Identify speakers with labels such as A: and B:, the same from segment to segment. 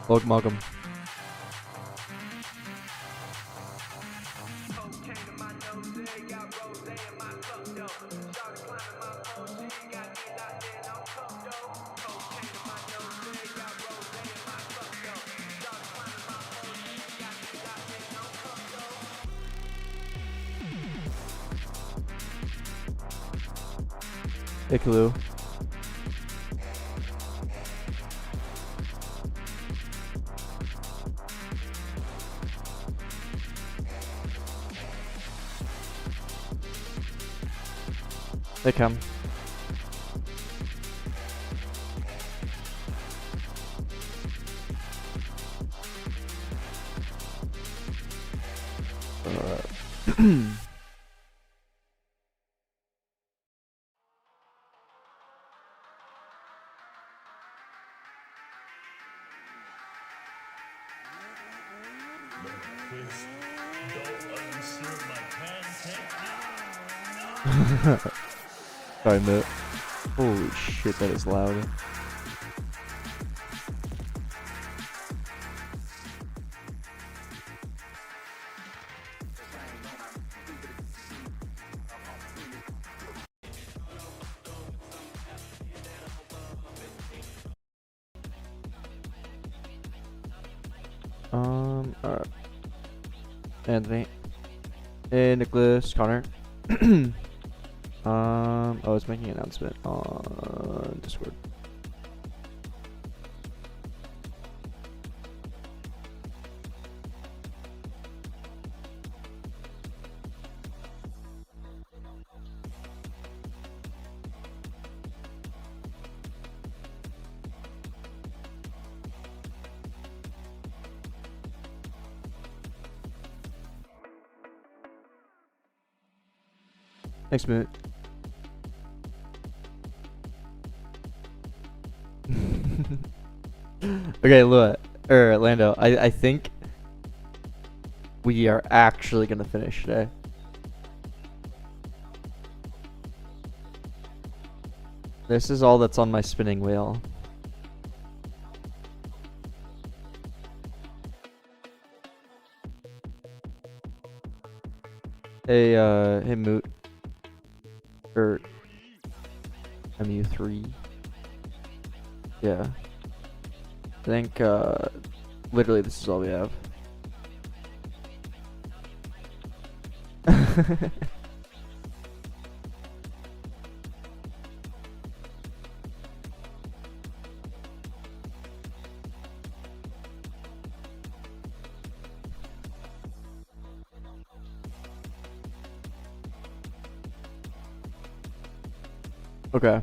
A: Log Mogum. Igloo. They come. Sorry, mate. Holy shit, that is loud. Alright. Anthony. Hey, Nicholas, Connor. I was making an announcement on Discord. Next minute. Okay, Lua, Lando, I think we are actually gonna finish today. This is all that's on my spinning wheel. Hey, hey, Moot. Or MU3. Yeah. I think, literally this is all we have. Okay.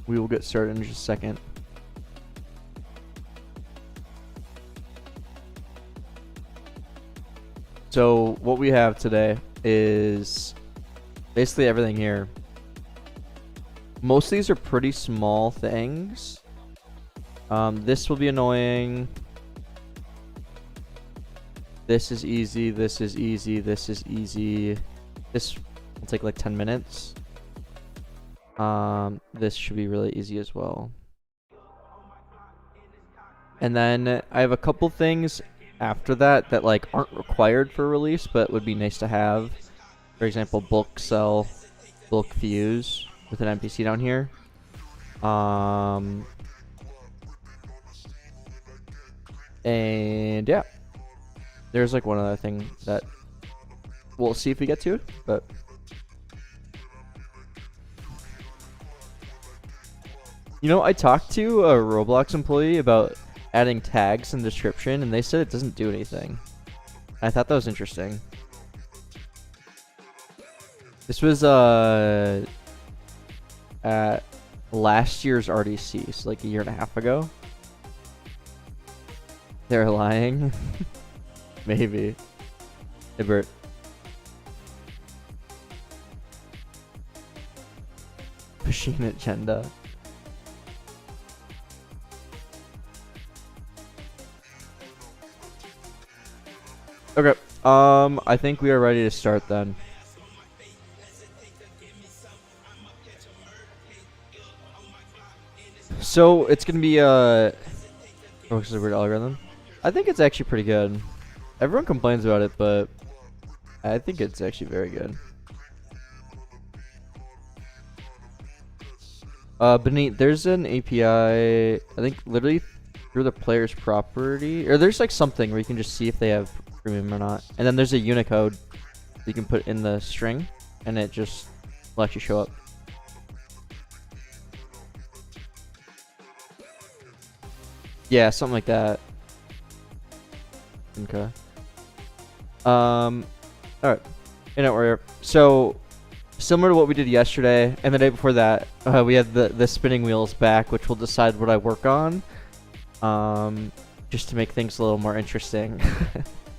A: We will get started in just a second. So what we have today is basically everything here. Most of these are pretty small things. This will be annoying. This is easy. This is easy. This is easy. This will take like 10 minutes. This should be really easy as well. And then I have a couple things after that that like aren't required for release but would be nice to have. For example, bulk sell, bulk fuse with an NPC down here. And yeah, there's like one other thing that we'll see if we get to, but you know, I talked to a Roblox employee about adding tags in the description, and they said it doesn't do anything. I thought that was interesting. This was at last year's RDC, so like a year and a half ago. They're lying. Maybe. Hey, Bert. Machine agenda. Okay. I think we are ready to start then. So it's gonna be what's the weird algorithm? I think it's actually pretty good. Everyone complains about it, but I think it's actually very good. Beneath, there's an API, I think literally through the player's property, or there's like something where you can just see if they have premium or not. And then there's a Unicode you can put in the string, and it just will actually show up. Yeah, something like that. Okay. Alright. Warrior. So, similar to what we did yesterday, and the day before that, we had the spinning wheels back, which will decide what I work on. Just to make things a little more interesting.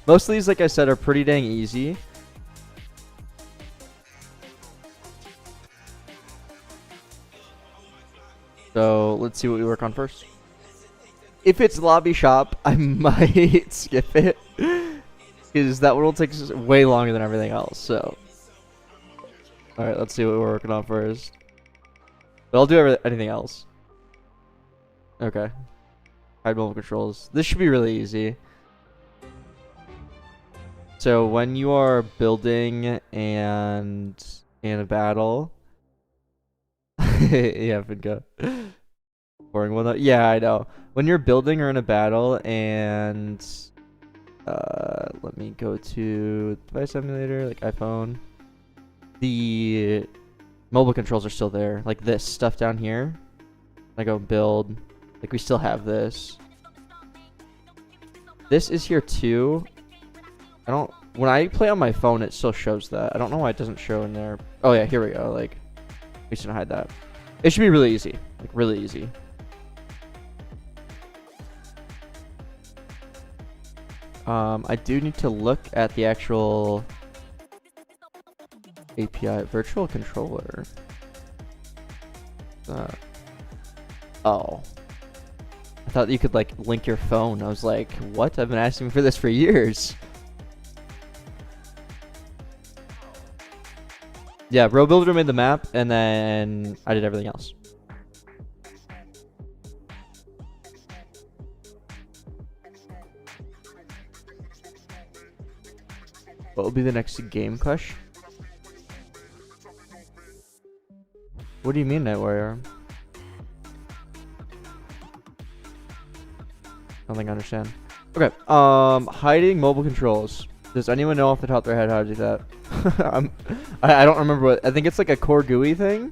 A: Most of these, like I said, are pretty dang easy. So, let's see what we work on first. If it's lobby shop, I might skip it. Because that one will take way longer than everything else, so. Alright, let's see what we're working on first. But I'll do anything else. Okay. Hide mobile controls. This should be really easy. So when you are building and in a battle. Yeah, Finka. Boring one though. Yeah, I know. When you're building or in a battle and let me go to device emulator, like iPhone. The mobile controls are still there. Like this stuff down here. I go build. Like we still have this. This is here too. When I play on my phone, it still shows that. I don't know why it doesn't show in there. Oh yeah, here we go. Like, we should hide that. It should be really easy. Like really easy. I do need to look at the actual API virtual controller. Oh. I thought you could like link your phone. I was like, what? I've been asking for this for years. Yeah, RoBuilder made the map and then I did everything else. What will be the next game, Kush? What do you mean, Night Warrior? I don't think I understand. Okay, hiding mobile controls. Does anyone know off the top of their head how to do that? I don't remember what. I think it's like a core GUI thing.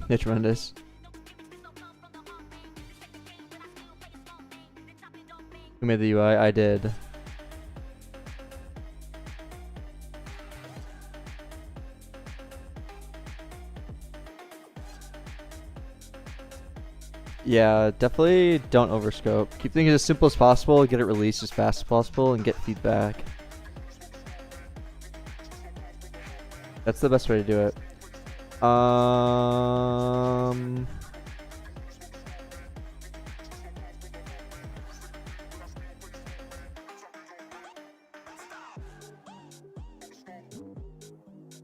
A: Yeah, tremendous. Who made the UI? I did. Yeah, definitely don't overscope. Keep things as simple as possible, get it released as fast as possible, and get feedback. That's the best way to do it.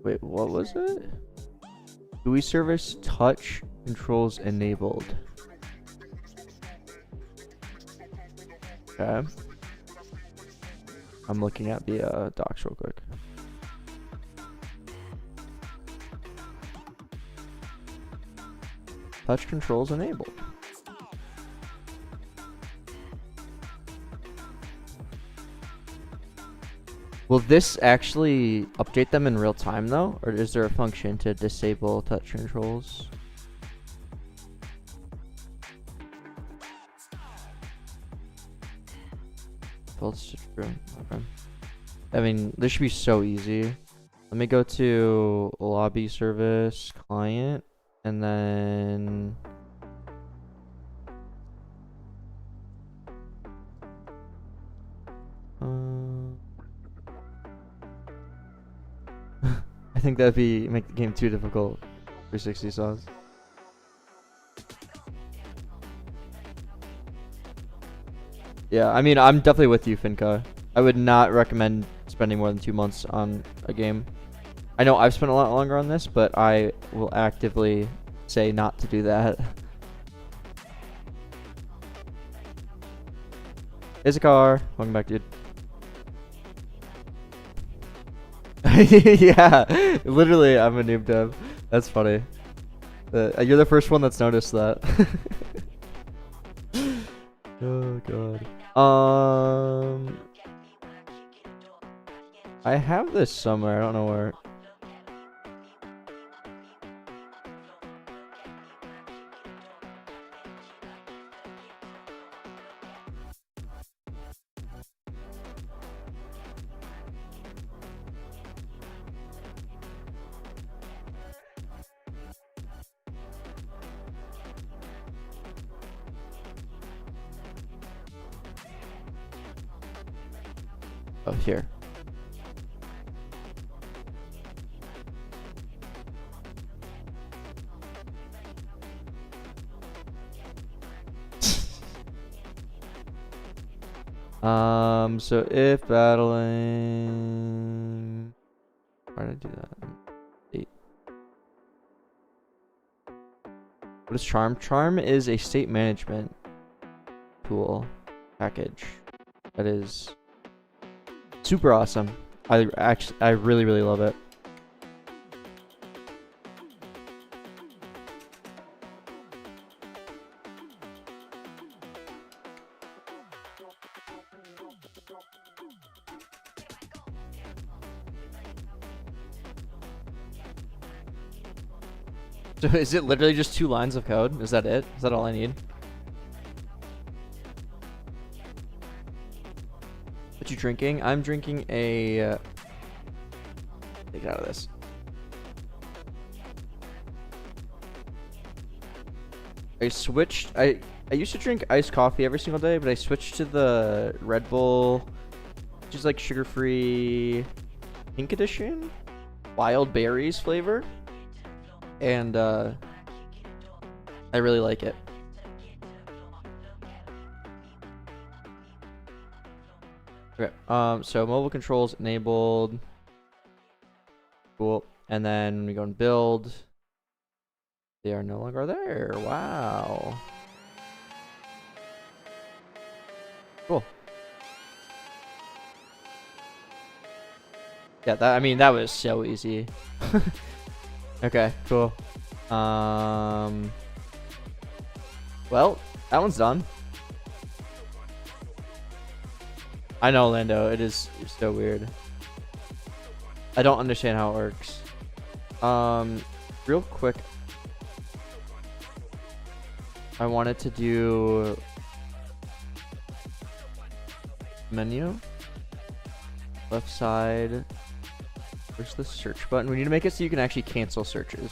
A: Wait, what was it? GUI service touch controls enabled. Okay. I'm looking at the docs real quick. Touch controls enabled. Will this actually update them in real time though? Or is there a function to disable touch controls? builds. Okay. I mean, this should be so easy. Let me go to lobby service client and then I think that'd make the game too difficult. 360 sauce. Yeah, I mean, I'm definitely with you, Finka. I would not recommend spending more than 2 months on a game. I know I've spent a lot longer on this, but I will actively say not to do that. Here's a car. Welcome back, dude. Yeah, literally, I'm a noob dev. That's funny. You're the first one that's noticed that. Oh god. I have this somewhere. I don't know where. Oh, here. So if battling, why did I do that? 8. What is Charm? Charm is a state management tool package that is super awesome. I really, really love it. So is it literally just 2 lines of code? Is that it? Is that all I need? What you drinking? I'm drinking a... Take it out of this. I used to drink iced coffee every single day, but I switched to the Red Bull, which is like sugar-free pink edition, wild berries flavor. And I really like it. Okay, so mobile controls enabled. Cool. And then we go and build. They are no longer there. Wow. Cool. Yeah, I mean that was so easy. Okay, cool. Well, that one's done. I know, Lando. It is so weird. I don't understand how it works. Real quick, I wanted to do menu, left side. Where's the search button? We need to make it so you can actually cancel searches.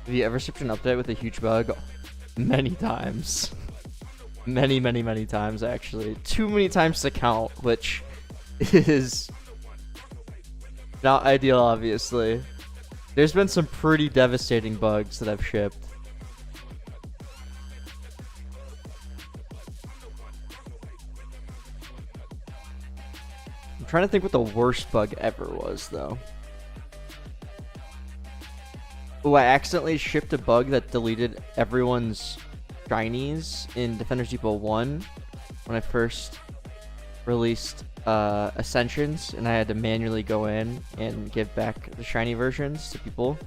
A: Have you ever shipped an update with a huge bug? Many times. Many times, actually. Too many times to count, which is not ideal, obviously. There's been some pretty devastating bugs that I've shipped. I'm trying to think what the worst bug ever was, though. Oh, I accidentally shipped a bug that deleted everyone's shinies in Defenders Depot 1 when I first released Ascensions, and I had to manually go in and give back the shiny versions to people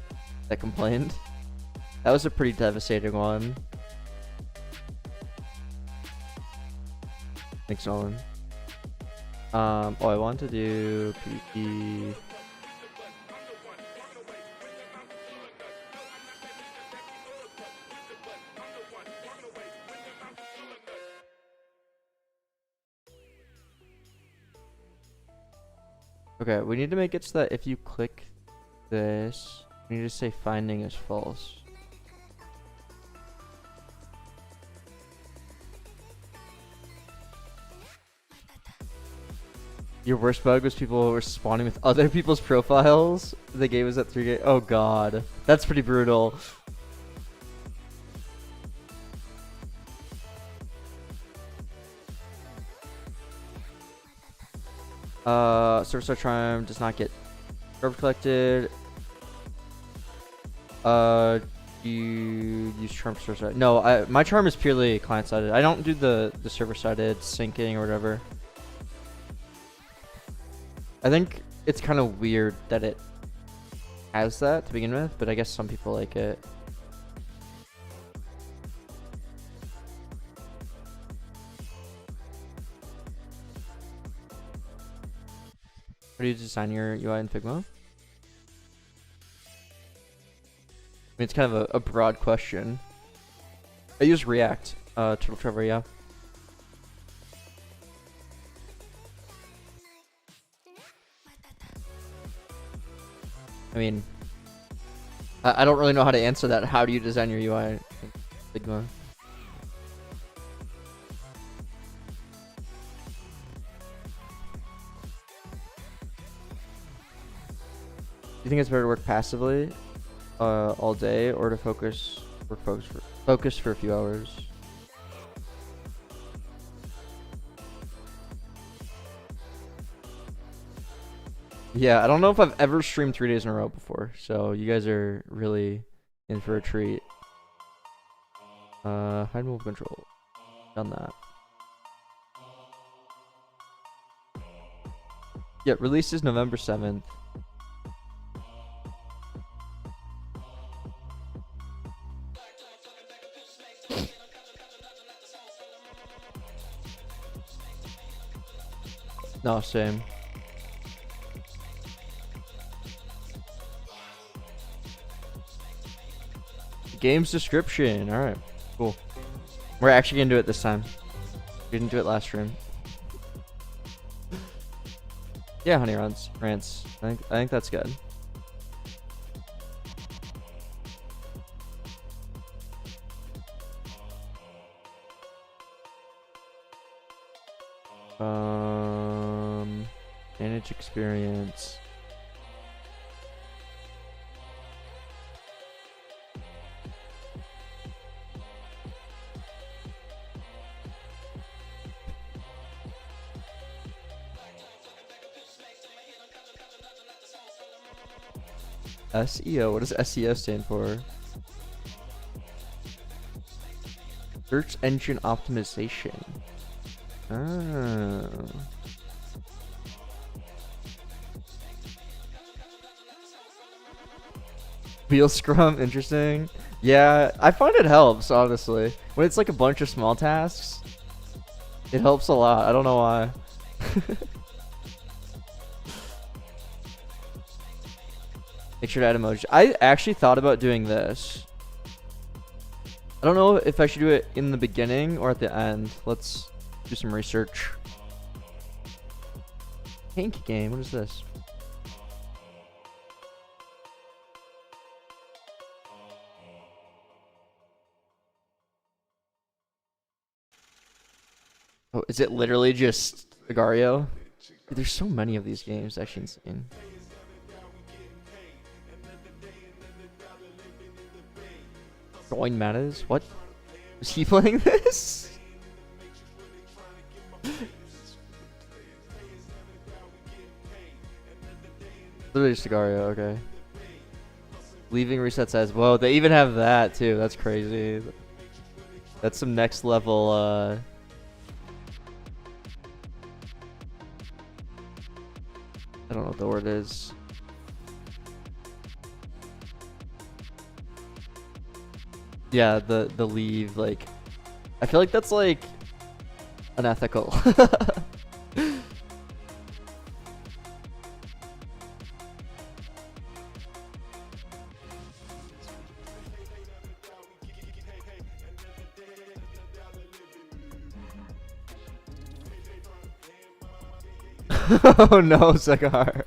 A: that complained. That was a pretty devastating one. Thanks, Nolan. Oh, I want to do PvP. Okay, we need to make it so that if you click this, we need to say finding is false. Your worst bug was people were spawning with other people's profiles. They gave us that 3 Oh god, that's pretty brutal. Superstar Charm does not get garbage collected. You use charm server side. No, my charm is purely client sided. I don't do the server sided syncing or whatever. I think it's kind of weird that it has that to begin with, but I guess some people like it. How do you design your UI in Figma? I mean, it's kind of a broad question. I use React, Turtle Trevor, yeah. I mean, I don't really know how to answer that. How do you design your UI in Figma? Do you think it's better to work passively all day, or to focus for a few hours? Yeah, I don't know if I've ever streamed 3 days in a row before, so you guys are really in for a treat. Hide move control. Done that. Yeah, release is November 7th. No, same. Game's description. Alright, cool. We're actually gonna do it this time. We didn't do it last stream. Yeah, honey rants. I think that's good. Manage experience. SEO. What does SEO stand for? Search engine optimization. Oh. Wheel scrum, interesting. Yeah, I find it helps, honestly. When it's like a bunch of small tasks, it helps a lot. I don't know why. Make sure to add emoji. I actually thought about doing this. I don't know if I should do it in the beginning or at the end. Let's do some research. Pink game, what is this? Oh, is it literally just Agario? Dude, there's so many of these games, actually insane. Join metas? What? Was he playing this? Literally just Agario, okay. Leaving reset size. Whoa, they even have that too. That's crazy. That's some next level I don't know what the word is. Yeah, the leave, like, I feel like that's like unethical. Oh no, Sakar.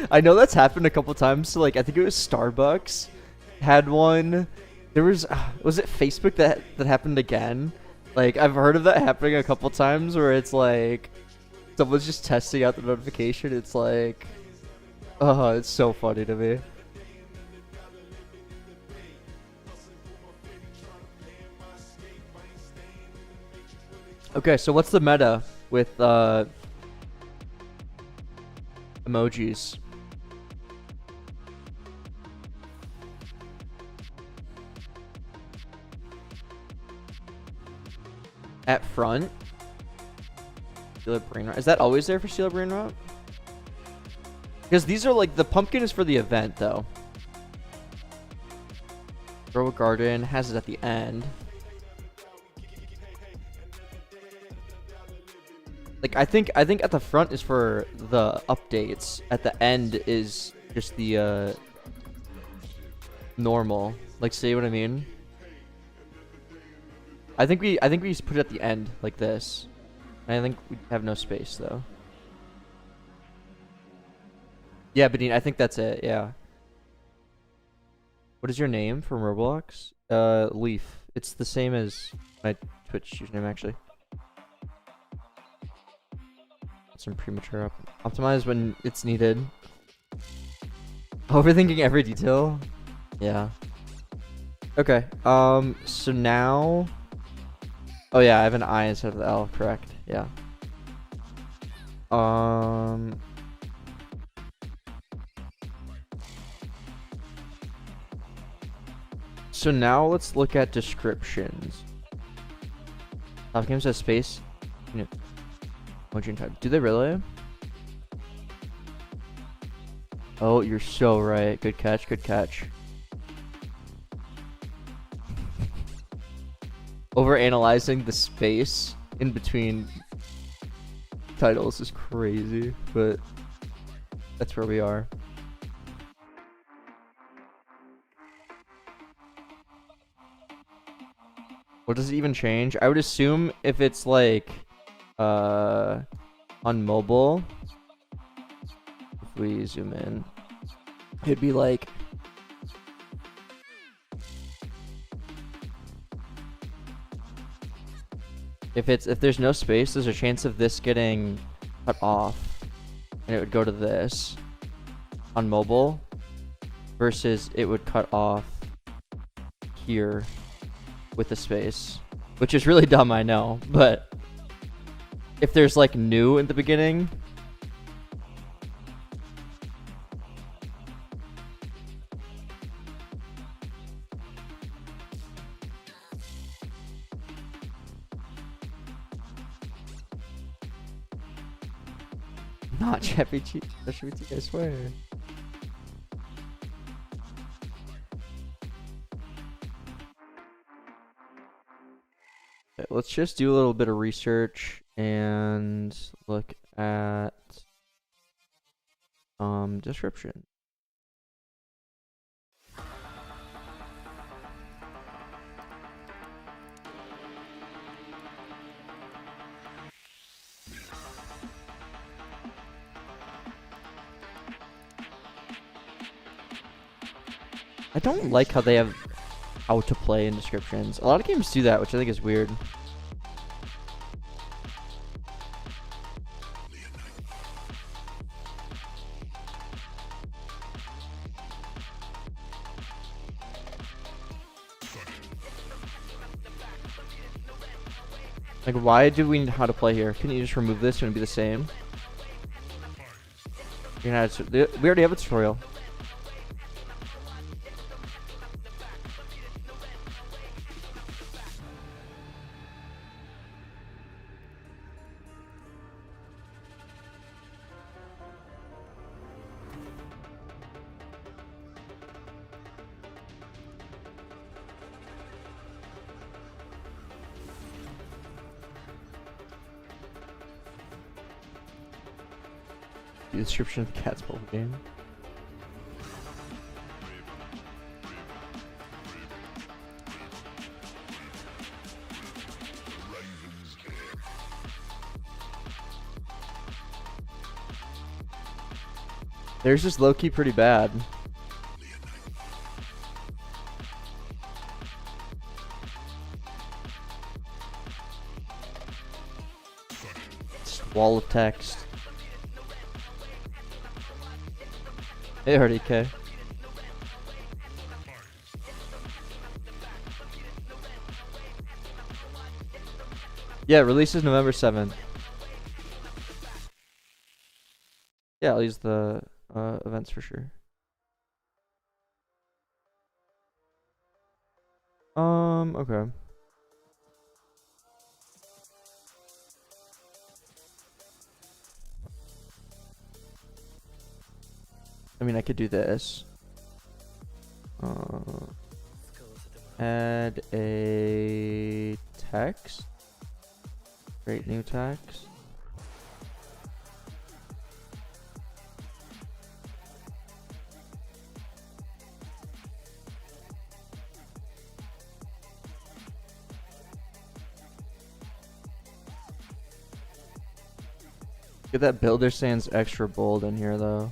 A: I know that's happened a couple times. So like, I think it was Starbucks had one. There was it Facebook that happened again? Like, I've heard of that happening a couple times where it's like someone's just testing out the notification. It's like, oh, it's so funny to me. Okay, so what's the meta with emojis? At front? Steal a brain rot. Is that always there for steal a brain rot? Because these are like, the pumpkin is for the event though. Grow a garden has it at the end. Like, I think at the front is for the updates. At the end is just the normal. Like, see what I mean? I think we just put it at the end like this. I think we have no space though. Yeah, Badine, I think that's it. Yeah. What is your name from Roblox? Leaf. It's the same as my Twitch username actually. Some premature optimize when it's needed. Overthinking every detail. Yeah. Okay. So now. Oh yeah, I have an I instead of the L. Correct. Yeah. So now let's look at descriptions. Top game says space. No. Emoji type. Do they really? Oh, you're so right. Good catch. Good catch. Overanalyzing the space in between titles is crazy, but that's where we are. What does it even change? I would assume if it's like on mobile, if we zoom in, it'd be like if there's no space, there's a chance of this getting cut off, and it would go to this on mobile, versus it would cut off here with the space, which is really dumb, I know, but if there's like new in the beginning, not ChatGPT, I swear. Okay, let's just do a little bit of research and look at description. I don't like how they have how to play in descriptions. A lot of games do that, which I think is weird. Like, why do we need how to play here? Couldn't you just remove this and it'd be the same? We already have a tutorial. The description of the cat's mobile game. Theirs just low-key pretty bad. Just wall of text. Hey, RDK. Yeah, releases November 7th. Yeah, I'll use the events for sure. Okay. I mean, I could do this. Add a text. Create new text. Get that builder sans extra bold in here though.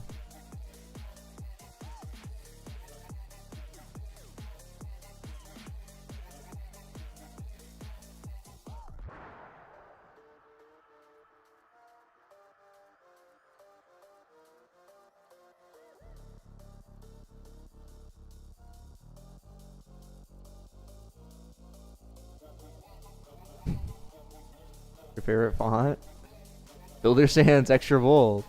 A: Your favorite font? Builder sans extra bold.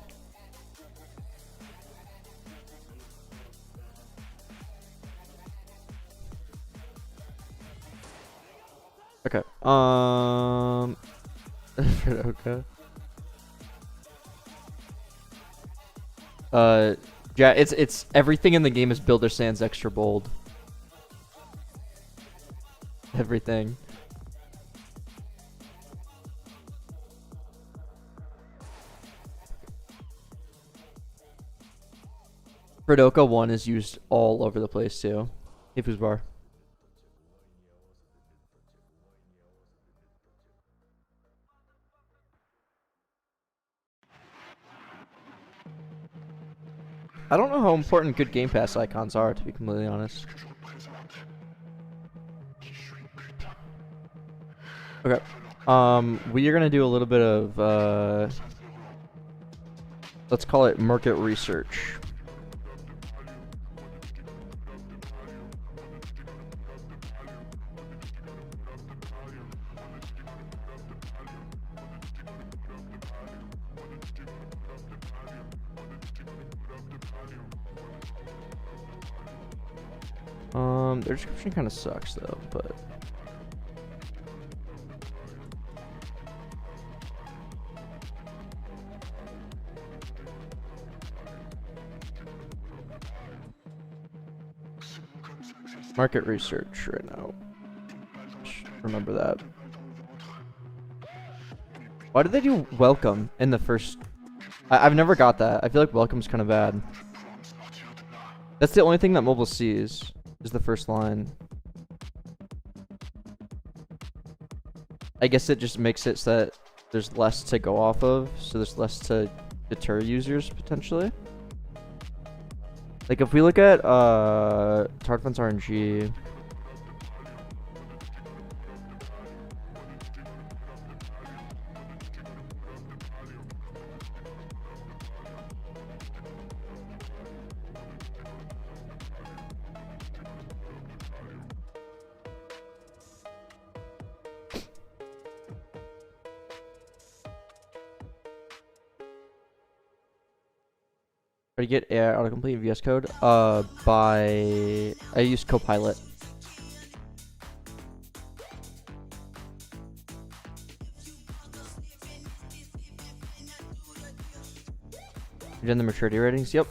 A: Okay. Okay. Yeah, it's everything in the game is builder sans extra bold. Everything. Fredoka 1 is used all over the place too. Hey, Foosbar. I don't know how important good Game Pass icons are, to be completely honest. Okay. We are gonna do a little bit of let's call it market research. Their description kind of sucks though, but market research right now. Remember that. Why did they do welcome in the first? I've never got that. I feel like welcome's kind of bad. That's the only thing that mobile sees. Is the first line. I guess it just makes it so that there's less to go off of, so there's less to deter users potentially. Like if we look at Tardfence RNG, to get AI autocomplete in VS Code by I use Copilot. You done the maturity ratings? Yep.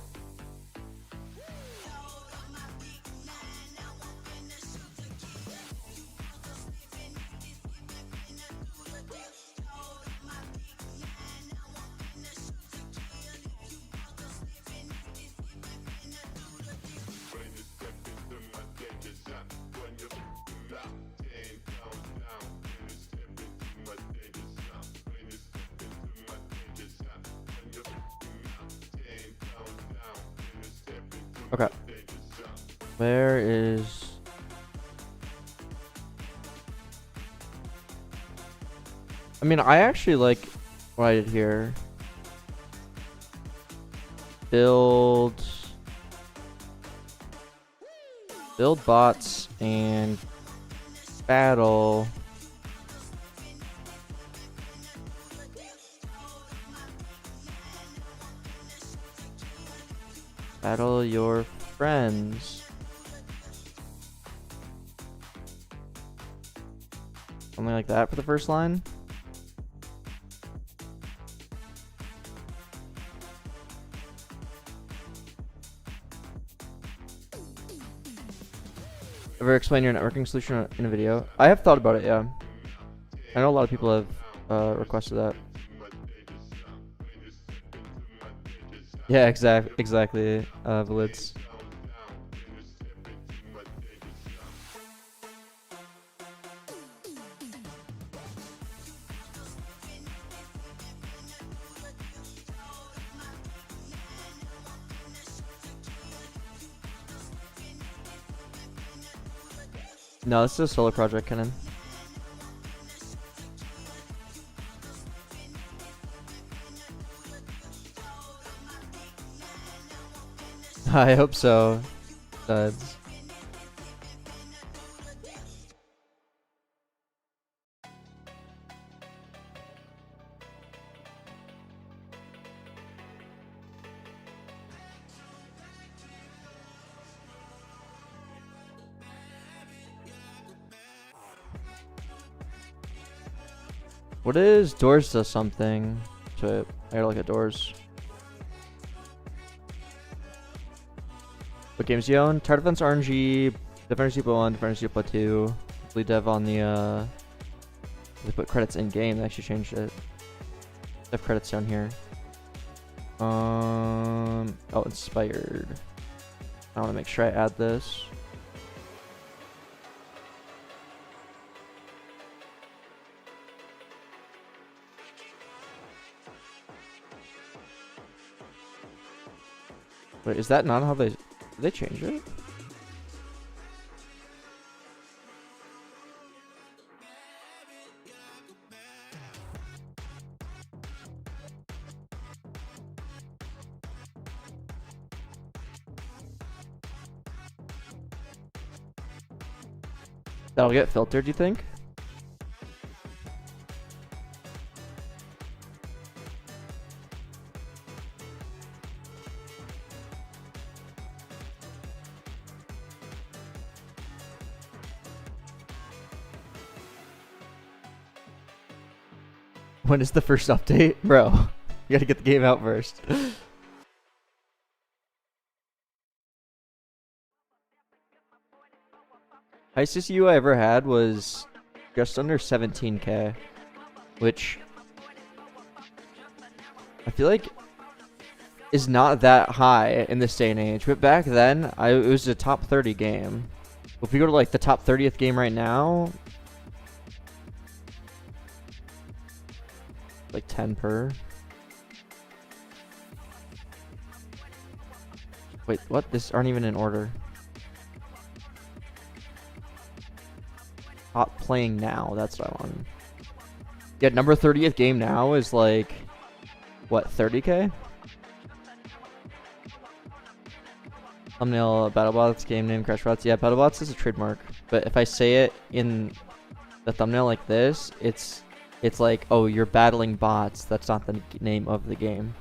A: Okay. Where is... I mean, I actually like what I did here. Build bots and battle your friends. Something like that for the first line. Ever explain your networking solution in a video? I have thought about it, yeah. I know a lot of people have requested that. Yeah, exactly, Valids. No, this is a solo project, Kenan. I hope so. Duds. What is doors does something to it? I gotta look at doors. What games do you own? Tower Defense RNG, Defenders Depot 1, Defenders Depot 2. Hopefully Dev on the they put credits in game, they actually changed it. They have credits down here. Oh, inspired. I wanna make sure I add this. Wait, is that not how did they change it? That'll get filtered, do you think? When is the first update? Bro, you gotta get the game out first. Highest CU I ever had was just under 17k, which I feel like is not that high in this day and age. But back then, it was a top 30 game. If we go to like the top 30th game right now, like 10 per. Wait, what? This aren't even in order. Top playing now, that's what I want. Yeah, number 30th game now is like, what, 30k? Thumbnail, BattleBots, game name, CrashBots. Yeah, BattleBots is a trademark. But if I say it in the thumbnail like this, it's like, oh, you're battling bots. That's not the name of the game.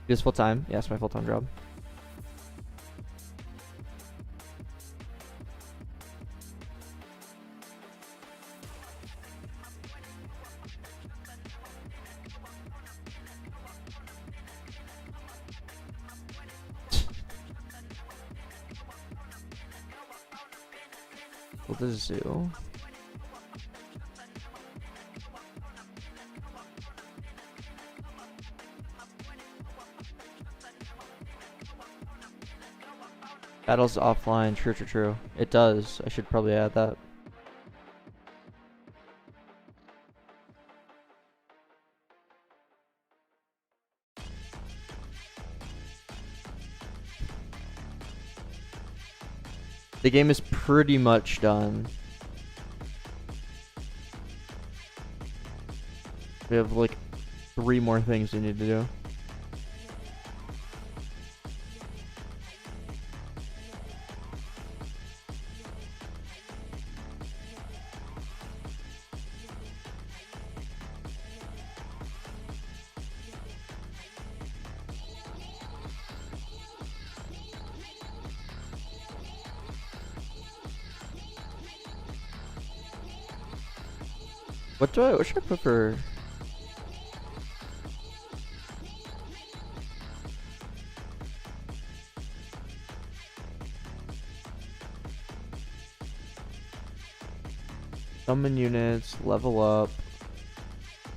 A: Do this full time? Yeah, it's my full-time job. The zoo. Battles offline, true. It does. I should probably add that. The game is pretty much done. We have like 3 more things we need to do. What should I put for? Summon units, level up.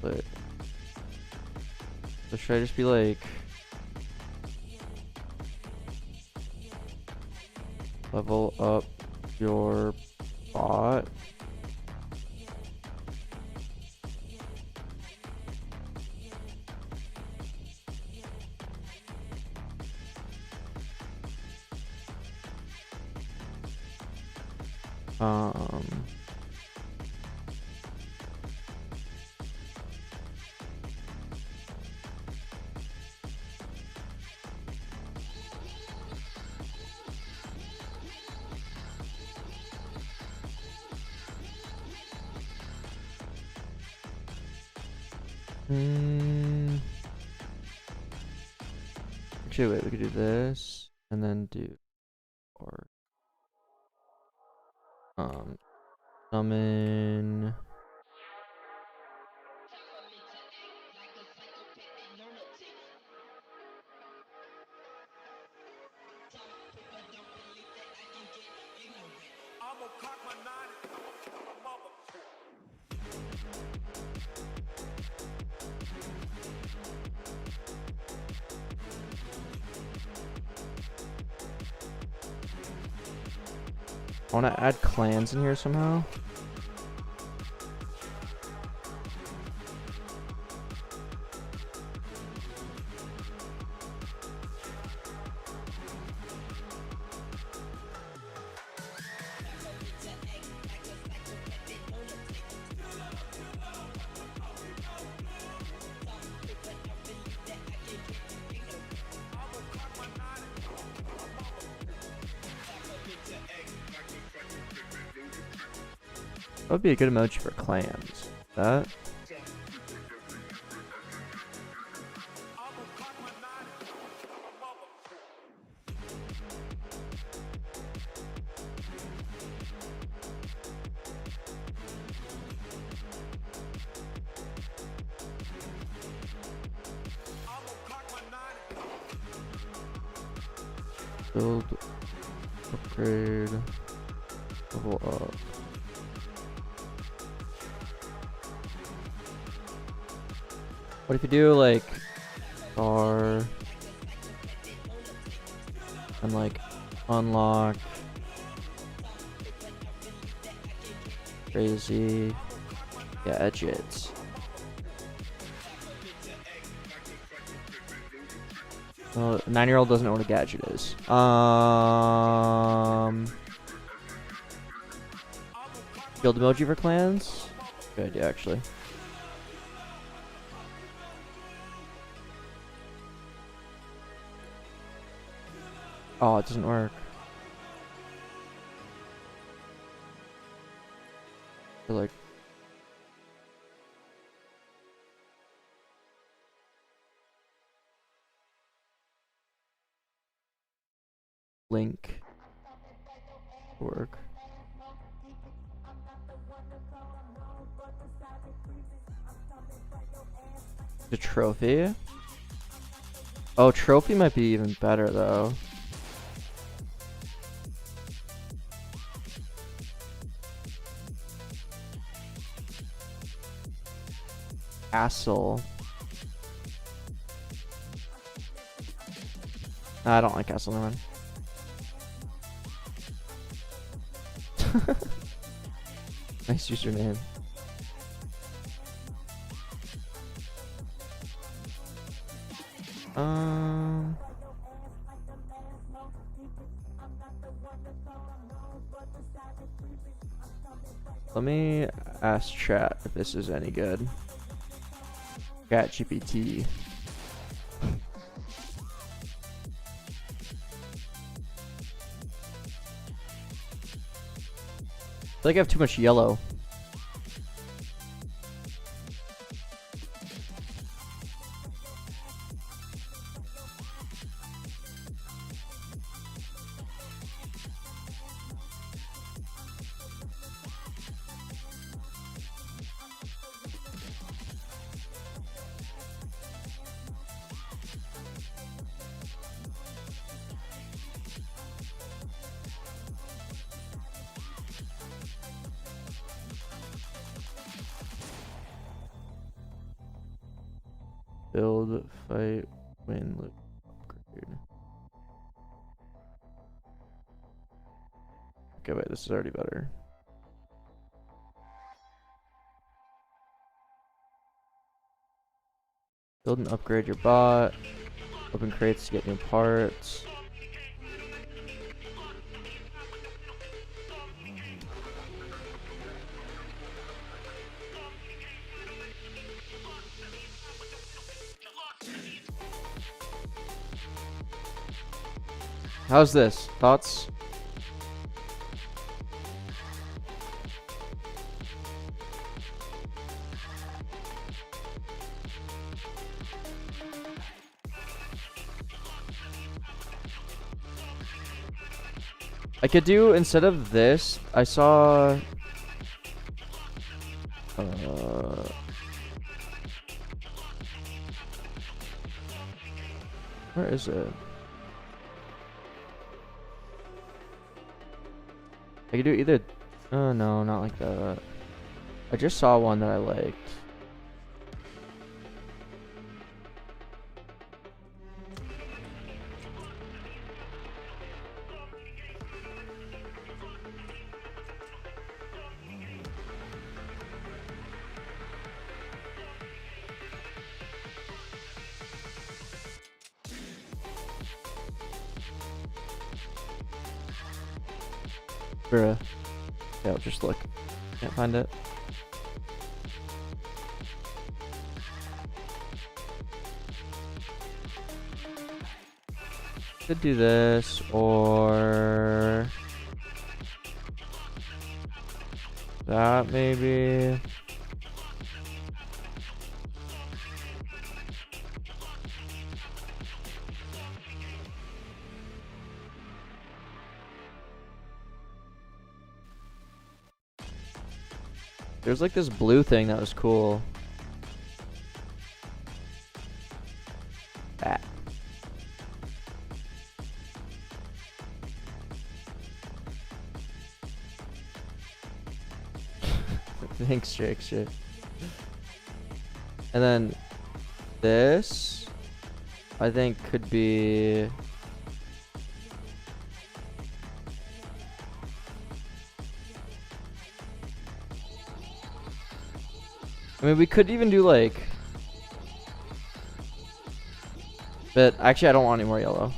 A: But so should I just be like level up your bot? Actually, wait, we could do this and then do or summon. I want to add clans in here somehow. That would be a good emoji for clans. That. Build, upgrade, level up. What if you do like star and like unlock crazy gadgets? Well, a 9-year-old doesn't know what a gadget is. Build emoji for clans? Good idea, actually. Oh, it doesn't work. I feel like link work. The trophy? Oh, trophy might be even better though. Castle. I don't like castle, never mind. Nice username. Let me ask chat if this is any good. Chat GPT. I feel like I have too much yellow. Build, fight, win, loop, upgrade. Okay, wait, this is already better. Build and upgrade your bot. Open crates to get new parts. How's this? Thoughts? I could do, instead of this, I saw... where is it? I could do either... oh, no, not like that. I just saw one that I liked. Bruh. Yeah, I'll just look. Can't find it. Could do this, or... that, maybe. There's like this blue thing that was cool. That. Thanks, Jake. Shit. And then this, I think, could be... I mean, we could even do like... but actually, I don't want any more yellow.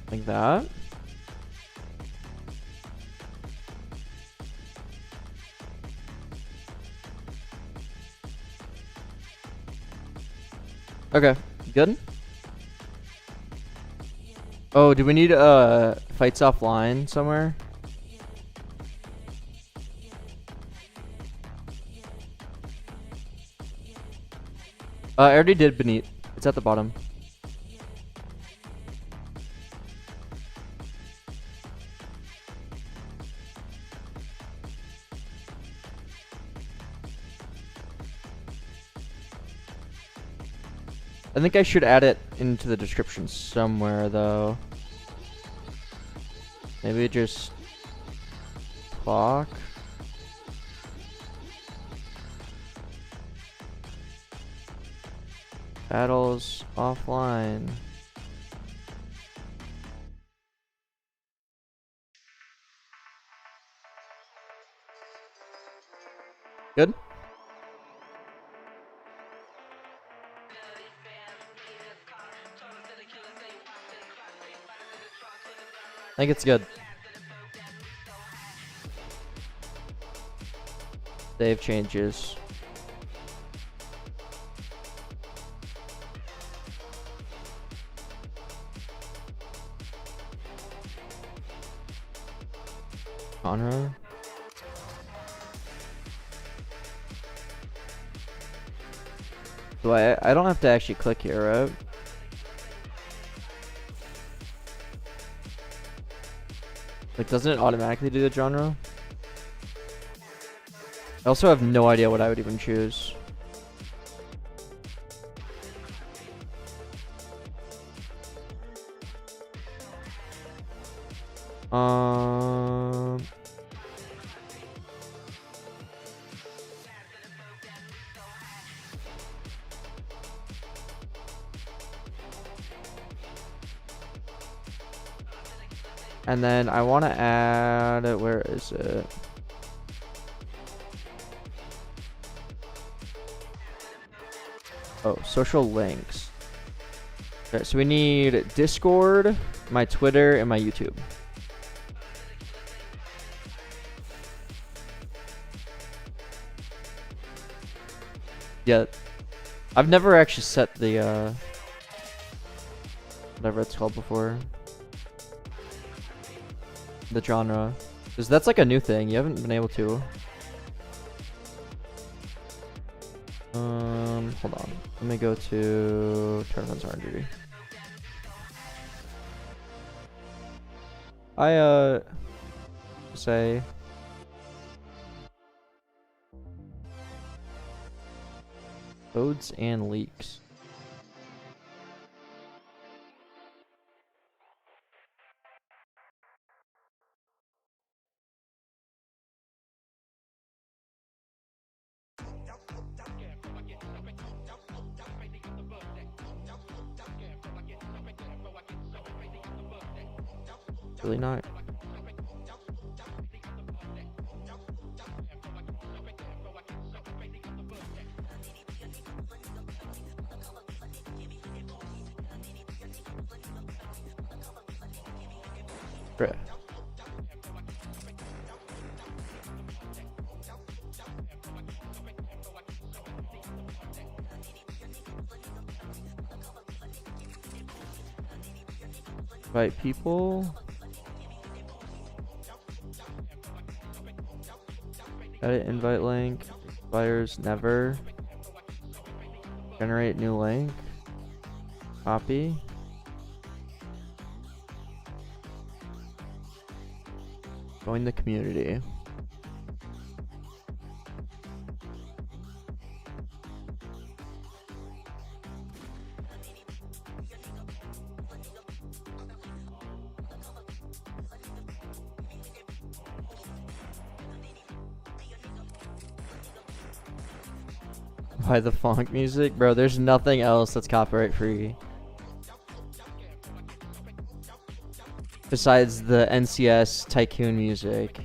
A: Like that. Okay, good. Oh, do we need fights offline somewhere? I already did beneath. It's at the bottom. I think I should add it into the description somewhere, though. Maybe just clock. Battles offline. Good. think it's good. Save changes. Genre. So I don't have to actually click here, right? Like, doesn't it automatically do the genre? I also have no idea what I would even choose. And then I want to add, where is it? Oh, social links. Okay, so we need Discord, my Twitter, and my YouTube. Yeah, I've never actually set the whatever it's called before. The genre, because that's like a new thing. You haven't been able to. Hold on. Let me go to turn on StarterGui. I say codes and leaks. Really not. Great. Invite people. Edit invite link. Expires never. Generate new link. Copy. Join the community. Buy the funk music? Bro, there's nothing else that's copyright free. Besides the NCS Tycoon music.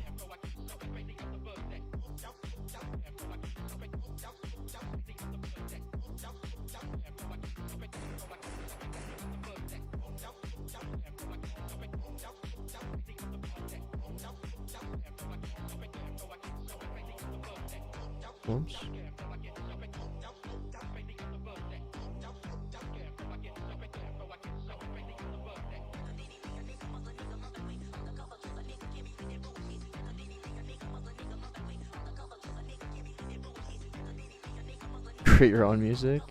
A: Oops. Create your own music.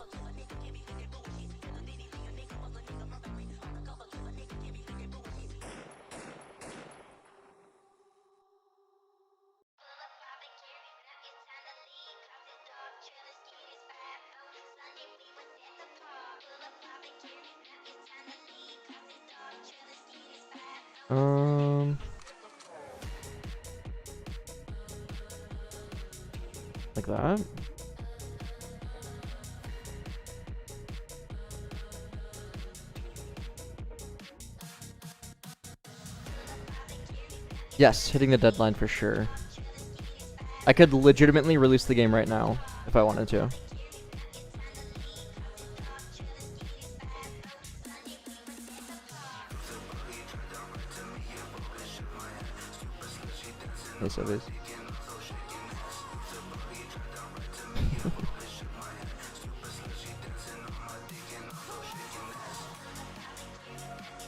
A: Like that. Yes, hitting the deadline for sure. I could legitimately release the game right now if I wanted to. Hey, Sophie.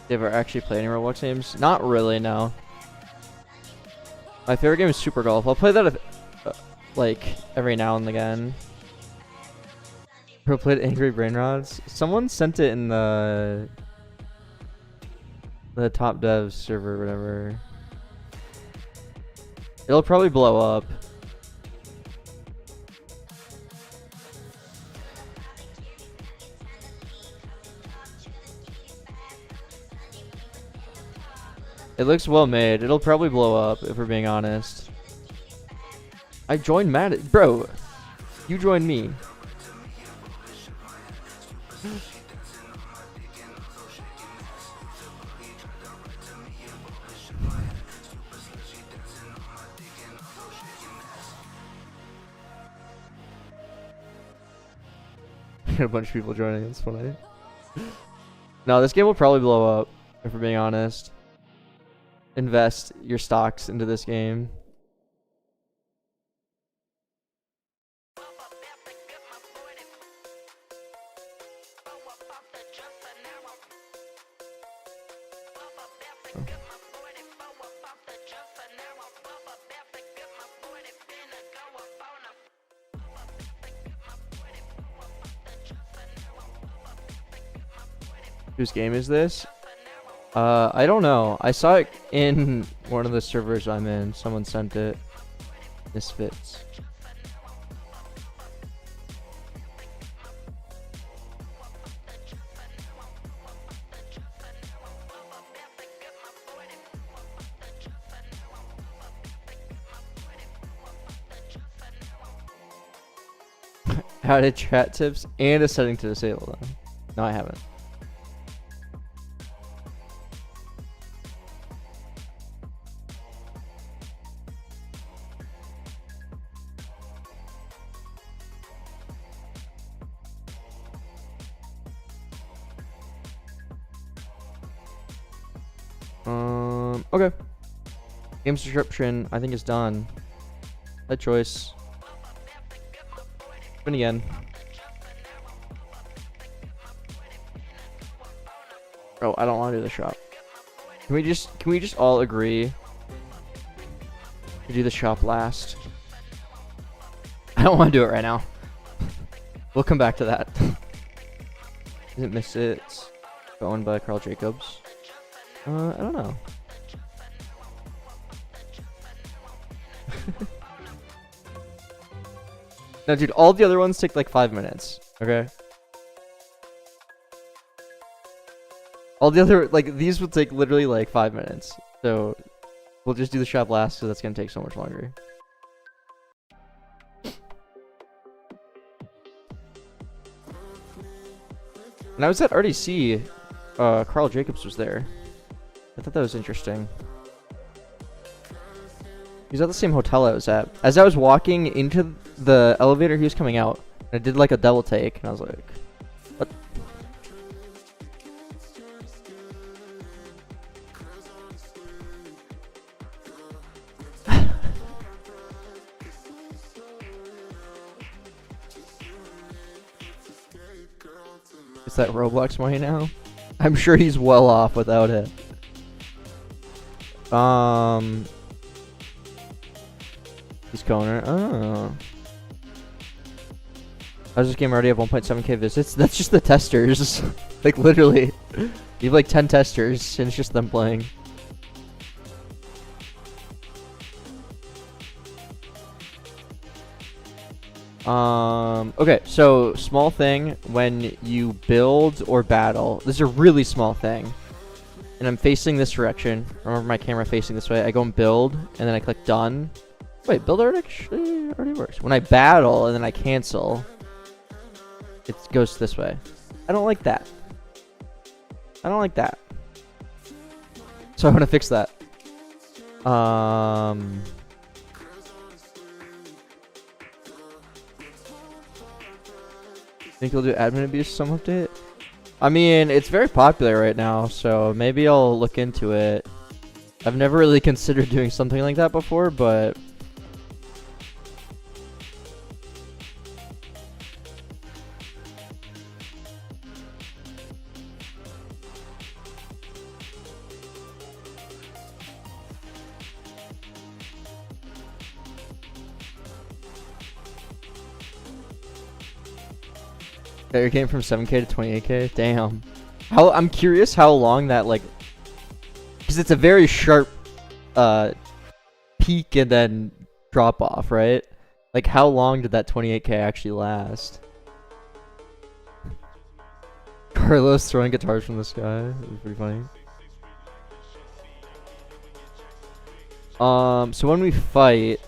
A: Do you ever actually play any Roblox games? Not really, no. My favorite game is Super Golf. I'll play that like every now and again. Who played Angry Brain Rods? Someone sent it in the top dev server or whatever. It'll probably blow up. It looks well made. It'll probably blow up if we're being honest. I joined Matt. Bro, you joined me. A bunch of people joining. It's funny. No, this game will probably blow up if we're being honest. Invest your stocks into this game. Whose game is this? I don't know. I saw it in one of the servers I'm in. Someone sent it. Misfits. Added chat tips and a setting to disable them. No, I haven't. Okay. Game description, I think is done. That choice. Spin again. Oh, I don't want to do the shop. Can we just all agree to do the shop last? I don't want to do it right now. We'll come back to that. Isn't Miss It's owned by Carl Jacobs? I don't know. No, dude, all the other ones take like 5 minutes, okay? All the other, like, these will take literally like 5 minutes. So, we'll just do the shop last because that's going to take so much longer. And I was at RDC, Carl Jacobs was there. I thought that was interesting. He was at the same hotel I was at. As I was walking into the elevator, he was coming out. I did like a double take, and I was like, what? Is that Roblox money now? I'm sure he's well off without it. He's Koner. Oh. How's this game already have 1.7k visits? That's just the testers. Like, literally. You have like 10 testers, and it's just them playing. Okay, so small thing when you build or battle. This is a really small thing. And I'm facing this direction. Remember my camera facing this way. I go and build, and then I click done. Wait, build already works. When I battle and then I cancel, it goes this way. I don't like that. I don't like that. So I want to fix that. Think he'll do admin abuse some update? I mean, it's very popular right now, so maybe I'll look into it. I've never really considered doing something like that before, but okay, you came from 7K to 28K. Damn. I'm curious how long that like, because it's a very sharp peak and then drop off, right? Like how long did that 28K actually last? Carlos throwing guitars from the sky. It was pretty funny. So when we fight,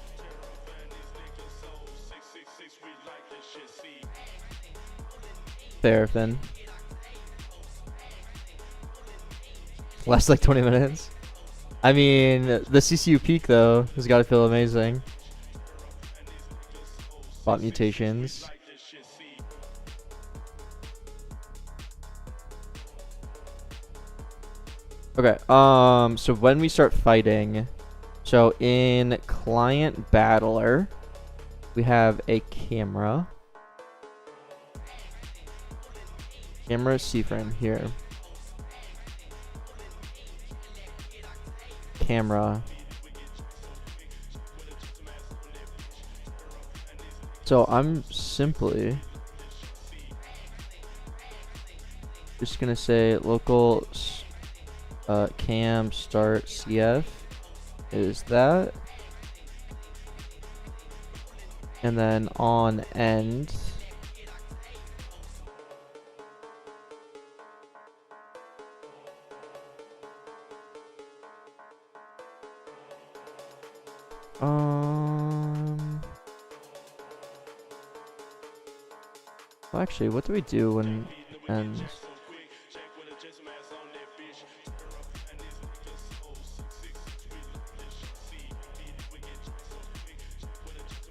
A: fair then. Lasts like 20 minutes. I mean, the CCU peak though has got to feel amazing. Bot mutations. Okay. So when we start fighting, so in client battler, we have a camera. Camera C-frame here. Camera. So I'm simply just gonna say local cam start CF is that, and then on end well, actually, what do we do when ends?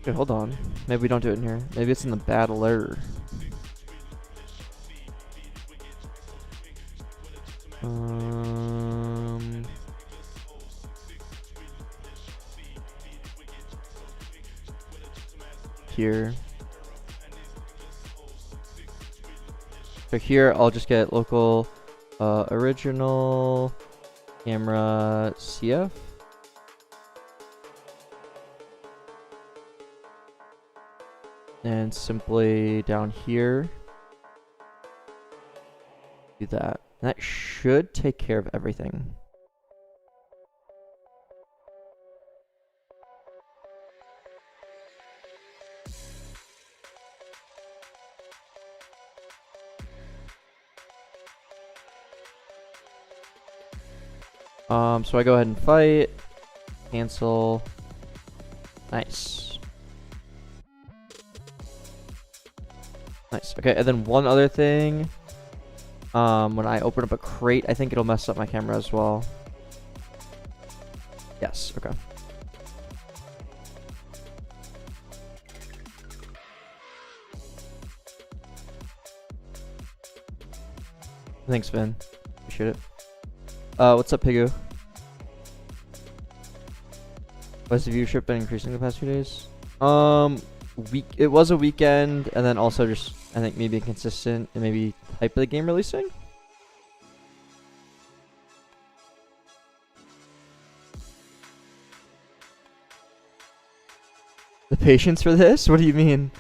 A: Okay, hold on. Maybe we don't do it in here. Maybe it's in the battler. Here. So here I'll just get local original camera CF. And simply down here do that. That should take care of everything. So I go ahead and fight, cancel. Nice. Nice. Okay, and then one other thing. When I open up a crate, I think it'll mess up my camera as well. Yes, okay. Thanks, Vin. Appreciate it. What's up, Pigu? Why's the viewership been increasing the past few days? It was a weekend, and then also just, I think, maybe inconsistent, and maybe type of the game releasing? The patience for this? What do you mean?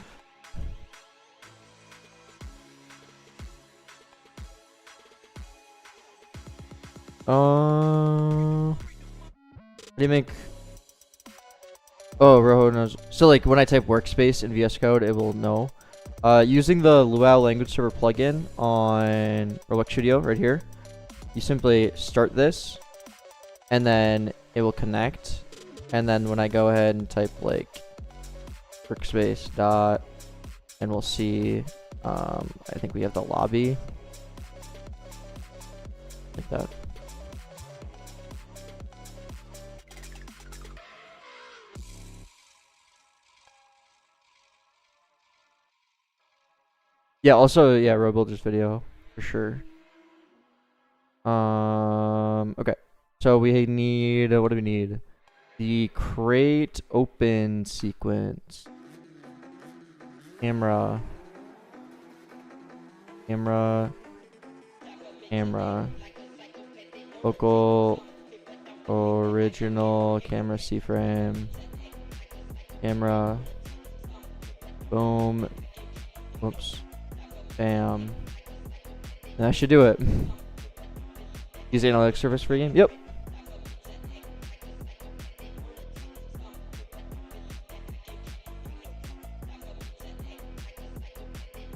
A: What do you make? Oh, Rojo knows. So like when I type workspace in VS Code, it will know. Using the Lua language server plugin on Roblox Studio right here, you simply start this, and then it will connect. And then when I go ahead and type like workspace dot, and we'll see. I think we have the lobby like that. Yeah, also, yeah, Robuilder's video, for sure. Okay. So we need, what do we need? The create open sequence. Camera. Local original camera C frame. Camera. Boom. Whoops. Bam. And that should do it. Use the analytics service for game? Yep.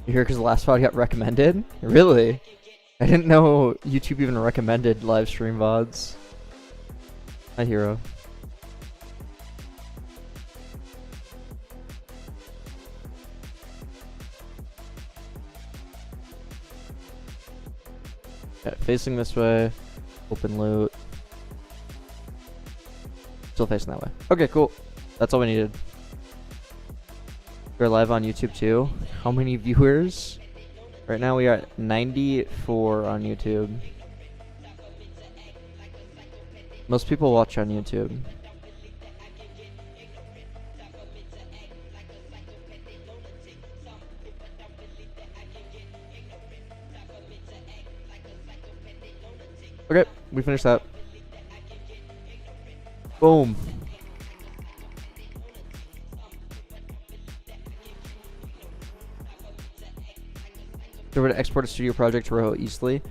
A: You here because the last VOD got recommended? Really? I didn't know YouTube even recommended live stream VODs. My hero. Okay, facing this way. Open loot. Still facing that way. Okay, cool. That's all we needed. We're live on YouTube too. How many viewers? Right now we are at 94 on YouTube. Most people watch on YouTube. Okay, we finished that. Boom. If we were to export a studio project to Roho easily,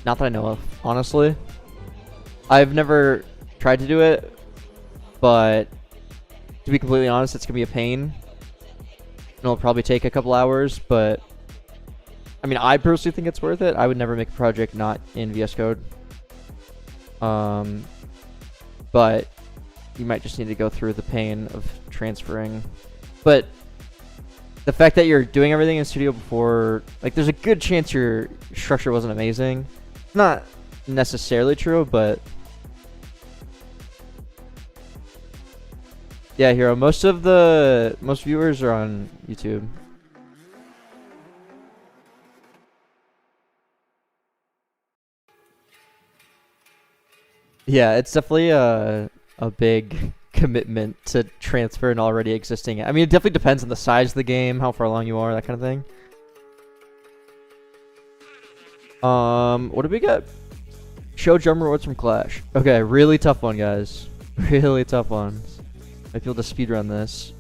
A: not that I know of, honestly. I've never tried to do it, but to be completely honest, it's gonna be a pain. It'll probably take a couple hours, but I mean, I personally think it's worth it. I would never make a project not in VS Code. But you might just need to go through the pain of transferring. But the fact that you're doing everything in Studio before, like, there's a good chance your structure wasn't amazing. Not necessarily true, but yeah, Hero. Most viewers are on YouTube. Yeah, it's definitely a big commitment to transfer an already existing. I mean, it definitely depends on the size of the game, how far along you are, that kind of thing. What did we get? Show jump rewards from Clash. Okay, really tough one, guys. Really tough ones. I feel to speedrun this.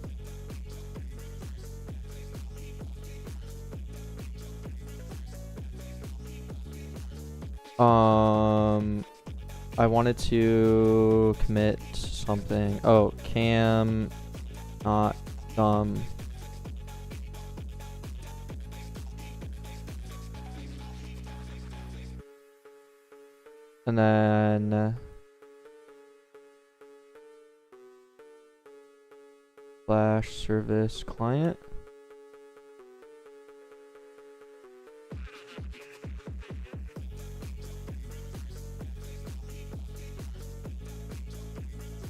A: I wanted to commit something. Oh, cam not dumb. And then Flash service client.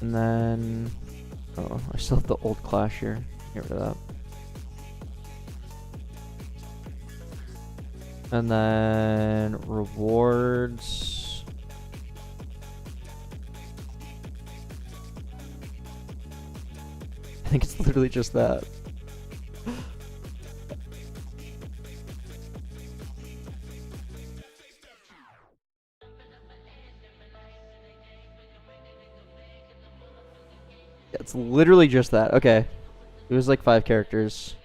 A: And then, oh, I still have the old Clash here. Get rid of that. And then rewards. I think it's literally just that. It's literally just that. Okay. It was like 5 characters.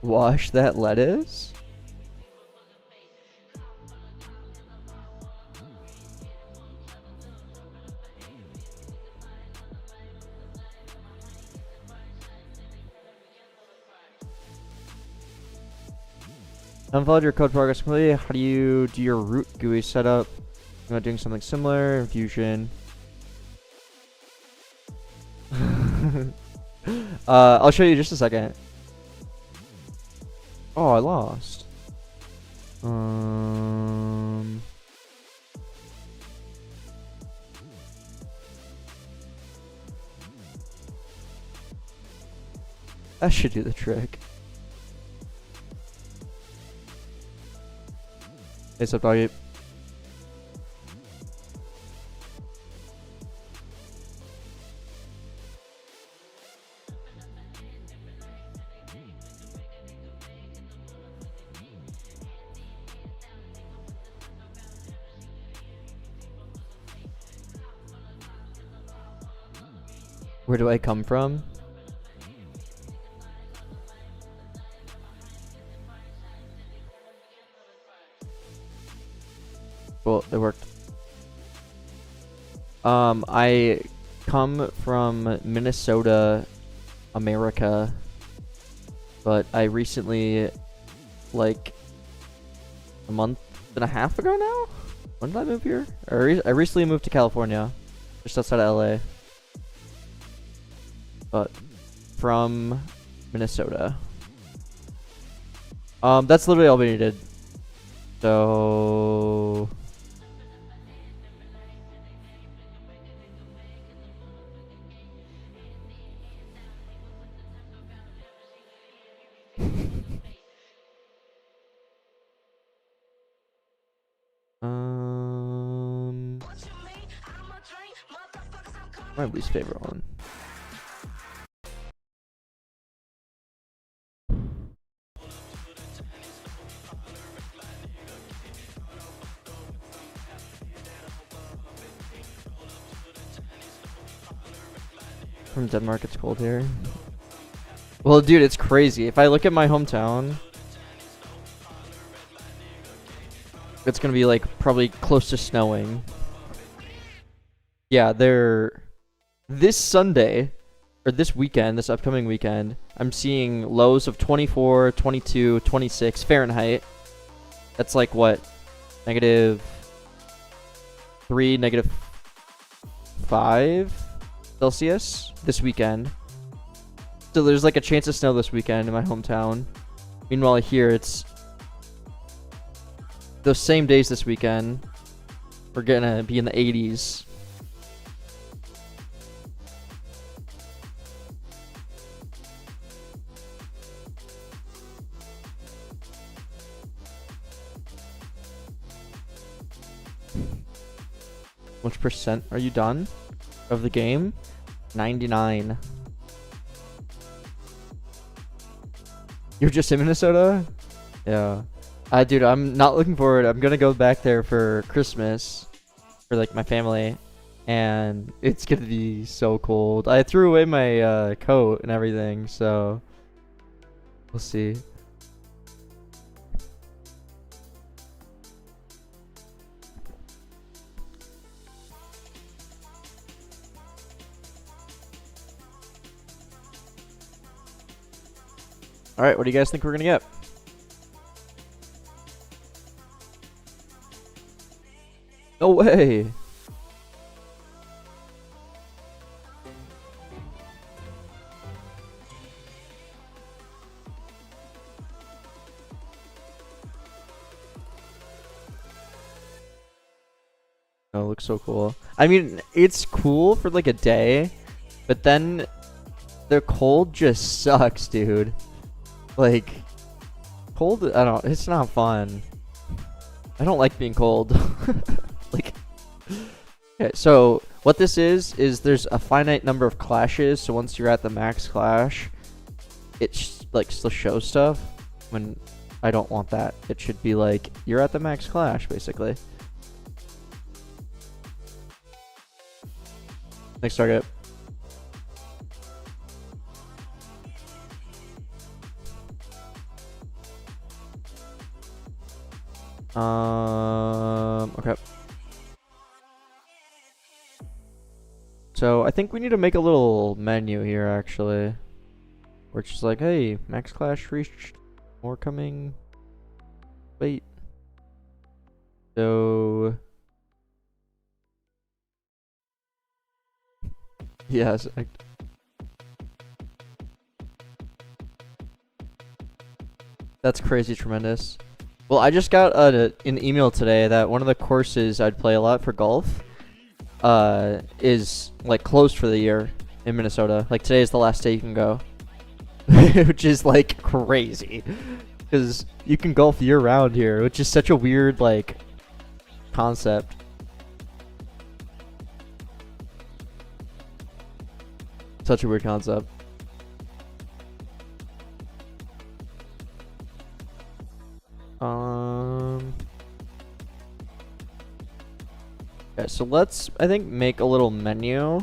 A: Wash that lettuce? Unfollowed your code progress completely. How do you do your root GUI setup? I'm not doing something similar in Fusion. I'll show you just a second. Oh, I lost. That should do the trick. Hey, sup, doggy? Where do I come from? Well, it worked. I come from Minnesota, America, but I recently, like, a month and a half ago now? When did I move here? I recently moved to California, just outside of LA. But from Minnesota. That's literally all we needed. So my least favorite one. From Denmark, it's cold here. Well, dude, it's crazy. If I look at my hometown, it's gonna be like probably close to snowing. Yeah, this Sunday, or this weekend, this upcoming weekend, I'm seeing lows of 24, 22, 26 Fahrenheit. That's like what? -3, -5 Celsius this weekend. So there's like a chance of snow this weekend in my hometown. Meanwhile, here it's those same days this weekend. We're gonna be in the 80s. Which percent are you done of the game? 99. You're just in Minnesota? Yeah. Dude, I'm not looking forward. I'm gonna go back there for Christmas for like my family, and it's gonna be so cold. I threw away my coat and everything, so we'll see. Alright, what do you guys think we're gonna get? No way! Oh, it looks so cool. I mean, it's cool for like a day, but then the cold just sucks, dude. Like, cold, it's not fun. I don't like being cold. Like, okay, so what this is there's a finite number of clashes, so once you're at the max clash, it like still shows stuff, when I don't want that. It should be like, you're at the max clash, basically. Next target. Okay. So I think we need to make a little menu here, actually, where it's just like, hey, max clash reached, more coming. Wait. So yes. That's crazy tremendous. Well, I just got an email today that one of the courses I'd play a lot for golf is like closed for the year in Minnesota. Like, today is the last day you can go. Which is like crazy, because you can golf year round here, which is such a weird like concept. Such a weird concept. Okay, so let's, I think, make a little menu.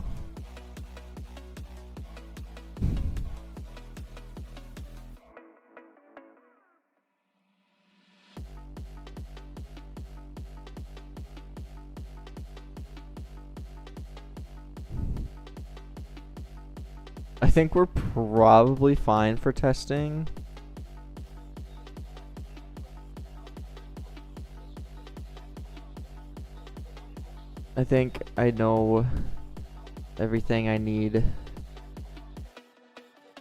A: I think we're probably fine for testing. I think I know everything I need.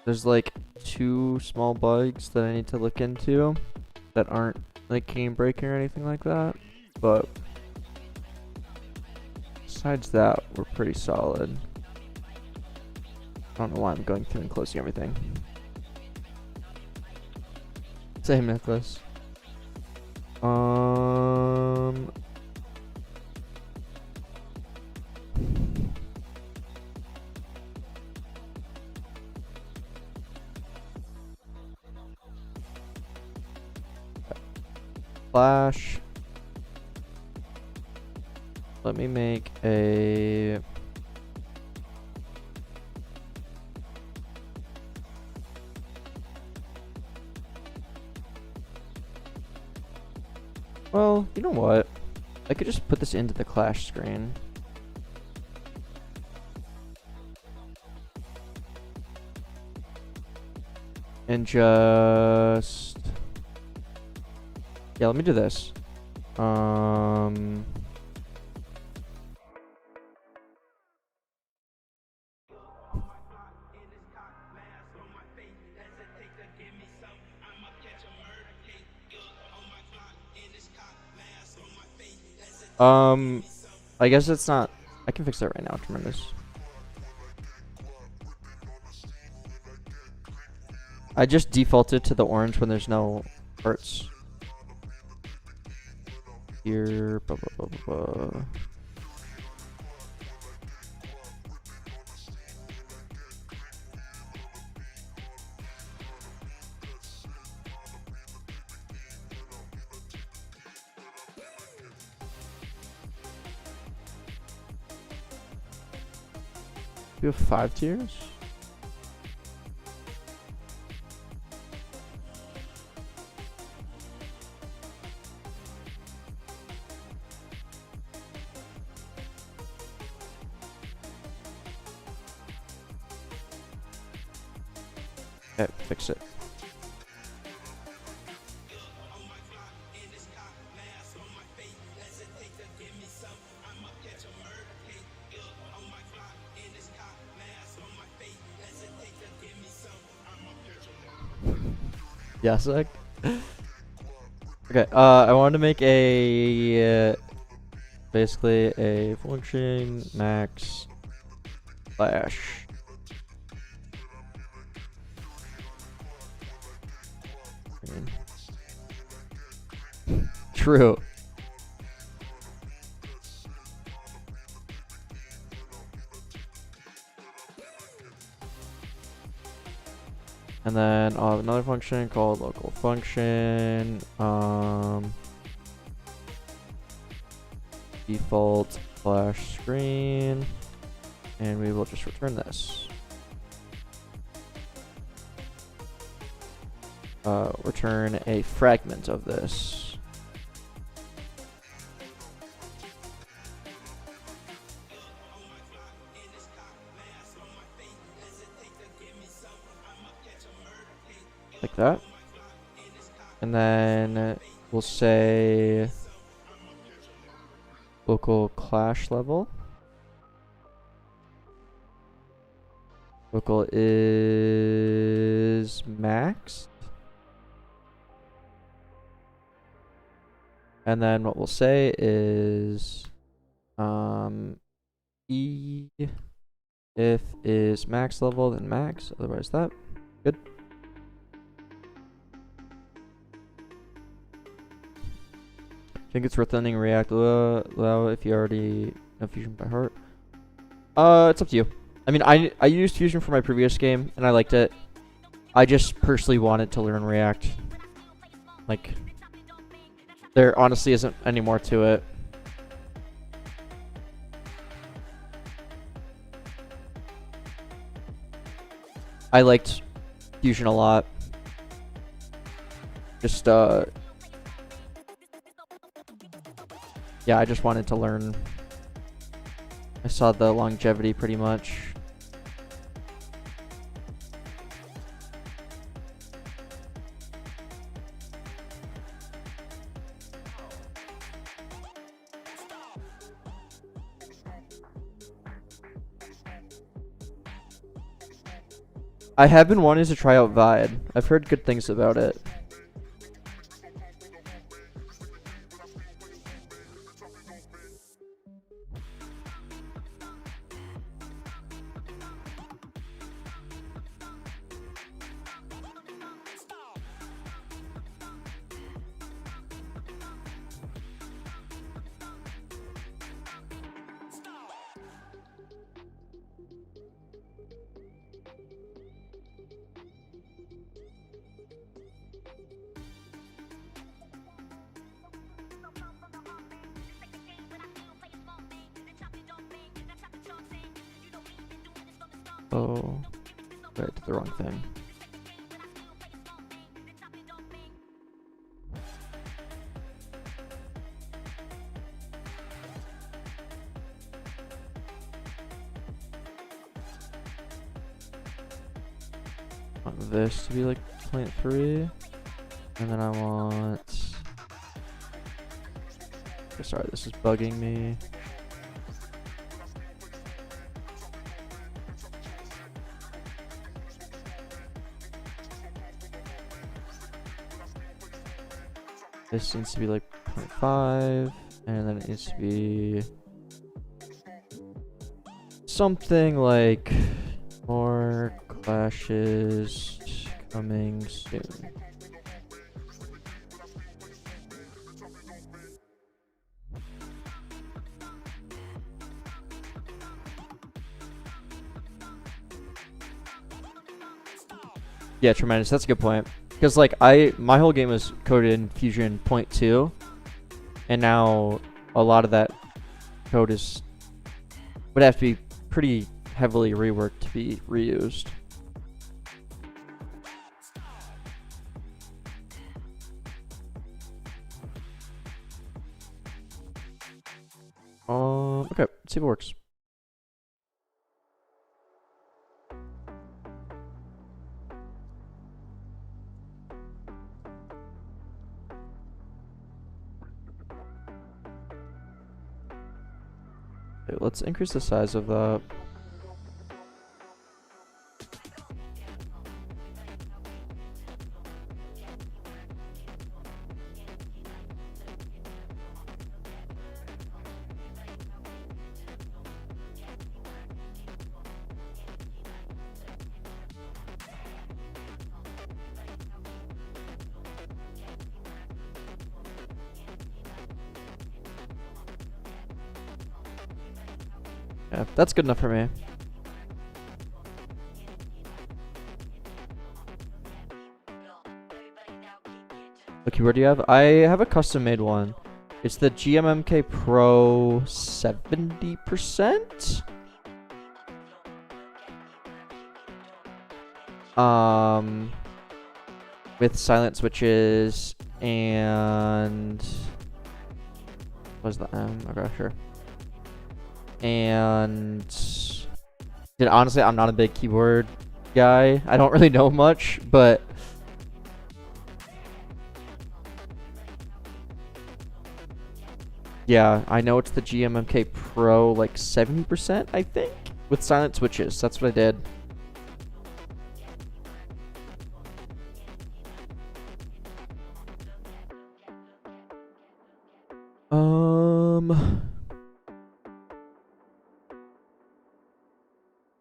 A: There's like 2 small bugs that I need to look into that aren't like game breaking or anything like that, but besides that, we're pretty solid. I don't know why I'm going through and closing everything. Same necklace. Flash. Let me make a well, you know what? I could just put this into the Clash screen. And just... yeah, let me do this. I guess it's not... I can fix that right now, tremendous. I just defaulted to the orange when there's no hearts. Here, blah, blah, blah, blah, blah. We have 5 tiers? Okay, fix it. Yes, like. Okay, I wanted to make a basically a function max slash true. And then I'll have another function called local function, default flash screen, and we will just return this. Return a fragment of this. Like that. And then we'll say local clash level. Local is max. And then what we'll say is E if is max level, then max, otherwise that. Good. Think it's worth learning React Lua if you already know Fusion by heart? It's up to you. I mean, I used Fusion for my previous game and I liked it. I just personally wanted to learn React. Like, there honestly isn't any more to it. I liked Fusion a lot. Just, yeah, I just wanted to learn. I saw the longevity pretty much. I have been wanting to try out Vide. I've heard good things about it. Oh, I did the wrong thing. I want this to be like 0.3, and then I want. Oh, sorry, this is bugging me. This needs to be like 0.5, and then it needs to be something like more clashes coming soon. Yeah, tremendous. That's a good point. Because like my whole game is coded in Fusion 0.2, and now a lot of that code would have to be pretty heavily reworked to be reused. Okay, let's see if it works. Okay, let's increase the size of that. Yeah, that's good enough for me. What keyword do you have? I have a custom made one. It's the GMMK Pro 70%. With silent switches and what's the M? Okay, sure. And dude, honestly, I'm not a big keyboard guy. I don't really know much, but yeah, I know it's the GMMK Pro like 70%, I think, with silent switches. That's what I did.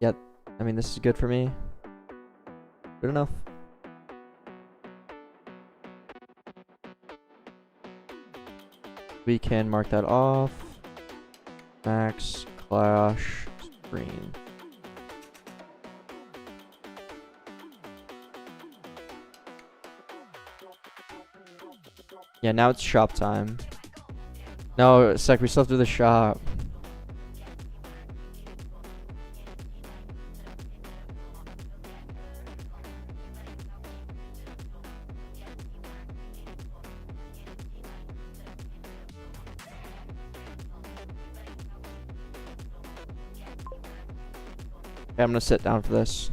A: Yeah, I mean, this is good for me. Good enough. we can mark that off. Max Clash screen. Yeah, now it's shop time. No, sec, we still have to do the shop. Okay, I'm gonna sit down for this.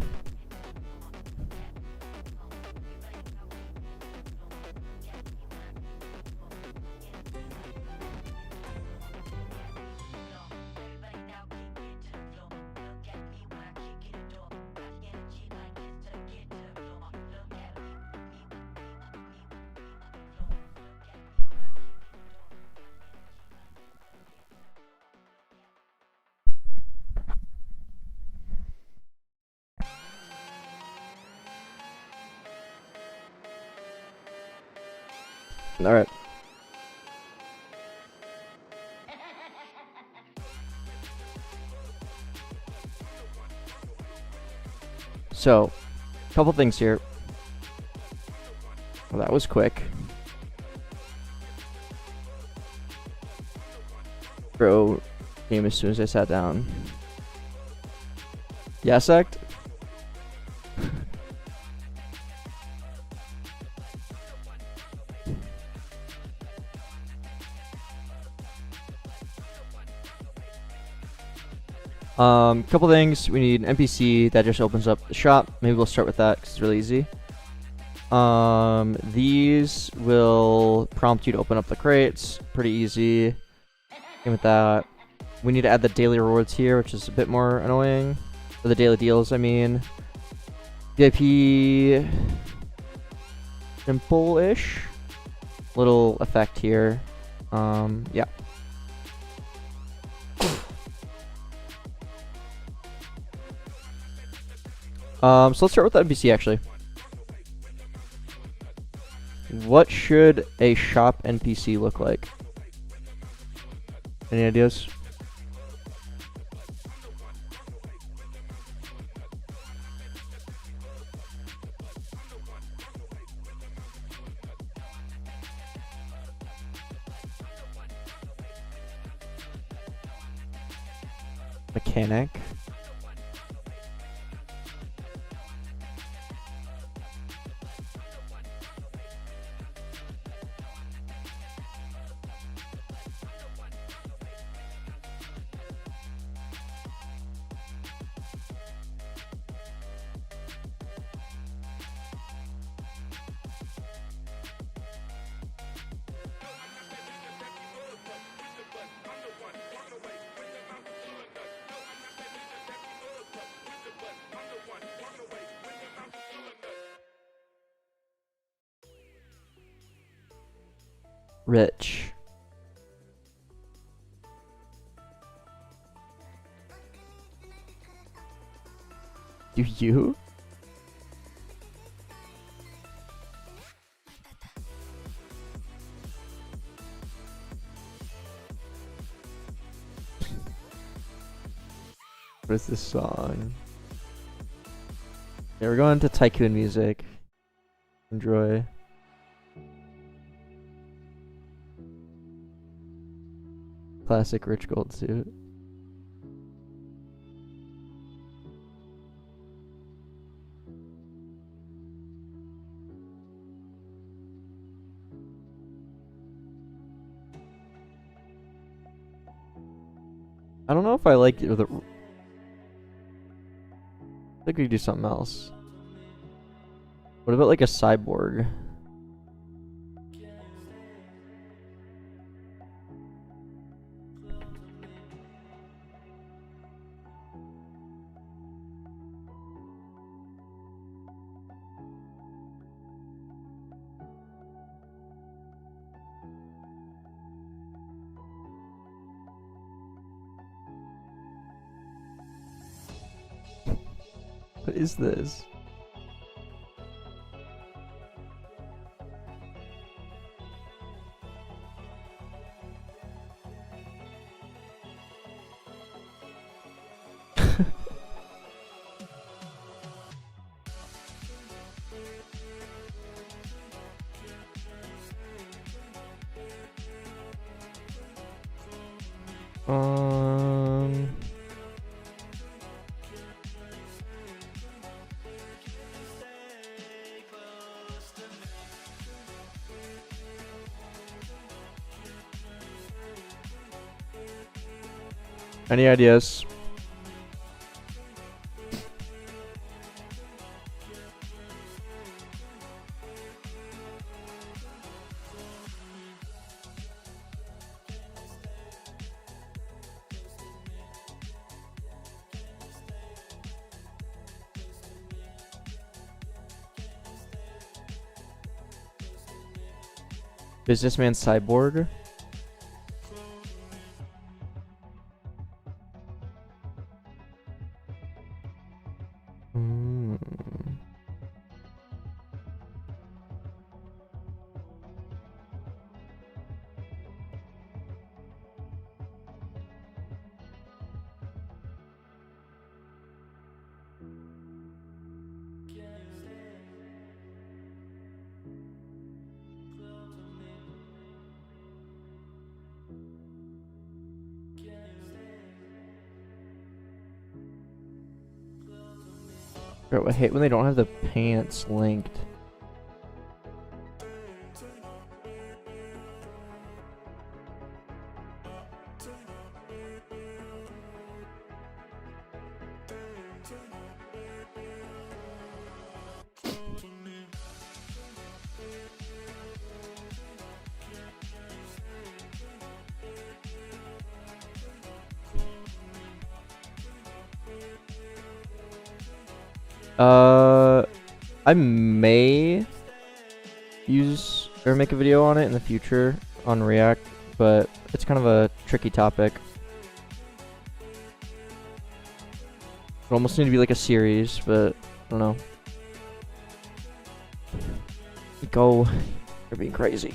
A: All right. So, couple things here. Well, that was quick. Bro, came as soon as I sat down. Yeah, sect? Couple things. We need an NPC that just opens up the shop. Maybe we'll start with that because it's really easy. These will prompt you to open up the crates. Pretty easy. And with that, we need to add the daily rewards here, which is a bit more annoying. Or the daily deals, I mean. VIP simple-ish. Little effect here. Yeah. So let's start with the NPC actually. What should a shop NPC look like? Any ideas? Mechanic. Rich. Do you? What is this song? Yeah, we're going to tycoon music. Enjoy. Classic rich gold suit. I don't know if I like it with a... I think we could do something else. What about like a cyborg? What is this? Any ideas? Businessman cyborg. I hate when they don't have the pants linked. I may use or make a video on it in the future on React, but it's kind of a tricky topic. It almost need to be like a series, but I don't know. Go, you're being crazy.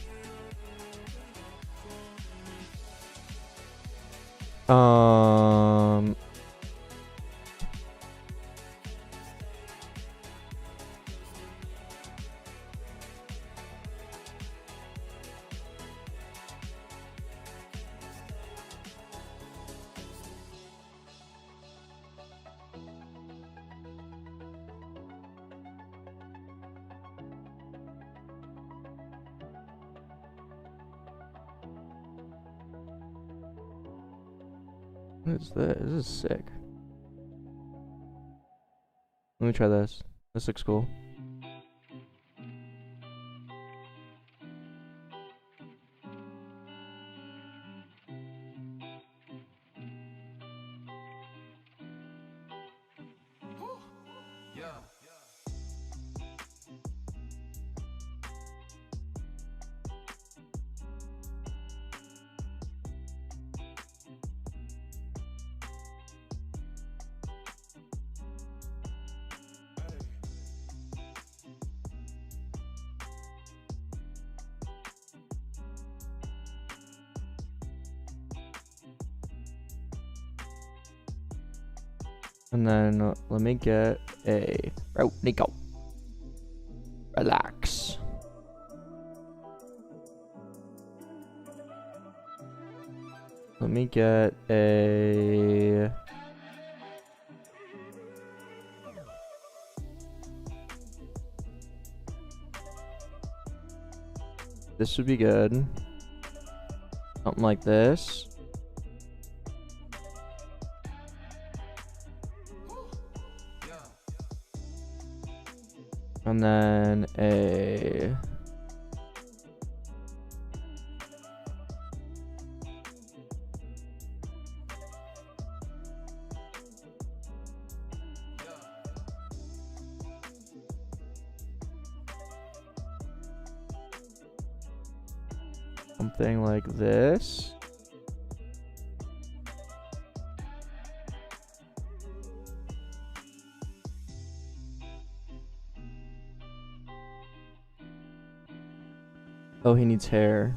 A: What is this? This is sick. Let me try this. This looks cool. And then let me get a Nico. Relax. Let me get a this would be good. Something like this. And then a something like this. Oh, he needs hair.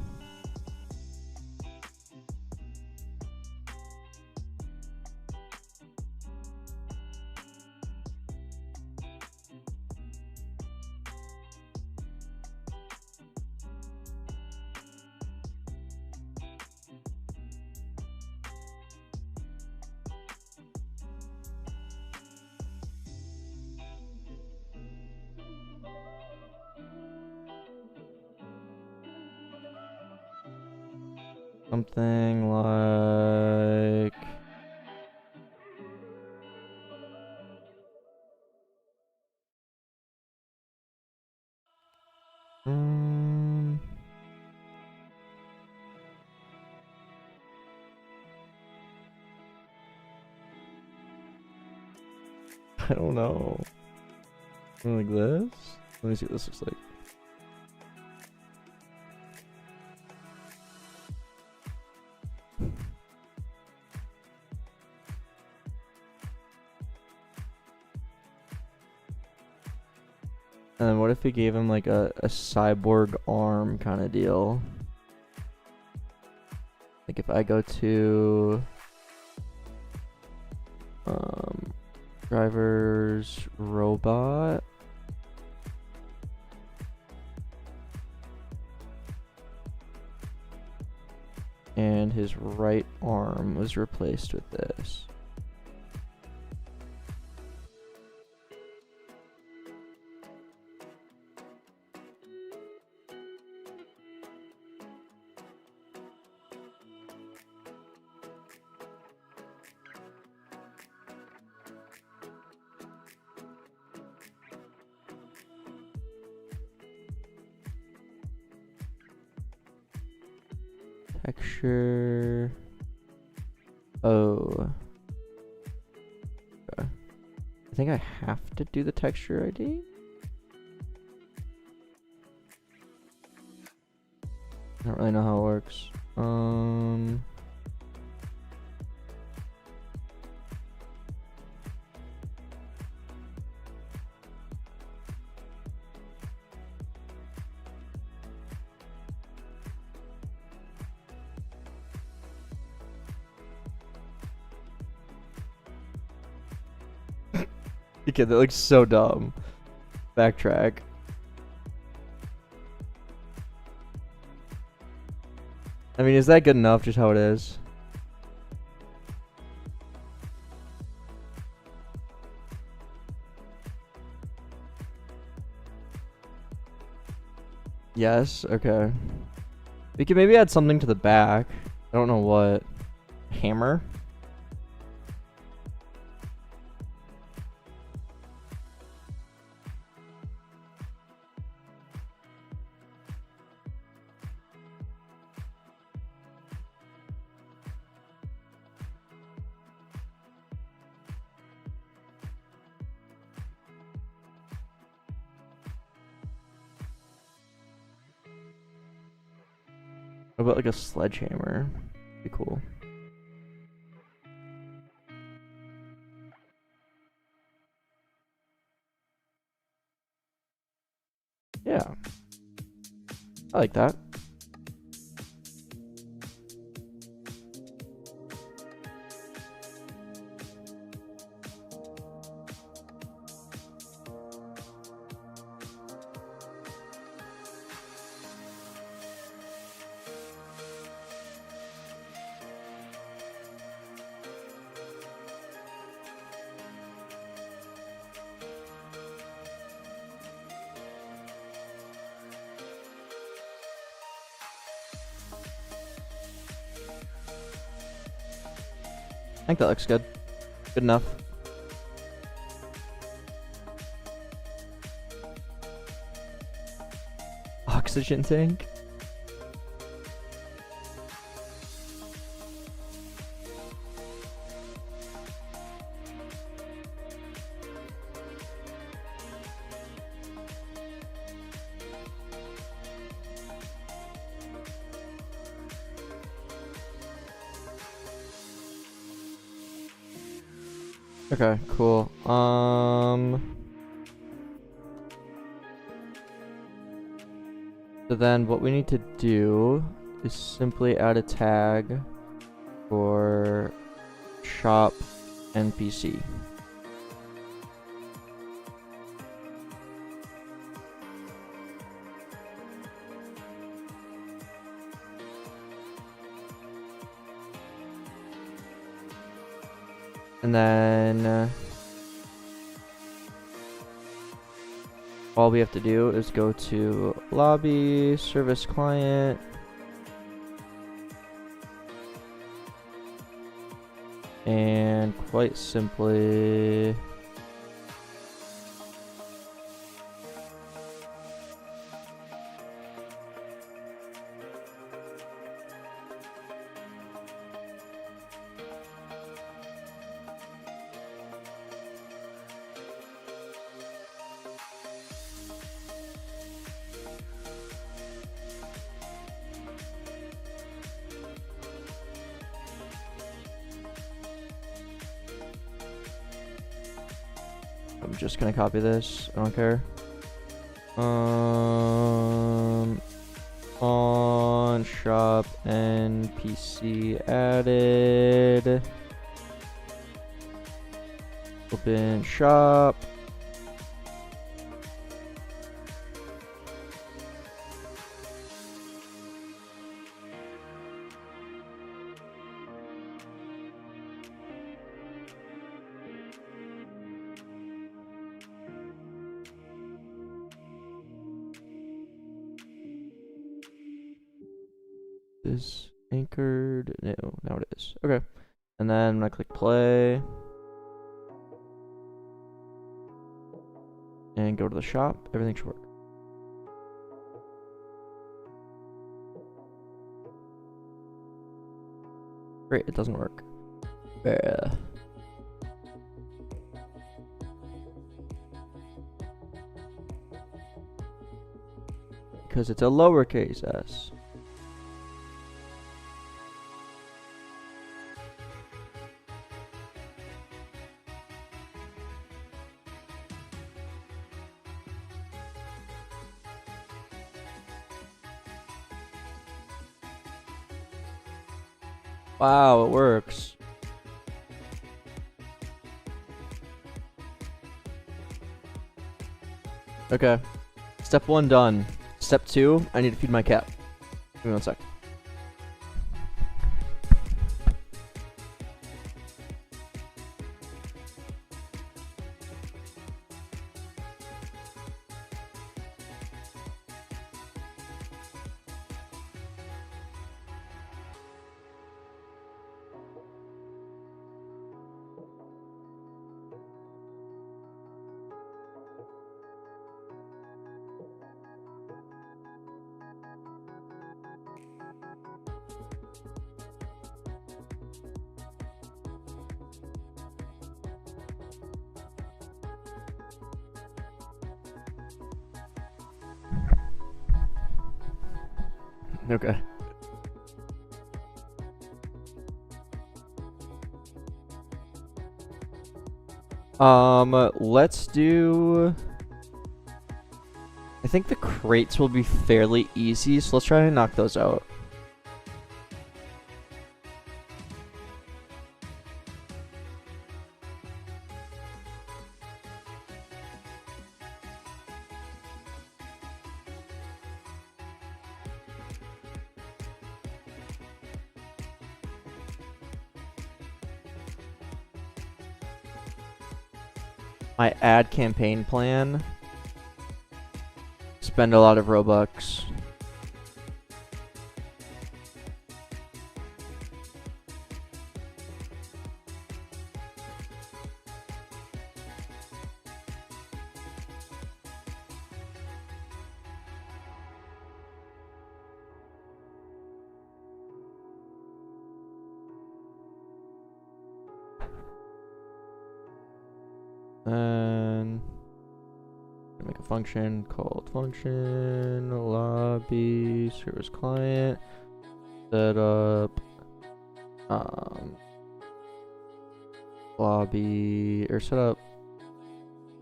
A: something like I don't know. Something like this? Let me see what this looks like. And then what if we gave him like a cyborg arm kind of deal? Like if I go to drivers robot, and his right arm was replaced with this. Texture. Oh. Okay. I think I have to do the texture ID. I don't really know how it works. Okay, that looks so dumb. Backtrack. I mean, is that good enough just how it is? Yes, okay. We could maybe add something to the back. I don't know what. Hammer? What about like a sledgehammer? Be cool. Yeah. I like that. I think that looks good. Good enough. Oxygen tank? Okay, cool. So then what we need to do is simply add a tag for shop NPC. And then all we have to do is go to lobby, service client, And quite simply, I'm just gonna copy this. I don't care. On shop NPC added. Open shop. Is anchored? No, now it is. Okay. And then I click play. And go to the shop. Everything should work. Great, it doesn't work. Because it's a lowercase s. Wow, it works. Okay. Step 1 done. Step 2, I need to feed my cat. Give me 1 sec. Okay. Let's do... I think the crates will be fairly easy, so let's try and knock those out. My ad campaign plan. Spend a lot of Robux. And make a function called function lobby service client setup lobby or setup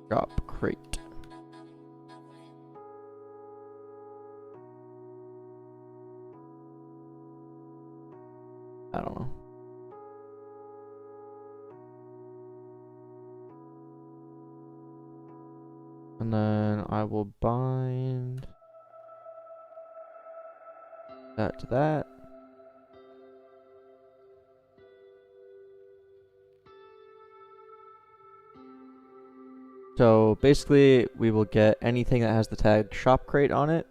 A: drop crate. I don't know. And then I will bind that to that. So basically we will get anything that has the tag shop crate on it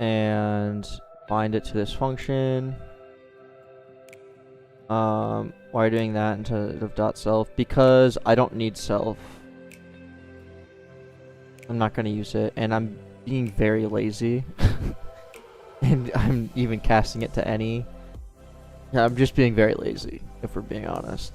A: and bind it to this function. Why are you doing that instead of dot self? Because I don't need self. I'm not gonna use it, and I'm being very lazy. And I'm even casting it to any. Yeah, I'm just being very lazy, if we're being honest.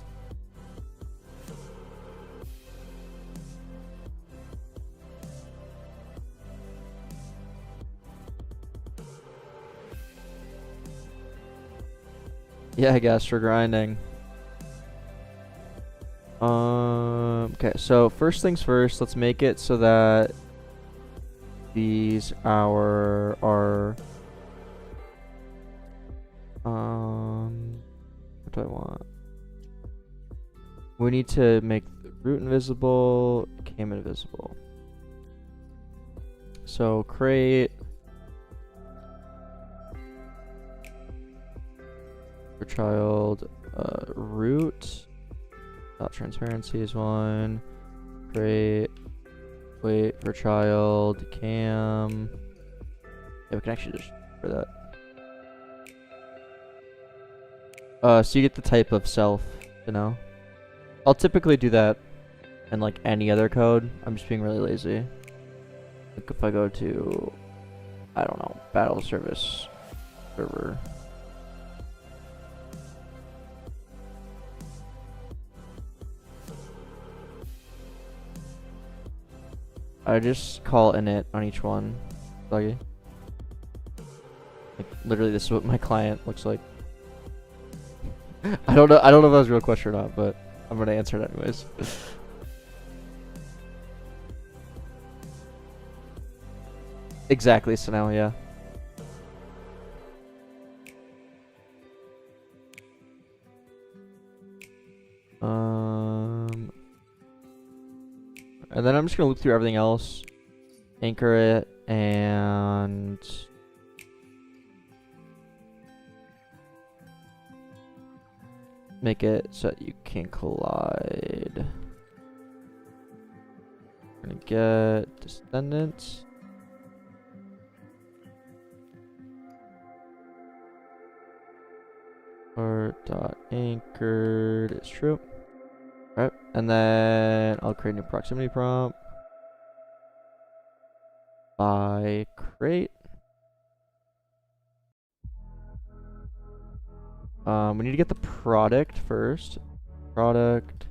A: Yeah, I guess we're grinding. Okay, so first things first, let's make it so that these are what do I want? We need to make the root invisible, cam invisible. So create for child root dot transparency is one. Create wait for child cam. Yeah, we can actually just for that. So you get the type of self, you know. I'll typically do that in like any other code. I'm just being really lazy. Like if I go to, I don't know, battle service server. I just call init on each one. Like literally, this is what my client looks like. I don't know if that was a real question or not, but I'm gonna answer it anyways. Exactly, so now, yeah. And then I'm just gonna loop through everything else, anchor it, and make it so that you can collide. We're gonna get descendants. Or dot anchored is true. Alright, and then I'll create a new proximity prompt by create. We need to get the product first. Product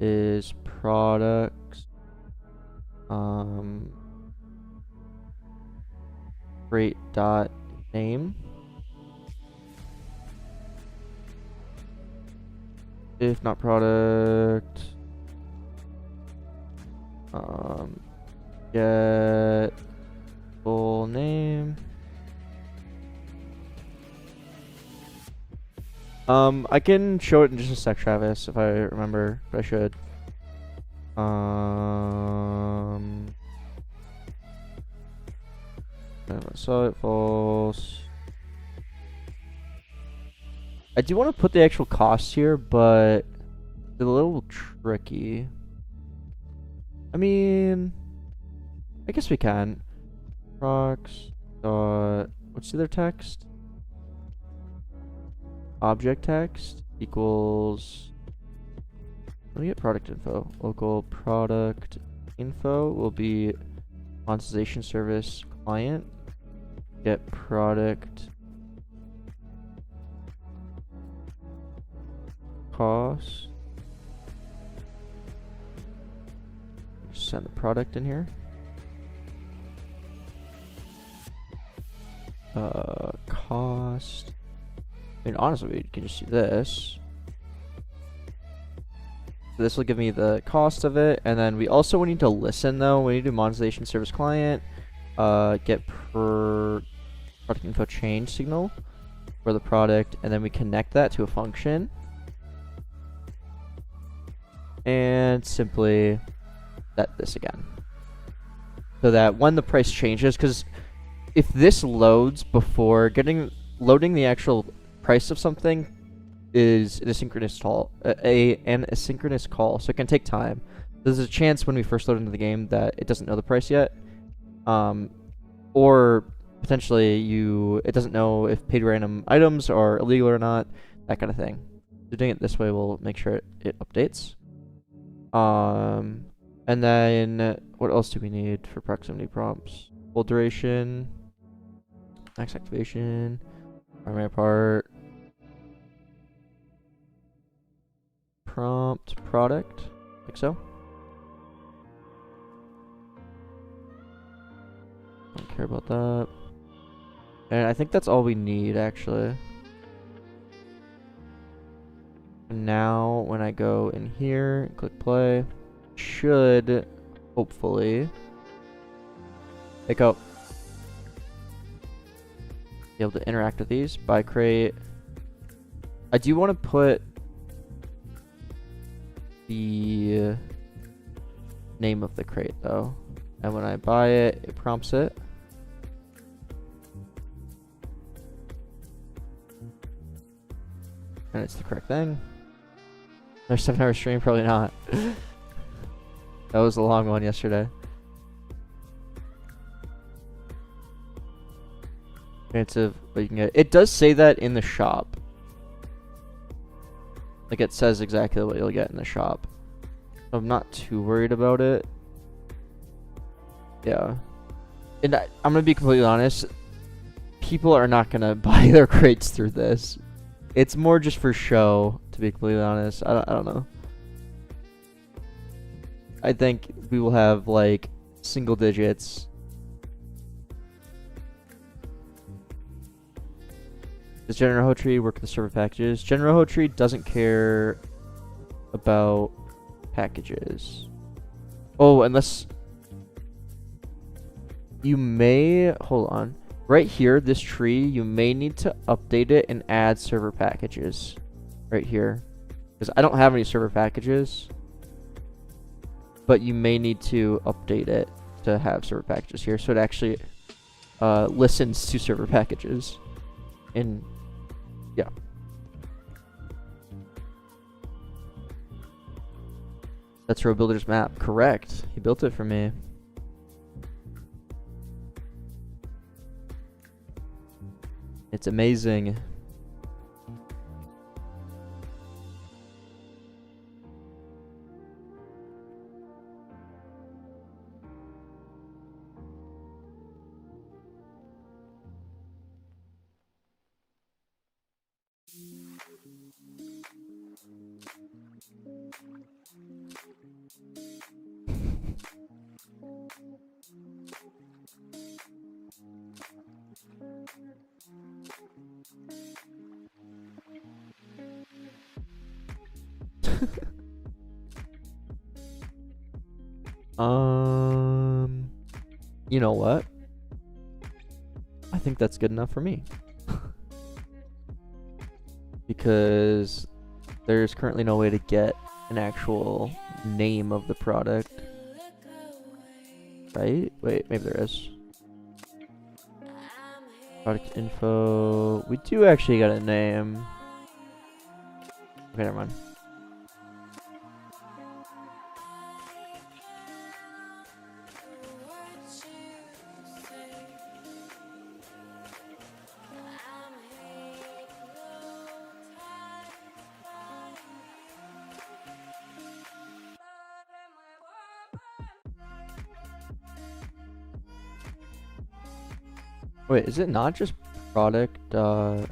A: is products. Create dot name. If not product, get full name. I can show it in just a sec, Travis, if I remember, but I should. I saw it false. I do want to put the actual costs here, but it's a little tricky. I mean, I guess we can. Prox dot, what's the other text? Object text equals, let me get product info. Local product info will be monetization service client. Get product cost. Send the product in here. Cost. I mean, honestly, we can just do this. This will give me the cost of it, and then we also need to listen though. We need to do monetization service client. Get per product info change signal for the product, and then we connect that to a function. And simply set this again. So that when the price changes, because if this loads before loading the actual price of something is an asynchronous call, an asynchronous call, so it can take time. There's a chance when we first load into the game that it doesn't know the price yet, or potentially it doesn't know if paid random items are illegal or not, that kind of thing. doing it this way will make sure it updates. And then what else do we need for proximity prompts? Full duration, max activation, primary part, prompt, product, like so. Don't care about that. And I think that's all we need, actually. And now, when I go in here and click play, should hopefully pick up, be able to interact with these by crate. I do want to put the name of the crate though, and when I buy it, it prompts it. And it's the correct thing. There's 7-hour stream, probably not. That was a long one yesterday. Chance of what you can get. It does say that in the shop. Like it says exactly what you'll get in the shop. I'm not too worried about it. Yeah. And I'm gonna be completely honest. People are not gonna buy their crates through this. It's more just for show, to be completely honest. I don't know. I think we will have like single digits. Does General Tree work with the server packages? General Tree doesn't care about packages. Oh, unless you may, hold on. Right here, this tree, you may need to update it and add server packages. Right here. Because I don't have any server packages. But you may need to update it to have server packages here. So it actually listens to server packages. And yeah. That's Road Builder's map. Correct. He built it for me. It's amazing. You know what? I think that's good enough for me. Because there's currently no way to get an actual name of the product. Right? Wait, maybe there is. Product info. We do actually got a name. Okay, never mind. Wait, is it not just product? Wait.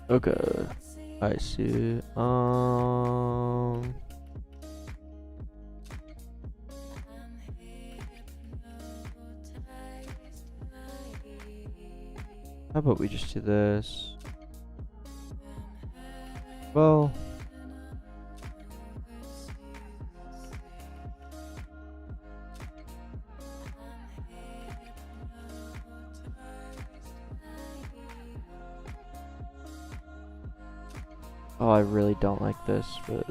A: Okay, I see. How about we just do this? Well, oh, I really don't like this, but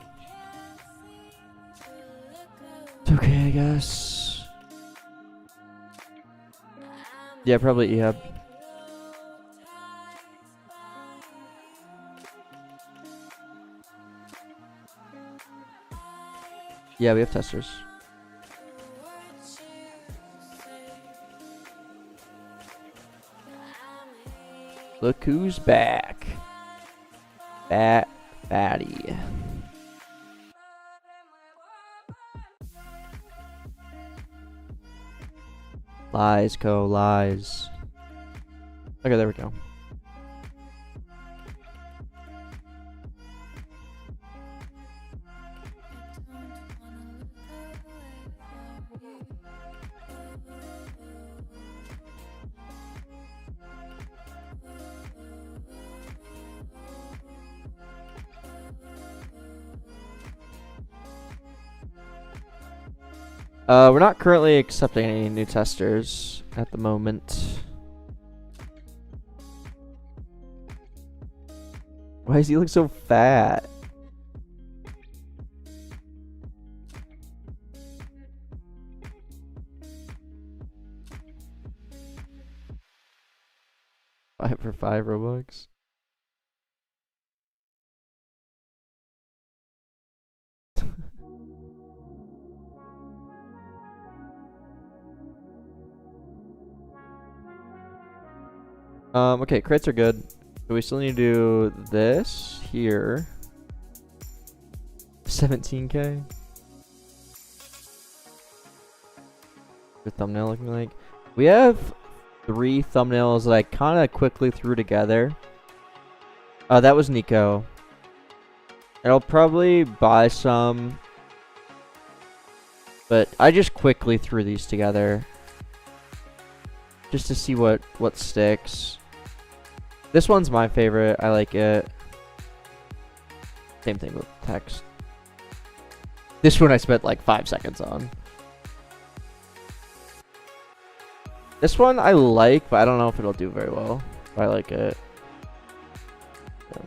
A: Okay, I guess. Yeah, probably EHAB. Yeah, we have testers. Look who's back. Fatty. Lies, lies. Okay, there we go. We're not currently accepting any new testers at the moment. Why does he look so fat? Five for 5 Robux. Okay, crits are good. So we still need to do this here. 17k. The thumbnail looking like. We have 3 thumbnails that I kind of quickly threw together. That was Nico. I'll probably buy some, but I just quickly threw these together just to see what sticks. This one's my favorite. I like it. Same thing with text. This one I spent like 5 seconds on. This one I like, but I don't know if it'll do very well. I like it. Yeah.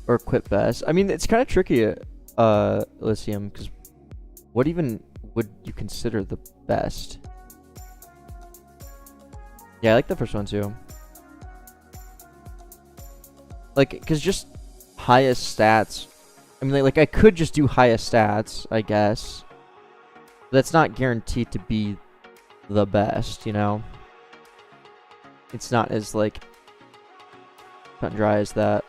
A: Or quit best. I mean, it's kind of tricky, Elysium, because what even would you consider the best? Yeah, I like the first one too. Like, because just highest stats. I mean, like I could just do highest stats, I guess. But that's not guaranteed to be the best, you know? It's not as, like, cut and dry as that.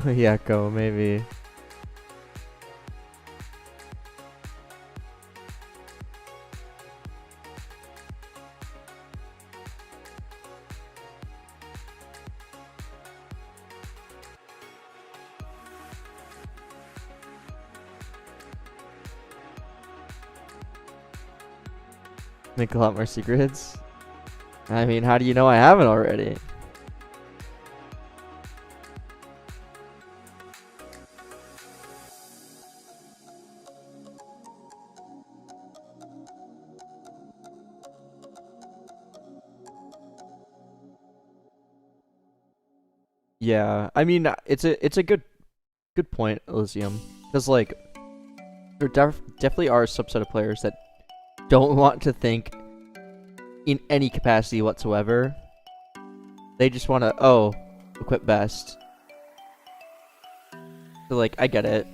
A: Yeah, go, maybe. Make a lot more secrets. I mean, how do you know I haven't already? Yeah, I mean, it's a good point, Elysium, because like there definitely are a subset of players that don't want to think in any capacity whatsoever. They just want to equip best. So like, I get it.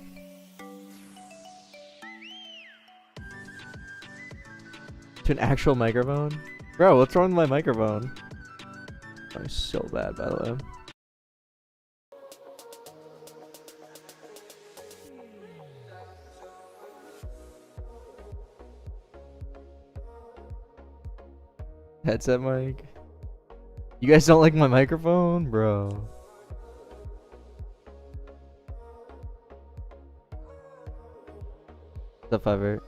A: To an actual microphone, bro. What's wrong with my microphone? I'm so bad, by the way. Headset mic. You guys don't like my microphone, bro? What's up, Fiverr?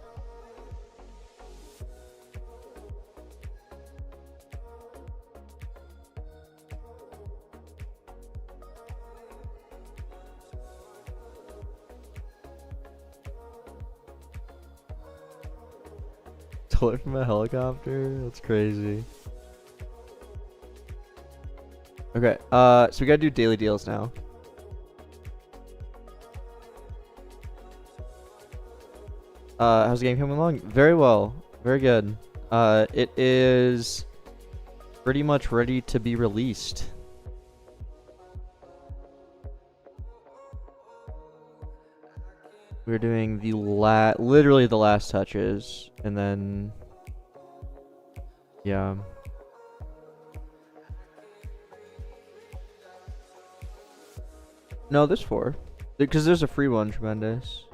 A: stole it from a helicopter? That's crazy. Okay, so we gotta do daily deals now. How's the game coming along? Very well. Very good. It is pretty much ready to be released. We're doing the literally the last touches, and then yeah. No, there's 4. Because there's a free one, Tremendous.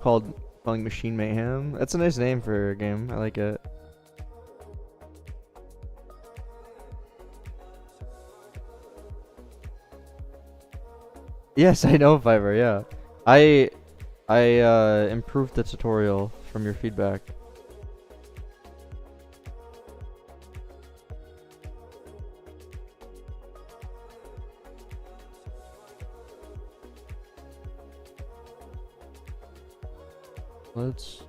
A: Calling Machine Mayhem. That's a nice name for a game. I like it. Yes, I know Fiverr, yeah. I improved the tutorial from your feedback. Let's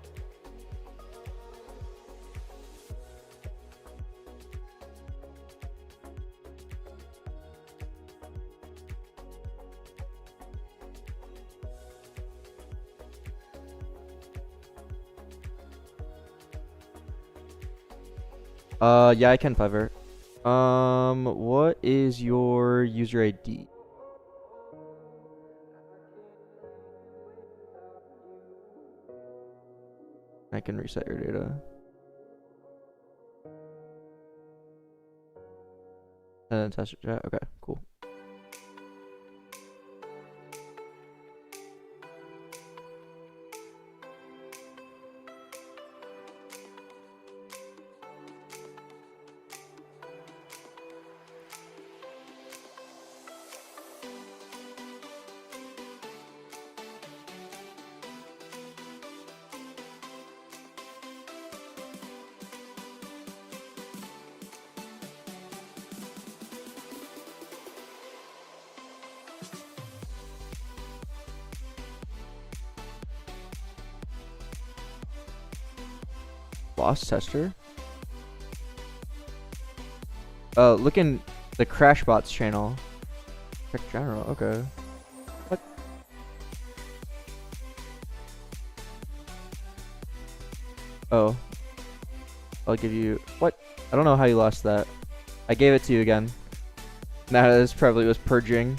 A: yeah, I can Fiverr. What is your user ID? I can reset your data. And then test your chat. Okay, cool. Lost tester? Look in the Crashbots channel. Check general, okay. What? Oh. I'll give you... What? I don't know how you lost that. I gave it to you again. Nah, this probably was purging.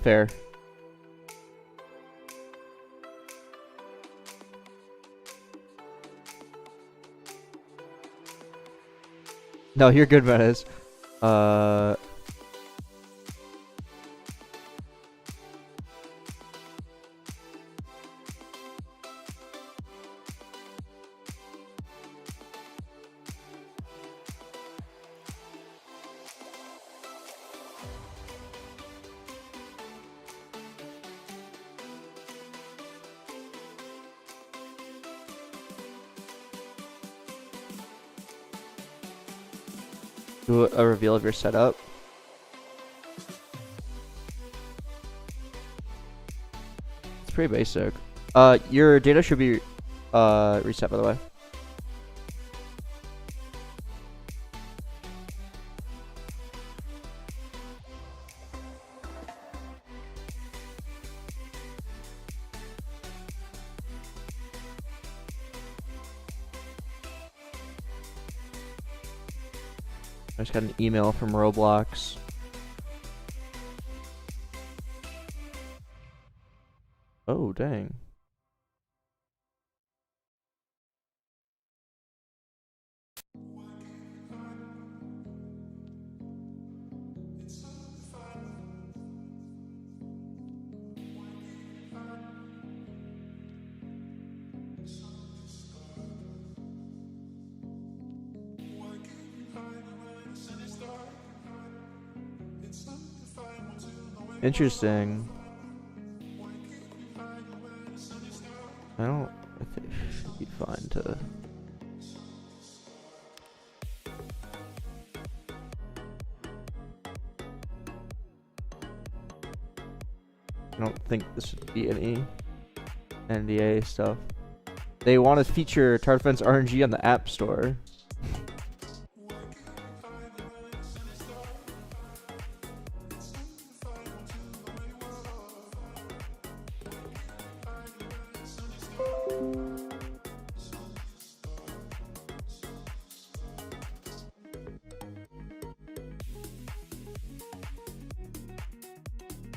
A: Fair. No, you're good, Menace. Do a reveal of your setup. It's pretty basic. Your data should be reset, by the way. I just got an email from Roblox. Oh, dang. Interesting. I think it should be fine to. I don't think this would be any NDA stuff. They want to feature Tower Defense RNG on the App Store.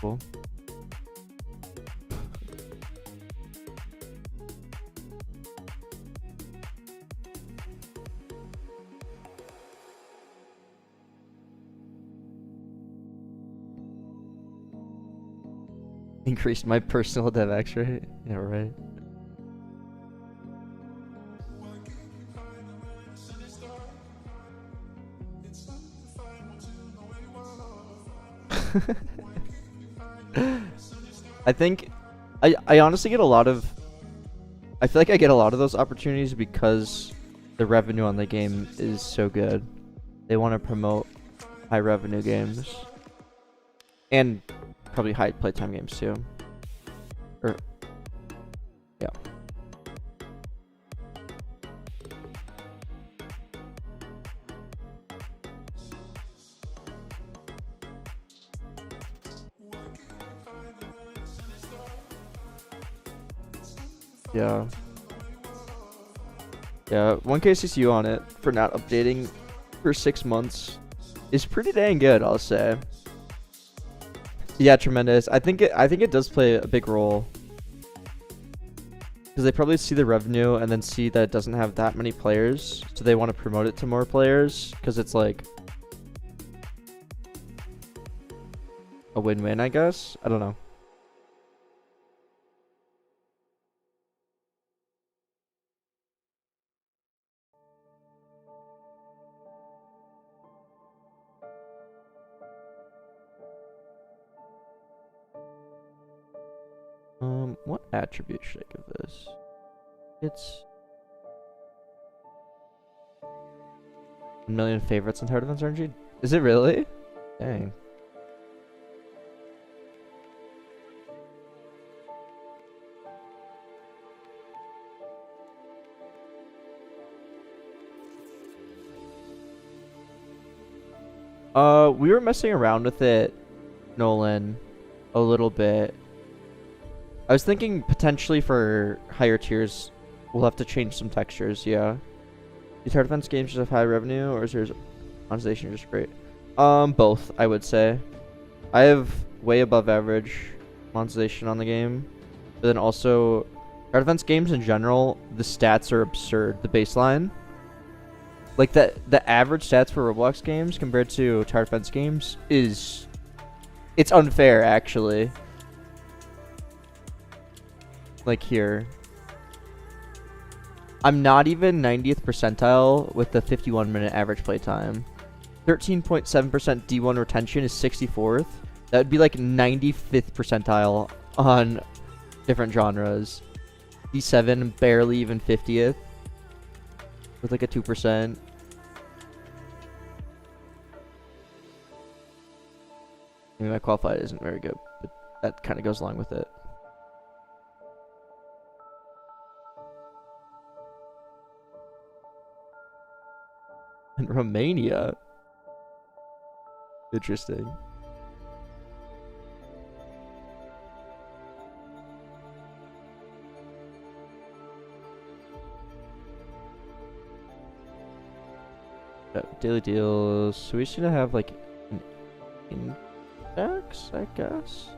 A: Cool. Increased my personal dev rate. Yeah, right. I think I honestly get a lot of I feel like I get a lot of those opportunities because the revenue on the game is so good. They want to promote high revenue games and probably high playtime games too. Or yeah. Yeah. Yeah, 1K on it for not updating for 6 months is pretty dang good, I'll say. Yeah, tremendous. I think it does play a big role. Because they probably see the revenue and then see that it doesn't have that many players, so they want to promote it to more players because it's like a win-win, I guess. I don't know. What attribute should I give this? It's 1 million favorites on Tower Defense RNG. Is it really? Dang. We were messing around with it, Nolan, a little bit. I was thinking potentially for higher tiers, we'll have to change some textures, yeah. Do Tower Defense games just have high revenue, or is there's monetization just great? Both, I would say. I have way above average monetization on the game, but then also Tower Defense games in general, the stats are absurd. The baseline, like the average stats for Roblox games compared to Tower Defense games it's unfair actually. Like here, I'm not even 90th percentile with the 51-minute average playtime. 13.7% D1 retention is 64th. That would be like 95th percentile on different genres. D7 barely even 50th with like a 2%. I mean, my qualified isn't very good, but that kind of goes along with it. In Romania. Interesting. Daily deals. So we should have like an index, I guess.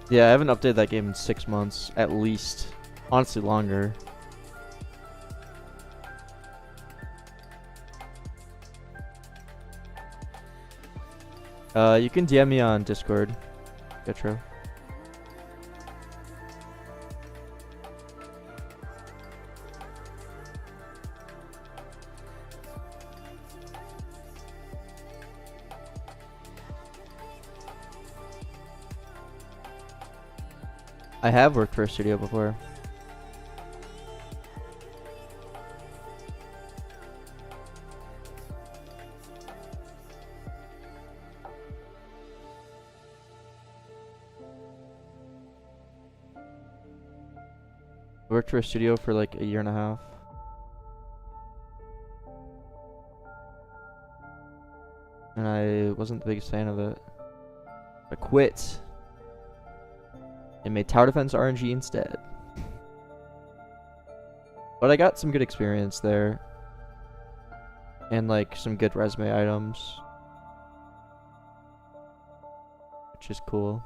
A: Yeah, I haven't updated that game in 6 months, at least. Honestly, longer. You can DM me on Discord, Getro. I have worked for a studio before. I worked for a studio for like a year and a half. And I wasn't the biggest fan of it. I quit. And made Tower Defense RNG instead. But I got some good experience there. And like some good resume items. Which is cool.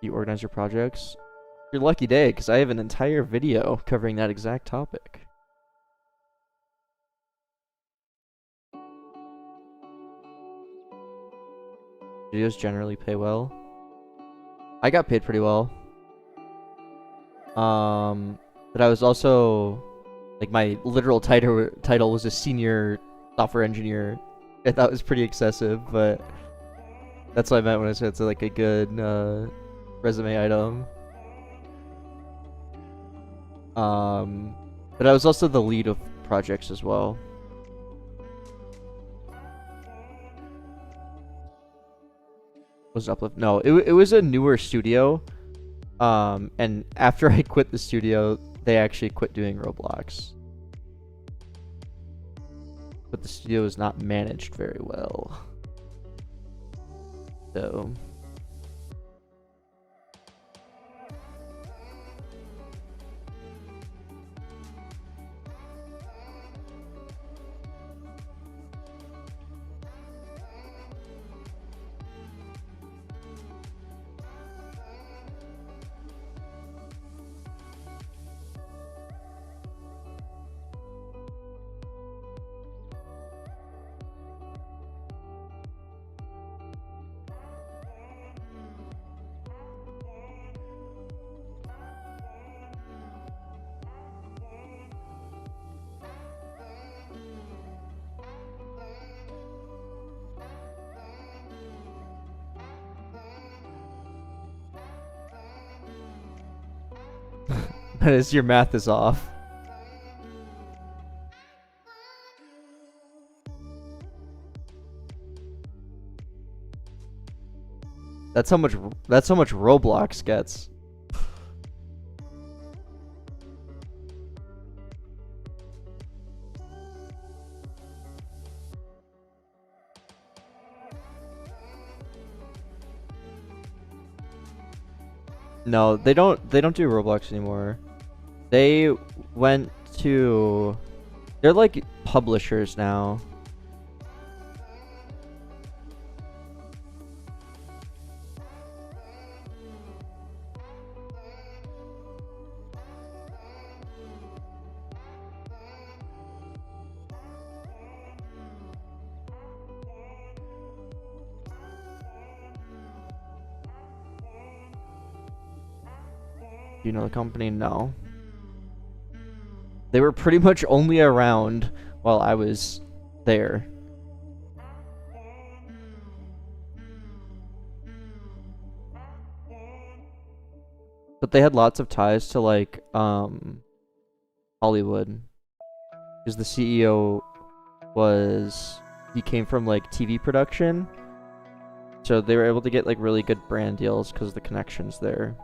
A: You organize your projects. Your lucky day, because I have an entire video covering that exact topic. Videos generally pay well. I got paid pretty well. But I was also, like, my literal title was a senior software engineer. I thought it was pretty excessive, but that's what I meant when I said it's like a good resume item. But I was also the lead of projects as well. Was it Uplift? No, it was a newer studio. And after I quit the studio, they actually quit doing Roblox. But the studio is not managed very well. So that is, your math is off. That's how much Roblox gets. No, they don't do Roblox anymore. They went to, they're like publishers now. Do you know the company? No. They were pretty much only around while I was there. But they had lots of ties to like Hollywood. Because the CEO he came from like TV production. So they were able to get like really good brand deals because of the connections there.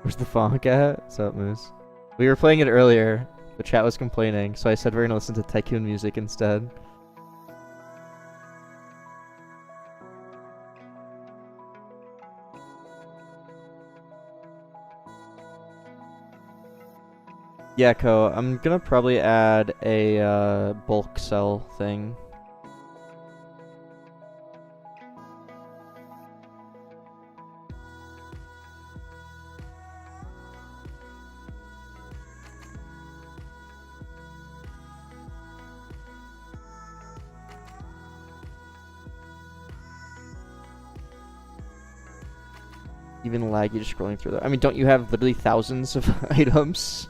A: Where's the funk at? What's up, Moose? We were playing it earlier. The chat was complaining, so I said we're gonna listen to Tycoon music instead. Yeah, Ko, I'm gonna probably add a bulk sell thing. even laggy just scrolling through that. I mean, don't you have literally thousands of items?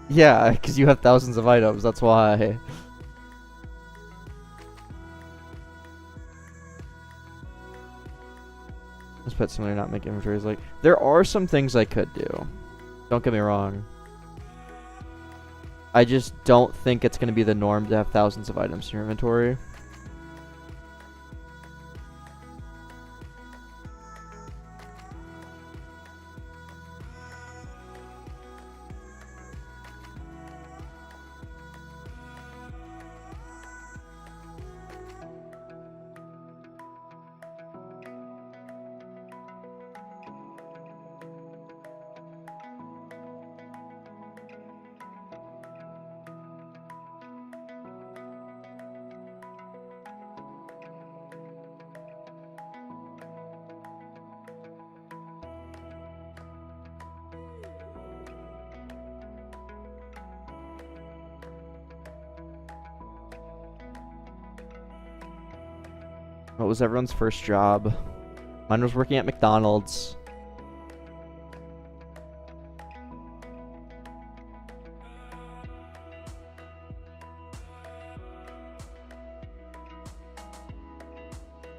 A: Yeah, because you have thousands of items, that's why. This pet simulator not make inventories. Like, there are some things I could do. Don't get me wrong. I just don't think it's going to be the norm to have thousands of items in your inventory. What was everyone's first job? Mine was working at McDonald's.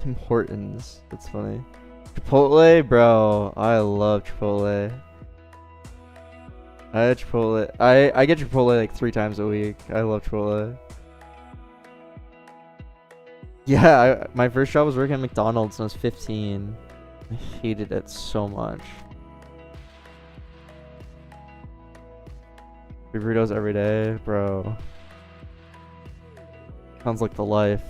A: Tim Hortons. That's funny. Chipotle, bro. I love Chipotle. I had Chipotle. I get Chipotle like 3 times a week. I love Chipotle. Yeah, my first job was working at McDonald's when I was 15. I hated it so much. Burritos every day, bro. Sounds like the life.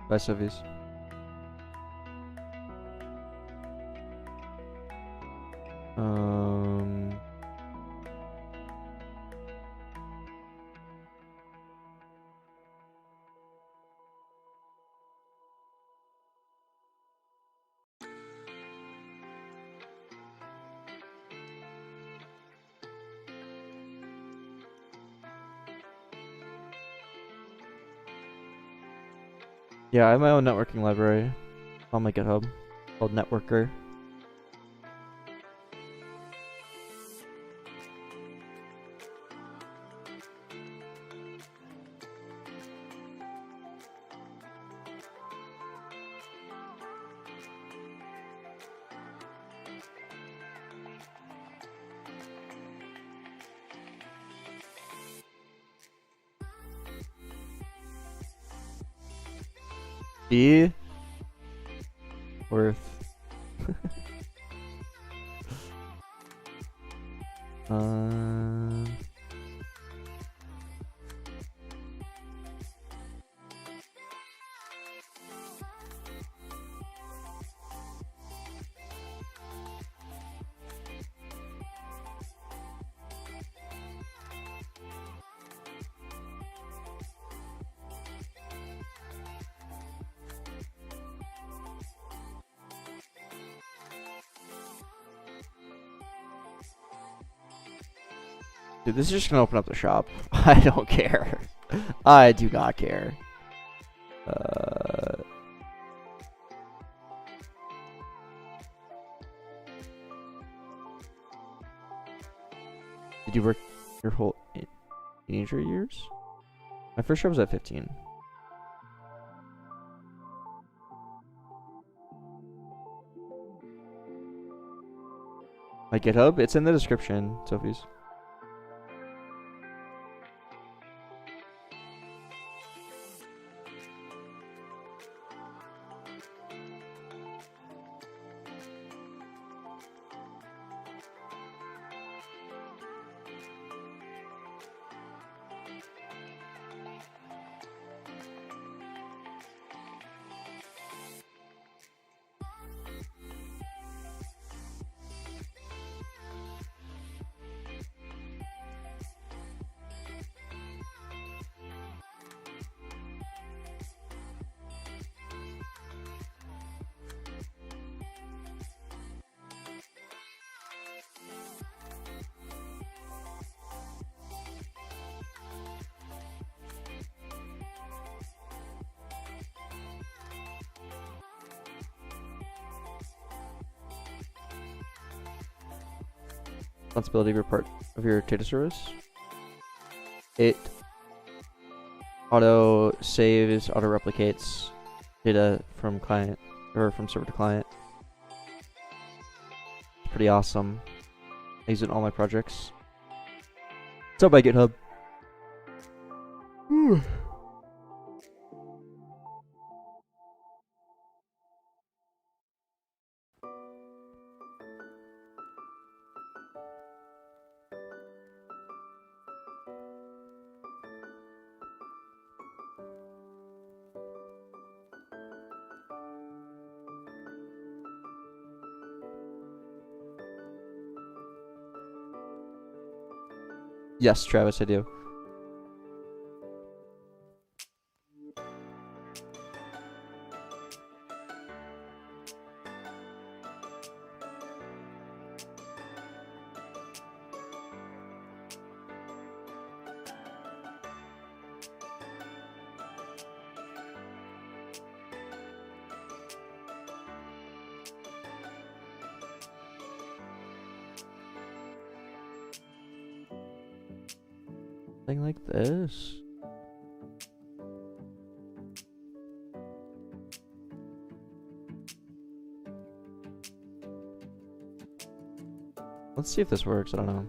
A: Bye, Sophies. Yeah, I have my own networking library on my GitHub called Networker. Be worth Dude, this is just gonna open up the shop. I don't care. I do not care. Did you work your whole teenager years? My first job was at 15. My GitHub? It's in the description, Sophie's. Responsibility report of your data service. It auto saves, auto replicates data from client or from server to client. It's pretty awesome. I use it in all my projects. It's up by GitHub. Yes, Travis, I do. Something like this. Let's see if this works. I don't know.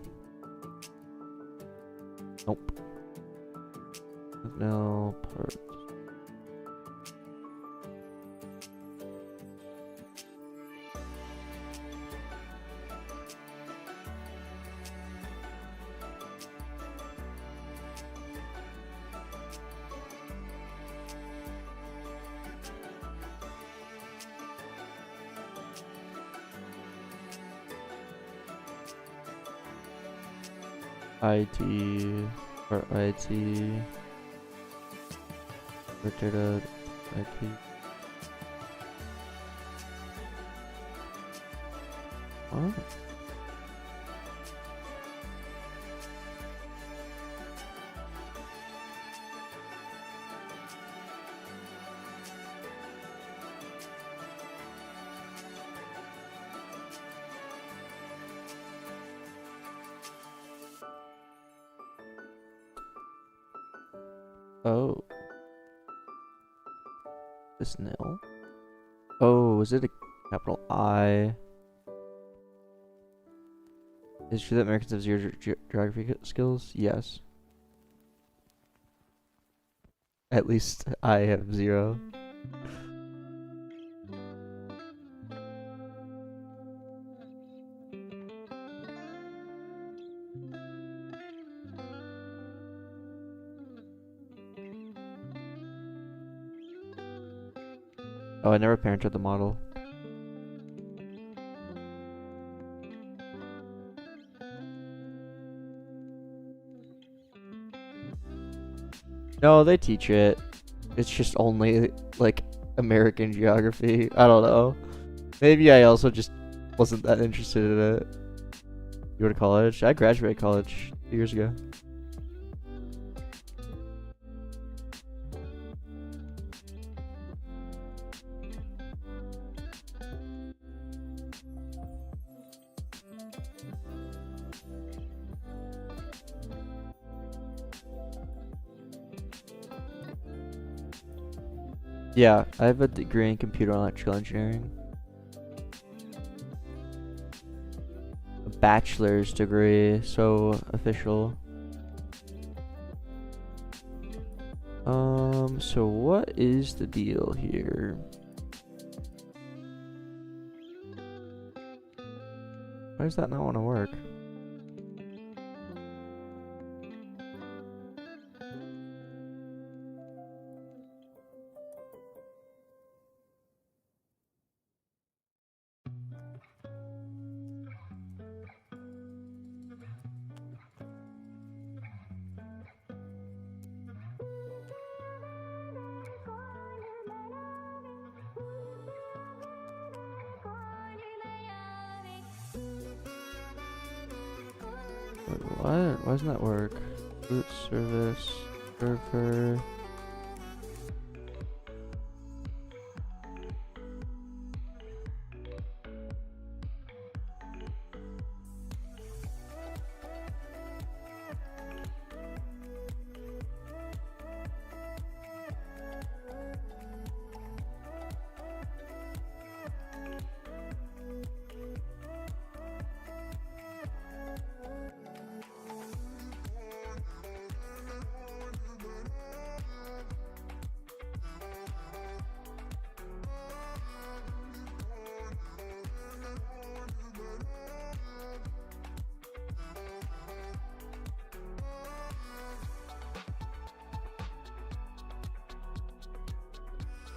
A: Nope. No part. IT or IT or data IT. What? Oh. This nil? Oh, is it a capital I? Is it true that Americans have zero geography skills? Yes. At least I have zero. Oh, I never parented the model. No, they teach it. It's just only, like, American geography. I don't know. Maybe I also just wasn't that interested in it. You go to college? I graduated college 2 years ago. Yeah, I have a degree in computer and electrical engineering. A bachelor's degree, so official. So what is the deal here? Why does that not want to work? What? Why doesn't that work? Boot service server.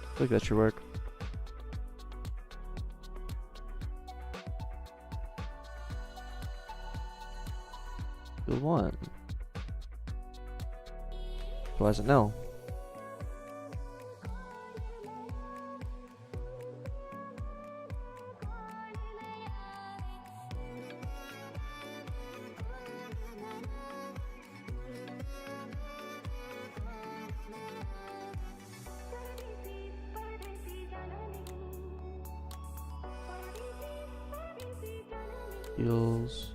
A: I think that should work. Field 1. Why is it no? Fields.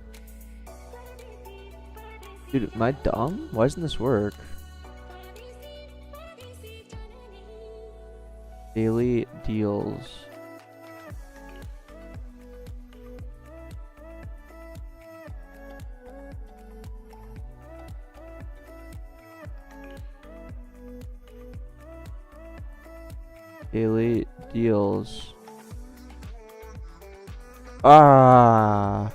A: Dude, am I dumb? Why doesn't this work? Daily deals. Daily deals. Ah.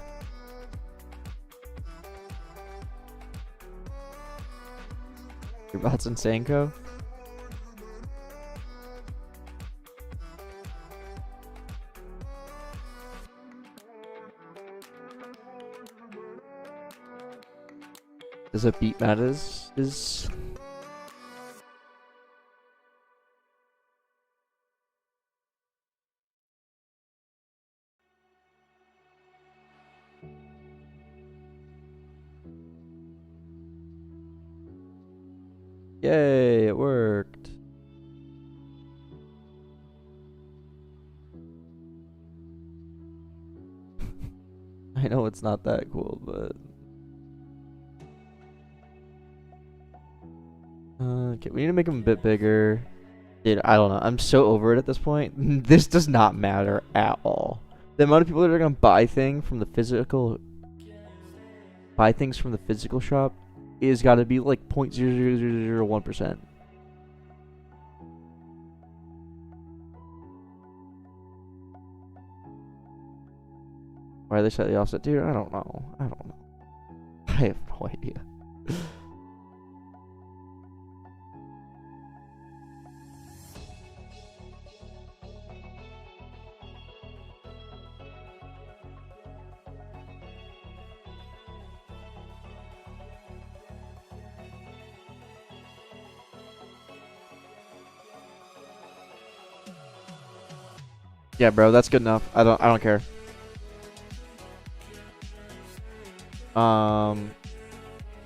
A: Your bots and Sanko? Does a beat matters? Is Yay, it worked. I know it's not that cool, but okay, we need to make them a bit bigger. Dude, I don't know. I'm so over it at this point. This does not matter at all. The amount of people that are gonna buy things from the physical shop is got to be like 0.00001%. Why are they slightly offset, dude? I don't know. I have no idea. Yeah, bro, that's good enough. I don't care.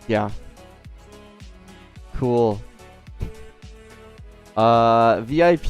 A: Yeah. Cool. VIP.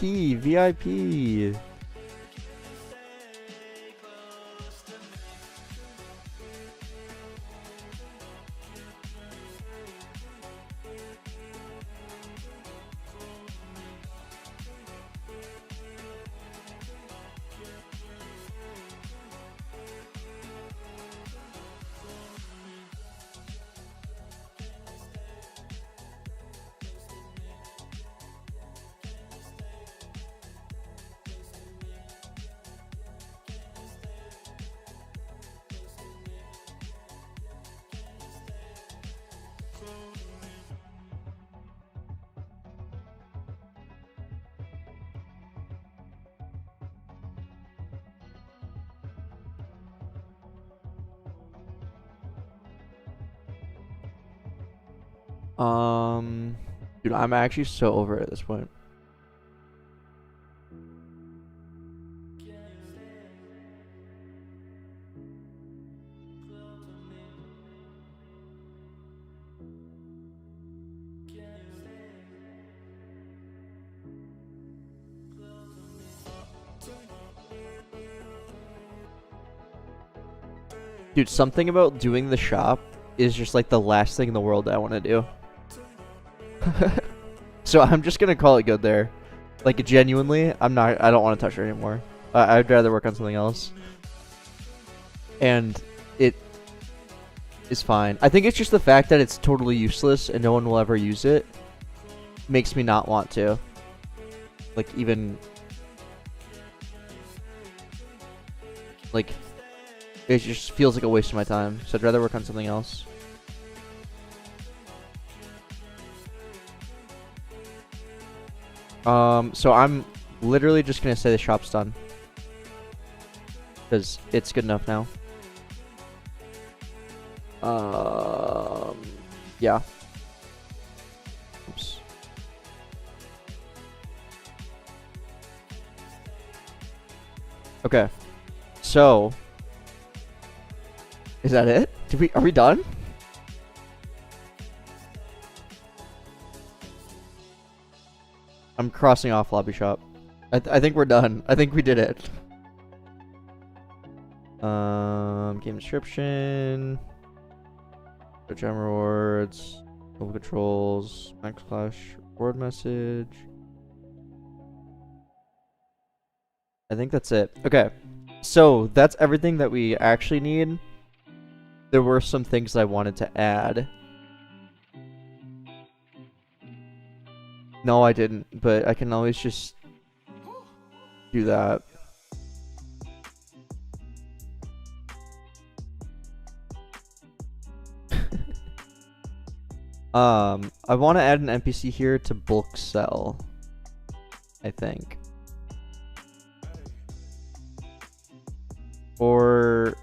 A: Dude, I'm actually so over it at this point. Dude, something about doing the shop is just like the last thing in the world I want to do. So I'm just gonna call it good there. Like genuinely, I don't want to touch her anymore. I'd rather work on something else. And it is fine. I think it's just the fact that it's totally useless and no one will ever use it makes me not want to. Like even like it just feels like a waste of my time. So I'd rather work on something else. So I'm literally just gonna say the shop's done. Because it's good enough now. Yeah. Oops. Okay. So is that it? Are we done? I'm crossing off lobby shop. I think we're done. I think we did it. Game description. Gem rewards. Global controls. Max Clash. Reward message. I think that's it. Okay. So that's everything that we actually need. There were some things I wanted to add. No, I didn't, but I can always just do that. I want to add an NPC here to bulk sell, I think. Or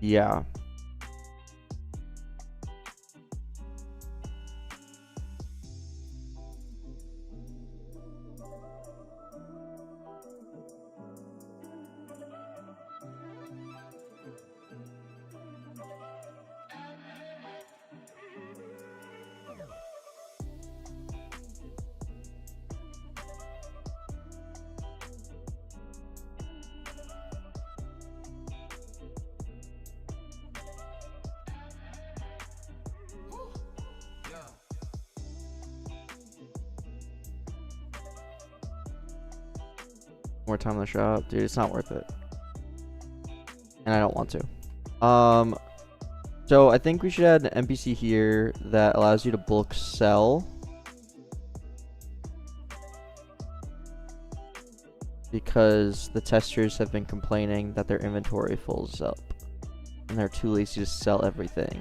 A: yeah. More time in the shop, dude. It's not worth it, and I don't want to. So I think we should add an NPC here that allows you to bulk sell, because the testers have been complaining that their inventory fills up and they're too lazy to sell everything.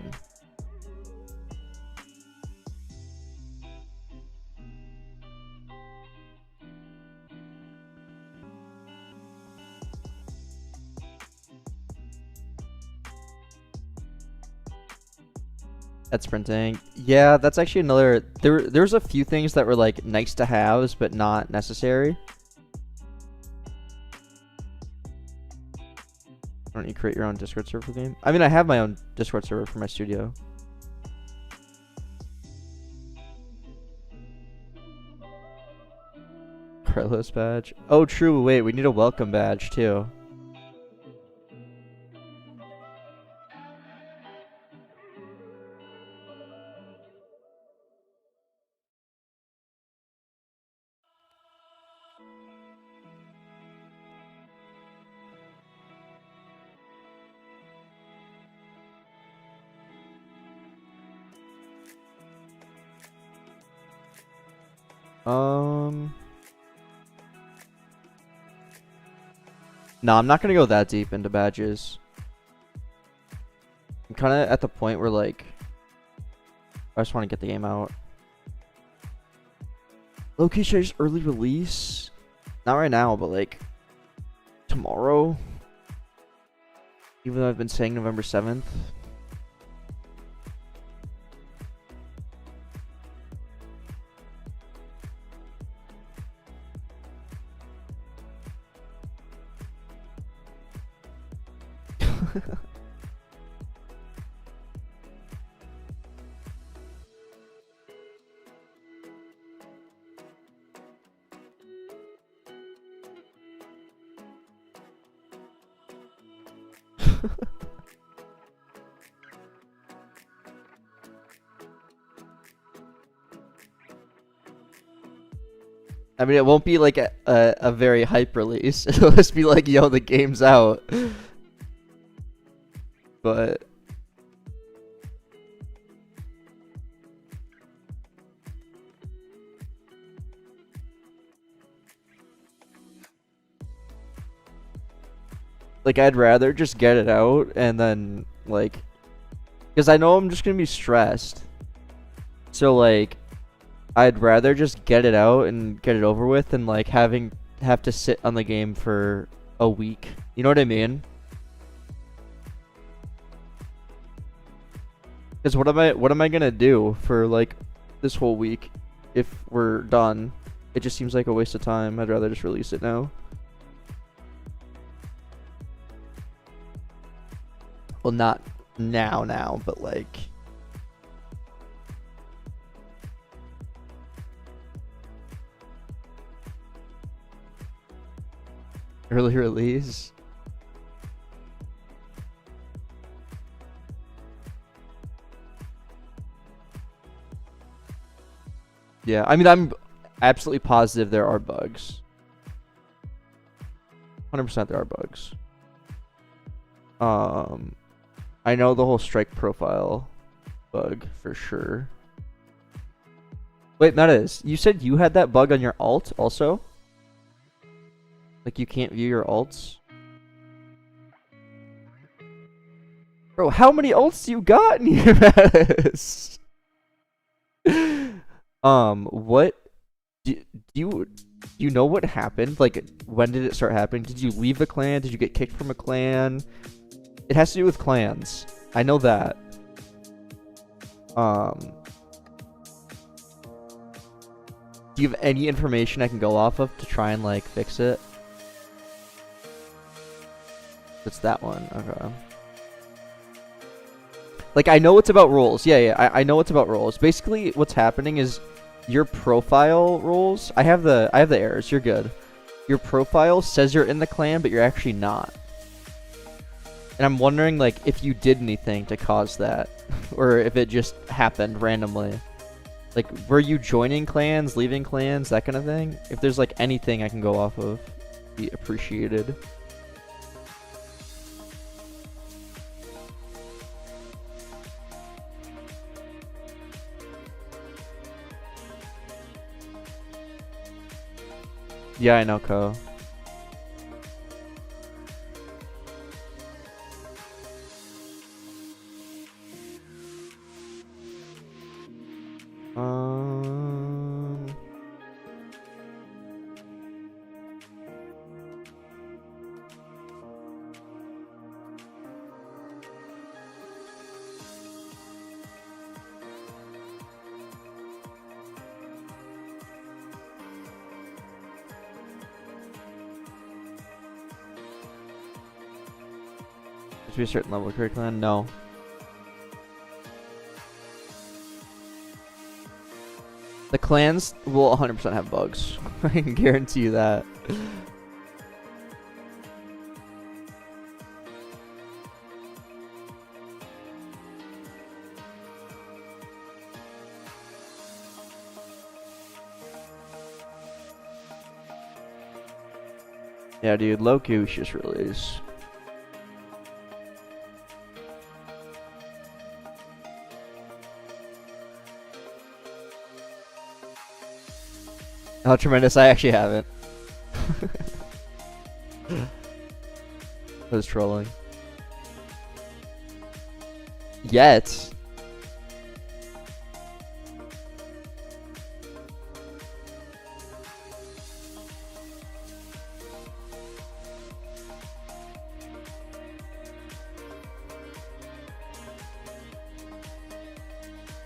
A: That's printing. Yeah, that's actually another. There's a few things that were like nice to haves, but not necessary. Why don't you create your own Discord server for the game? I mean, I have my own Discord server for my studio. Carlos badge. Oh, true. Wait, we need a welcome badge too. No, I'm not gonna go that deep into badges. I'm kind of at the point where like I just want to get the game out. Low-key, should I just early release? Not right now, but like tomorrow. Even though I've been saying November 7th. I mean, it won't be like a very hype release. It'll just be like, yo, the game's out. But like, I'd rather just get it out and then like, because I know I'm just gonna be stressed. So like, I'd rather just get it out and get it over with than like have to sit on the game for a week. You know what I mean? Because what am I gonna do for like this whole week if we're done? It just seems like a waste of time. I'd rather just release it now. Well, not now, but like early release. Yeah, I mean, I'm absolutely positive there are bugs. 100% there are bugs. I know the whole strike profile bug for sure. Wait, that is. You said you had that bug on your alt also? Like you can't view your alts? Bro, how many alts do you got in here, Mattis? What do you know what happened? Like, when did it start happening? Did you leave a clan? Did you get kicked from a clan? It has to do with clans. I know that. Do you have any information I can go off of to try and like fix it? It's that one. Okay. Like, I know it's about roles. Yeah, I know it's about roles. Basically, what's happening is your profile roles. I have the errors. You're good. Your profile says you're in the clan, but you're actually not. And I'm wondering, like, if you did anything to cause that, or if it just happened randomly. Like, were you joining clans, leaving clans, that kind of thing? If there's like anything I can go off of, be appreciated. Yeah, I know, Ko. Be a certain level of career clan? No. The clans will 100% have bugs. I can guarantee you that. Yeah, dude, Loki was just released. Oh, tremendous. I actually haven't. I was trolling. Yet.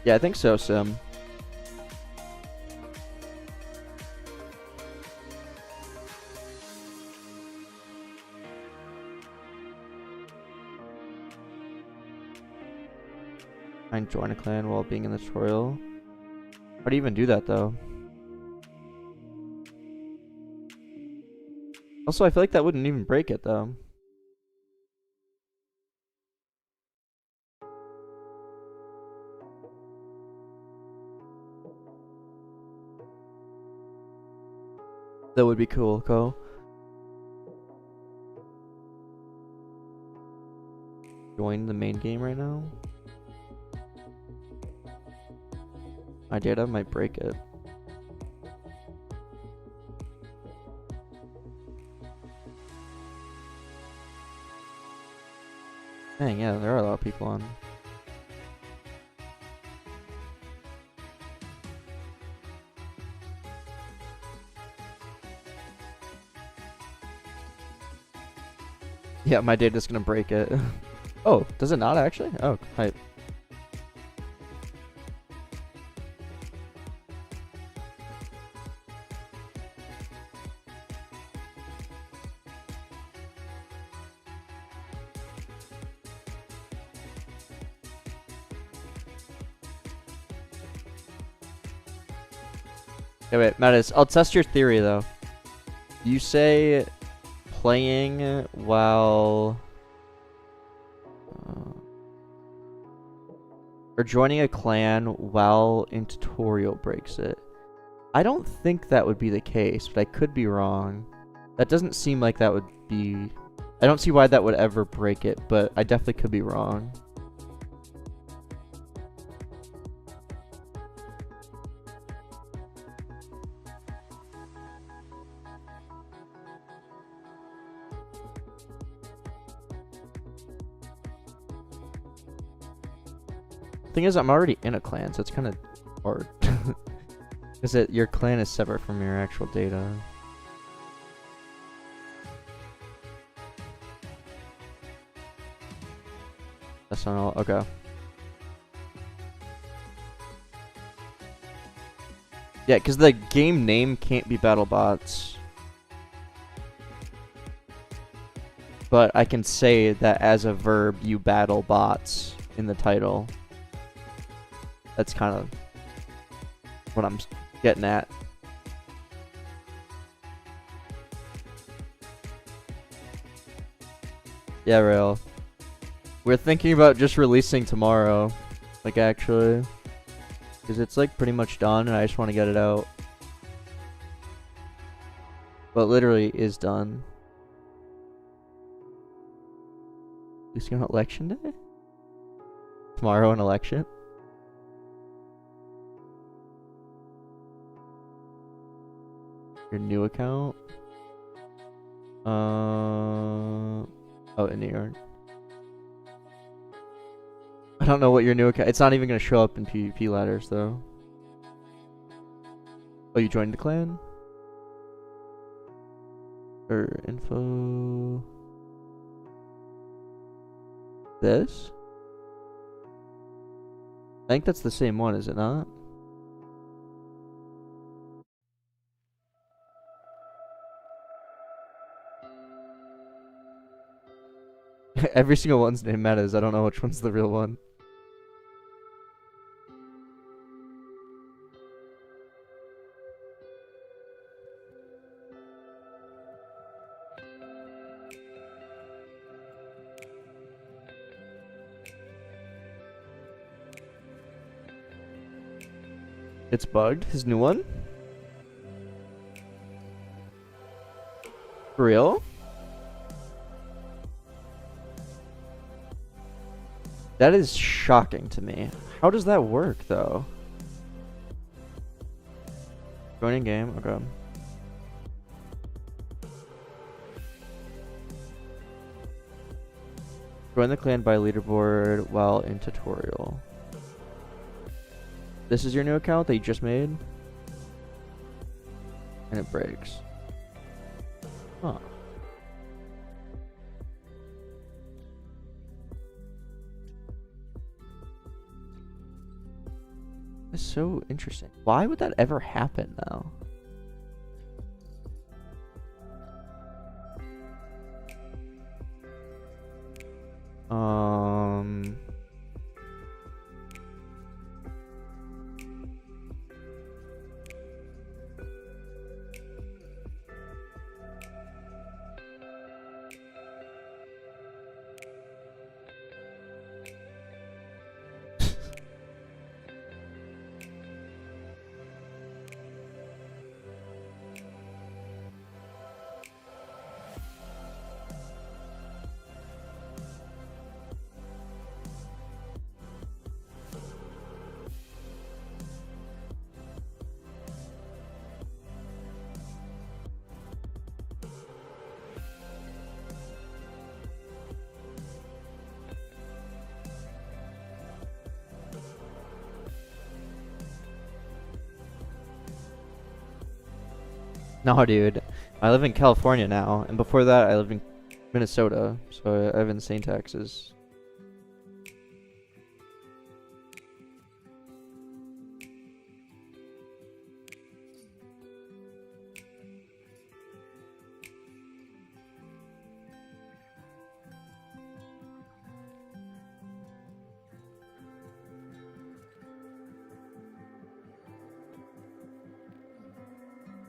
A: Yeah, I think so, Sim. Try and join a clan while being in the tutorial. How do you even do that, though? Also, I feel like that wouldn't even break it, though. That would be cool, Ko. Join the main game right now. My data might break it. Dang, yeah, there are a lot of people on. Yeah, my data's gonna break it. Oh, does it not actually? Oh, hype. Okay, wait, Mattis, I'll test your theory though. You say playing while or joining a clan while in tutorial breaks it. I don't think that would be the case, but I could be wrong. That doesn't seem like that would be... I don't see why that would ever break it, but I definitely could be wrong. Thing is, I'm already in a clan, so it's kind of hard. Because your clan is separate from your actual data. That's not all. Okay. Yeah, because the game name can't be BattleBots. But I can say that as a verb, you battle bots in the title. That's kind of what I'm getting at. Yeah, real. We're thinking about just releasing tomorrow. Like, actually. Because it's, like, pretty much done, and I just want to get it out. But literally is done. Releasing on election day? Tomorrow an election? Your new account? Oh, in New York. I don't know what your new account... It's not even going to show up in PvP ladders, though. Oh, you joined the clan? Or info... This? I think that's the same one, is it not? Every single one's named Metas. I don't know which one's the real one. It's bugged? His new one? For real? That is shocking to me. How does that work, though? Joining game? Okay. Join the clan by leaderboard while in tutorial. This is your new account that you just made? And it breaks. Huh. is so interesting. Why would that ever happen though? No, dude. I live in California now, and before that I lived in Minnesota, so I have insane taxes.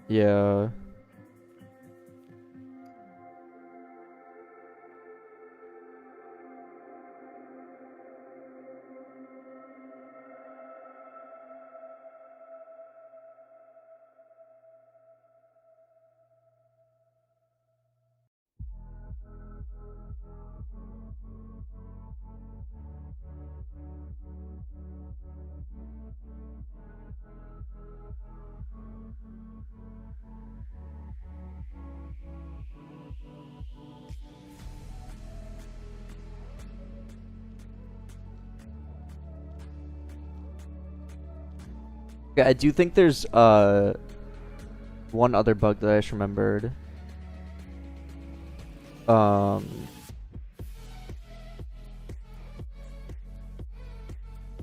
A: Yeah. Yeah, I do think there's one other bug that I just remembered.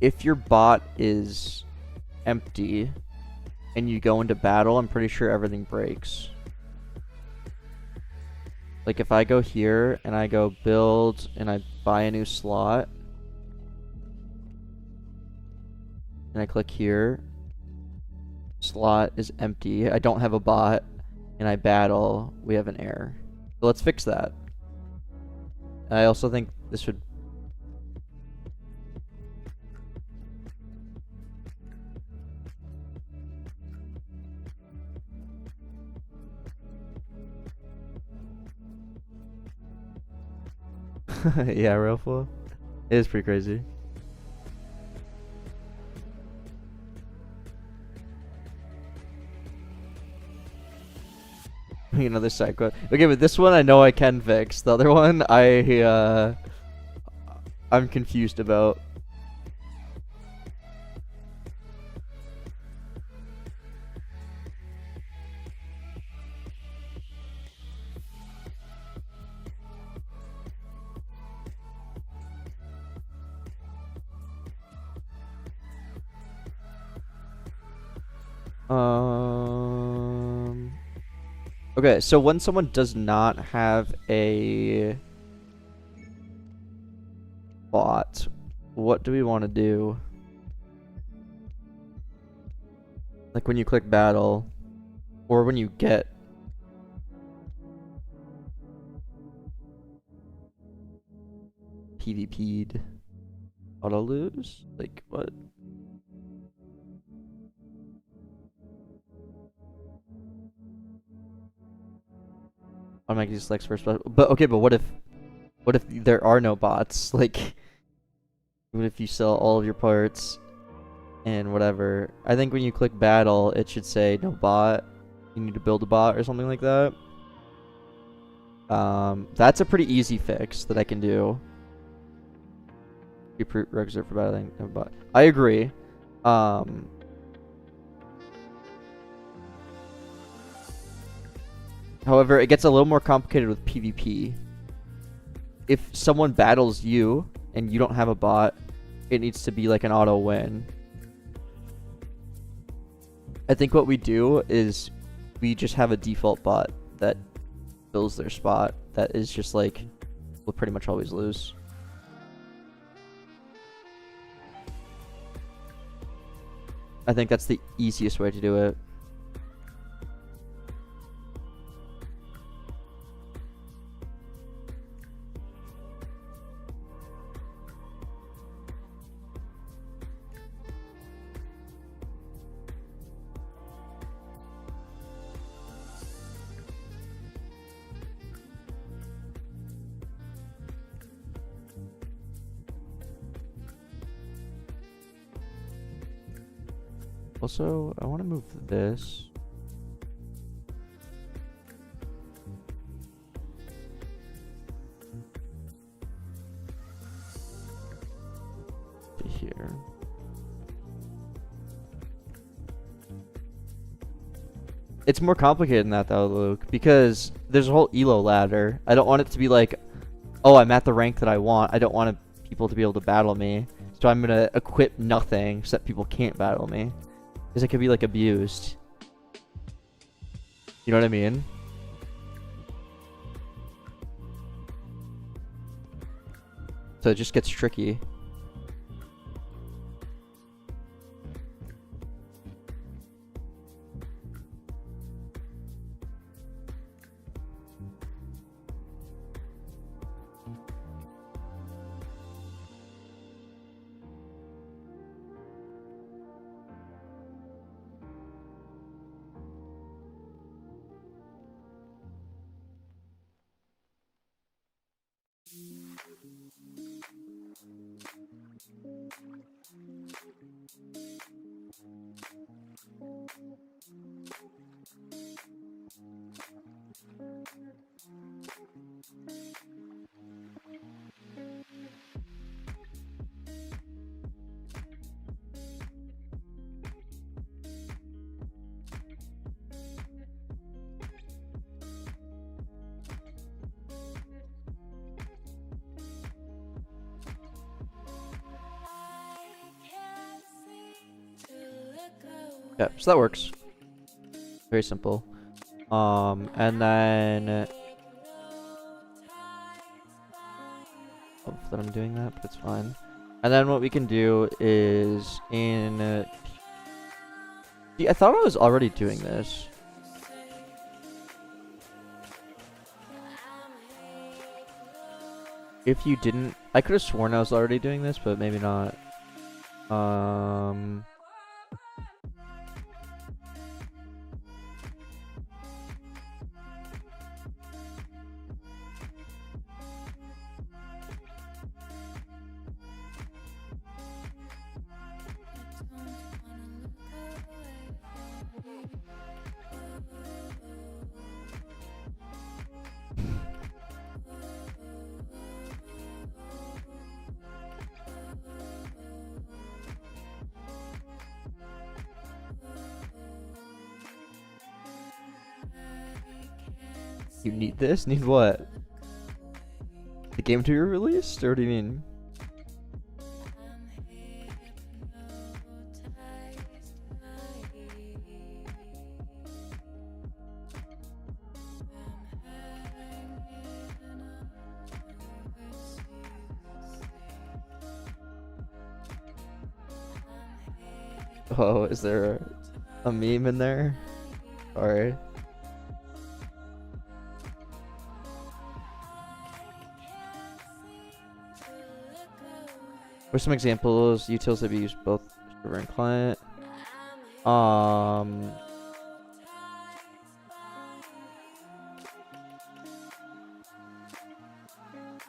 A: If your bot is empty and you go into battle, I'm pretty sure everything breaks. Like if I go here and I go build and I buy a new slot and I click here, slot is empty, I don't have a bot, and I battle, we have an error. So let's fix that. I also think this would yeah, real full. It is pretty crazy. Another side quest. Okay, but this one I know I can fix. The other one I'm confused about. Okay, so when someone does not have a bot, what do we want to do? Like when you click battle, or when you get PvP'd, auto lose? Like what? Automatically selects first, but okay, but what if there are no bots? Like, what if you sell all of your parts and whatever? I think when you click battle, it should say no bot. You need to build a bot or something like that. That's a pretty easy fix that I can do. Prerequisite for battling no bot. I agree. However, it gets a little more complicated with PvP. If someone battles you and you don't have a bot, it needs to be like an auto win. I think what we do is we just have a default bot that fills their spot that is just like, we'll pretty much always lose. I think that's the easiest way to do it. Also, I want to move this. To here. It's more complicated than that though, Luke, because there's a whole elo ladder. I don't want it to be like, oh, I'm at the rank that I want. I don't want people to be able to battle me. So I'm going to equip nothing so that people can't battle me. Because it could be like abused. You know what I mean? So it just gets tricky. Yeah, so that works. Very simple. And then that I'm doing that, but it's fine. And then what we can do is in I thought I was already doing this. If you didn't, I could have sworn I was already doing this, but maybe not. You need this? Need what? The game to be released? Or what do you mean? Oh, is there a meme in there? Sorry. For some examples, utils that we use both server and client.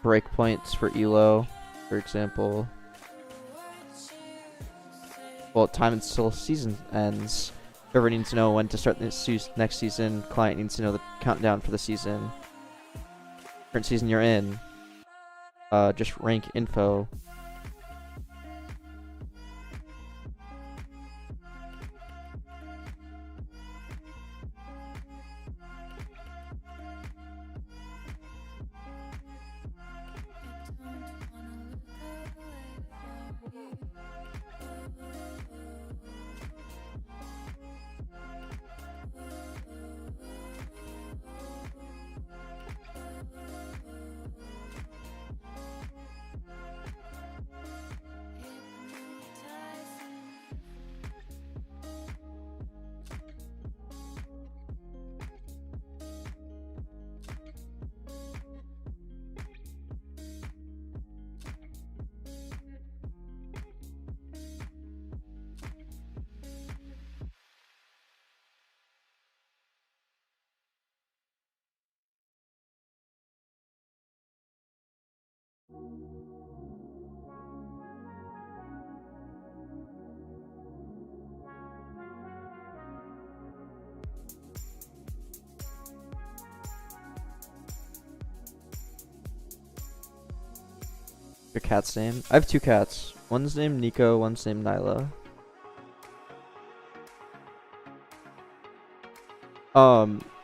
A: Breakpoints for elo, for example. Well, time until season ends. Server needs to know when to start this next season. Client needs to know the countdown for the season. Current season you're in. Just rank info. your cat's name? I have 2 cats. One's named Nico, one's named Nyla.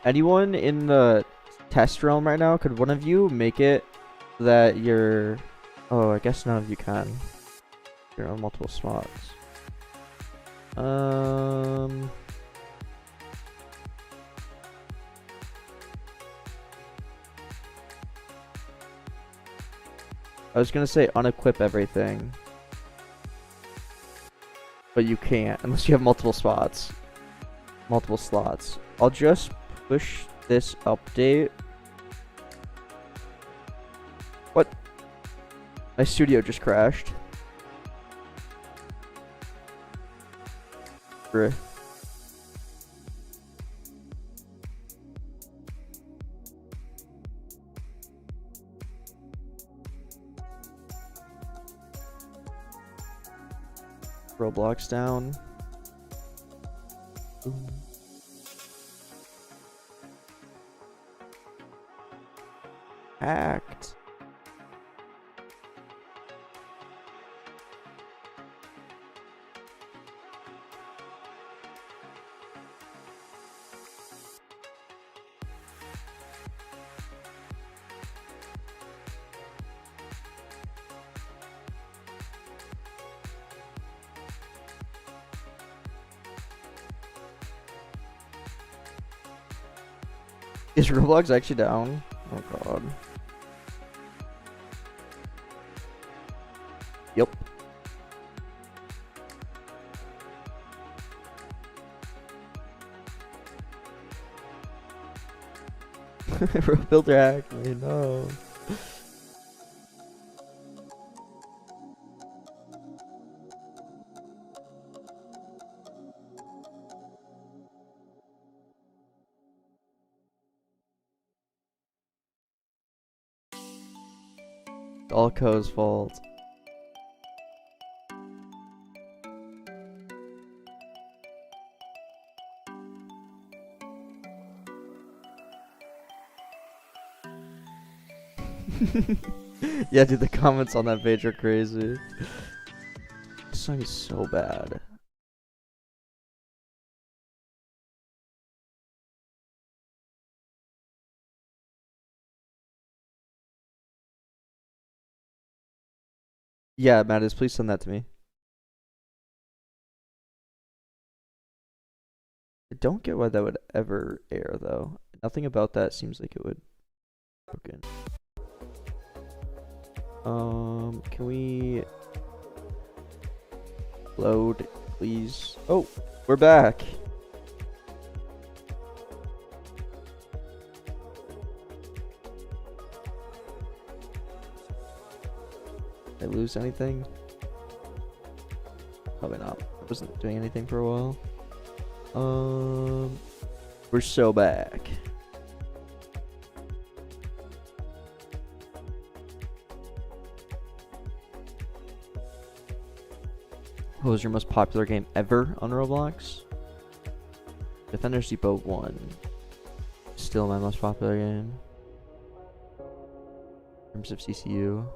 A: Anyone in the test realm right now, could one of you make it that you're... Oh, I guess none of you can. You're on multiple spots. I was gonna say unequip everything, but you can't unless you have multiple slots. I'll just push this update. What? My studio just crashed. Bruh. Roblox down. Ooh. Hacked. Is Roblox actually down? Oh god. Yep. Builder hacked me, no. All Co's fault. Yeah, dude, the comments on that page are crazy. This song is so bad. Yeah, Mattis, please send that to me. I don't get why that would ever air, though. Nothing about that seems like it would. Okay. Can we load, please? Oh, we're back. Did I lose anything? Probably not. I wasn't doing anything for a while. We're so back. What was your most popular game ever on Roblox? Defenders Depot 1. Still my most popular game. In terms of CCU.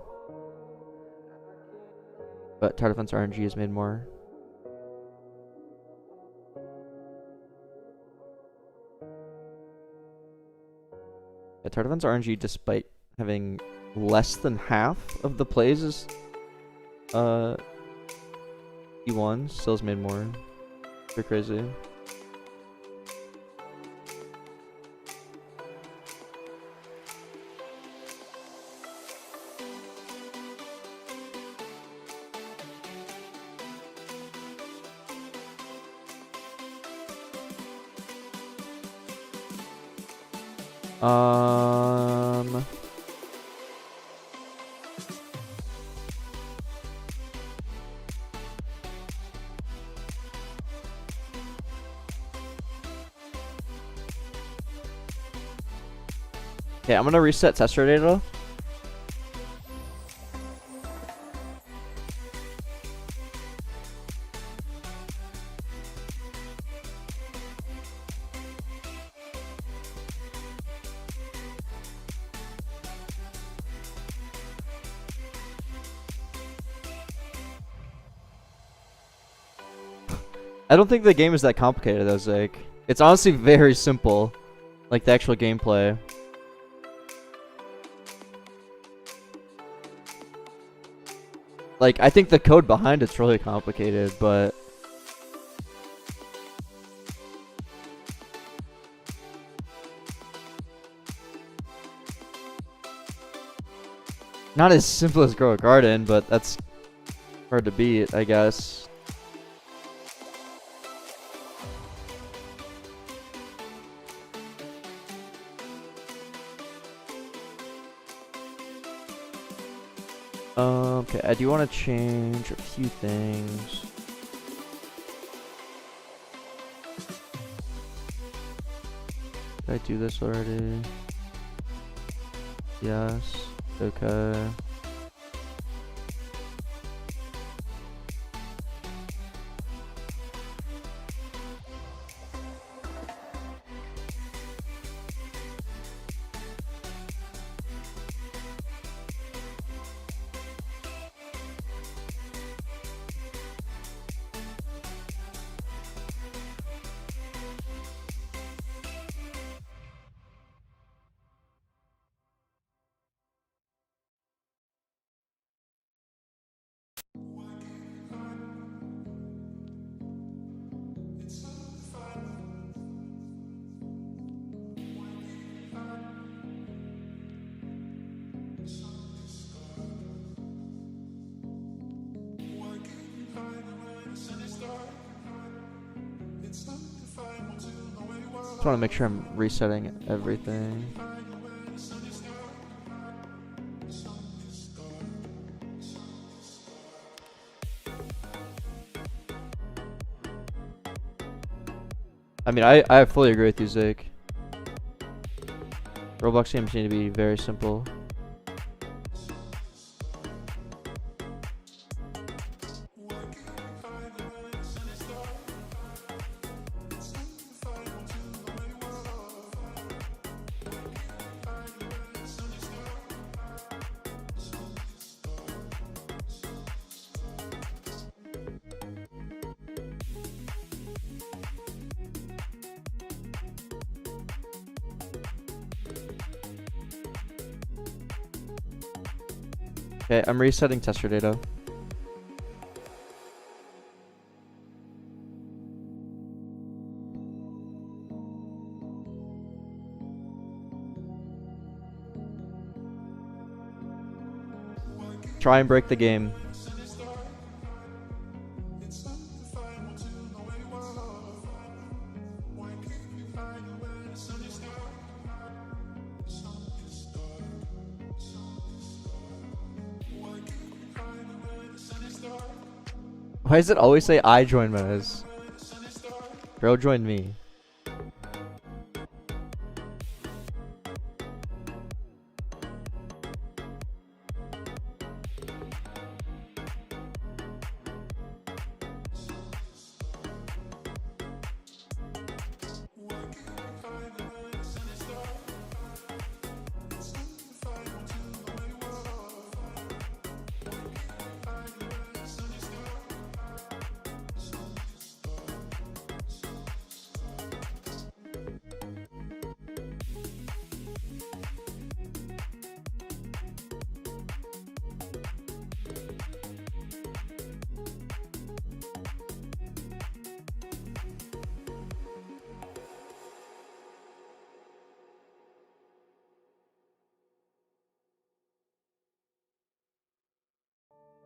A: But Tower Defense RNG has made more. Yeah, Tower Defense RNG, despite having less than half of the plays is E1, still has made more. They're crazy. Okay, I'm gonna reset tester data. I don't think the game is that complicated though, Zake. It's honestly very simple. Like the actual gameplay. Like, I think the code behind it's really complicated, but... Not as simple as grow a garden, but that's hard to beat, I guess. Okay, I do want to change a few things. Did I do this already? Yes. Okay. Just want to make sure I'm resetting everything. I mean, I fully agree with you, Zake. Roblox games need to be very simple. Okay, I'm resetting tester data. Try and break the game. Why does it always say I join Mez? Bro, join me.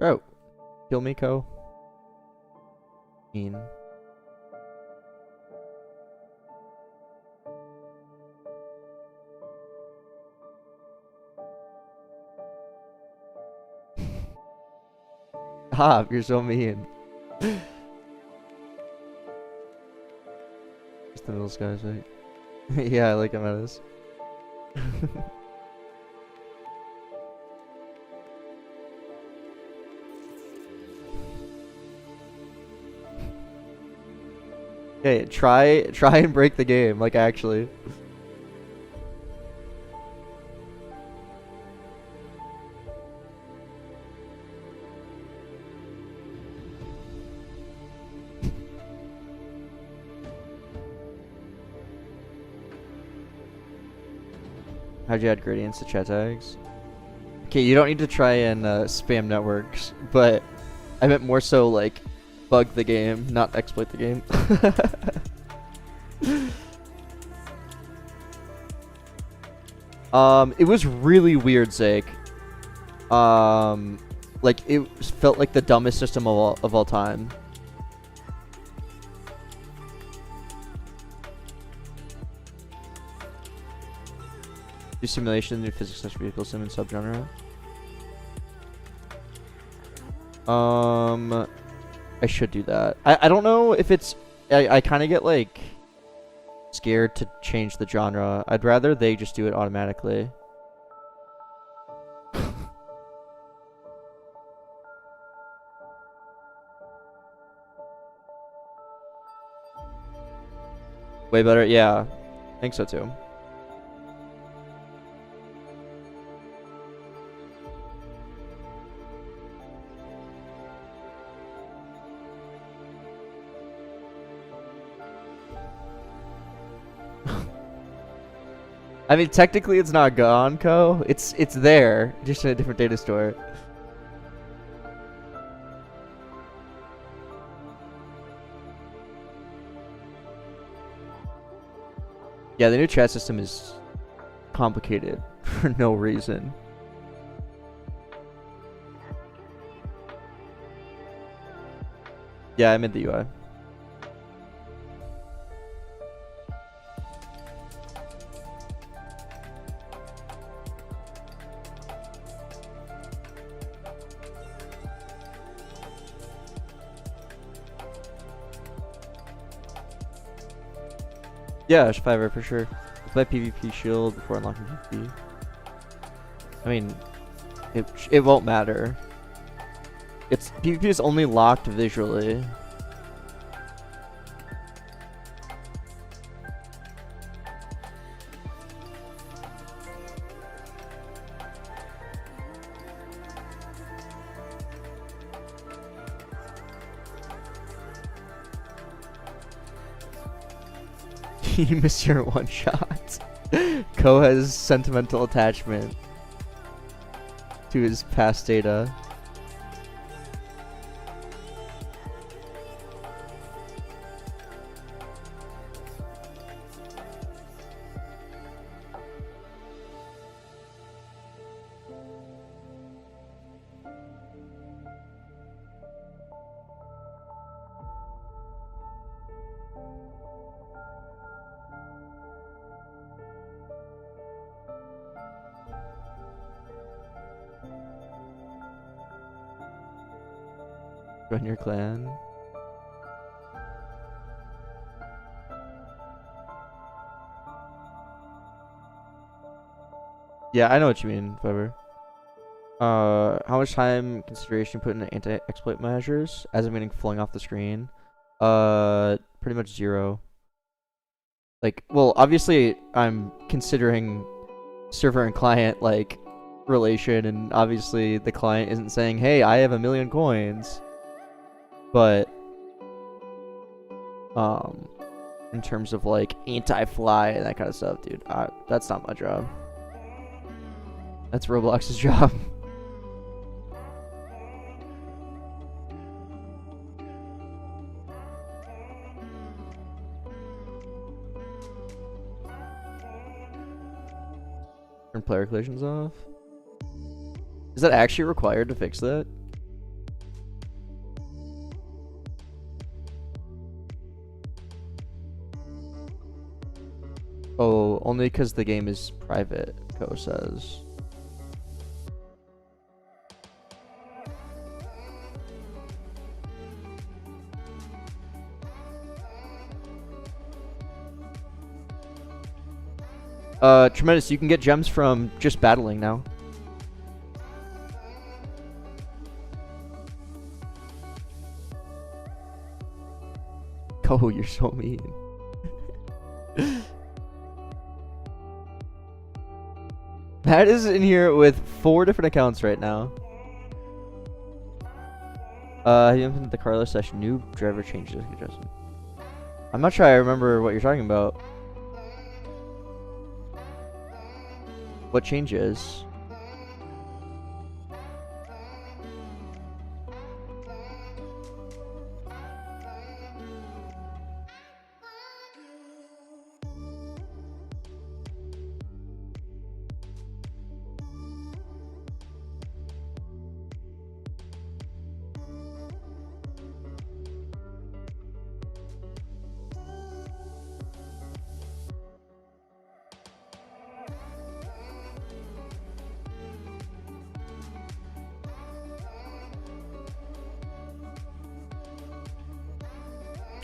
A: Oh, kill Miko. Mean. Ah, you're so mean. Just the middle skies, right? Yeah, I like him at this. Okay, try and break the game, like actually. How'd you add gradients to chat tags? Okay, you don't need to try and spam networks, but I meant more so like bug the game, not exploit the game. It was really weird, Zake. Like it felt like the dumbest system of all time. Do simulation, new physics slash vehicle sim and subgenre. I should do that. I don't know if it's. I kind of get like scared to change the genre. I'd rather they just do it automatically. Way better, yeah. I think so too. I mean, technically it's not gone, Co. It's there, just in a different data store. Yeah, the new chat system is complicated for no reason. Yeah, I'm in the UI. Yeah, Fiverr for sure. Play PvP shield before unlocking PvP. I mean, it won't matter. It's PvP is only locked visually. You miss your one shot. Ko has sentimental attachment to his past data. Join your clan. Yeah, I know what you mean, Fiverr. How much time consideration put into anti-exploit measures, as in meaning flowing off the screen? Pretty much 0. Like, well, obviously I'm considering server and client like relation, and obviously the client isn't saying, "Hey, I have 1,000,000 coins." But in terms of like anti-fly and that kind of stuff, dude, that's not my job. That's Roblox's job. Turn player collisions off. Is that actually required to fix that? Oh, only because the game is private, Ko says. Tremendous, you can get gems from just battling now. Oh, you're so mean. Matt is in here with 4 different accounts right now. He implemented the Carlos session. New driver changes adjustment. I'm not sure I remember what you're talking about. What changes?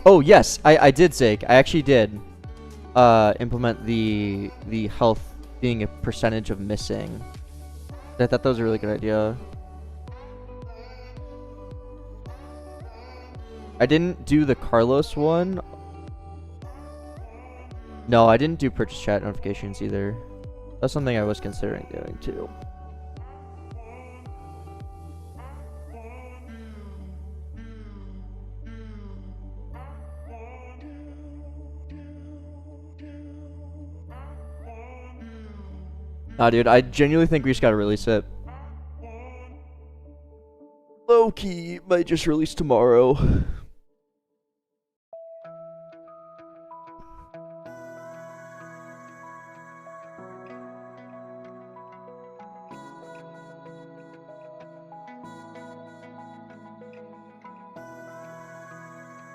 A: Oh yes, I did, Zake. I actually did implement the health being a percentage of missing. I thought that was a really good idea. I didn't do the Carlos one. No, I didn't do purchase chat notifications either. That's something I was considering doing too. Nah, dude, I genuinely think we just gotta release it. Low-key, might just release tomorrow.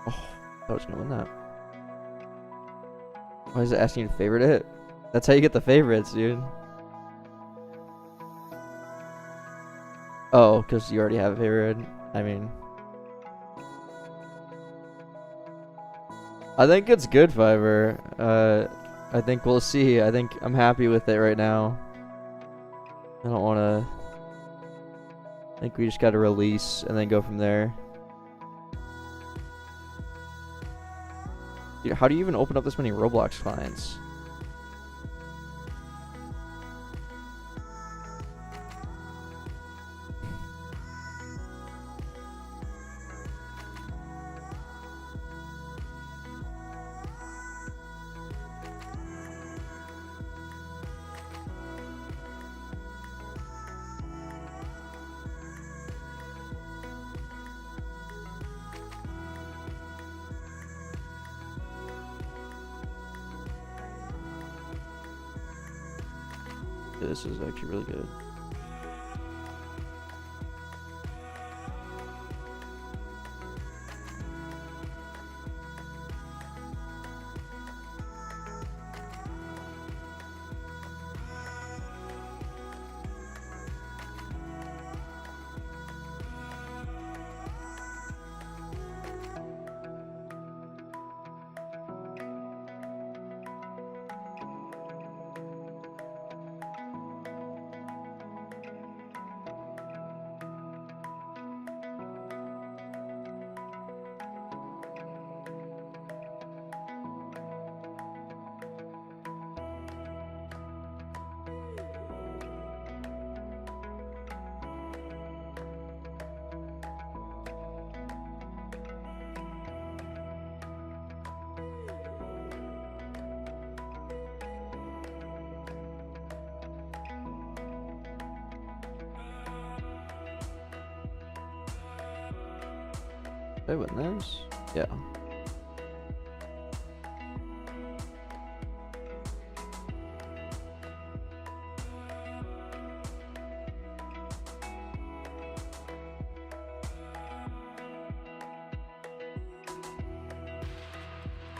A: Oh, I was gonna win that. Why is it asking you to favorite it? That's how you get the favorites, dude. Oh, because you already have a favorite. I mean, I think it's good, Fiverr. I think we'll see. I think I'm happy with it right now. I don't want to. I think we just got to release and then go from there. Dude, how do you even open up this many Roblox clients? This is actually really good. Did I win this? Yeah.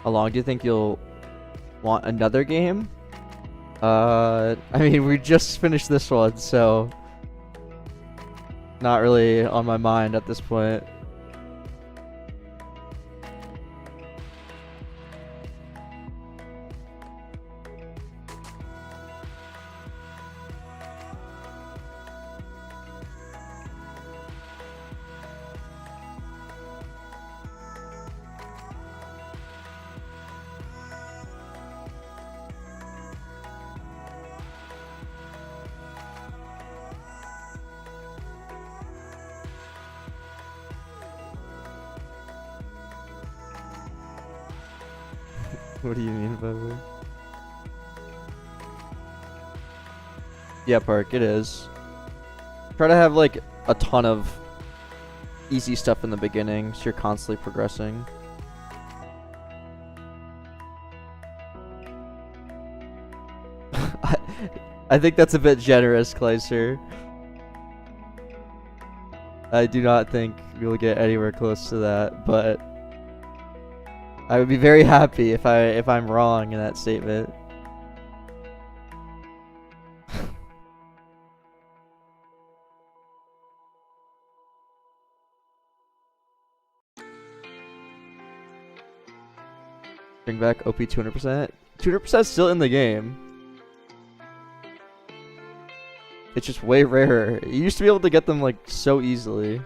A: How long do you think you'll want another game? I mean, we just finished this one, so not really on my mind at this point. What do you mean by that? Yeah, Park, it is. Try to have like a ton of easy stuff in the beginning, so you're constantly progressing. I think that's a bit generous, Kleiser. I do not think we'll get anywhere close to that, but I would be very happy if I'm wrong in that statement. Bring back OP 200%. 200% still in the game. It's just way rarer. You used to be able to get them like so easily.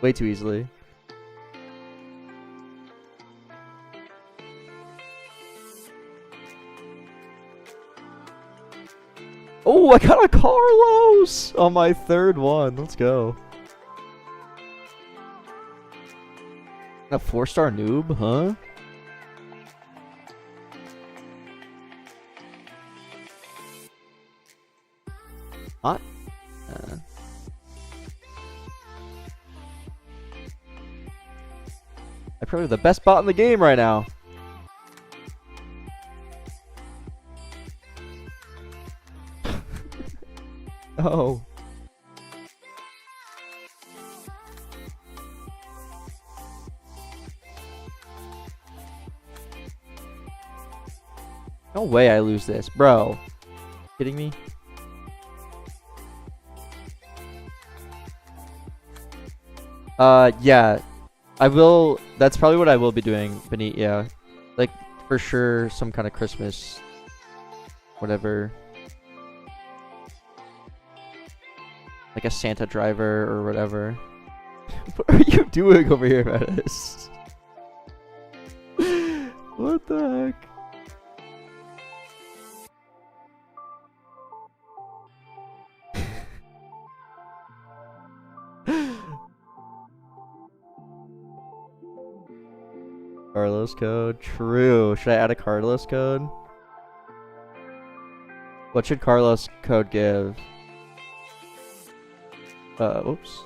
A: Way too easily. Oh, I got a Carlos on my third one. Let's go. A 4-star noob, huh? What? I'm probably the best bot in the game right now. Oh. No way I lose this, bro. Kidding me? Yeah. I will, that's probably what I will be doing, Benit, yeah. Like, for sure, some kind of Christmas, whatever. Like a Santa driver or whatever. What are you doing over here, Metis? What the heck? Carlos code. True. Should I add a Carlos code? What should Carlos code give? Oops.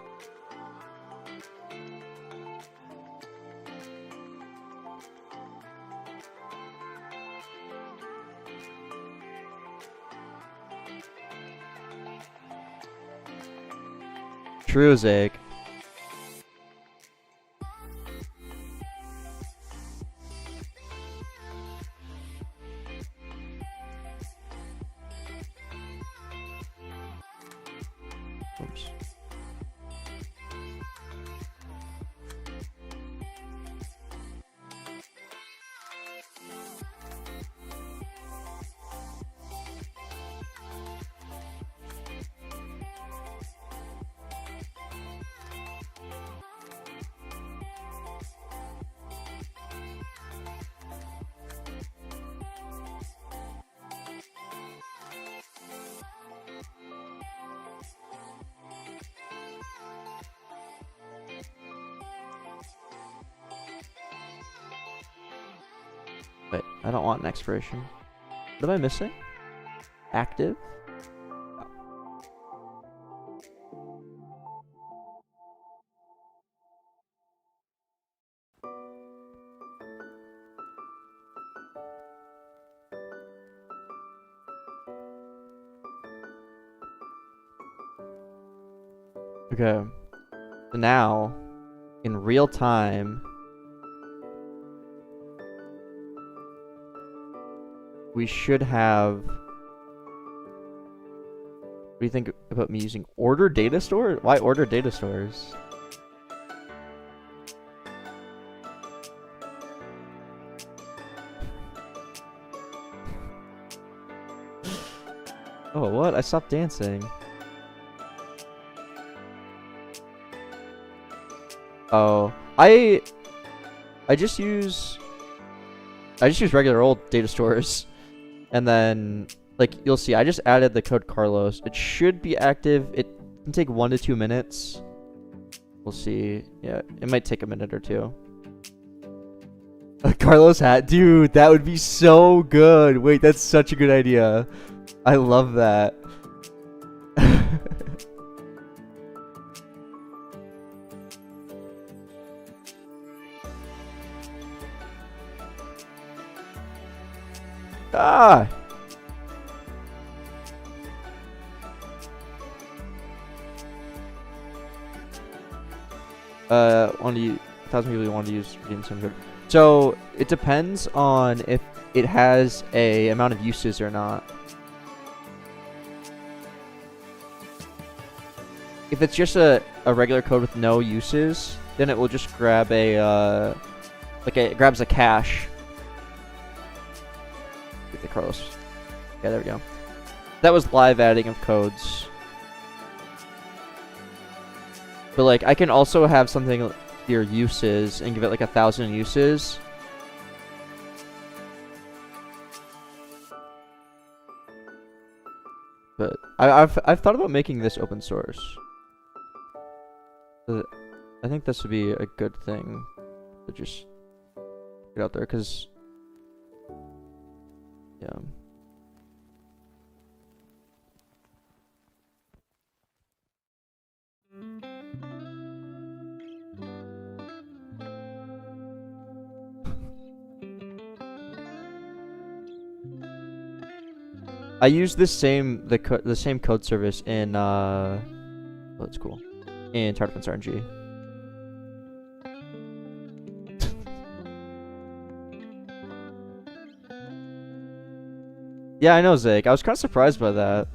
A: True, Zake. Oops. Wait, I don't want an expiration. What am I missing? Active? Okay. So now, in real time, we should have... What do you think about me using order data store? Why order data stores? Oh, what? I stopped dancing. Oh, I just use regular old data stores, and then like you'll see I just added the code Carlos. It should be active. It can take 1 to 2 minutes. We'll see. Yeah, it might take a minute or two. A Carlos hat, dude, that would be so good. Wait, that's such a good idea. I love that. Ah! Want to use 1,000 people want to use redeem some code. So it depends on if it has a amount of uses or not. If it's just a regular code with no uses, then it will just grab a it grabs a cache. Get the Carlos. Yeah, there we go. That was live adding of codes. But like I can also have something your uses and give it like 1,000 uses. But I've thought about making this open source. I think this would be a good thing to just get out there, because yeah. I use this same the same code service in oh, that's cool, in StarterGui. Yeah, I know, Zake. I was kind of surprised by that.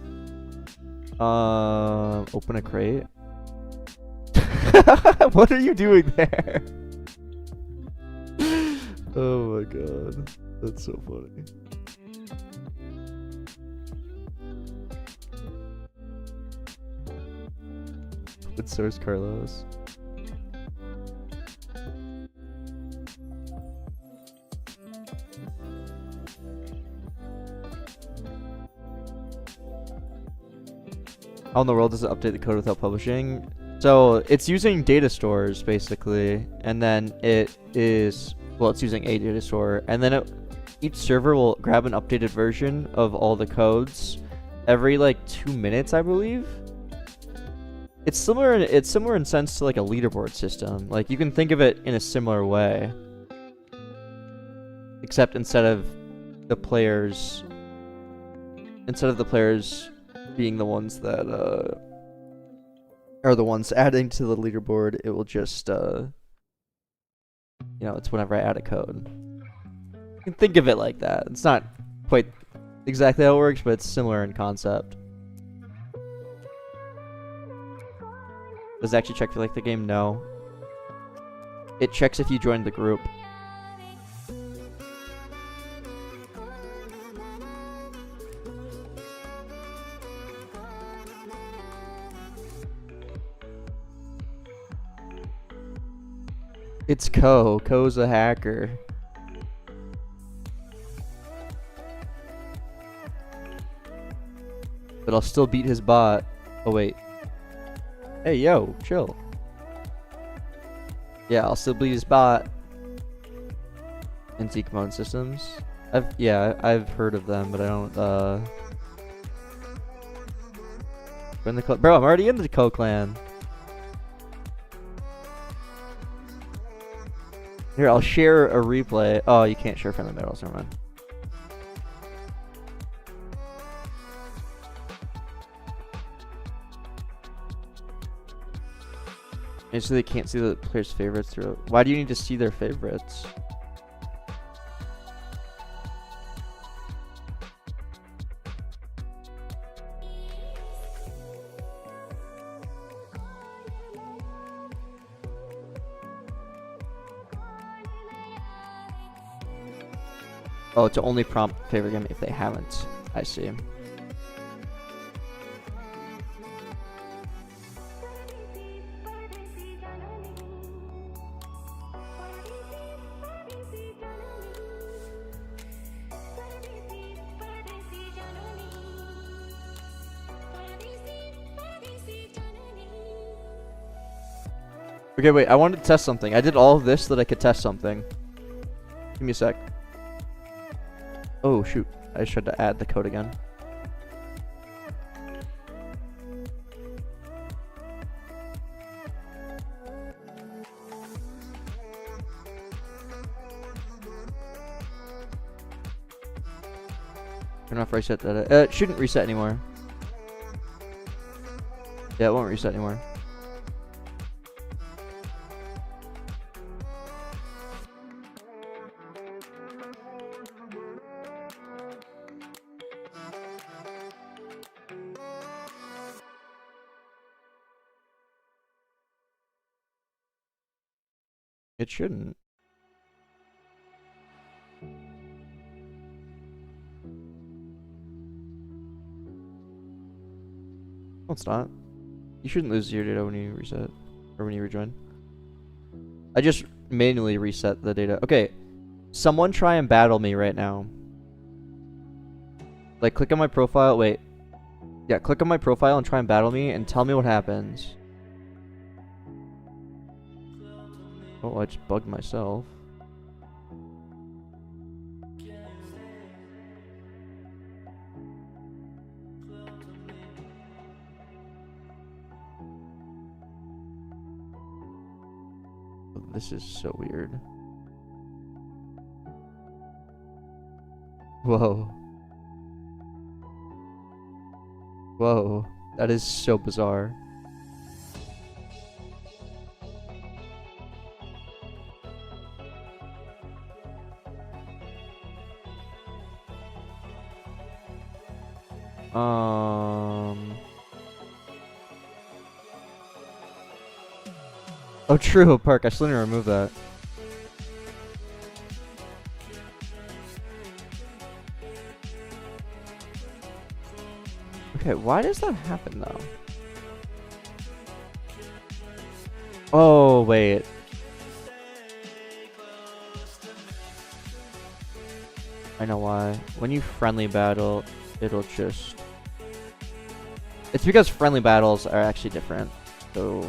A: Open a crate. What are you doing there? Oh my god, that's so funny. Open source Carlos. How in the world does it update the code without publishing? So it's using data stores basically, and then it is, well, it's using a data store, and then each server will grab an updated version of all the codes every like 2 minutes, I believe. It's similar in sense to like a leaderboard system. Like you can think of it in a similar way, except instead of the players being the ones that are the ones adding to the leaderboard, it will just you know, it's whenever I add a code. You can think of it like that. It's not quite exactly how it works, but it's similar in concept. Does it actually check for like the game? No. It checks if you joined the group. It's Ko. Ko's a hacker. But I'll still beat his bot. Oh wait. Hey yo, chill. Yeah, I'll still beat his bot. In Figma systems. I've heard of them, but I don't in the bro, I'm already in the Ko clan. Here, I'll share a replay. Oh, you can't share friendly medals, never mind. So they can't see the players' favorites through. Why do you need to see their favorites? Oh, to only prompt favorite game if they haven't. I see. Okay, wait, I wanted to test something. I did all of this so that I could test something. Give me a sec. Oh, shoot. I just tried to add the code again. Turn off reset data. It shouldn't reset anymore. Yeah, it won't reset anymore. It shouldn't. No, it's not. You shouldn't lose your data when you reset or when you rejoin. I just manually reset the data. Okay, someone try and battle me right now. Like, click on my profile. Wait. Yeah, click on my profile and try and battle me and tell me what happens. Oh, I just bugged myself. This is so weird. Whoa. Whoa. That is so bizarre. Oh, true, Park. I still need to remove that. Okay, why does that happen though? Oh, wait. I know why. When you friendly battle, it'll just... It's because friendly battles are actually different. So...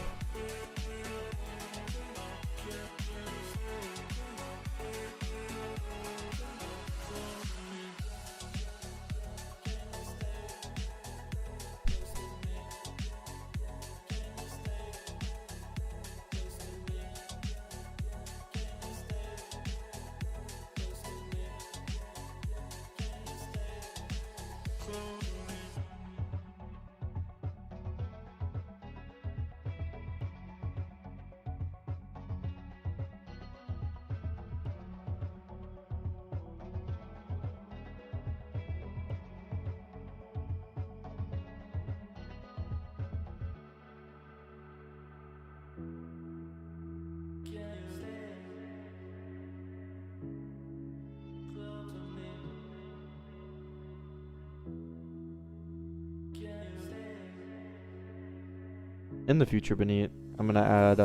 A: In the future, Benit, I'm gonna add,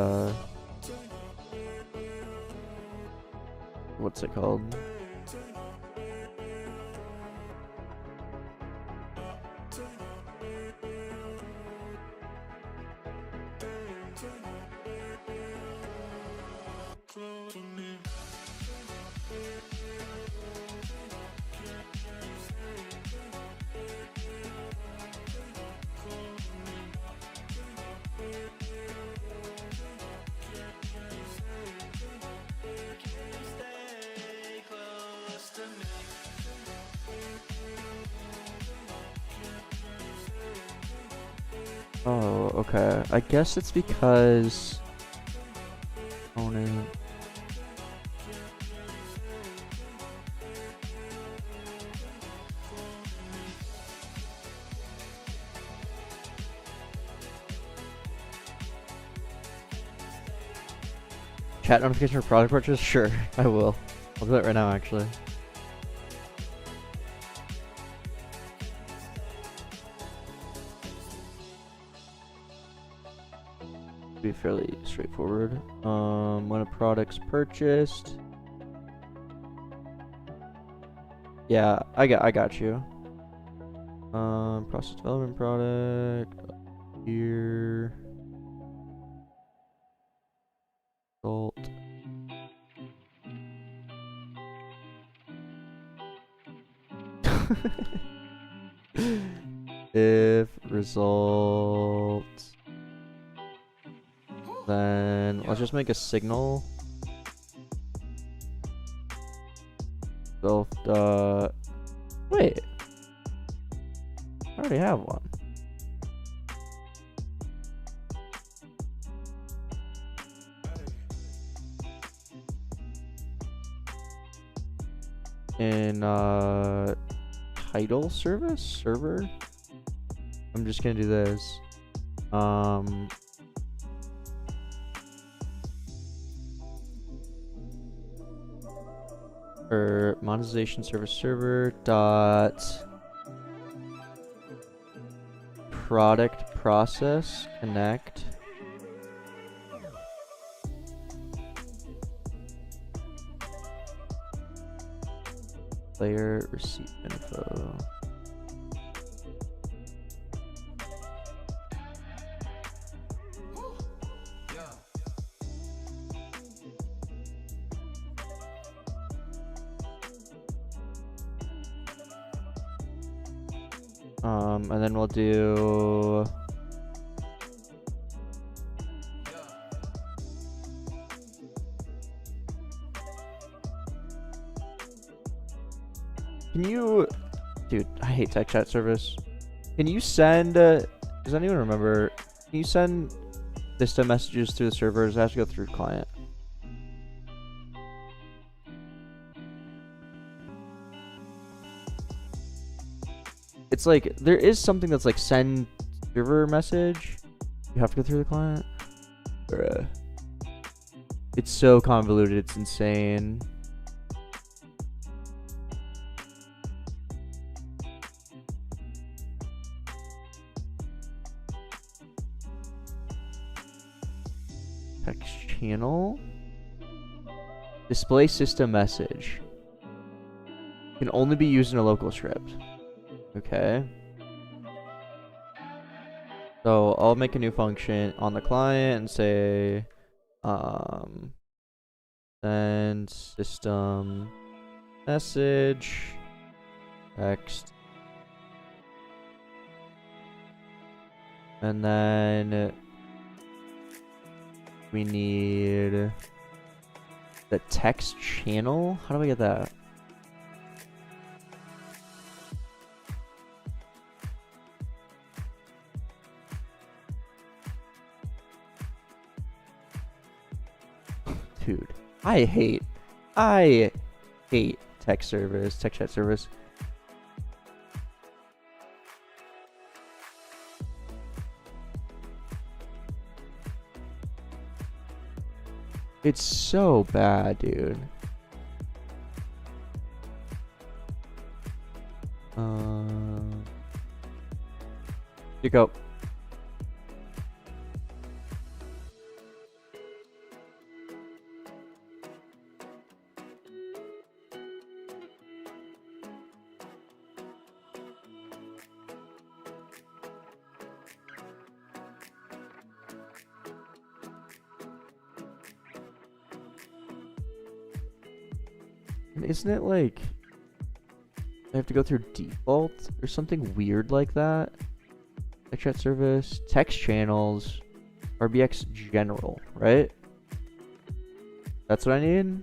A: what's it called? Oh, okay. I guess it's because... Opponent... Chat notification for product purchase? Sure, I will. I'll do that right now, actually. Be fairly straightforward. When a product's purchased. Yeah, I got you. Process development product here. Result. If result, then let's just make a signal. Self dot. Wait. already have one. In title service server, I'm just gonna do this. For monetization service server dot product process connect player receipt info. And then we'll do can you, dude, I hate tech chat service. Can you send, does anyone remember, can you send system messages through the server? Does it have to go through client? It's like, there is something that's like send server message. You have to go through the client. Bruh. It's so convoluted, it's insane. Text channel. Display system message. Can only be used in a local script. Okay. So I'll make a new function on the client and say send system message text, and then we need the text channel. How do I get that? Dude, I hate tech service, tech chat service. It's so bad, dude. You go. Isn't it like I have to go through default or something weird like that? Tech chat service, text channels, RBX general, right? That's what I need.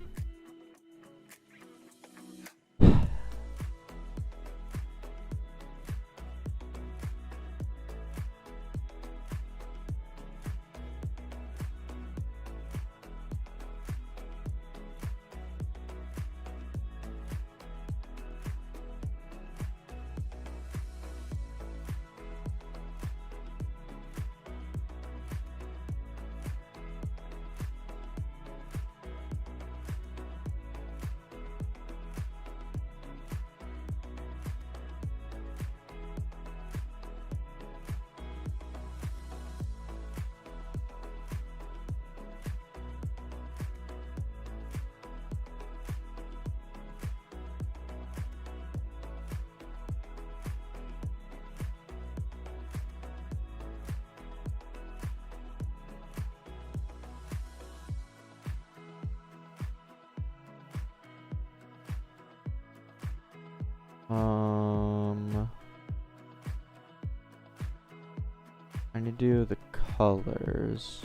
A: I need to do the colors.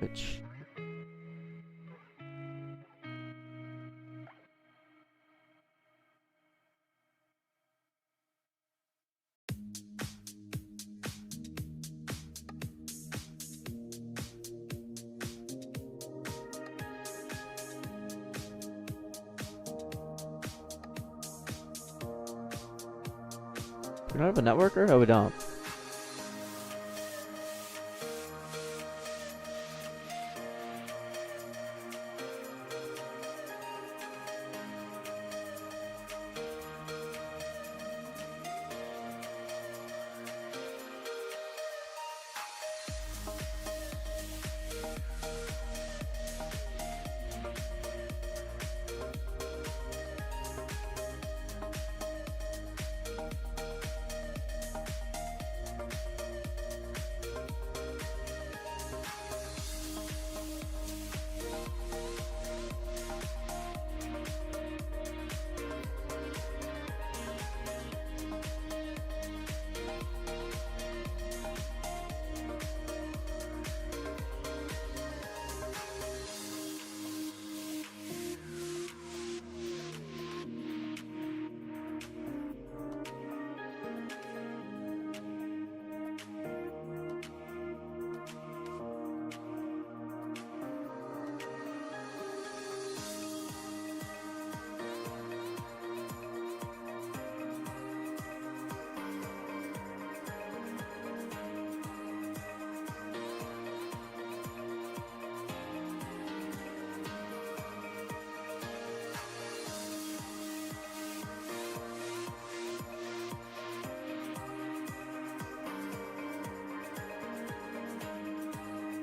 A: Which We don't have a networker? Oh, we don't.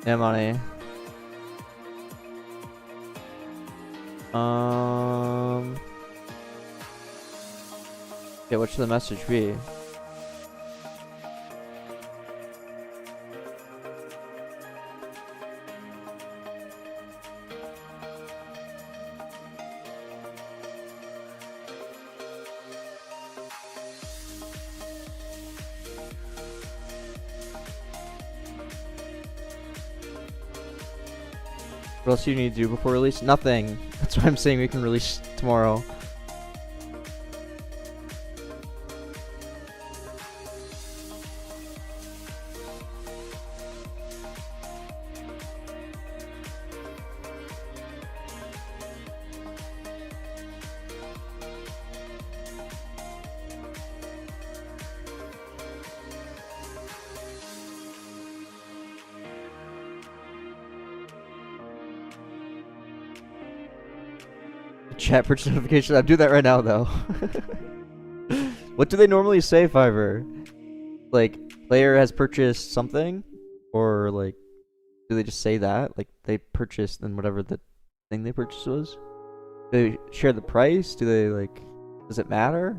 A: Yeah, money. Okay, what should the message be? What else do you need to do before release? Nothing. That's why I'm saying we can release tomorrow. Chat purchase notification. I'll do that right now, though. What do they normally say, Fiverr? Like, player has purchased something? Or, like, do they just say that? Like, they purchased and whatever the thing they purchased was? Do they share the price? Do they, like, does it matter?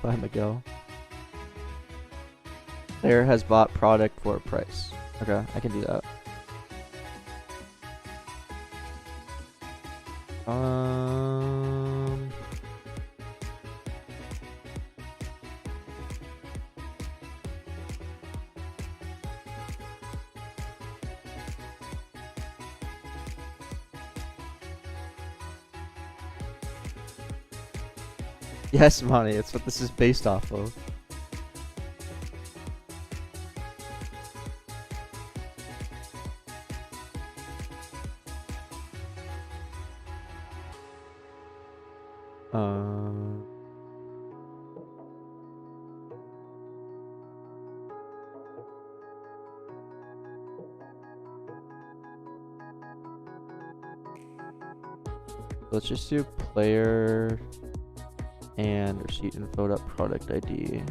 A: Buy Miguel. Player has bought product for a price. Okay, I can do that. Yes, money. It's what this is based off of. Let's just do player and receipt info dot product ID.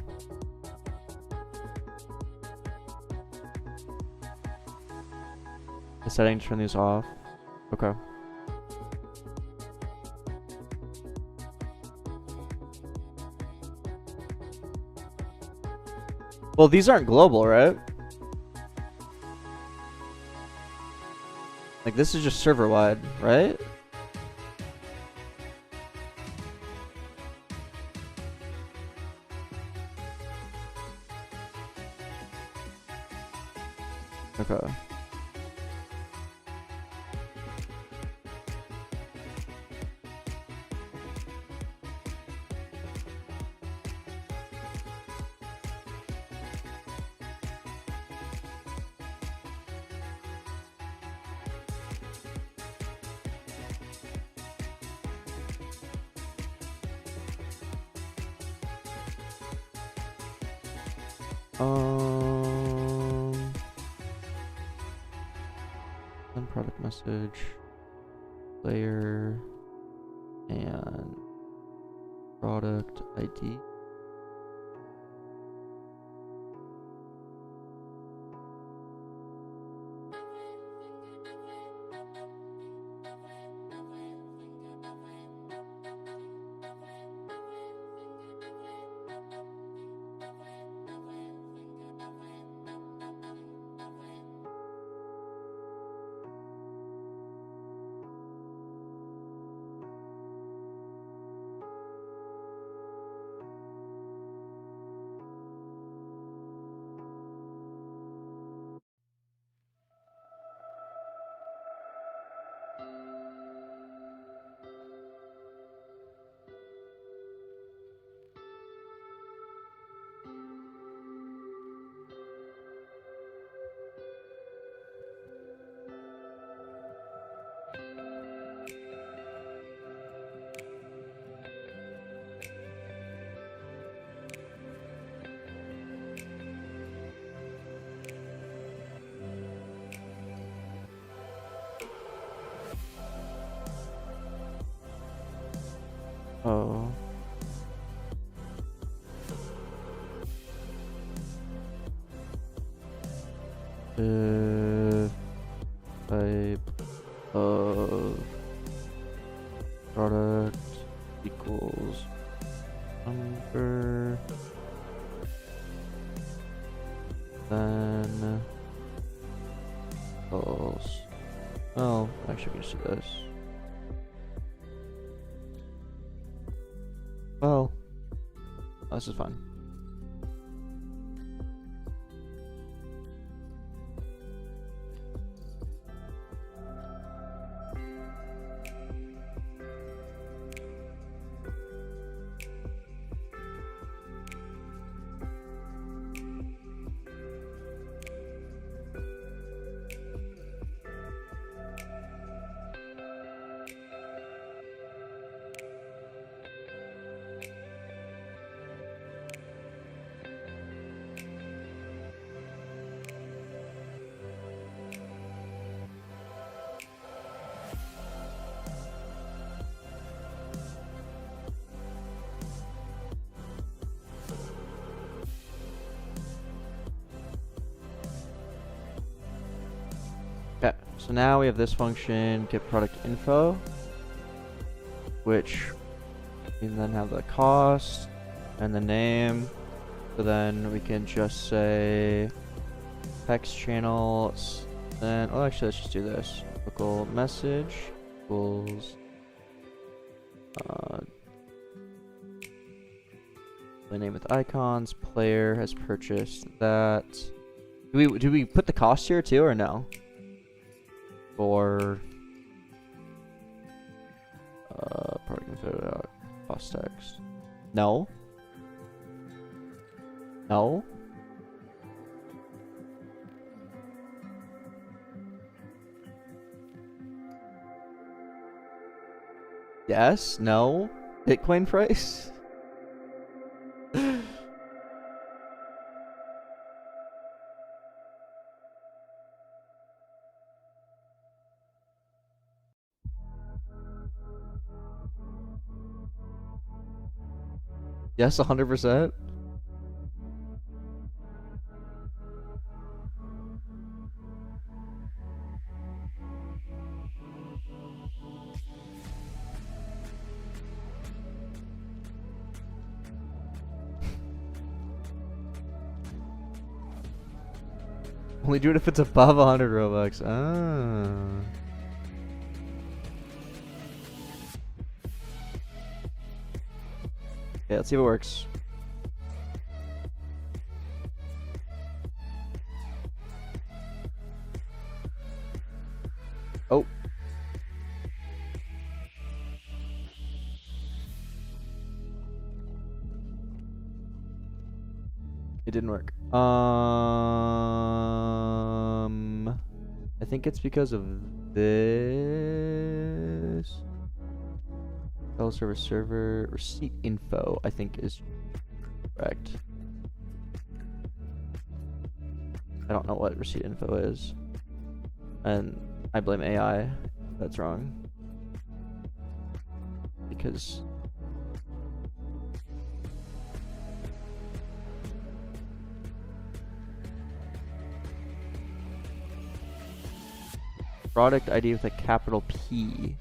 A: The setting to turn these off. Okay. Well, these aren't global, right? Like, this is just server wide, right? Okay. Then product message, layer, and product ID. Oh. Type of product equals number, then false. Oh, actually, we can just do this. Well, this is fun. Okay, so now we have this function, get product info, which we then have the cost and the name. So then we can just say text channel, then, oh, actually, let's just do this. Local message equals the name with icons, player has purchased that. Do we put the cost here too or no? For product info cost text. No. No. Yes. No. Bitcoin price. Yes, 100%. Only do it if it's above 100 Robux. Ah. Yeah, let's see if it works. It didn't work. I think it's because of this. File server receipt info, I think is correct. I don't know what receipt info is. And I blame AI. That's wrong. Because product ID with a capital P.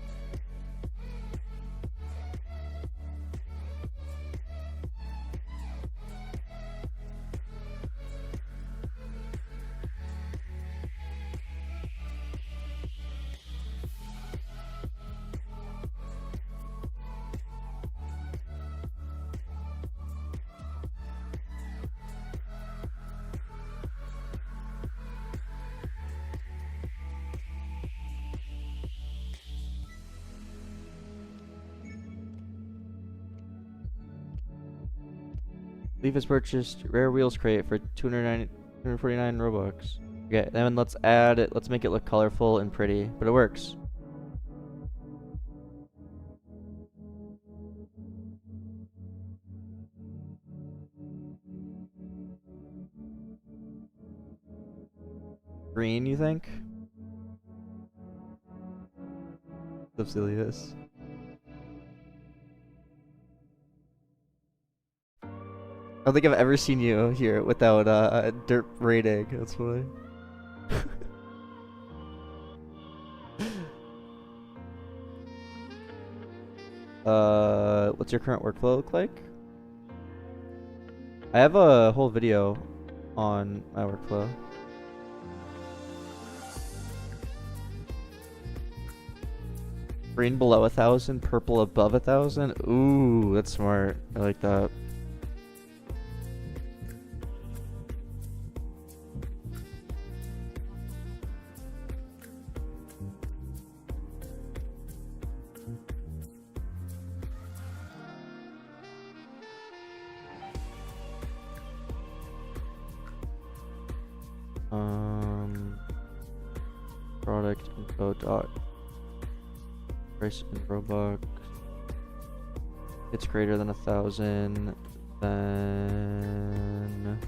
A: Leaf has purchased rare wheels crate for 249 Robux. Okay, then let's add it. Let's make it look colorful and pretty, but it works. Green, you think? Subsilius. I don't think I've ever seen you here without a derp rating. That's funny. What's your current workflow look like? I have a whole video on my workflow. Green below 1,000, purple above 1,000. Ooh, that's smart. I like that. Product info dot price in Roblox. It's greater than 1,000. Then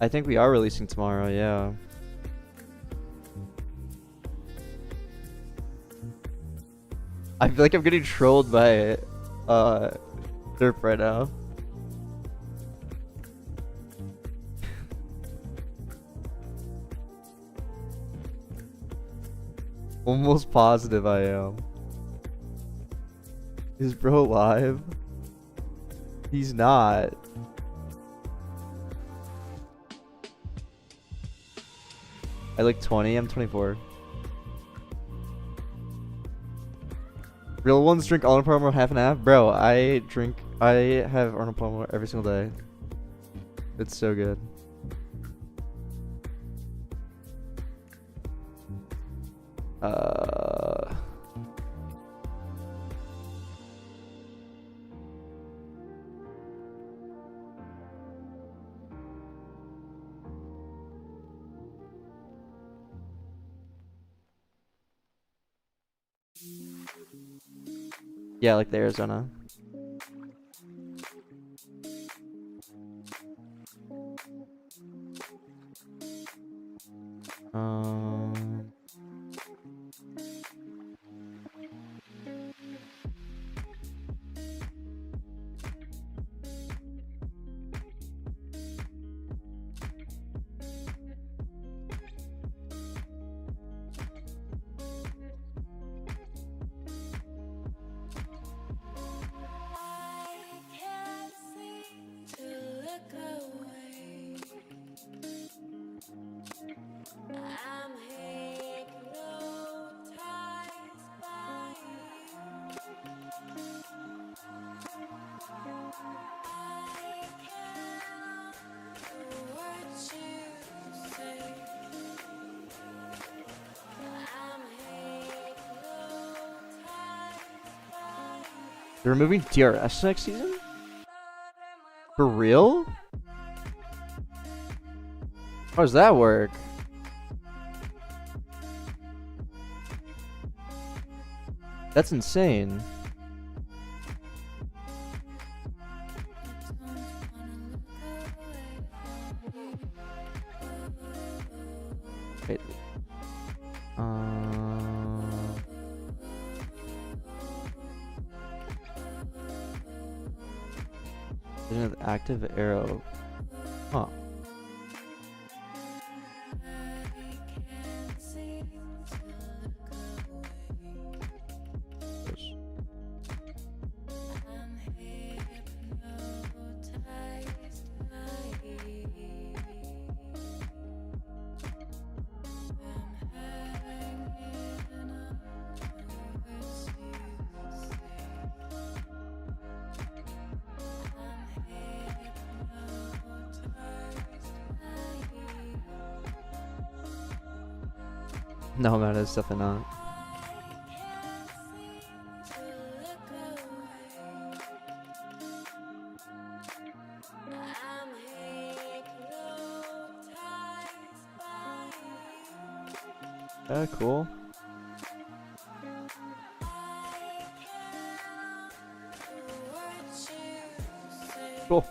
A: I think we are releasing tomorrow, yeah. I feel like I'm getting trolled by Derp right now. Almost positive I am. Is bro live? He's not. I look 20, I'm 24. Real ones drink Arnold Palmer half and half? Bro, I have Arnold Palmer every single day. It's so good. Yeah, like the Arizona. They're removing DRS next season? For real? How does that work? That's insane. Wait. There's an active arrow. Huh. No, man, it's definitely not. Cool. Cool.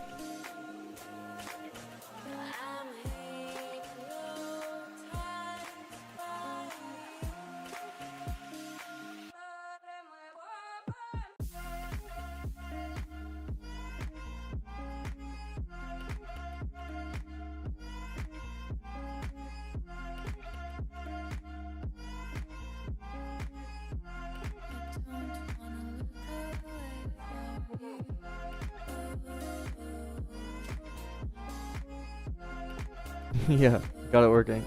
A: Yeah, got it working.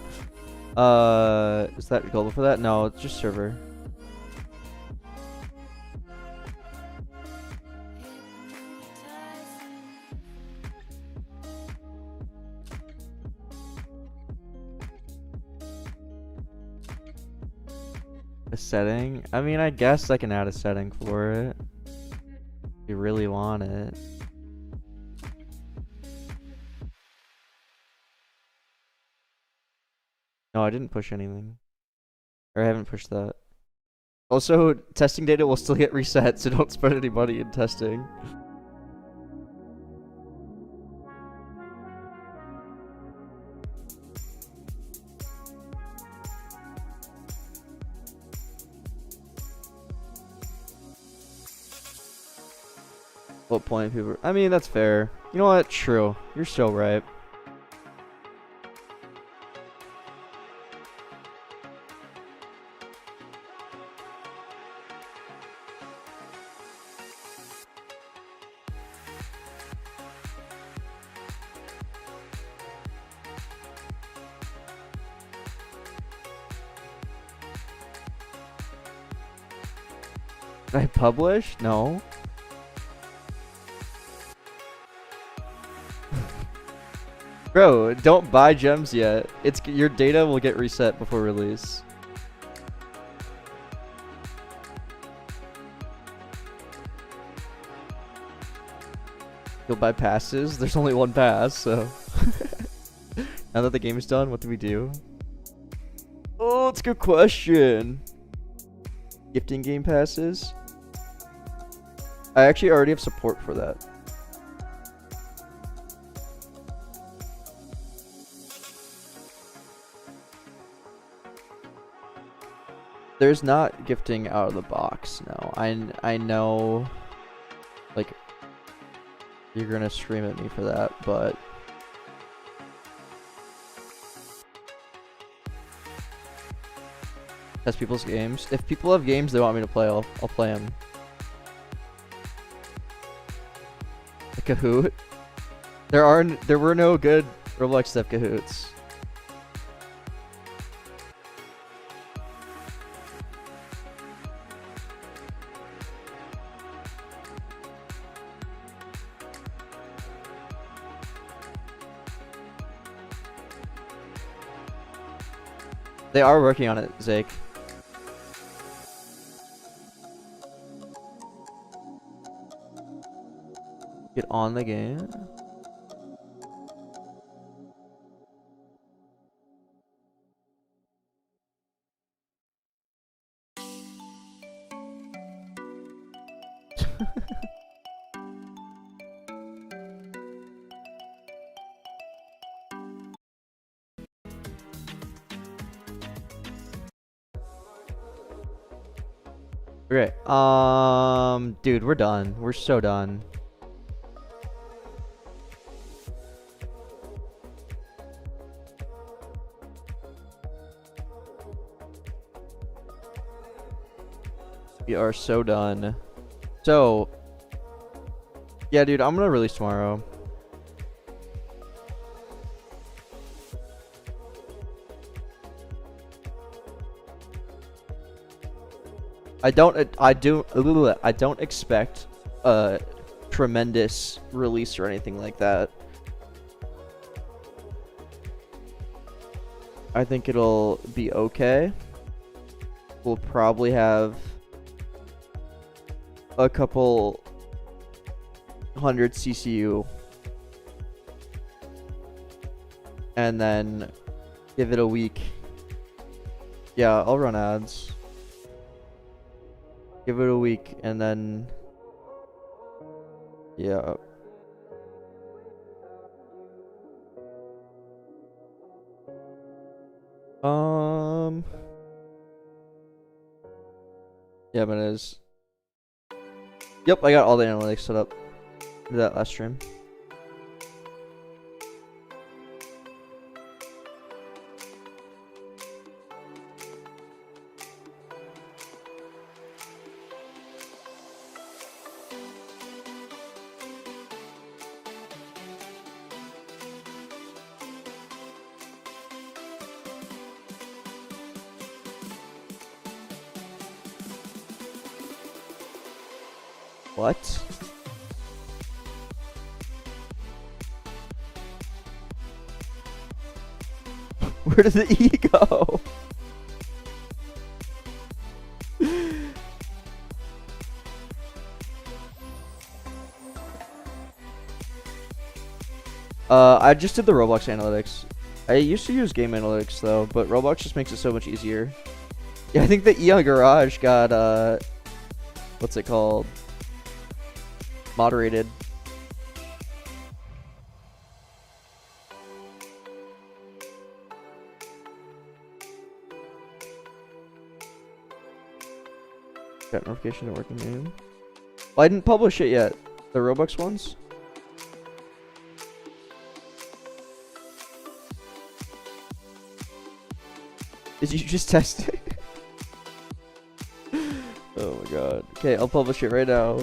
A: Is that global for that? No, it's just server. A setting? I mean, I guess I can add a setting for it. If you really want it. No, I didn't push anything. Or I haven't pushed that. Also, testing data will still get reset, so don't spend any money in testing. What point people... I mean, that's fair. You know what? True. You're so right. Did I publish? No. Bro, don't buy gems yet. It's your data will get reset before release. You'll buy passes? There's only one pass, so. Now that the game is done, what do we do? Oh, that's a good question. Gifting game passes? I actually already have support for that. There's not gifting out of the box, no. I know, like, you're gonna stream at me for that, but test people's games. If people have games they want me to play, I'll play them. A Kahoot? There were no good Roblox Dev Kahoots. They are working on it, Zake. Get on the game. Okay. Dude, we're done. We're so done. We are so done. So, yeah, dude, I'm gonna release tomorrow. I don't expect a tremendous release or anything like that. I think it'll be okay. We'll probably have a couple hundred CCU and then give it a week. Yeah, I'll run ads. Give it a week and then yeah. Yeah, but it is. Yep, I got all the analytics set up for that last stream. What? Where did the E go? I just did the Roblox analytics. I used to use game analytics though, but Roblox just makes it so much easier. Yeah, I think the E on Garage got what's it called? Moderated. Got notification not working name. Well, I didn't publish it yet. The Robux ones. Did you just test it? Oh my god. Okay, I'll publish it right now.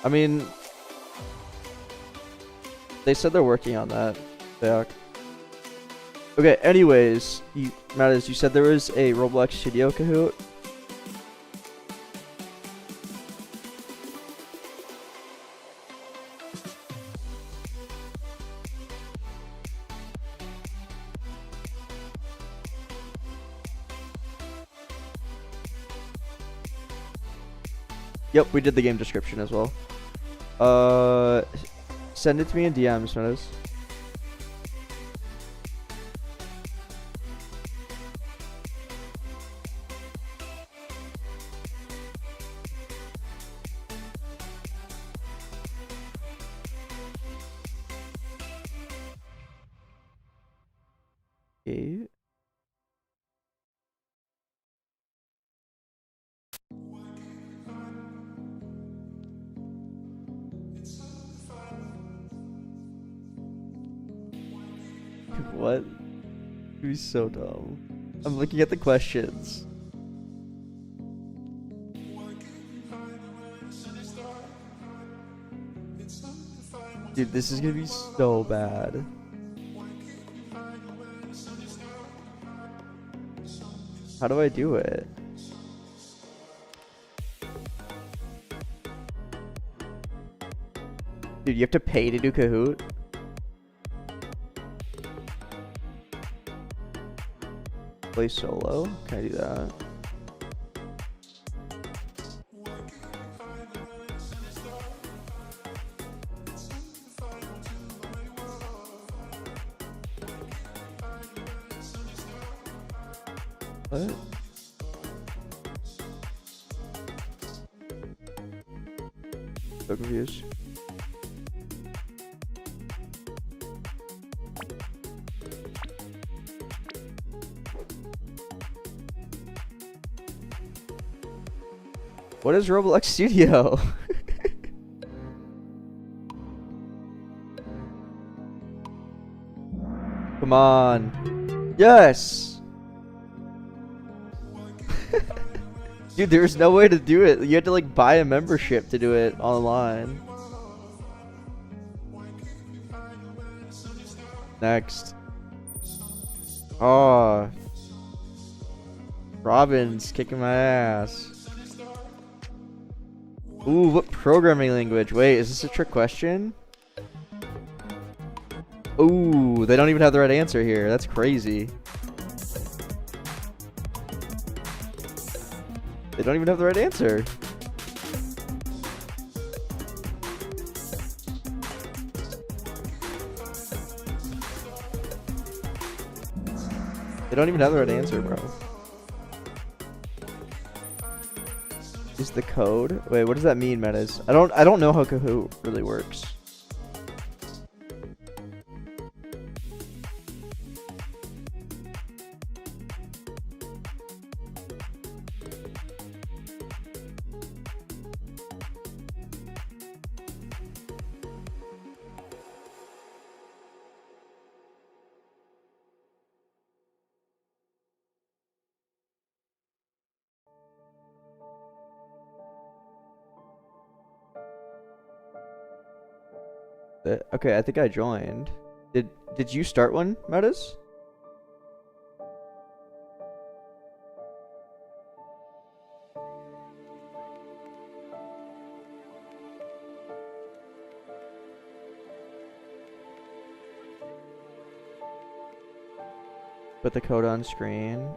A: I mean, they said they're working on that. Back. Okay, anyways, Mattis, you said there was a Roblox Studio Kahoot? Yep, we did the game description as well. Send it to me in DMs, Mattis. Okay. What? You're so dumb. I'm looking at the questions. Dude, this is gonna be so bad. How do I do it? Dude, you have to pay to do Kahoot? Play solo? Can I do that? What? So confused. What is Roblox Studio? Come on. Yes! Dude, there's no way to do it. You had to like buy a membership to do it online. Next. Oh. Robin's kicking my ass. Ooh, what programming language? Wait, is this a trick question? Ooh, they don't even have the right answer here. That's crazy. They don't even have the right answer. They don't even have the right answer, bro. Is the code? Wait, what does that mean, Metas? I don't know how Kahoot really works. Okay, I think I joined. Did you start one, Metas? Put the code on screen.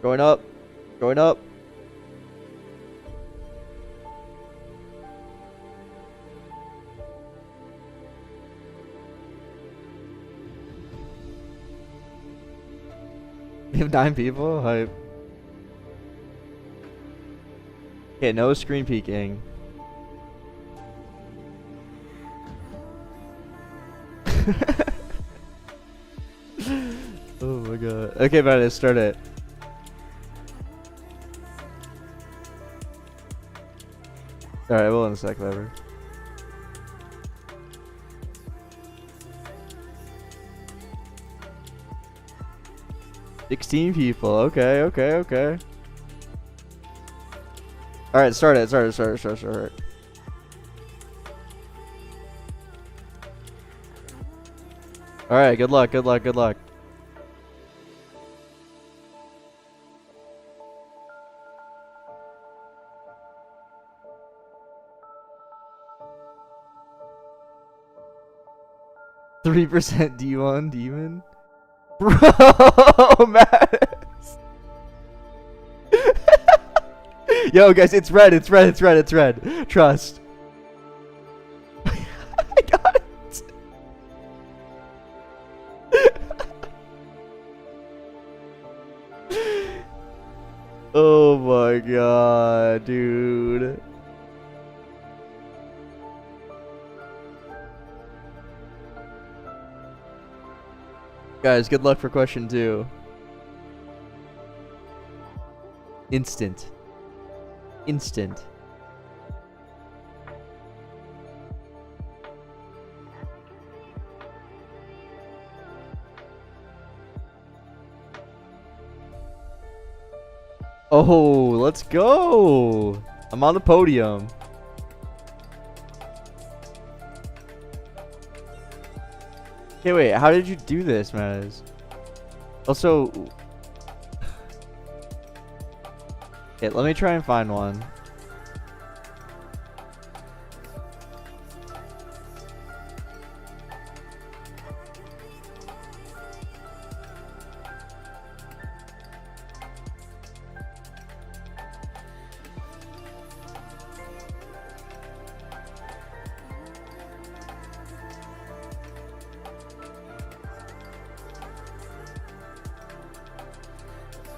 A: Going up. Going up. We have 9 people? Hype. Okay, no screen peeking. Oh my god. Okay, but let's start it. Alright, we'll in a sec, whatever. $16 people. Okay. Alright, start it. Alright, good luck. 3% D1 demon? Bro, Matt. Yo, guys, it's red. Trust. I got it. Oh my god, dude. Guys, good luck for question 2. Instant. Oh, let's go. I'm on the podium. Okay, wait, how did you do this, Maz? Also, okay, let me try and find one.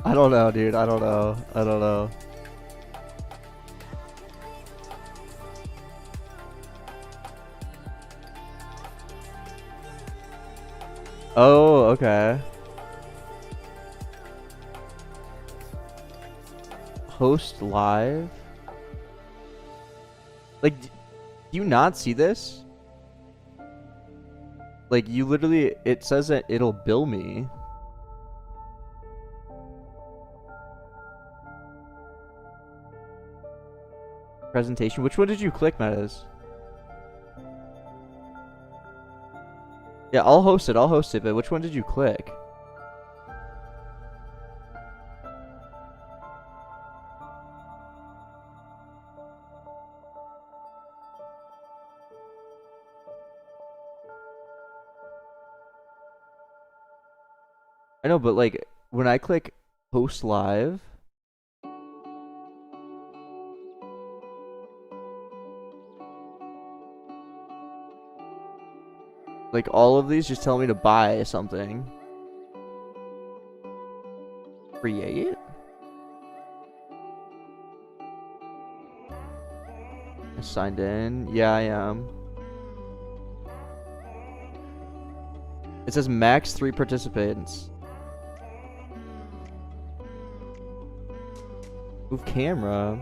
A: I don't know, dude. I don't know. I don't know. Oh, okay. Host live? Like, do you not see this? Like, you literally, it says that it'll bill me. Presentation. Which one did you click, Metas? Yeah, I'll host it. I'll host it. But which one did you click? I know, but like when I click host live, like all of these just tell me to buy something. Create? I signed in. Yeah, I am. It says max 3 participants. Move camera.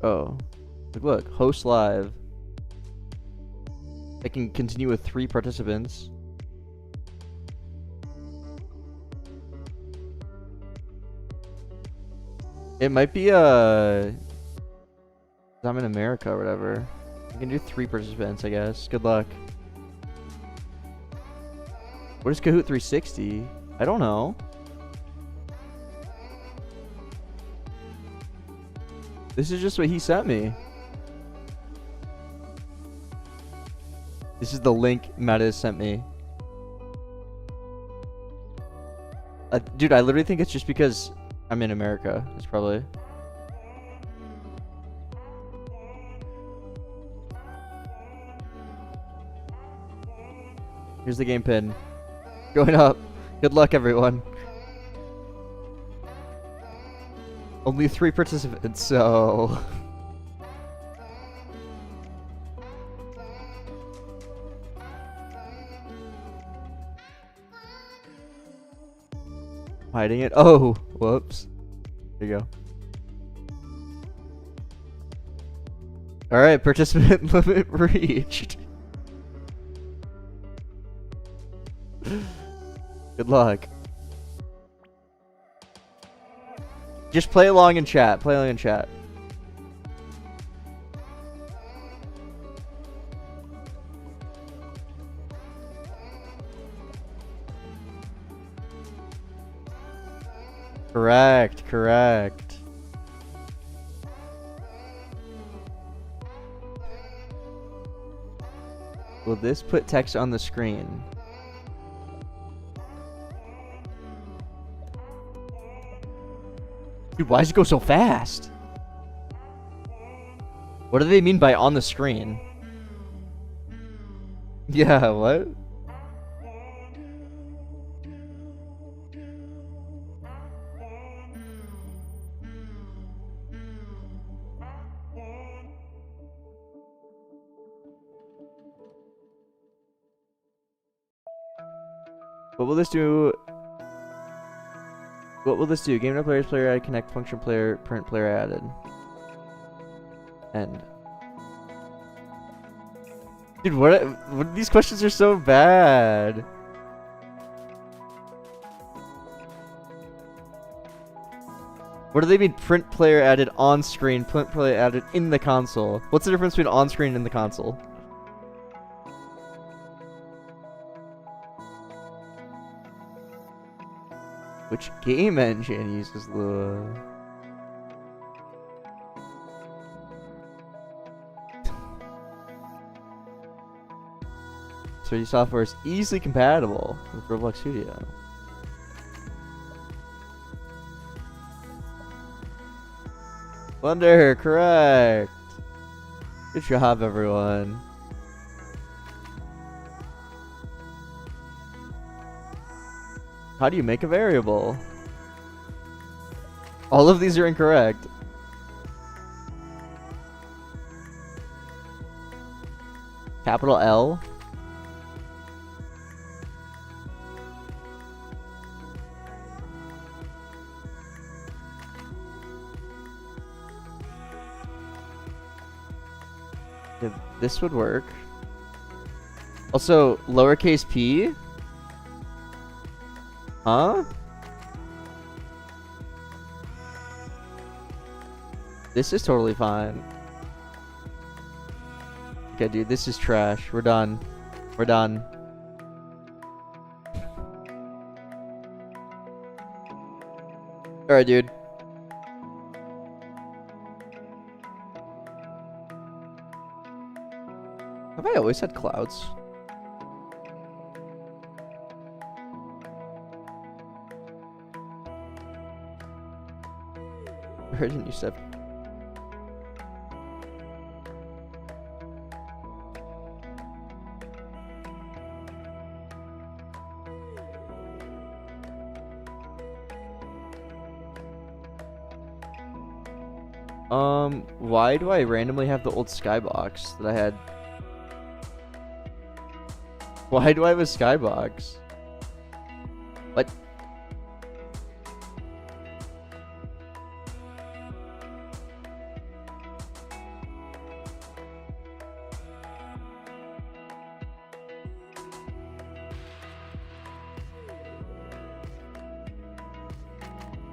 A: Oh. Look, host live. I can continue with 3 participants. It might be I'm in America or whatever. I can do 3 participants, I guess. Good luck. What is Kahoot 360? I don't know. This is just what he sent me. This is the link Metas sent me. Dude, I literally think it's just because I'm in America. It's probably. Here's the game pin. Going up. Good luck, everyone. Only 3 participants, so... Hiding it? Oh, whoops. There you go. Alright, participant limit reached. Good luck. Just play along in chat. Play along in chat. Correct, correct. Will this put text on the screen? Dude, why does it go so fast? What do they mean by on the screen? Yeah, what? What will this do? What will this do? Game no players, player added, connect function player, print player added. End. Dude, what these questions are so bad. What do they mean print player added on screen, print player added in the console? What's the difference between on screen and the console? Which game engine uses Lua? 3D software is easily compatible with Roblox Studio. Wonder, correct. Good job, everyone. How do you make a variable? All of these are incorrect. Capital L? Yeah, this would work. Also, lowercase p? Huh? This is totally fine. Okay, dude, this is trash. We're done. We're done. Alright, dude. Have I always had clouds? Where didn't you step? Why do I randomly have the old skybox that I had? Why do I have a skybox? What?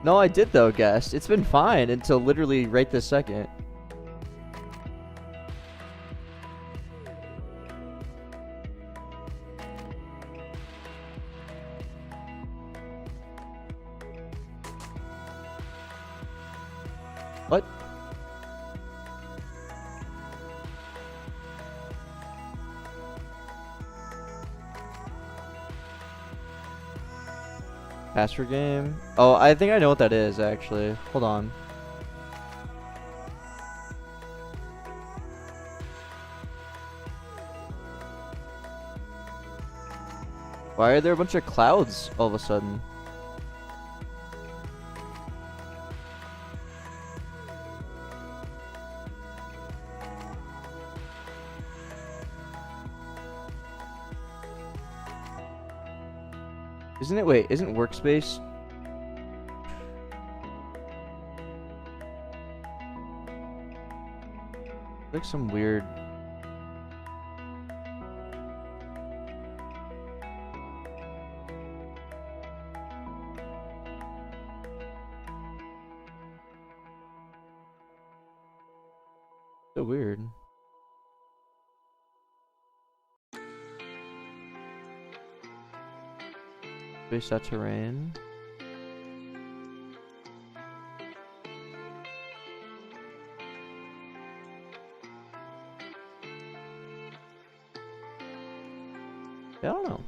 A: No, I did though, guest. It's been fine until literally right this second. What? Password game? Oh, I think I know what that is, actually. Hold on. Why are there a bunch of clouds all of a sudden? Isn't it? Wait, isn't workspace? Like some weird. So weird. Space that terrain. I don't know.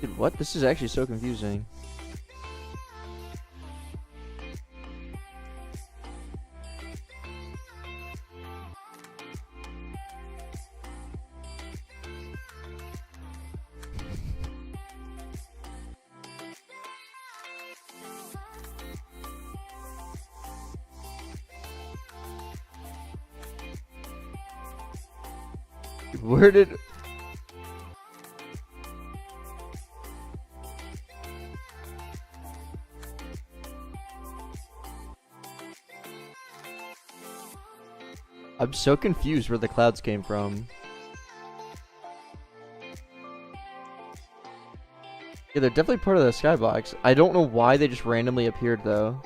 A: Dude, what? This is actually so confusing. Where did... I'm so confused where the clouds came from. Yeah, they're definitely part of the skybox. I don't know why they just randomly appeared, though.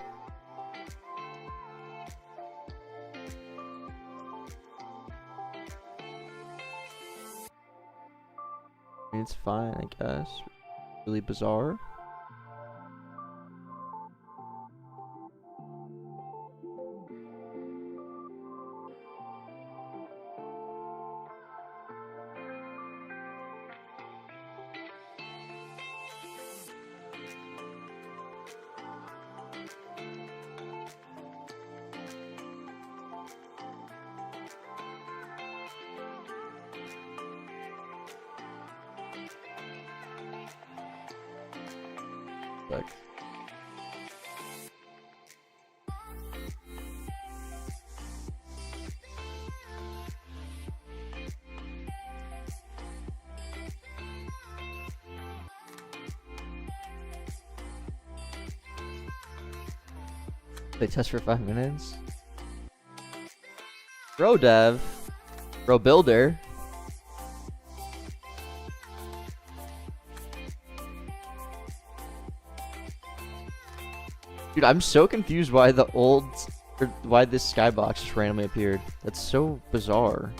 A: I mean, it's fine, I guess. Really bizarre. Roblox. They test for 5 minutes. Bro dev. Bro builder. Dude, I'm so confused why why this skybox just randomly appeared. That's so bizarre.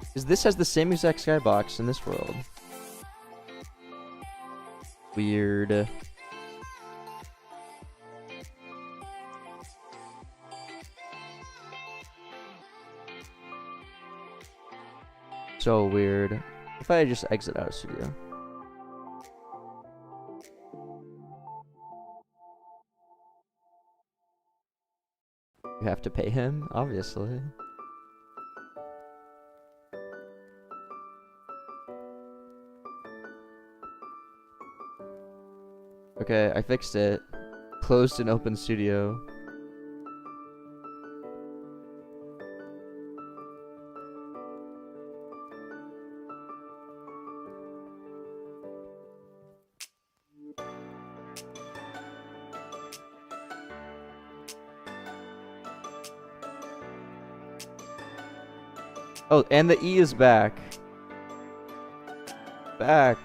A: Because this has the same exact skybox in this world. Weird. So weird. If I just exit out of studio. You have to pay him, obviously. Okay, I fixed it. Closed and open studio. Oh, and the E is back. Back.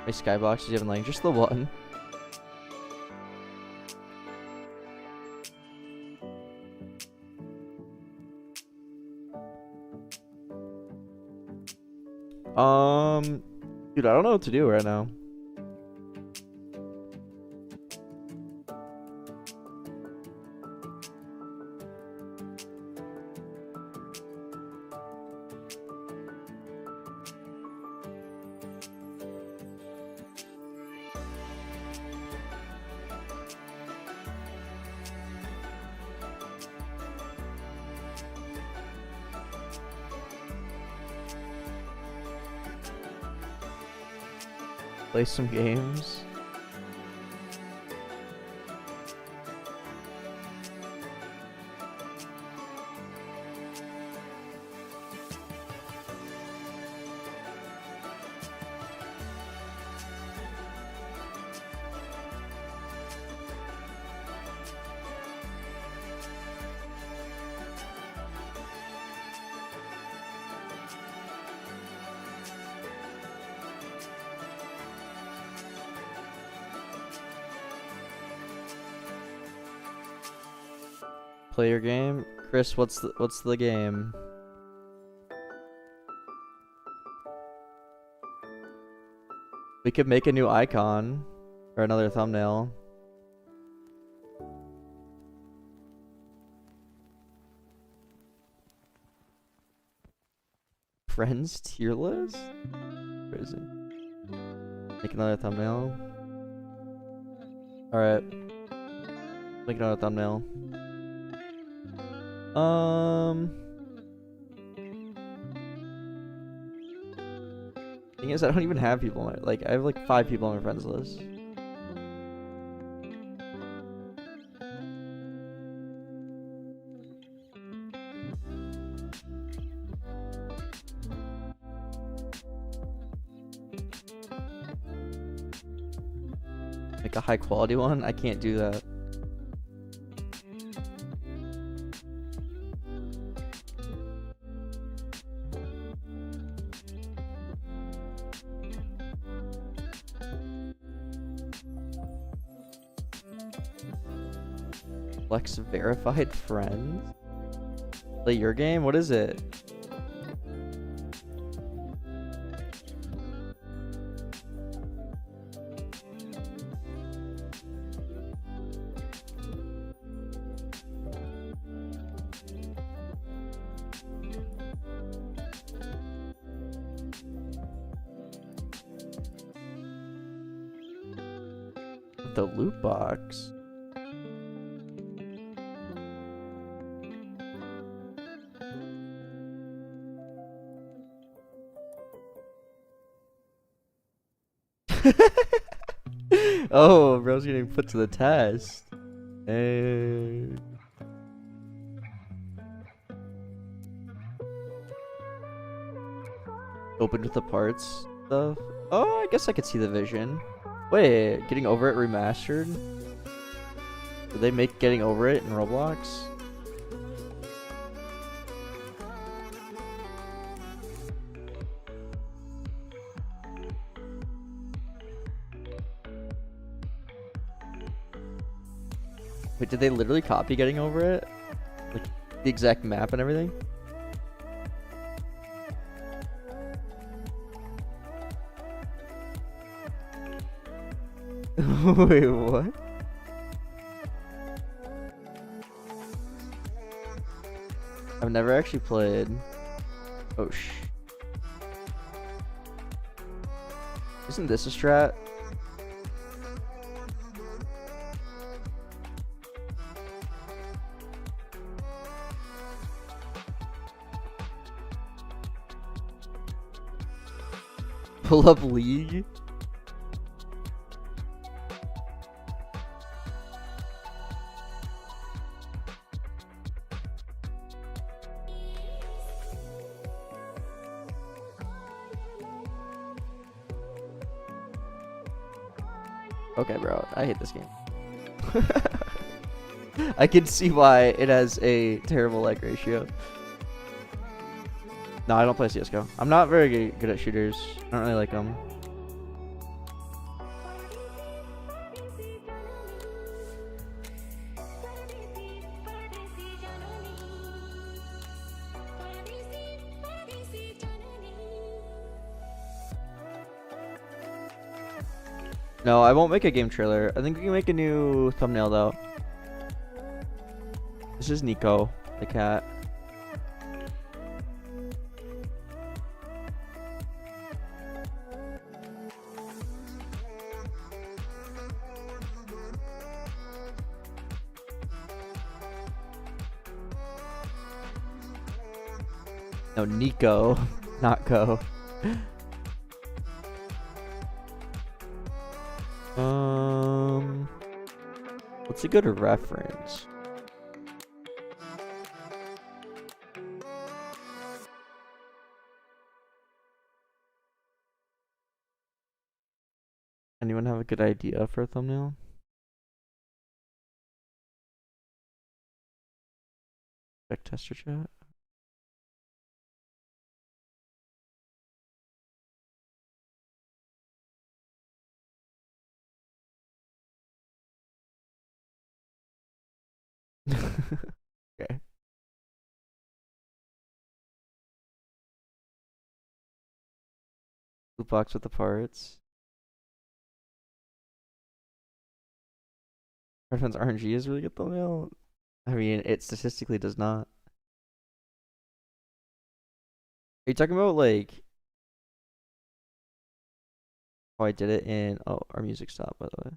A: My skybox is even like just the one. Dude, I don't know what to do right now. Play some games. Play your game. Chris, what's the game? We could make a new icon or another thumbnail. Friends tier list? Where is it? Make another thumbnail. Alright. Make another thumbnail. Thing is, I don't even have people on my, like, I have like 5 people on my friends list. Make a high quality one? I can't do that. Flex verified friends? Play your game? What is it? The loot box. Oh, bro's getting put to the test. Hey. Opened with the parts stuff. Oh, I guess I could see the vision. Wait, getting over it remastered? Did they make getting over it in Roblox? Wait, did they literally copy getting over it? Like the exact map and everything? Wait, what? I've never actually played. Oh sh. Isn't this a strat? Pull up league? Okay, bro. I hate this game. I can see why it has a terrible like ratio. No, I don't play CSGO. I'm not very good at shooters. I don't really like them. No, I won't make a game trailer. I think we can make a new thumbnail though. This is Nico, the cat. No, Nico, not Go. What's a good reference? Anyone have a good idea for a thumbnail? Check tester chat. Okay. Loot box with the parts. Preference RNG is really good thumbnail. I mean, it statistically does not. Are you talking about like how I did it in? Oh, our music stopped by the way.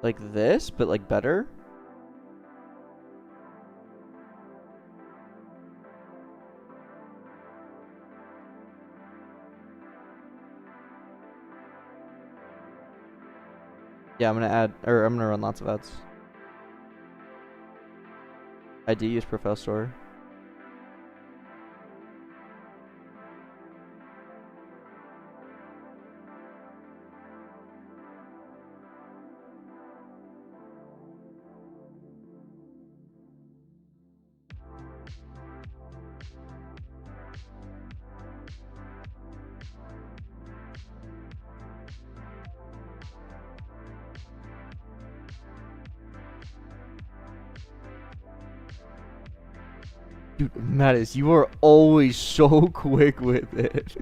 A: Like this, but like better. Yeah, I'm gonna run lots of ads. I do use Profile Store. Dude, Mattis, you are always so quick with it.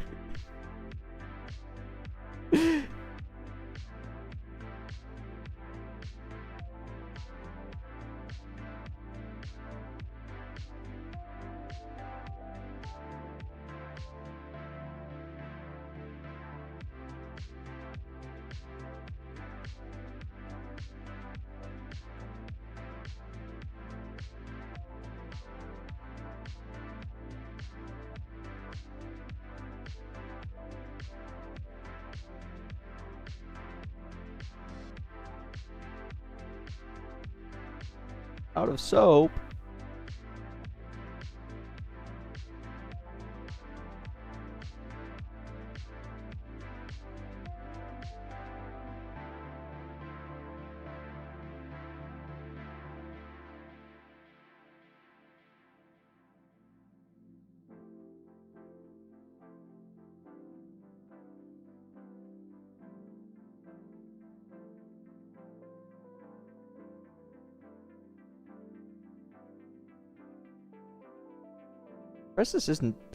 A: Out of soap.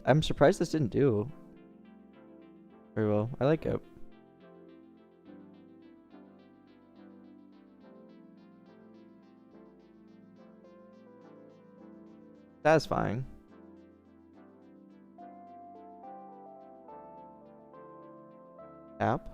A: I'm surprised this didn't do very well. I like it. Satisfying. App.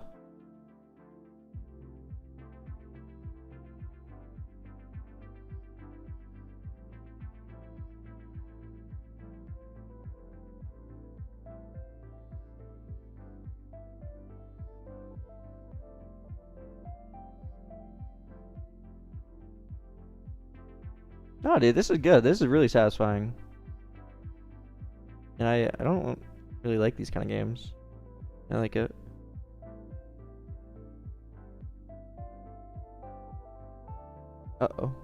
A: No, dude, this is good. This is really satisfying. And I don't really like these kind of games. I like it. Uh-oh. Oh.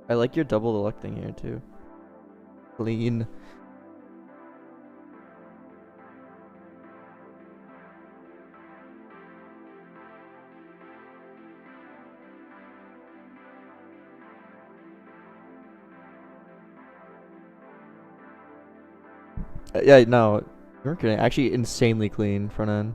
A: I like your double the luck thing here too. Clean. Yeah, no, you weren't kidding. Actually, insanely clean front end.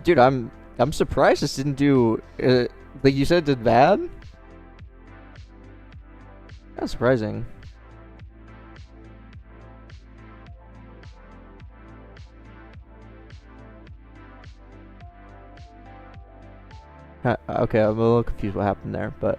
A: Dude, I'm surprised this didn't do. Like you said, it did bad. That's surprising. Okay, I'm a little confused what happened there, but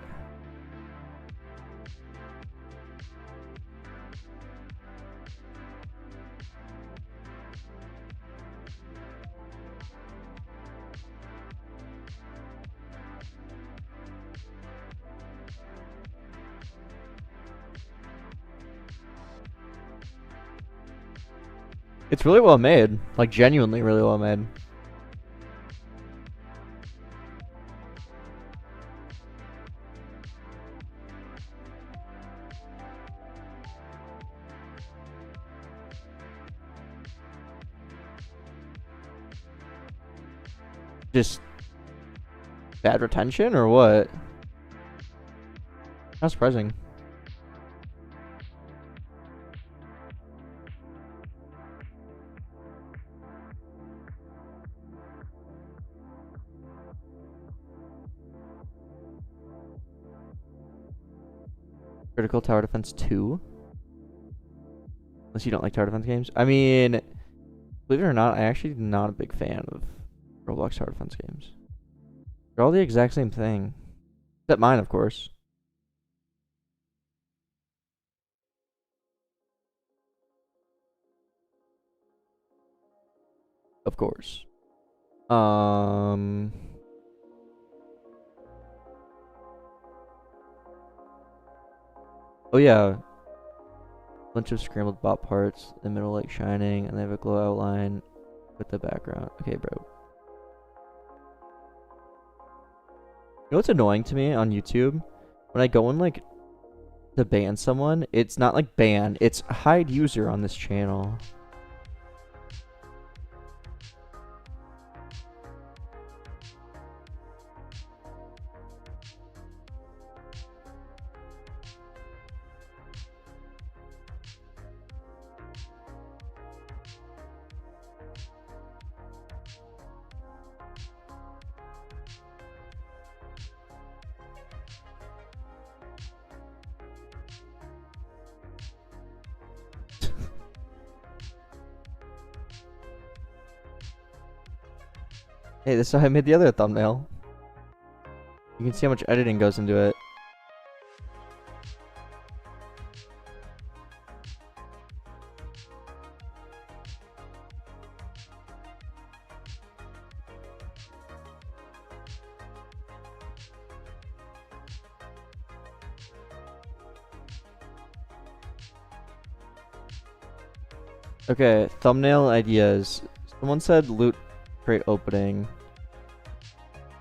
A: it's really well made. Like genuinely really well made. Just bad retention or what? Not surprising. Critical tower defense 2. Unless you don't like tower defense games. I mean, believe it or not, I actually not a big fan of Roblox tower defense games. They're all the exact same thing. Except mine, of course. Of course. Oh yeah. Bunch of scrambled bot parts, the middle like shining, and they have a glow outline with the background. Okay, bro. You know what's annoying to me on YouTube? When I go and like to ban someone, it's not like ban, it's hide user on this channel. Hey, this is how I made the other thumbnail. You can see how much editing goes into it. Okay, thumbnail ideas. Someone said loot crate opening.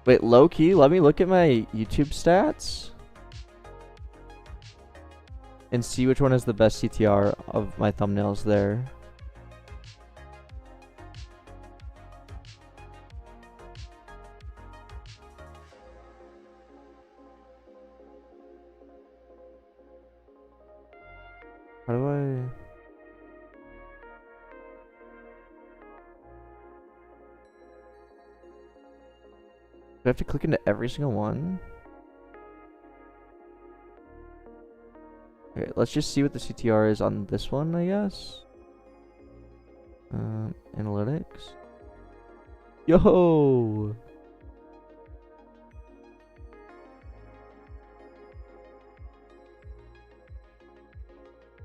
A: Wait, low key, let me look at my YouTube stats and see which one has the best CTR of my thumbnails there. How do I... Do I have to click into every single one? Okay, let's just see what the CTR is on this one, I guess. Analytics. Yo!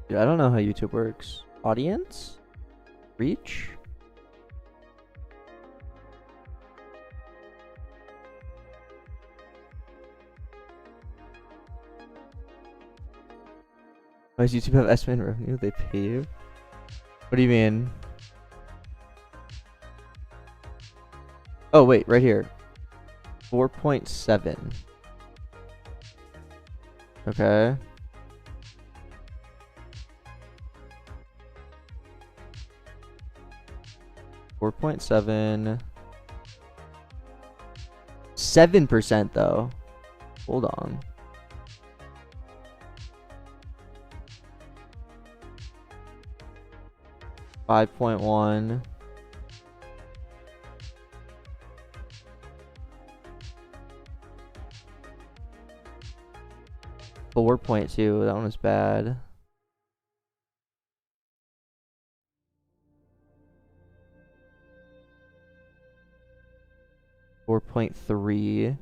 A: Dude, I don't know how YouTube works. Audience? Reach? Why does YouTube have estimated revenue? They pay you? What do you mean? Oh, wait, right here. 4.7. Okay. .7. 7% though. Hold on. .1. 4.2. That one was bad. .3.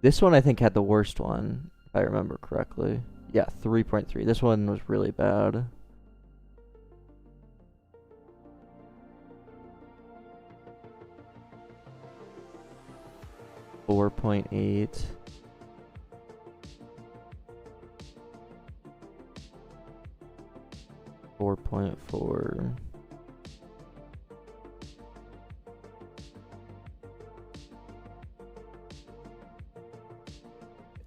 A: This one I think had the worst one, if I remember correctly. Yeah, 3.3. This one was really bad. .8. 4.4.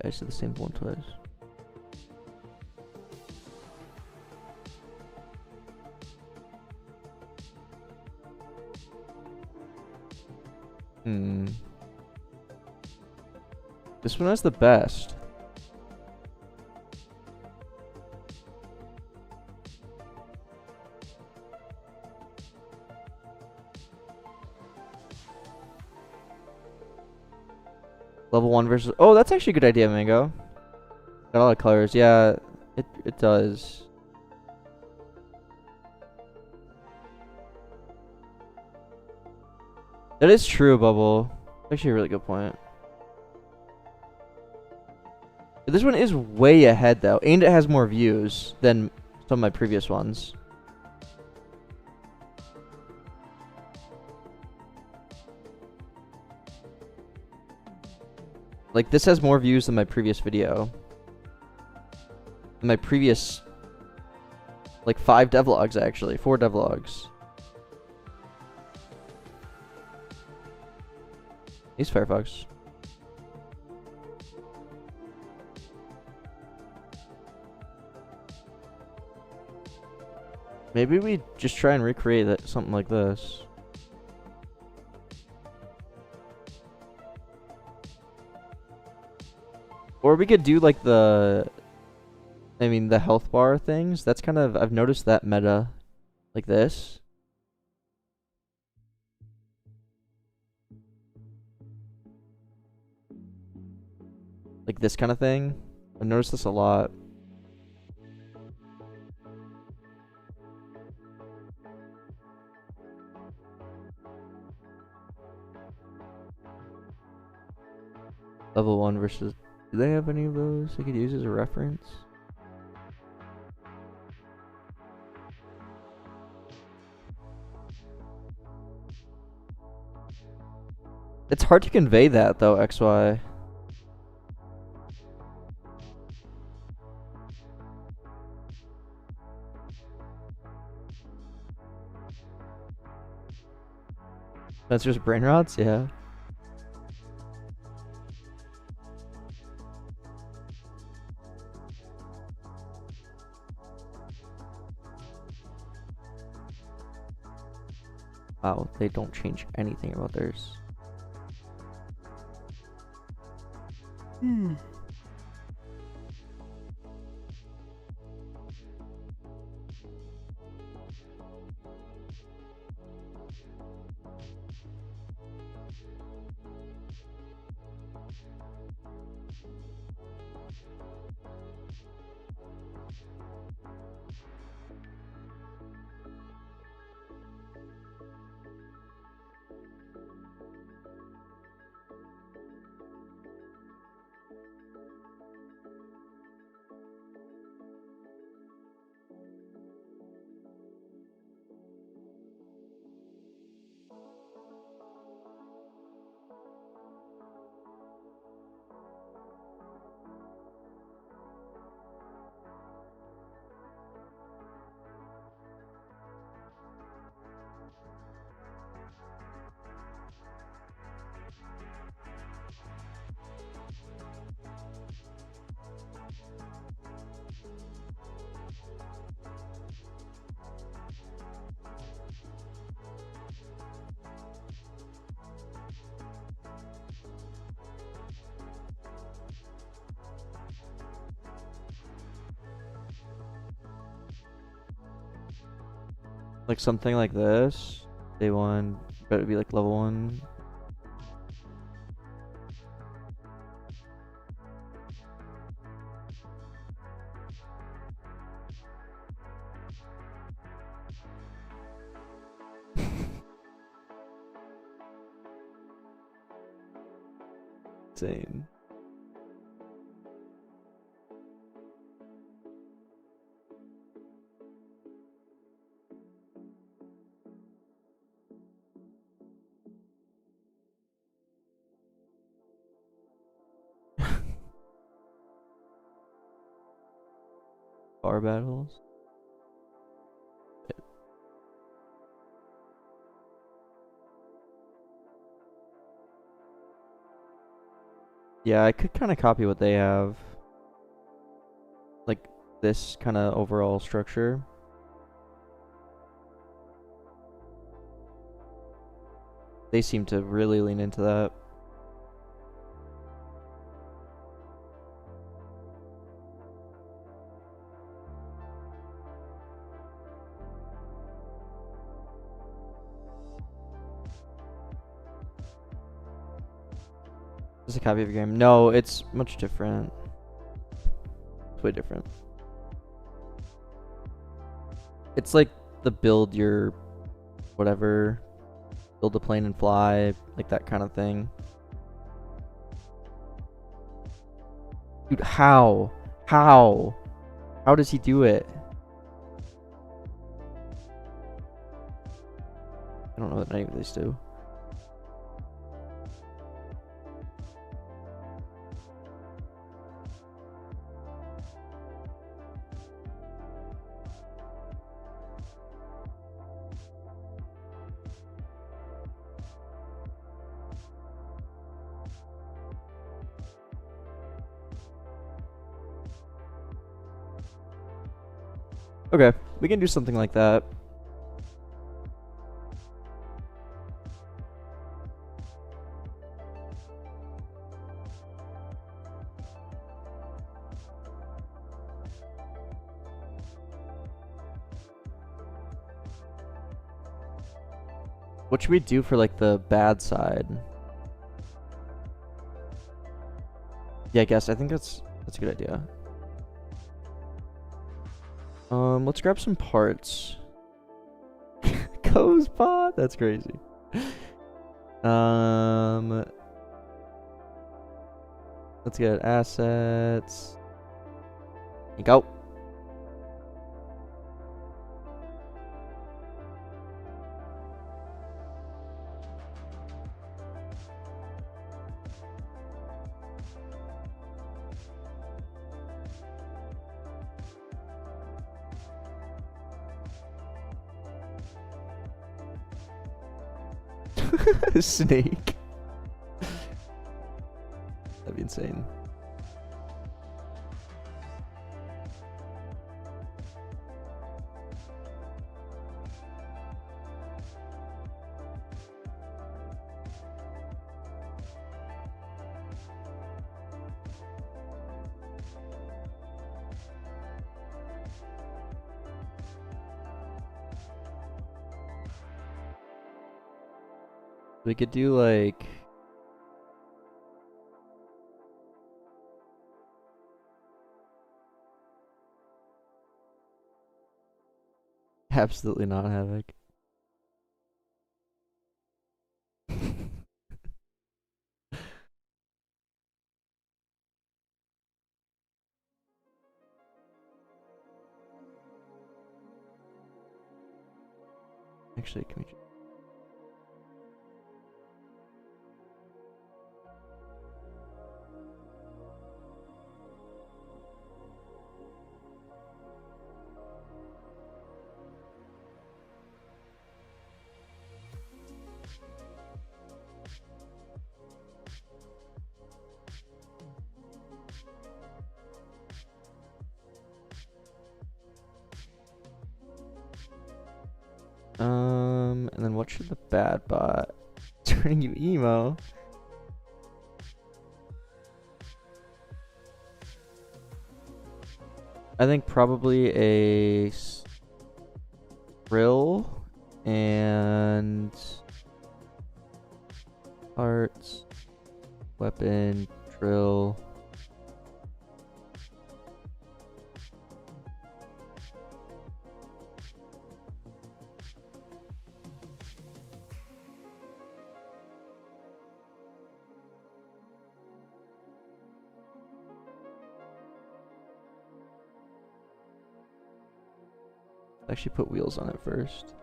A: I said the same one twice. This one has the best. Level 1 versus... Oh, that's actually a good idea, Mango. Got a lot of colors. Yeah, it does. That is true, Bubble. Actually a really good point. This one is way ahead, though. And it has more views than some of my previous ones. Like, this has more views than my previous video. My previous... Like, 5 devlogs, actually. 4 devlogs. He's Firefox. Maybe we just try and recreate that, something like this. Or we could do like the health bar things. That's kind of, I've noticed that meta like this. Like this kind of thing. I've noticed this a lot. Level 1 versus... Do they have any of those I could use as a reference? It's hard to convey that though, XY. That's just brain rots, yeah. Wow, they don't change anything about theirs. Like something like this. Day 1, better be like level 1. Insane. Bar battles. Yeah, I could kind of copy what they have. Like this kind of overall structure. They seem to really lean into that. Is a copy of your game? No, it's much different. It's way different. It's like the build your whatever, build a plane and fly, like that kind of thing. Dude, how? How? How does he do it? I don't know what any of these do. Okay, we can do something like that. What should we do for like the bad side? Yeah, I think that's a good idea. Let's grab some parts. Co's bot? That's crazy. Let's get assets. And go. Snake. That'd be insane. We could do like absolutely not Havoc. Actually, can we just and then what should the bad bot turning you emo? I think probably a drill and parts, weapon, drill. Actually put wheels on it first.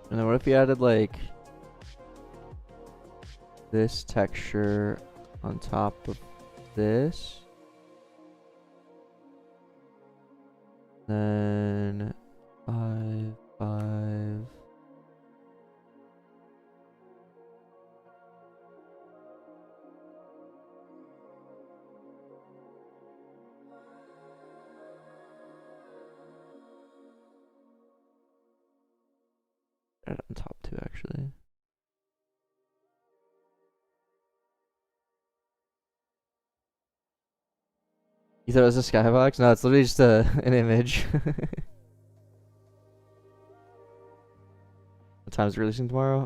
A: And then what if you added like this texture on top of this? Then 5, 5. Add it on top too, actually. You thought it was a skybox? No, it's literally just an image. What time is it releasing tomorrow?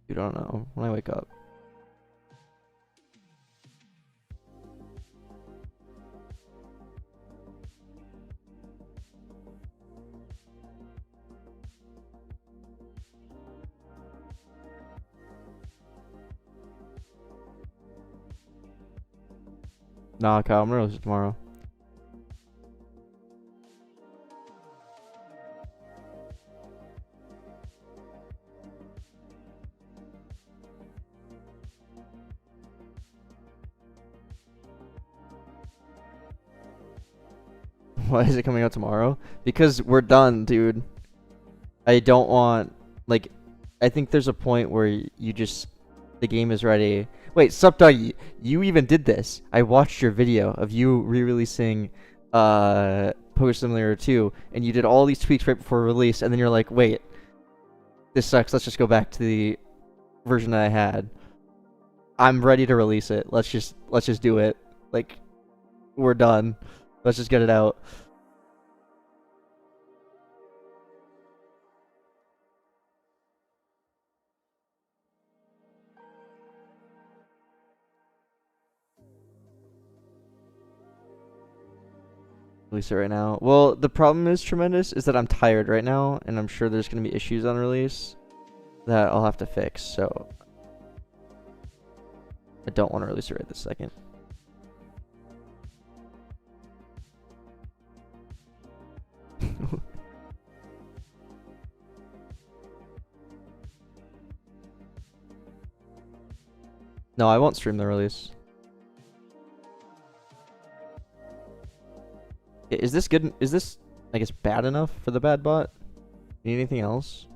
A: You don't know. When I wake up. Nah, Kyle, I'm gonna release it tomorrow. Why is it coming out tomorrow? Because we're done, dude. I don't want, like, I think there's a point where you just The game is ready. Wait, StarterGui, you even did this. I watched your video of you re-releasing Poker Simulator 2, and you did all these tweaks right before release, and then you're like, wait, this sucks. Let's just go back to the version that I had. I'm ready to release it. Let's just do it. Like, we're done. Let's just get it out. Release it right now. Well, the problem is tremendous is that I'm tired right now, and I'm sure there's gonna be issues on release that I'll have to fix. So I don't want to release it right this second. No, I won't stream the release. Is this good? Is this, I guess, bad enough for the bad bot? Need anything else?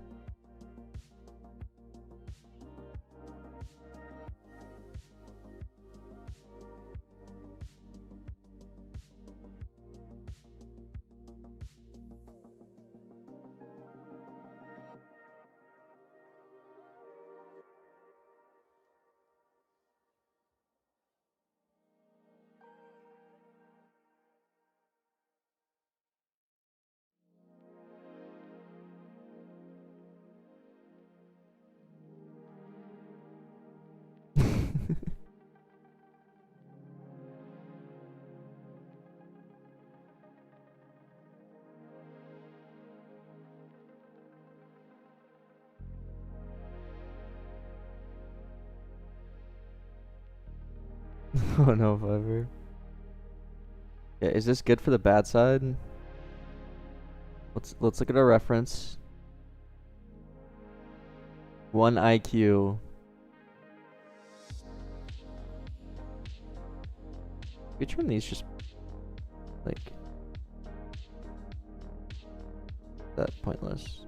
A: Oh no, Fiverr. Yeah, is this good for the bad side? Let's look at our reference. 1 IQ. We turn these just like that pointless.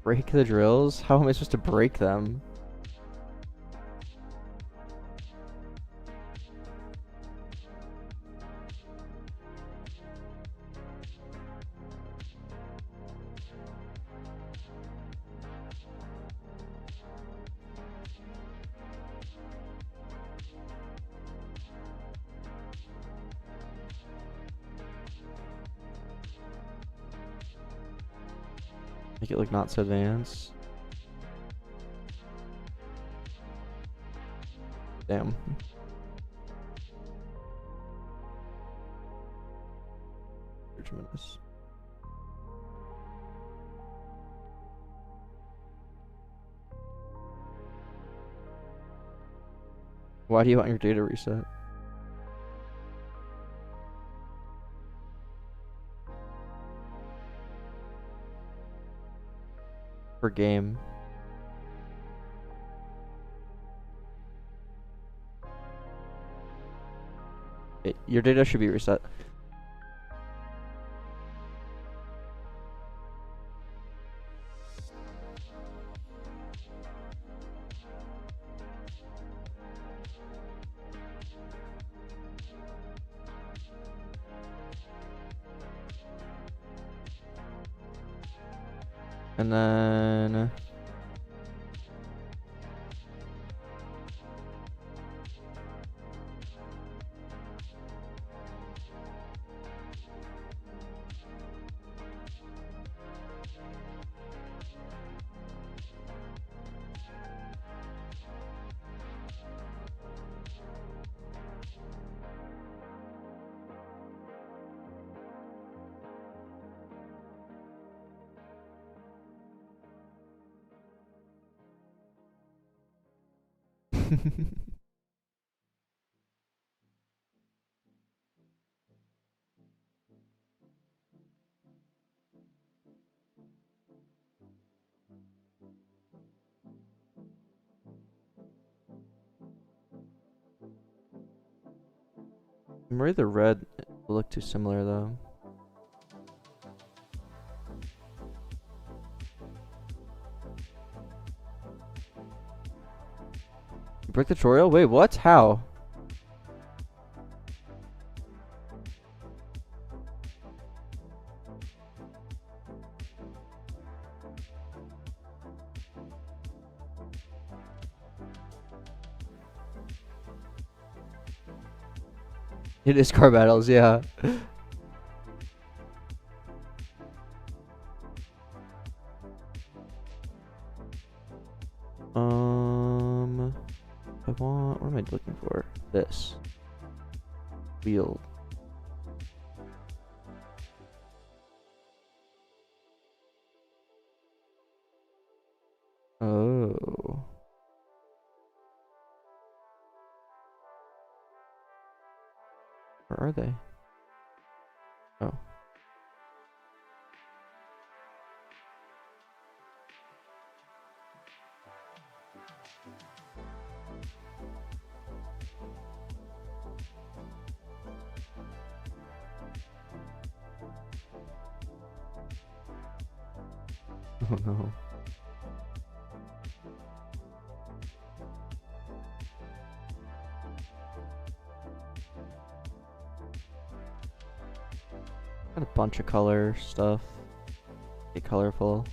A: Break the drills? How am I supposed to break them? Make it look not so advanced. Damn. Tremendous. Why do you want your data reset? Per game. Your data should be reset. And then I'm worried the red will look too similar though. Brick tutorial? Wait, what? How? It is car battles, yeah. I want, what am I looking for? This. Wheel. Oh. Where are they? Oh. Oh no. Got a bunch of color stuff. Get colorful.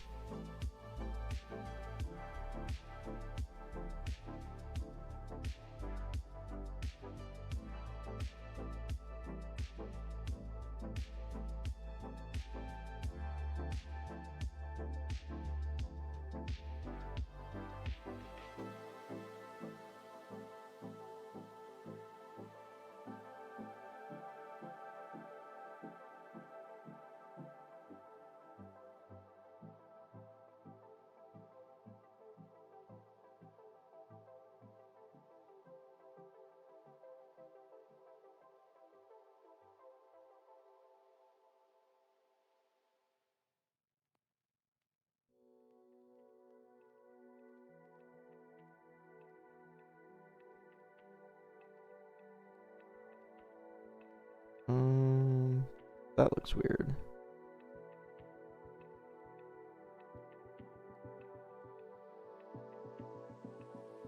A: That looks weird.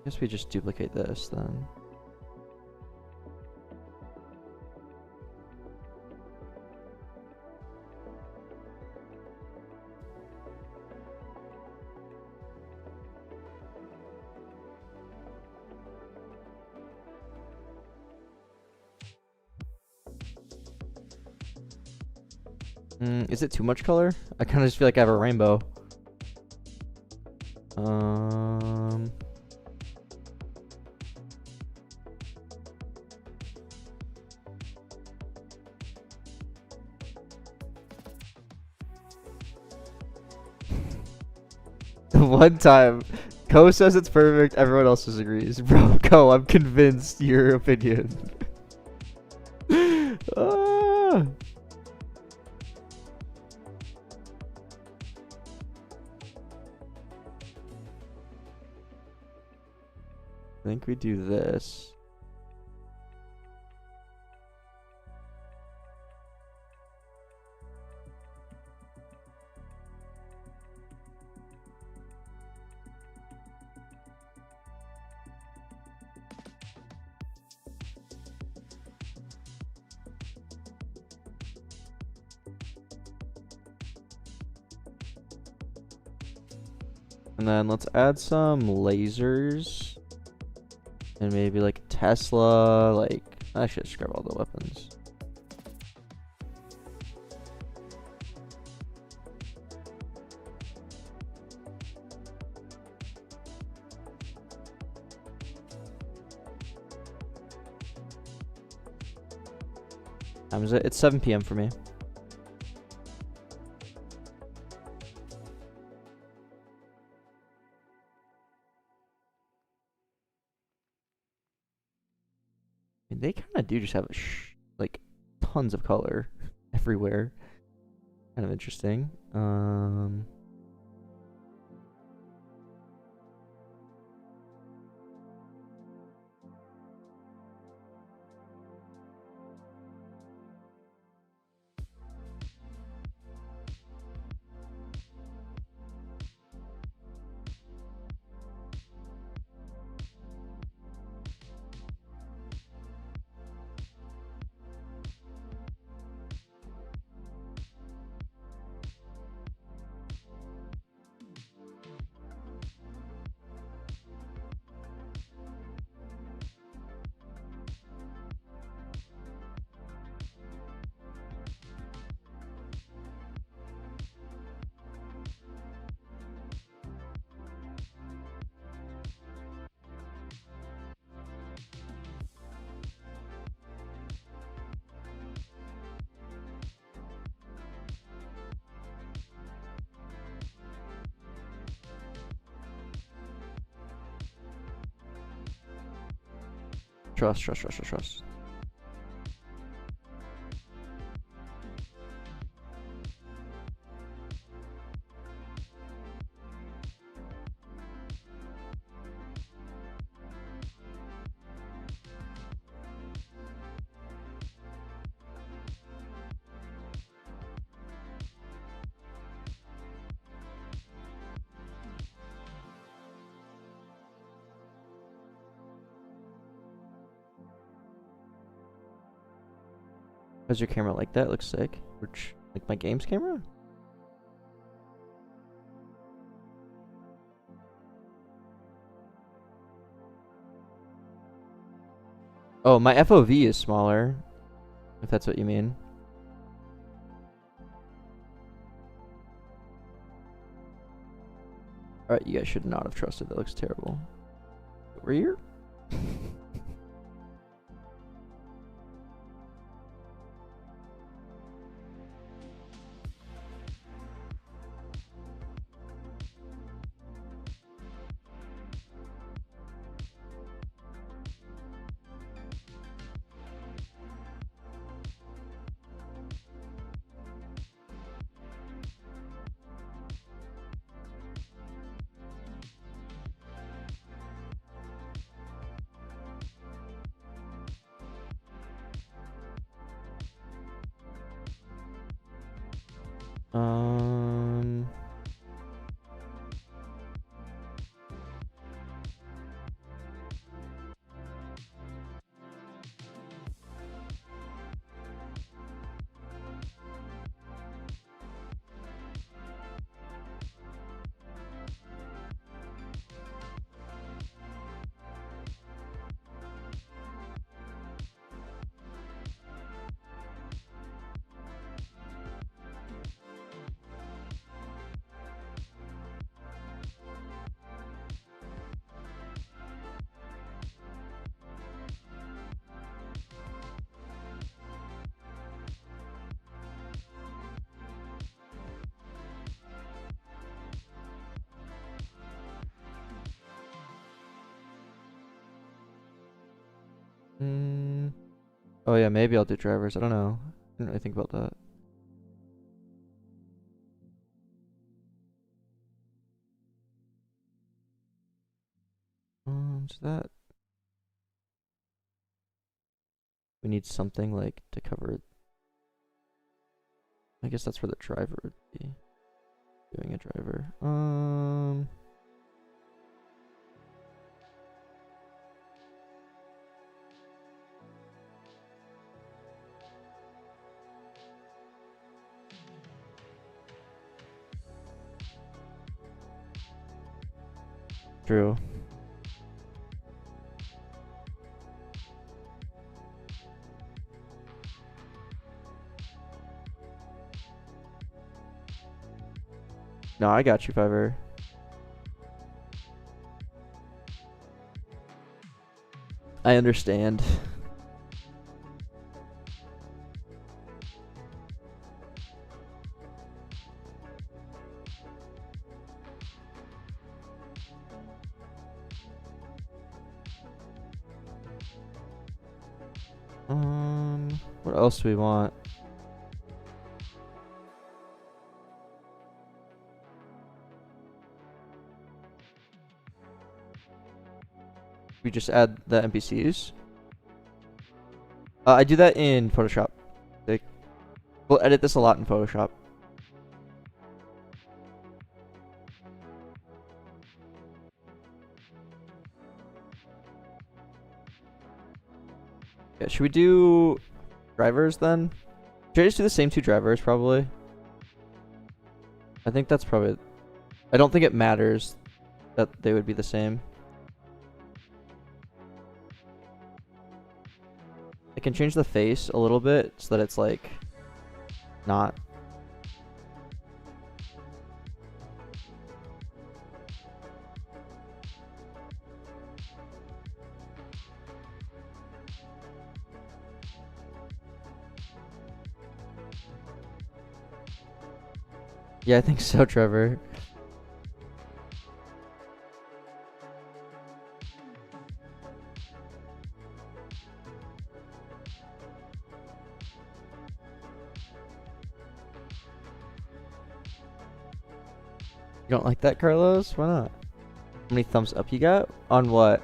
A: Guess we just duplicate this then. Is it too much color? I kind of just feel like I have a rainbow. One time, Ko says it's perfect, everyone else disagrees. Bro, Ko, I'm convinced your opinion. Ah. I think we do this. And then let's add some lasers. And maybe like Tesla, like, actually let's grab all the weapons. Time is it? It's 7 p.m. for me. They kind of do just have like tons of color everywhere. Kind of interesting. Trust, trust, trust, trust, trust. How's your camera like that? Looks sick. Which, like my games camera? Oh, my FOV is smaller. If that's what you mean. Alright, you guys should not have trusted. That looks terrible. Rear? Um... Oh yeah, maybe I'll do drivers. I don't know. I didn't really think about that. So that we need something like to cover it. I guess that's where the driver would be. Doing a driver. True. No, I got you, Fiverr. I understand. What else do we want? We just add the NPCs. I do that in Photoshop. Like, we'll edit this a lot in Photoshop. Yeah, should we do drivers then? Should I just do the same two drivers probably? I think that's probably... I don't think it matters that they would be the same. I can change the face a little bit so that it's like not. Yeah, I think so, Trevor. You don't like that, Carlos? Why not? How many thumbs up you got? On what?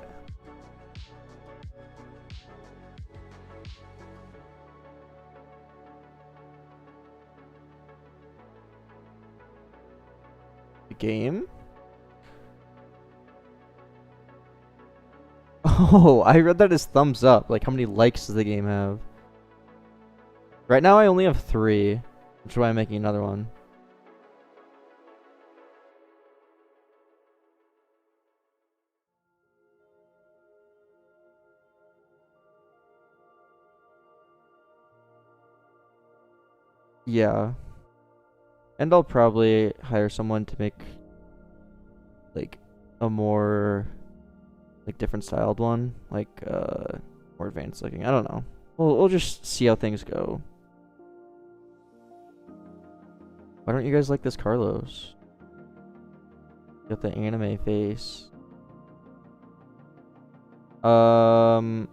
A: The game? Oh, I read that as thumbs up. Like, how many likes does the game have? Right now, I only have 3, which is why I'm making another one. Yeah. And I'll probably hire someone to make, like, a more, like, different styled one. Like, more advanced looking. I don't know. We'll just see how things go. Why don't you guys like this Carlos? Got the anime face. Probably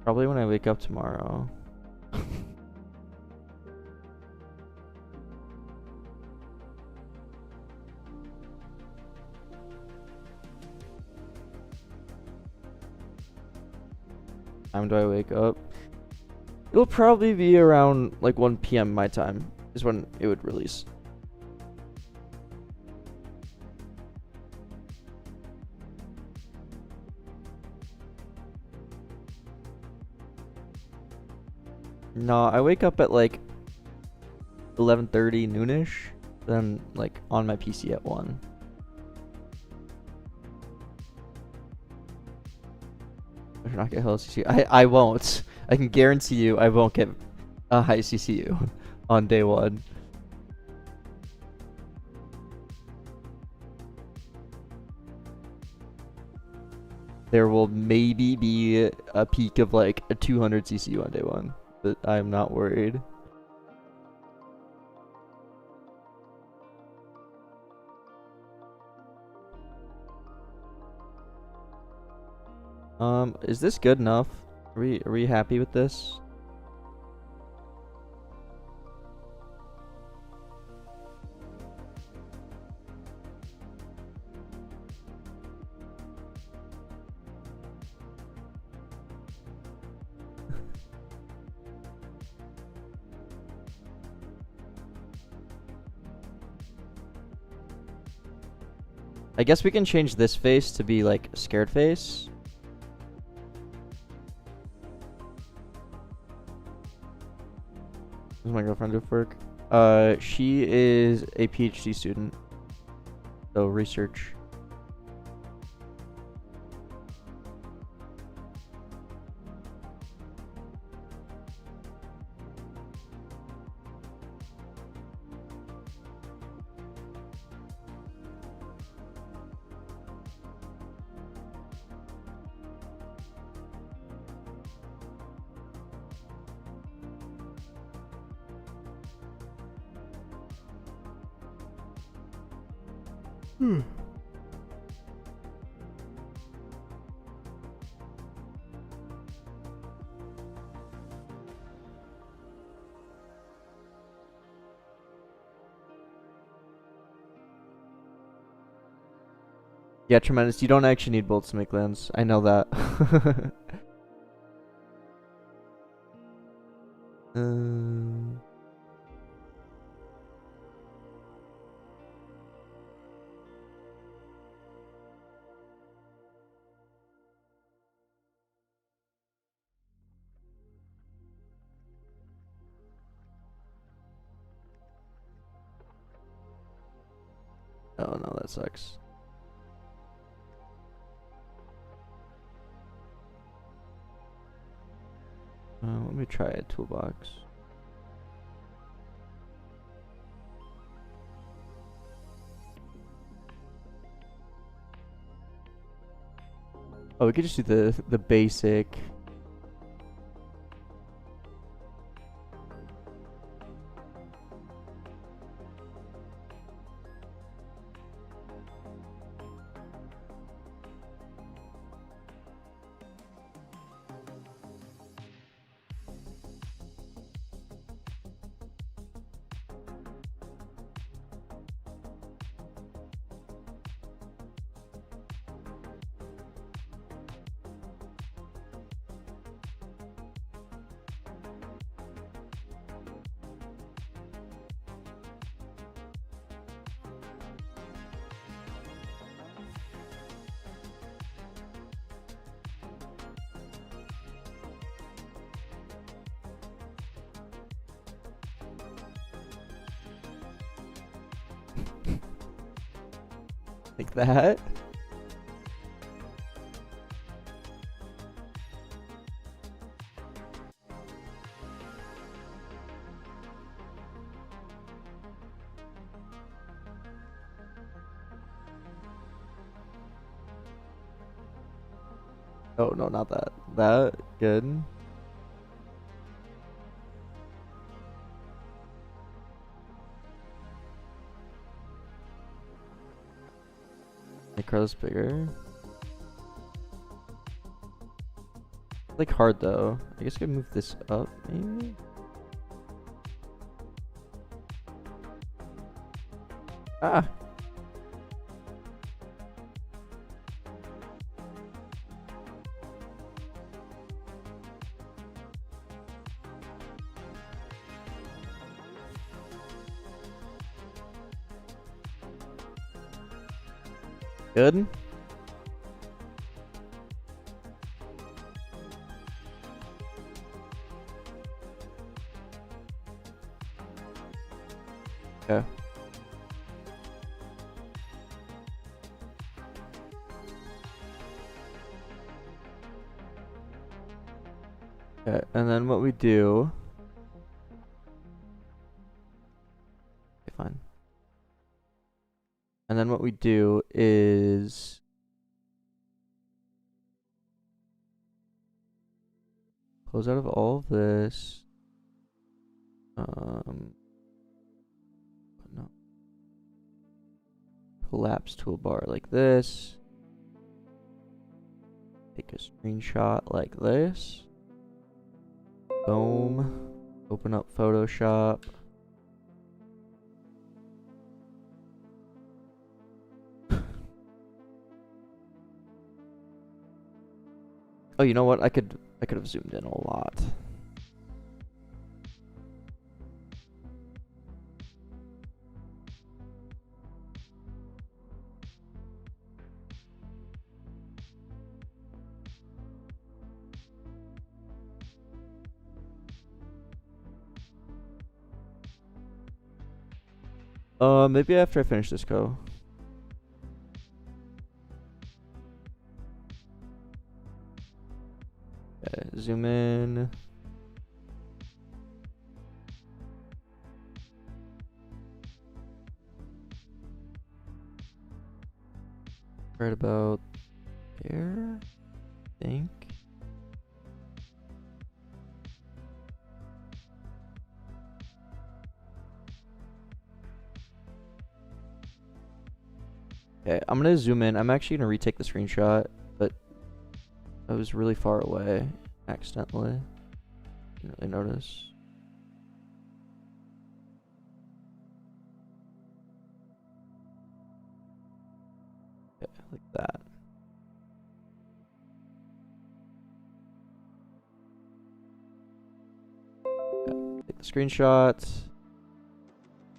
A: when I wake up tomorrow. Time do I wake up? It'll probably be around like 1 p.m. my time is when it would release. No, I wake up at like 11:30 noonish, then like on my PC at 1. Better not get high CCU. I won't. I can guarantee you I won't get a high CCU on day 1. There will maybe be a peak of like a 200 CCU on day 1, but I'm not worried. Is this good enough? Are we happy with this? I guess we can change this face to be like a scared face. What does my girlfriend do for work? She is a PhD student. So research. Yeah, tremendous. You don't actually need bolts to make lands. I know that. Oh no, that sucks. Let me try a toolbox. Oh, we could just do the basic. Like that. Oh, no, not that. That, good. Make Carlos bigger. Like hard though. I guess I could move this up, maybe? Ah! Good. Okay. Okay, and then what we do... Okay, fine. And then what we do is... Close out of all of this. No. Collapse toolbar like this. Take a screenshot like this. Boom. Open up Photoshop. Oh, you know what? I could have zoomed in a lot. Maybe after I finish this go. Okay, zoom in. Right about there, I think. Okay, I'm gonna zoom in. I'm actually gonna retake the screenshot, but I was really far away accidentally. Didn't really notice. Okay, like that. Okay, take the screenshot.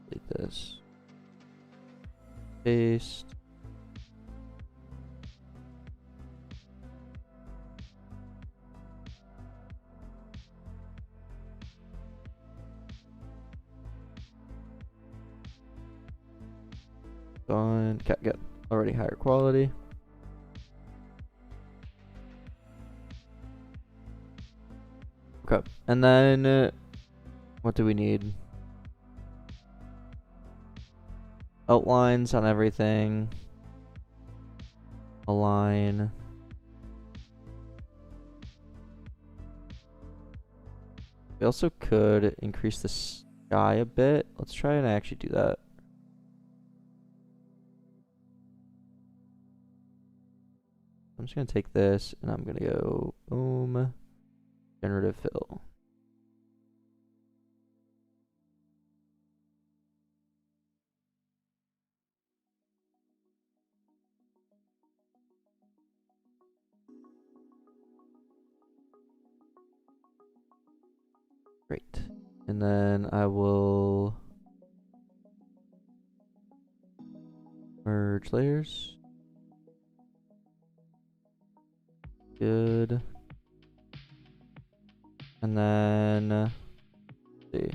A: Delete this. Paste. Done. Okay, good. Already higher quality. Okay, and then what do we need? Outlines on everything. Align. We also could increase the sky a bit. Let's try and actually do that. I'm just gonna take this and I'm gonna go boom, generative fill. Great. And then I will merge layers. Good. And then, let's see,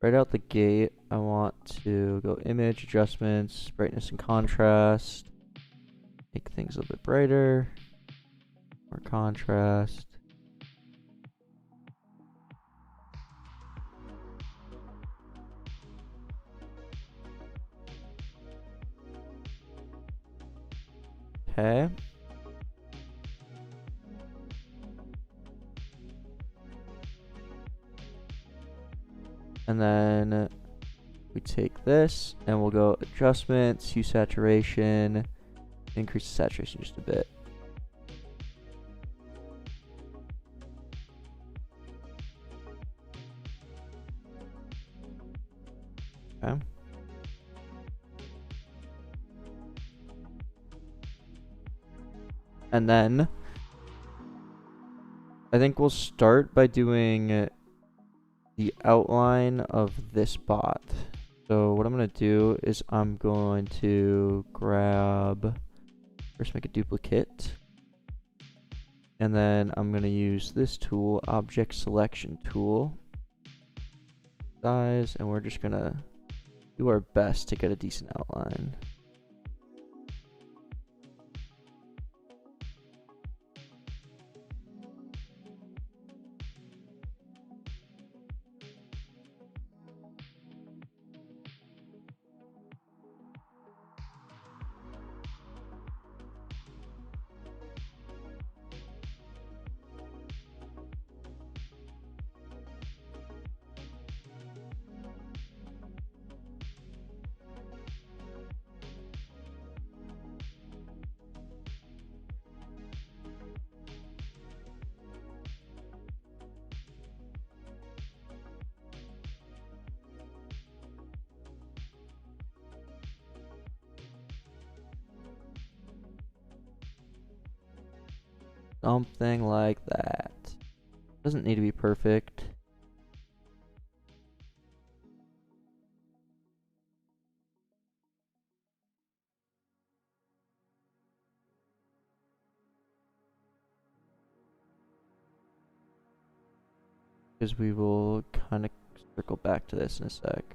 A: right out the gate, I want to go image adjustments, brightness and contrast. make things a little bit brighter, more contrast. Okay. And then we take this and we'll go adjustments, hue saturation, increase the saturation just a bit. Okay. And then I think we'll start by doing the outline of this bot. So what I'm going to do is I'm going to grab, first make a duplicate, and then I'm going to use this tool, object selection tool, size, and we're just going to do our best to get a decent outline. Something like that. Doesn't need to be perfect. Because we will kind of circle back to this in a sec.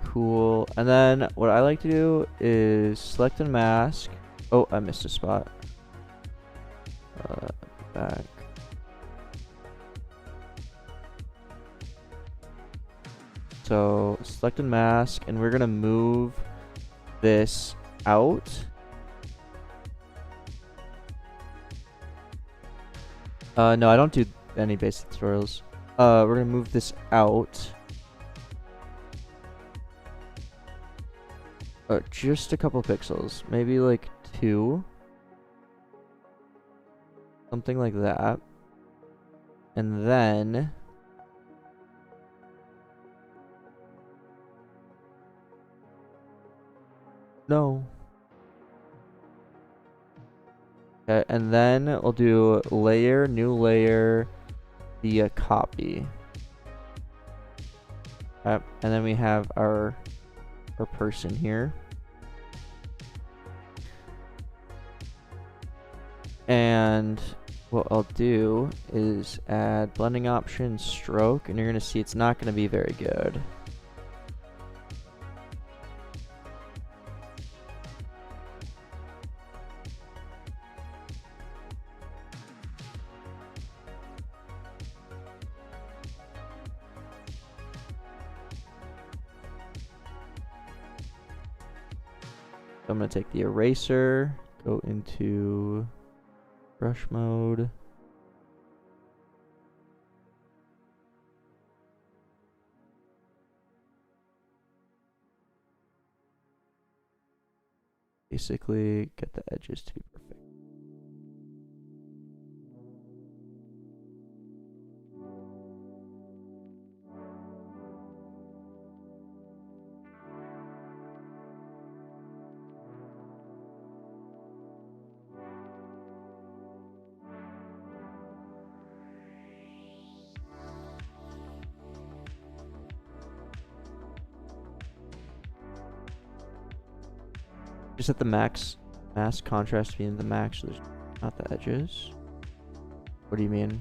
A: Cool. And then what I like to do is select and mask. Oh, I missed a spot. Back. So select and mask, and we're gonna move this out. No, I don't do any basic tutorials. We're gonna move this out. Just a couple pixels, maybe like 2. Something like that. And then no. Okay, and then we'll do layer, new layer, via copy. And then we have our person here. And what I'll do is add blending option, stroke, and you're going to see it's not going to be very good. So I'm going to take the eraser, go into brush mode. Basically, get the edges to be perfect. Just set the mask contrast to be in the max, so there's Not the edges. What do you mean?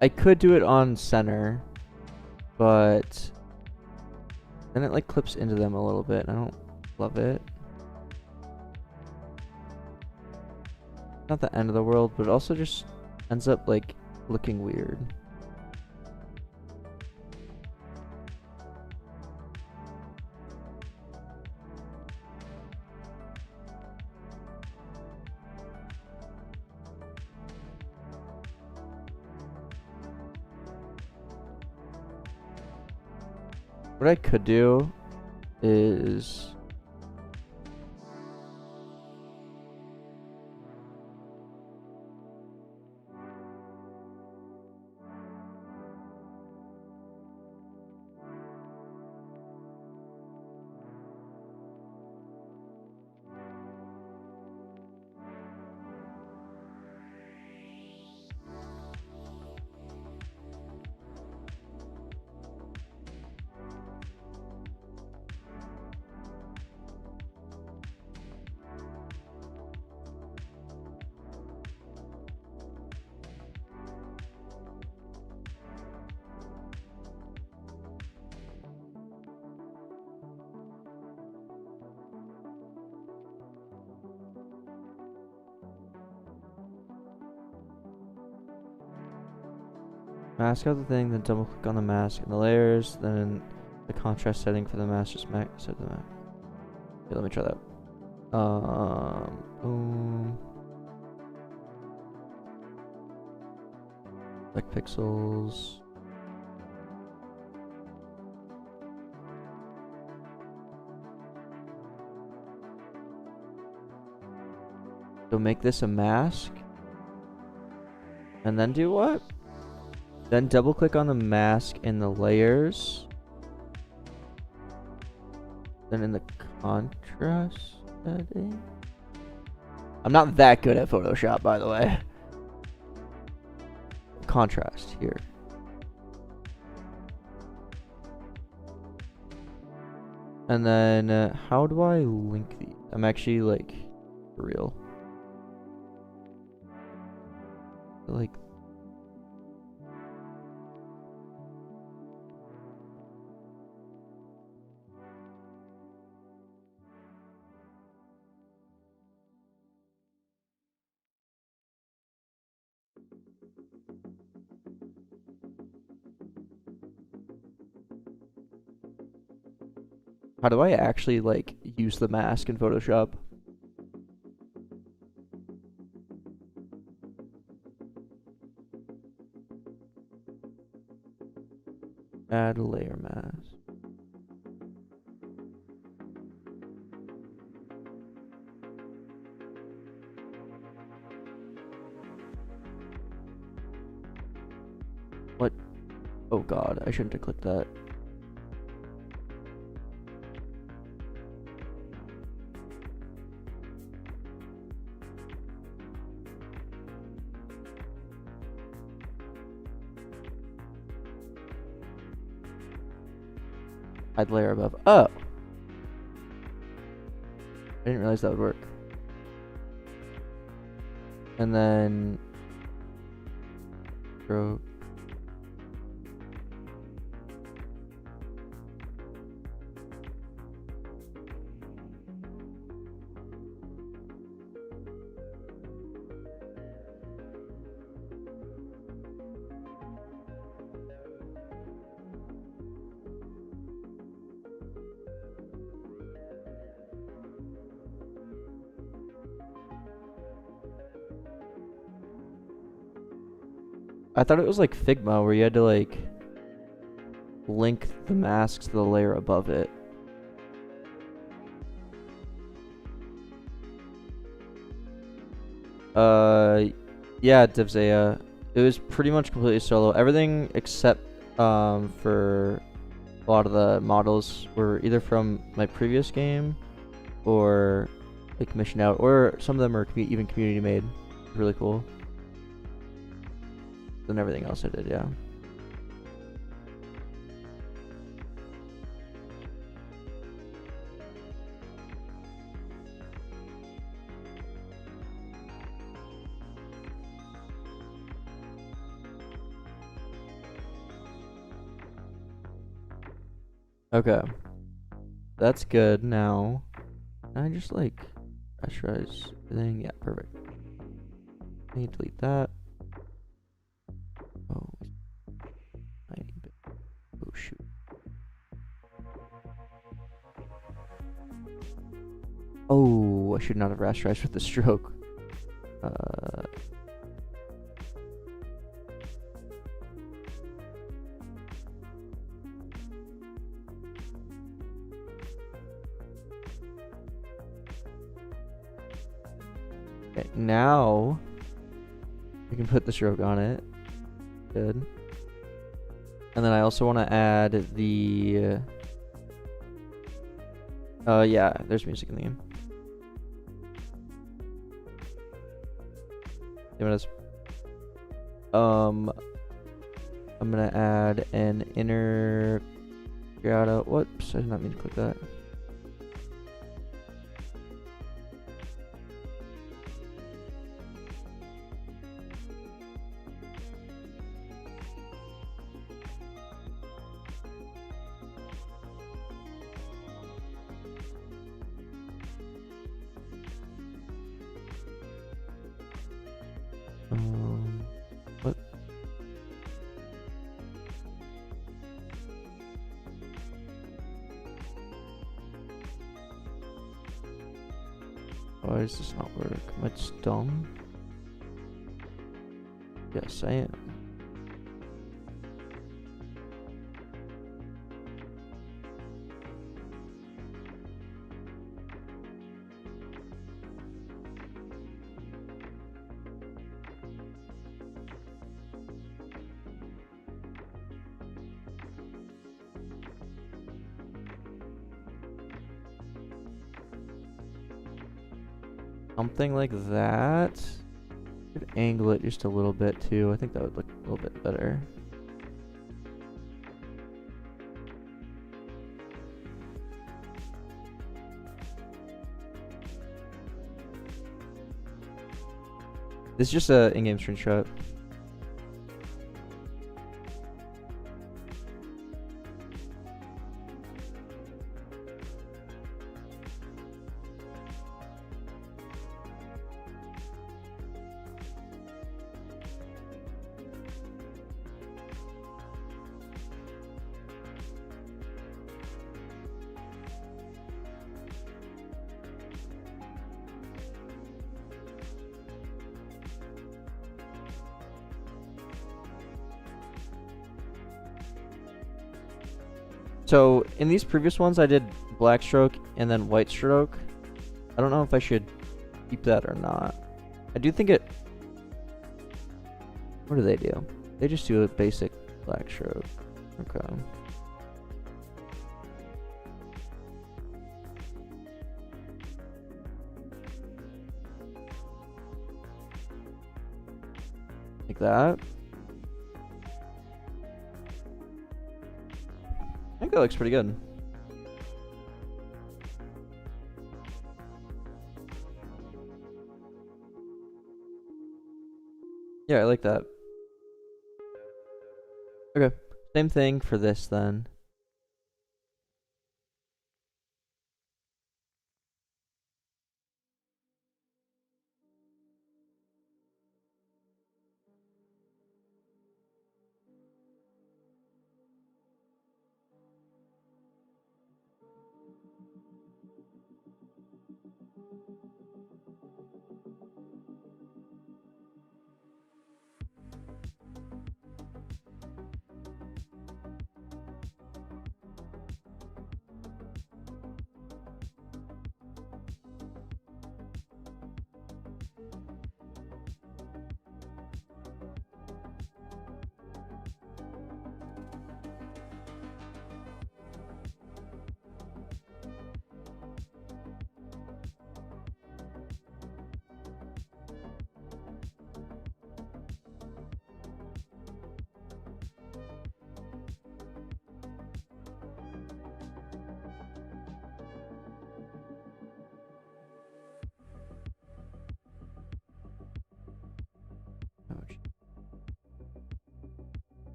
A: I could do it on center, but then it like clips into them a little bit. I don't love it. Not the end of the world, but it also just ends up like looking weird. What I could do is mask out the thing, then double click on the mask and the layers, then the contrast setting for the mask just set the mask. Okay, let me try that. Boom. Like pixels. So make this a mask. And then do what? Then double click on the mask in the layers. Then in the contrast setting. I'm not that good at Photoshop, by the way. Contrast here. And then how do I link these? I'm actually like for real. Like how do I actually like use the mask in Photoshop? Add a layer mask. What? Oh god, I shouldn't have clicked that. Add layer above. Oh! I didn't realize that would work. And then stroke. I thought it was like Figma where you had to like link the masks to the layer above it. Yeah, Divzaya. It was pretty much completely solo. Everything except for a lot of the models were either from my previous game or like commissioned out, or some of them are even community made. Really cool. Then everything else I did, yeah. Okay. That's good now. Can I just like pressurize everything? Yeah, perfect. I need to delete that. Oh, tiny bit. Oh shoot. Oh, I should not have rasterized with the stroke. Okay, now we can put the stroke on it. Good. And then I also want to add the yeah, there's music in the game. I'm gonna add an inner grata. Whoops, I did not mean to click that. What? Why does this not work? Am I just dumb? Yes, I am. Something like that. Could angle it just a little bit too. I think that would look a little bit better. This is just a in-game screenshot. So in these previous ones, I did black stroke and then white stroke. I don't know if I should keep that or not. I do think it... What do they do? They just do a basic black stroke. Okay. Like that. I think that looks pretty good. Yeah, I like that. Okay, same thing for this then.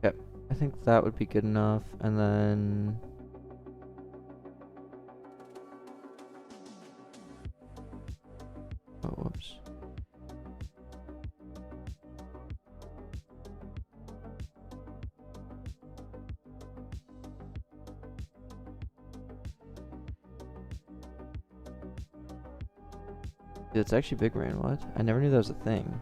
A: Okay, I think that would be good enough. And then oh, whoops. Dude, it's actually big rain. What? I never knew that was a thing.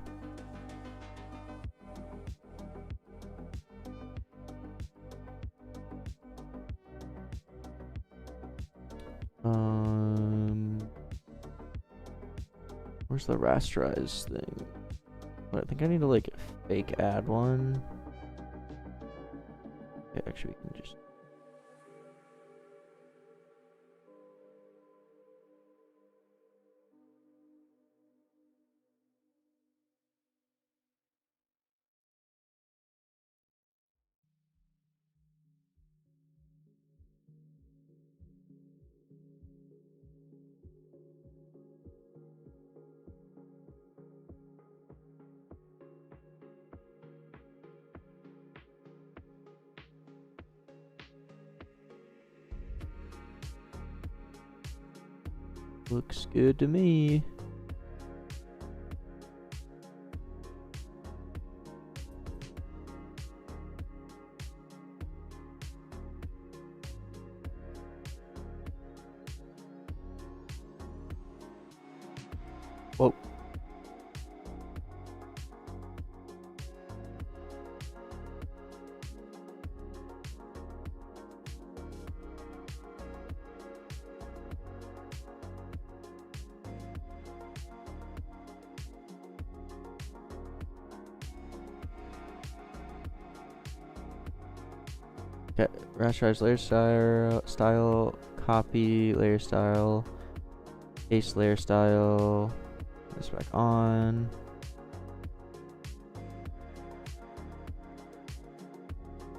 A: Where's the rasterize thing? I think I need to like fake add one. Okay, actually we can just. Looks good to me. Whoa. Okay, rasterize layer style, copy layer style, paste layer style, this back on.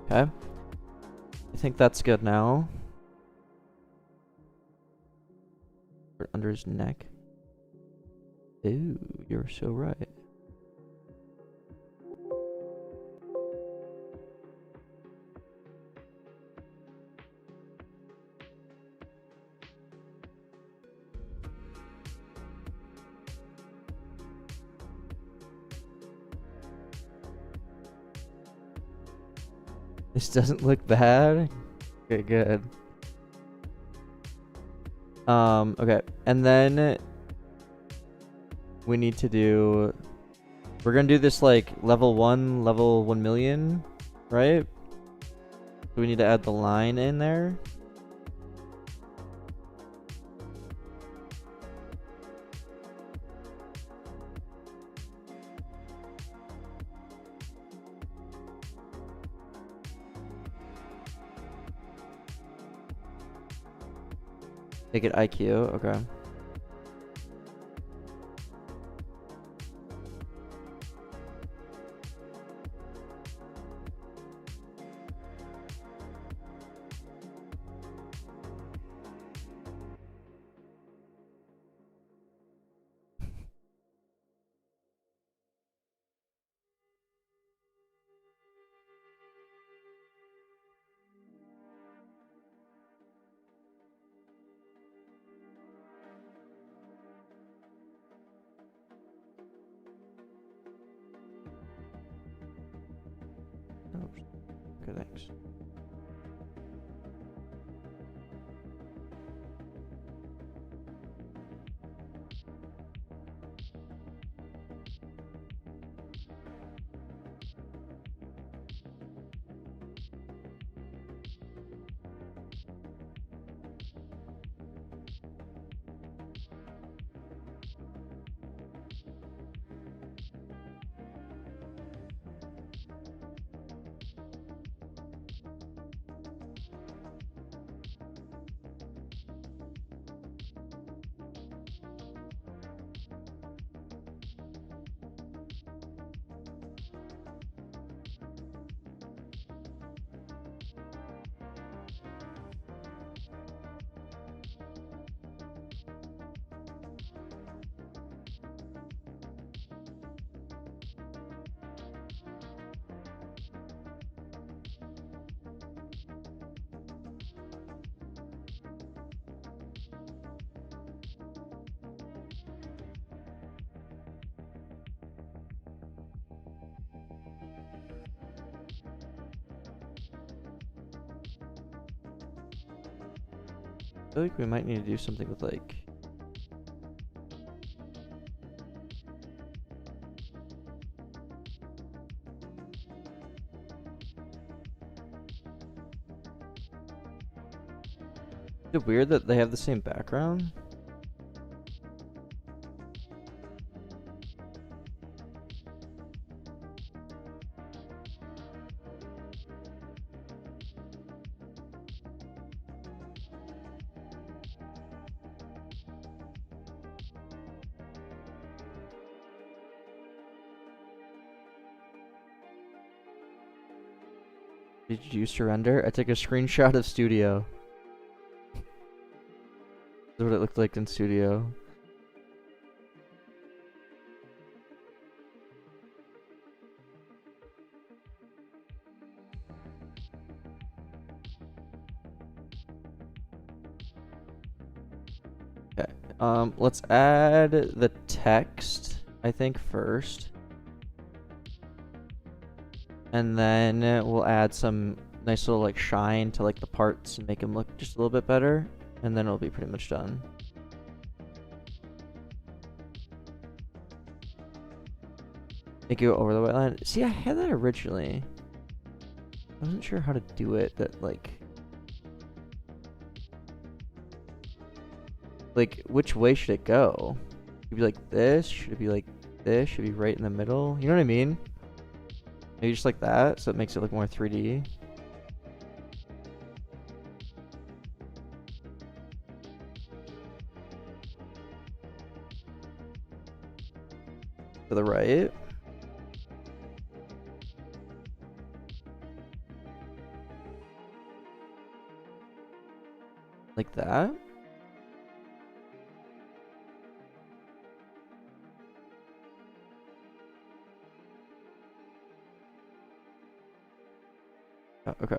A: Okay, I think that's good now. Under his neck. Ooh, you're so right. This doesn't look bad. Okay, good. Okay, and then we need to do. We're gonna do this like level 1 million, right? So we need to add the line in there. Make it IQ, okay. Oh, okay, thanks. feel like we might need to do something with like is it weird that they have the same background? Did you surrender? I took a screenshot of Studio. This is what it looked like in Studio. Okay. Let's add the text, I think, first. And then we'll add some nice little like shine to like the parts and make them look just a little bit better. And then it'll be pretty much done. Make it go over the white line. See, I had that originally. I wasn't sure how to do it. That like which way should it go? Should it be like this? Should it be like this? Should it be right in the middle? You know what I mean? Maybe just like that, so it makes it look more 3D. To the right. Like that. Oh, okay.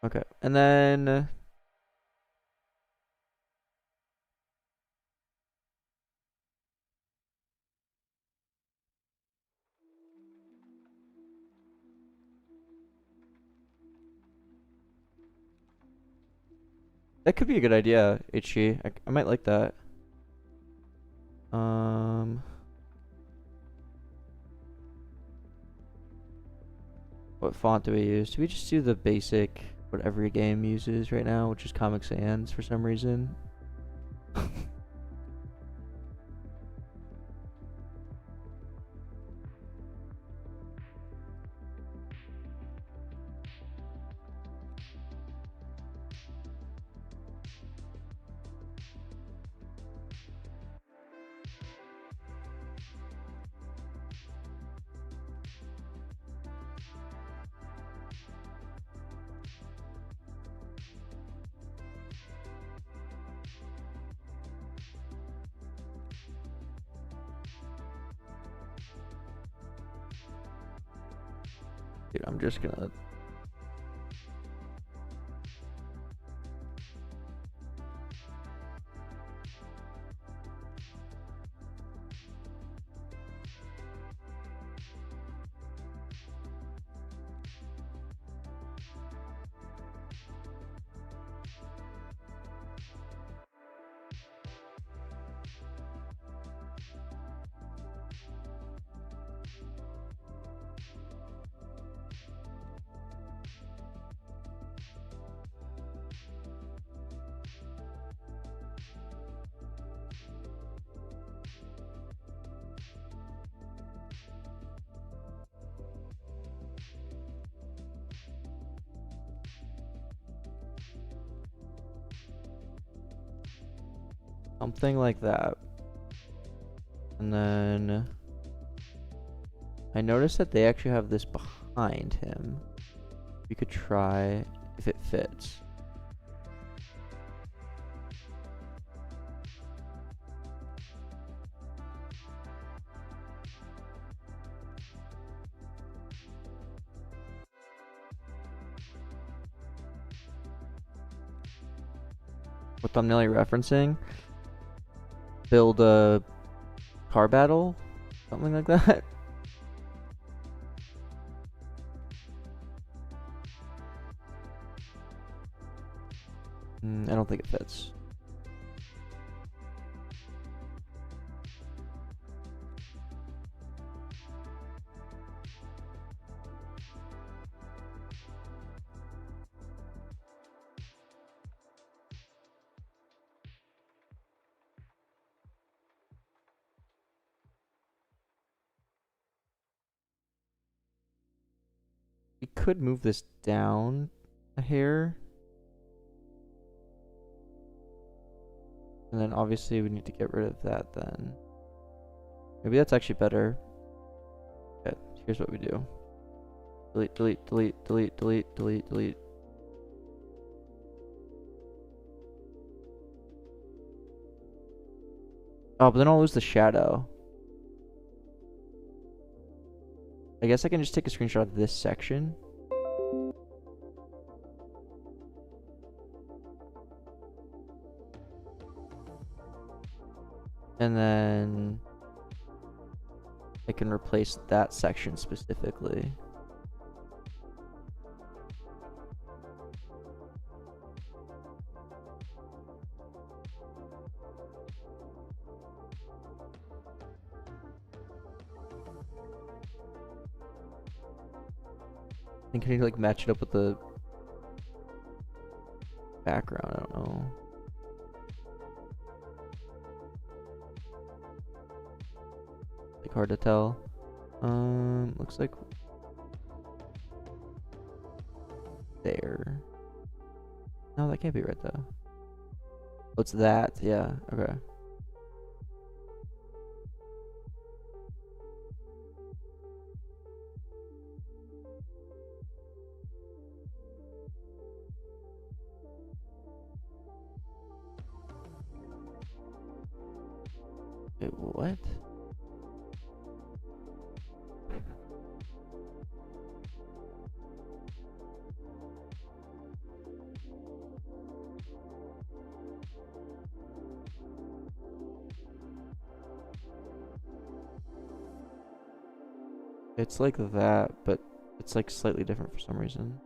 A: Okay, and then that could be a good idea, HG. I might like that. What font do we use? Do we just do the basic, what every game uses right now, which is Comic Sans for some reason? Dude, I'm just gonna... Something like that. And then I noticed that they actually have this behind him. We could try if it fits. What thumbnail are you referencing? Build a car battle? Something like that? I don't think it fits. We could move this down a hair. And then obviously we need to get rid of that then. Maybe that's actually better. Okay, here's what we do. Delete, delete, delete, delete, delete, delete, delete. Oh, but then I'll lose the shadow. I guess I can just take a screenshot of this section. And then I can replace that section specifically. I think I need to like match it up with the background. I don't know. Like hard to tell. Looks like there. No, that can't be right though. What's that? Yeah. Okay. Wait, what? It's like that, but it's like slightly different for some reason.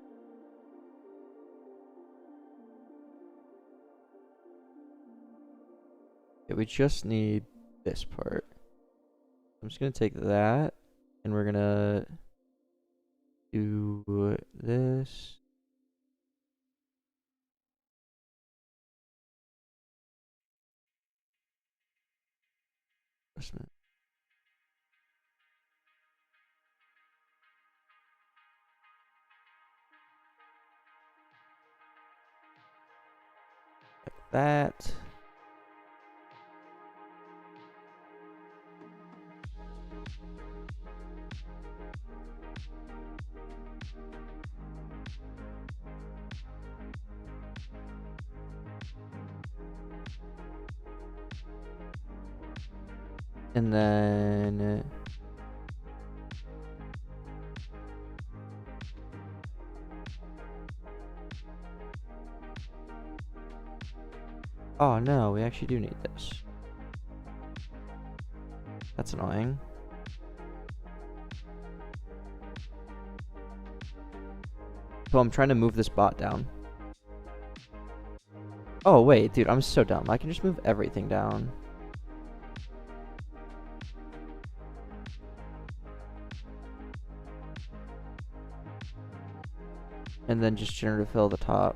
A: Yeah, we just need this part. I'm just gonna take that and we're gonna do this. Like that. And then oh no, we actually do need this. That's annoying. So I'm trying to move this bot down. Oh wait, dude, I'm so dumb. I can just move everything down. And then just generative fill the top.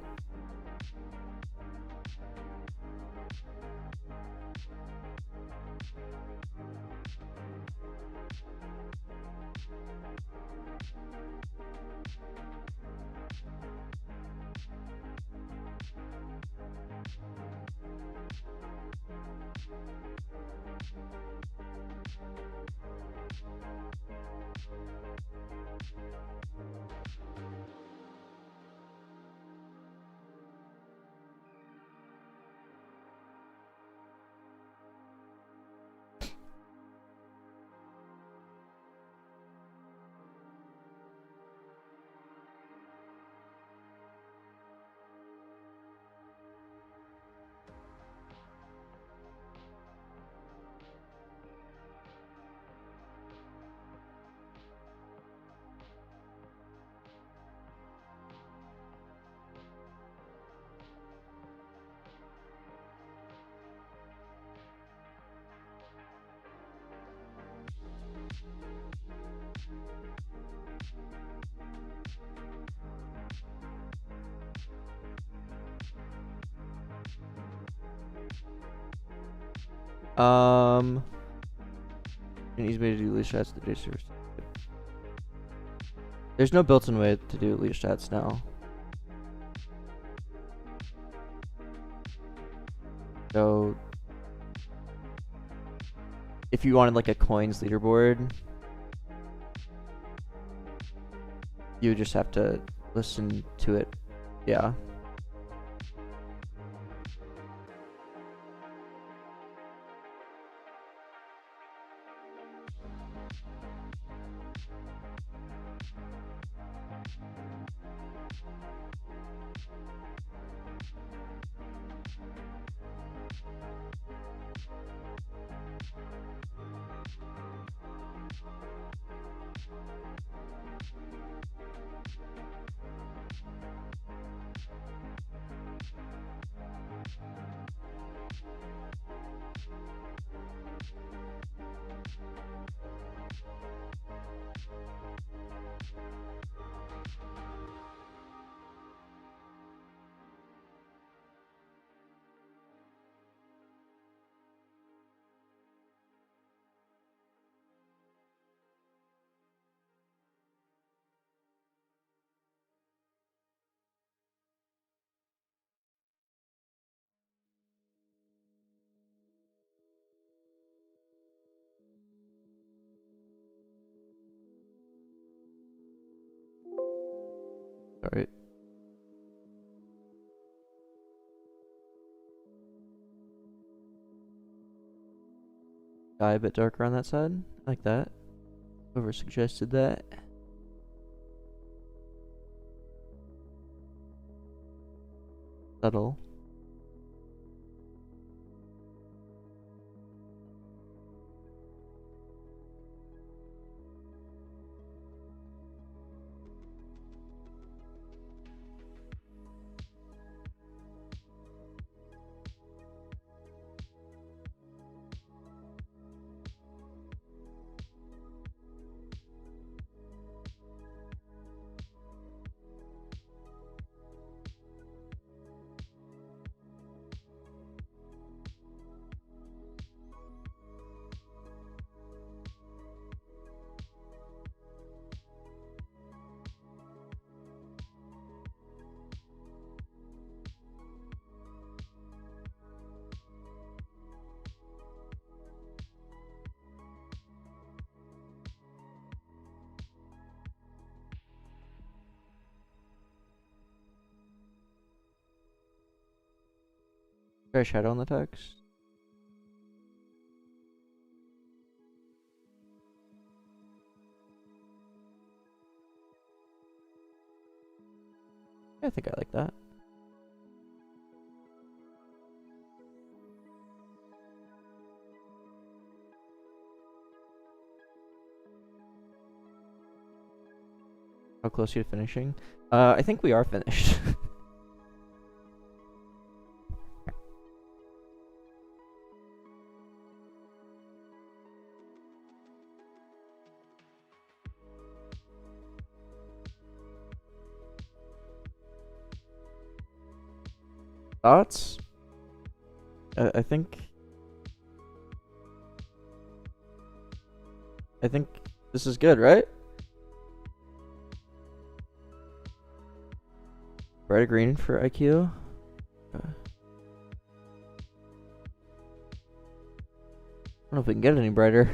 A: An easy way to do leash stats to the data. There's no built-in way to do leash stats now. So if you wanted like a coins leaderboard, you would just have to listen to it. Yeah. All right. Sky a bit darker on that side. I like that. Whoever suggested that. Subtle. Try shadow on the text. I think I like that. How close are you to finishing? I think we are finished. Thoughts? I think this is good, right? Brighter green for IQ. I don't know if we can get it any brighter.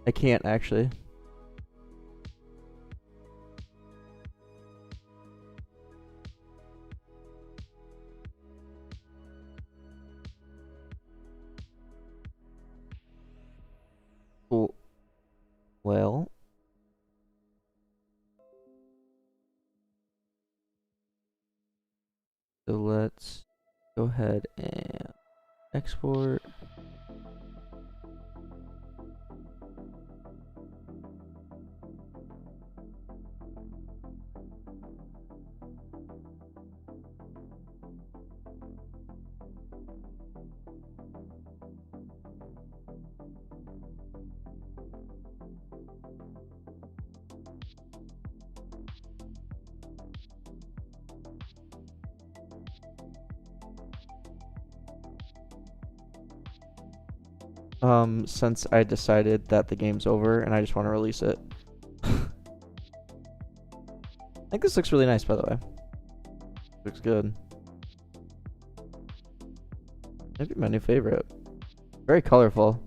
A: I can't actually. Cool. Well. So let's go ahead and export. since I decided that the game's over and I just want to release it. I think this looks really nice, by the way. Looks good. Maybe my new favorite. Very colorful.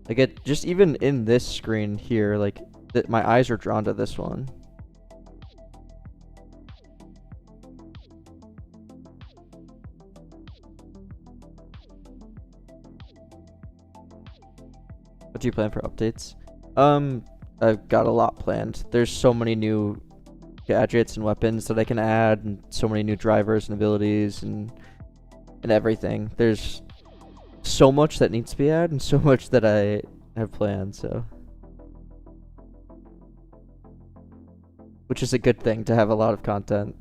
A: Like just even in this screen here, like my eyes are drawn to this one. What do you plan for updates? I've got a lot planned. There's so many new gadgets and weapons that I can add, and so many new drivers and abilities and everything. There's so much that needs to be added and so much that I have planned, so. Which is a good thing to have a lot of content.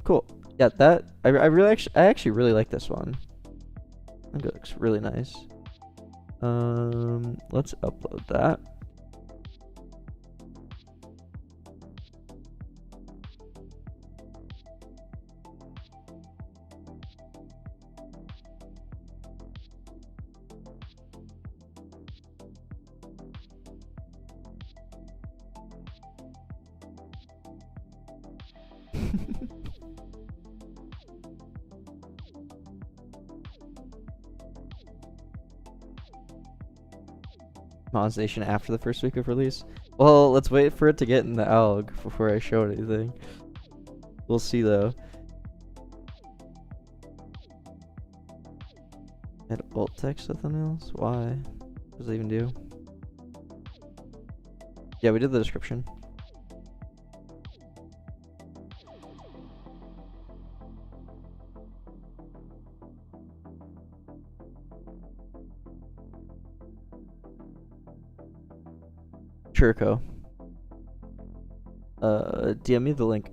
A: Cool. Yeah, that I actually really like this one. I think it looks really nice. Let's upload that. Monetization after the first week of release. Well, let's wait for it to get in the alg before I show anything. We'll see though. Add alt text to thumbnails? Why? What does it even do? Yeah, we did the description. Churko. DM me the link.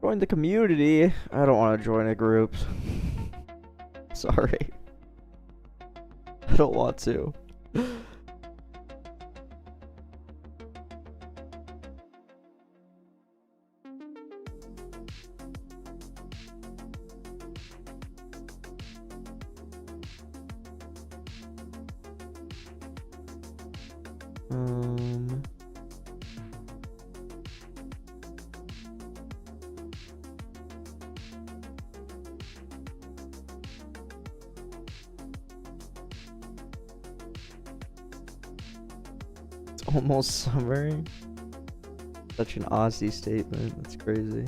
A: Join the community. I don't want to join a group. Sorry. I don't want to. It's almost summer. Such an Aussie statement. That's crazy.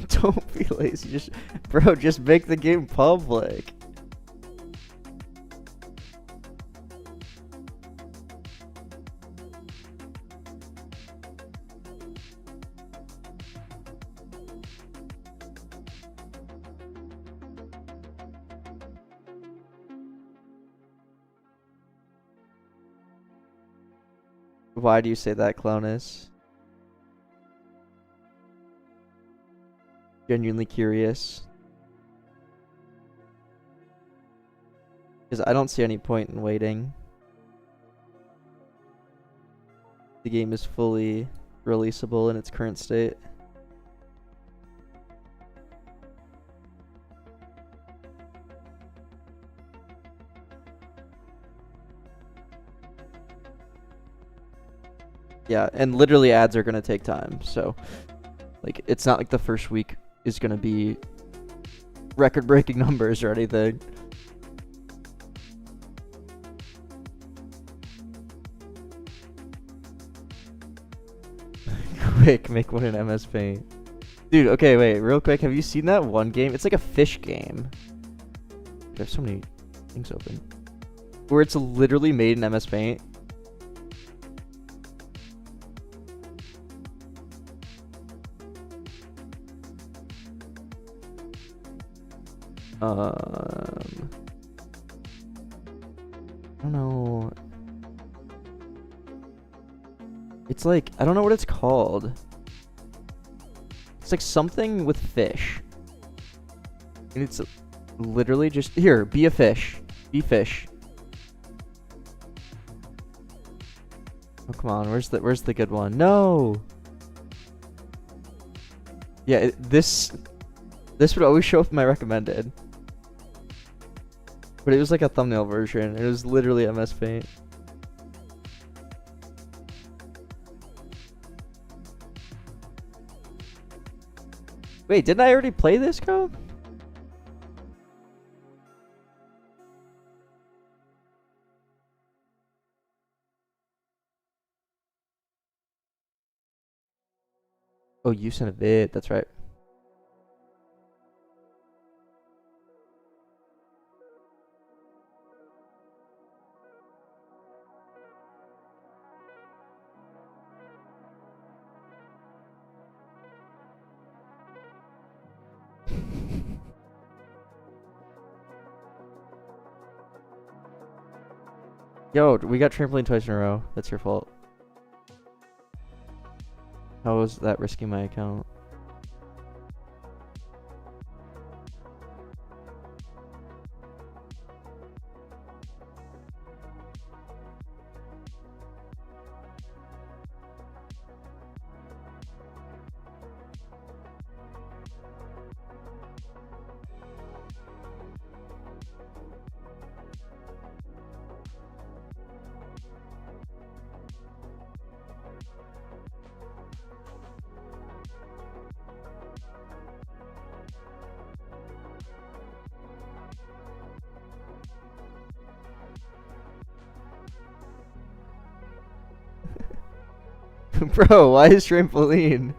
A: Don't be lazy. Just make the game public. Why do you say that, Clonus? Genuinely curious. Because I don't see any point in waiting. The game is fully releasable in its current state. Yeah, and literally ads are gonna take time. So, like, it's not like the first week is gonna be record-breaking numbers or anything. Quick, make one in MS Paint. Dude, okay, wait, real quick. Have you seen that one game? It's like a fish game. There's so many things open. Where it's literally made in MS Paint. I don't know. It's like, I don't know what it's called. It's like something with fish. And it's literally just, here, be a fish. Be fish. Oh, come on, where's the good one? No! Yeah, this would always show up in my recommended. But it was like a thumbnail version. It was literally MS Paint. Wait, didn't I already play this code? Oh, you sent a vid. That's right. Yo, we got trampoline twice in a row. That's your fault. How was that risking my account? Bro, why is trampoline?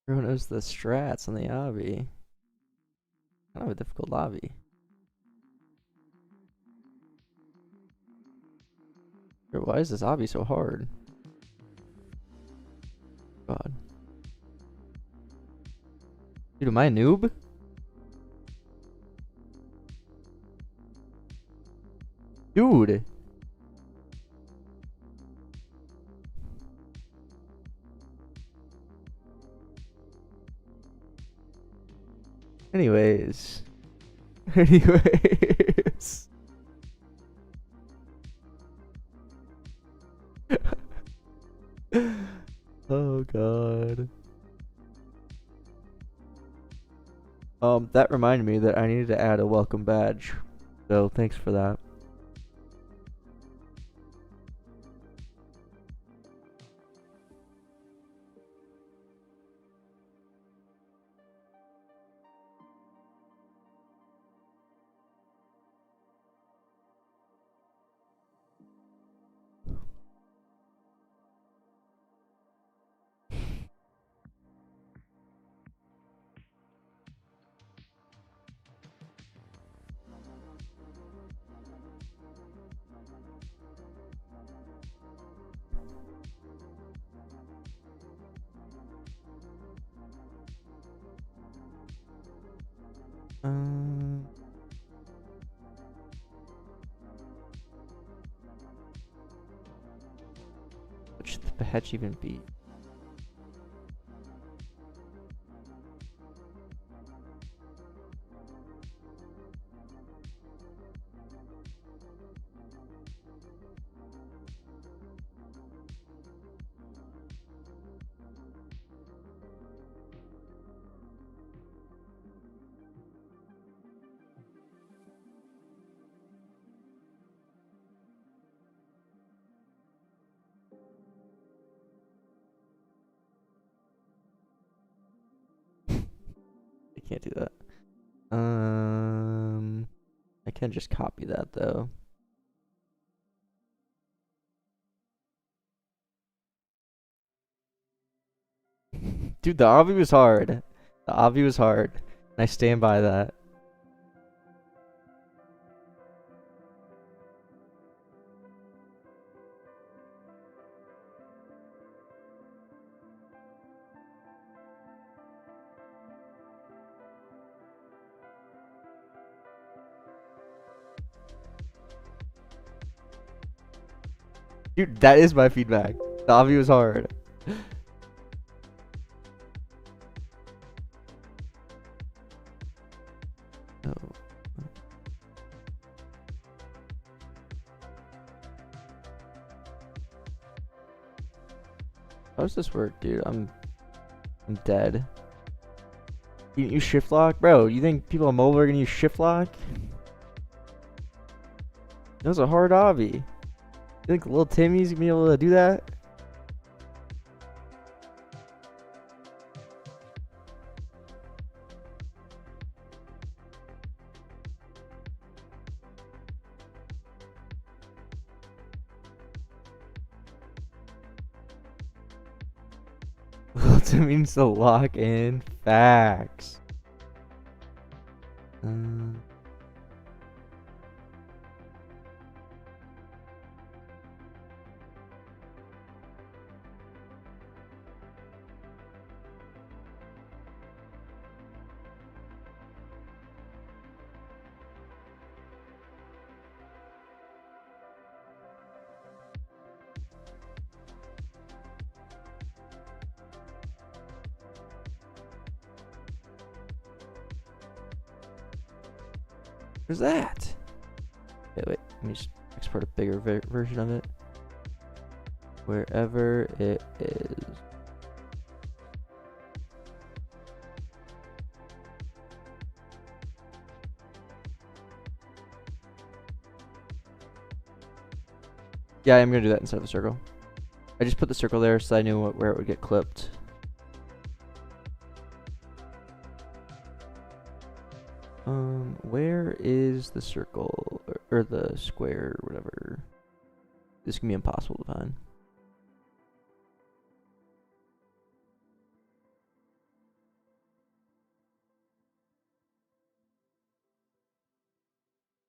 A: Everyone knows the strats on the obby. Kind of a difficult lobby. Bro, why is this obby so hard? God. Dude, am I a noob? Dude. Anyways. Anyways. Oh god. That reminded me that I needed to add a welcome badge. So thanks for that. Um, what should the hatch even be? I can't do that. I can just copy that though. Dude, the obby was hard. The obby was hard. And I stand by that. Dude, that is my feedback. The obby was hard. Oh. How does this work, dude? I'm dead. You use shift lock? Bro, you think people on mobile are gonna use shift lock? That was a hard obby. You think little Timmy's gonna be able to do that? Little Timmy needs to lock in. Facts. Where's that? Okay, wait. Let me just export a bigger version of it. Wherever it is. Yeah, I'm gonna do that instead of a circle. I just put the circle there so I knew where it would get clipped. Where is the circle or the square or whatever? This can be impossible to find.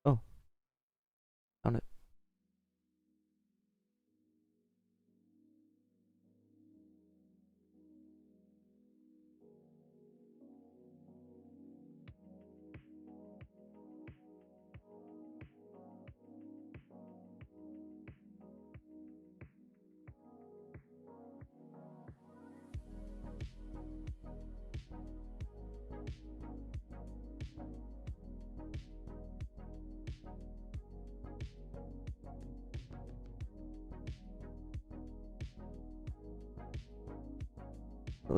A: Oh, found it.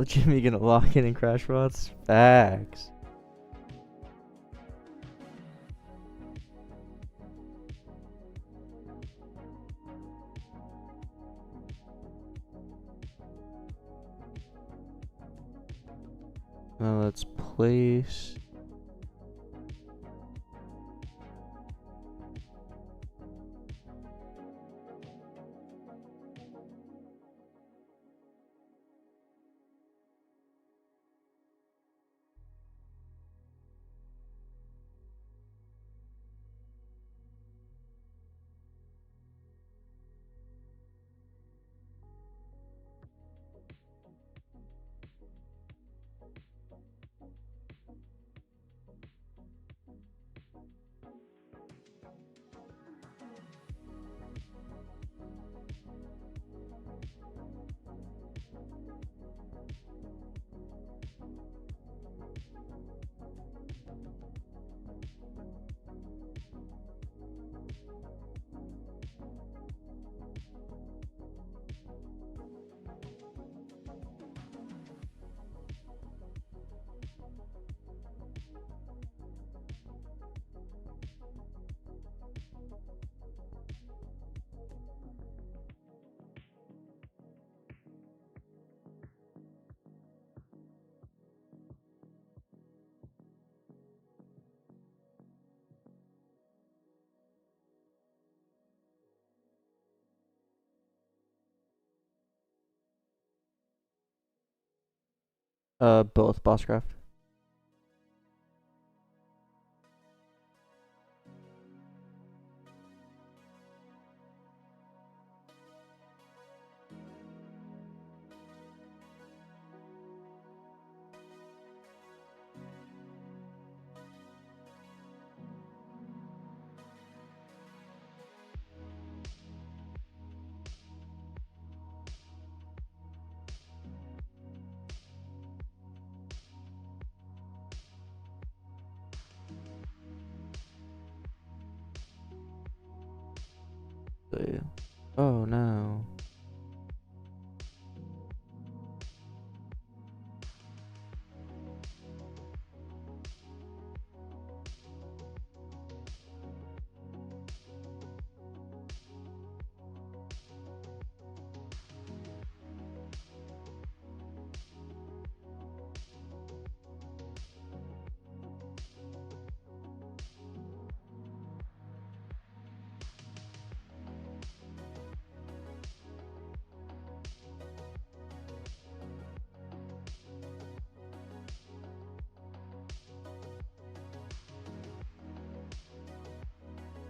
A: Jimmy gonna lock in and crash bots? Facts. Now let's place. Both Bosscraft. Oh no.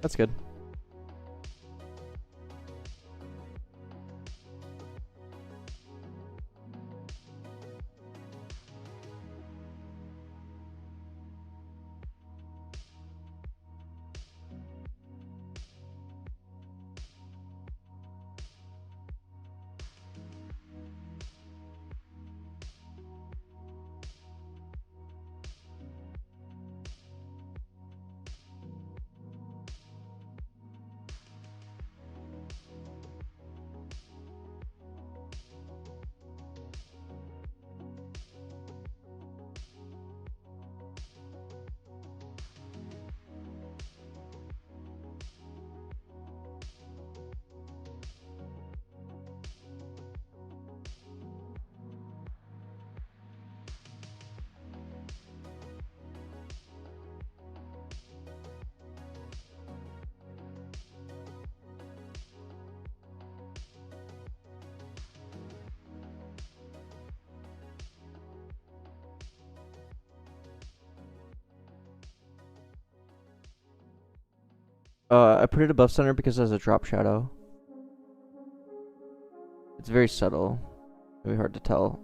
A: That's good. I put it above center because it has a drop shadow. It's very subtle. Very hard to tell.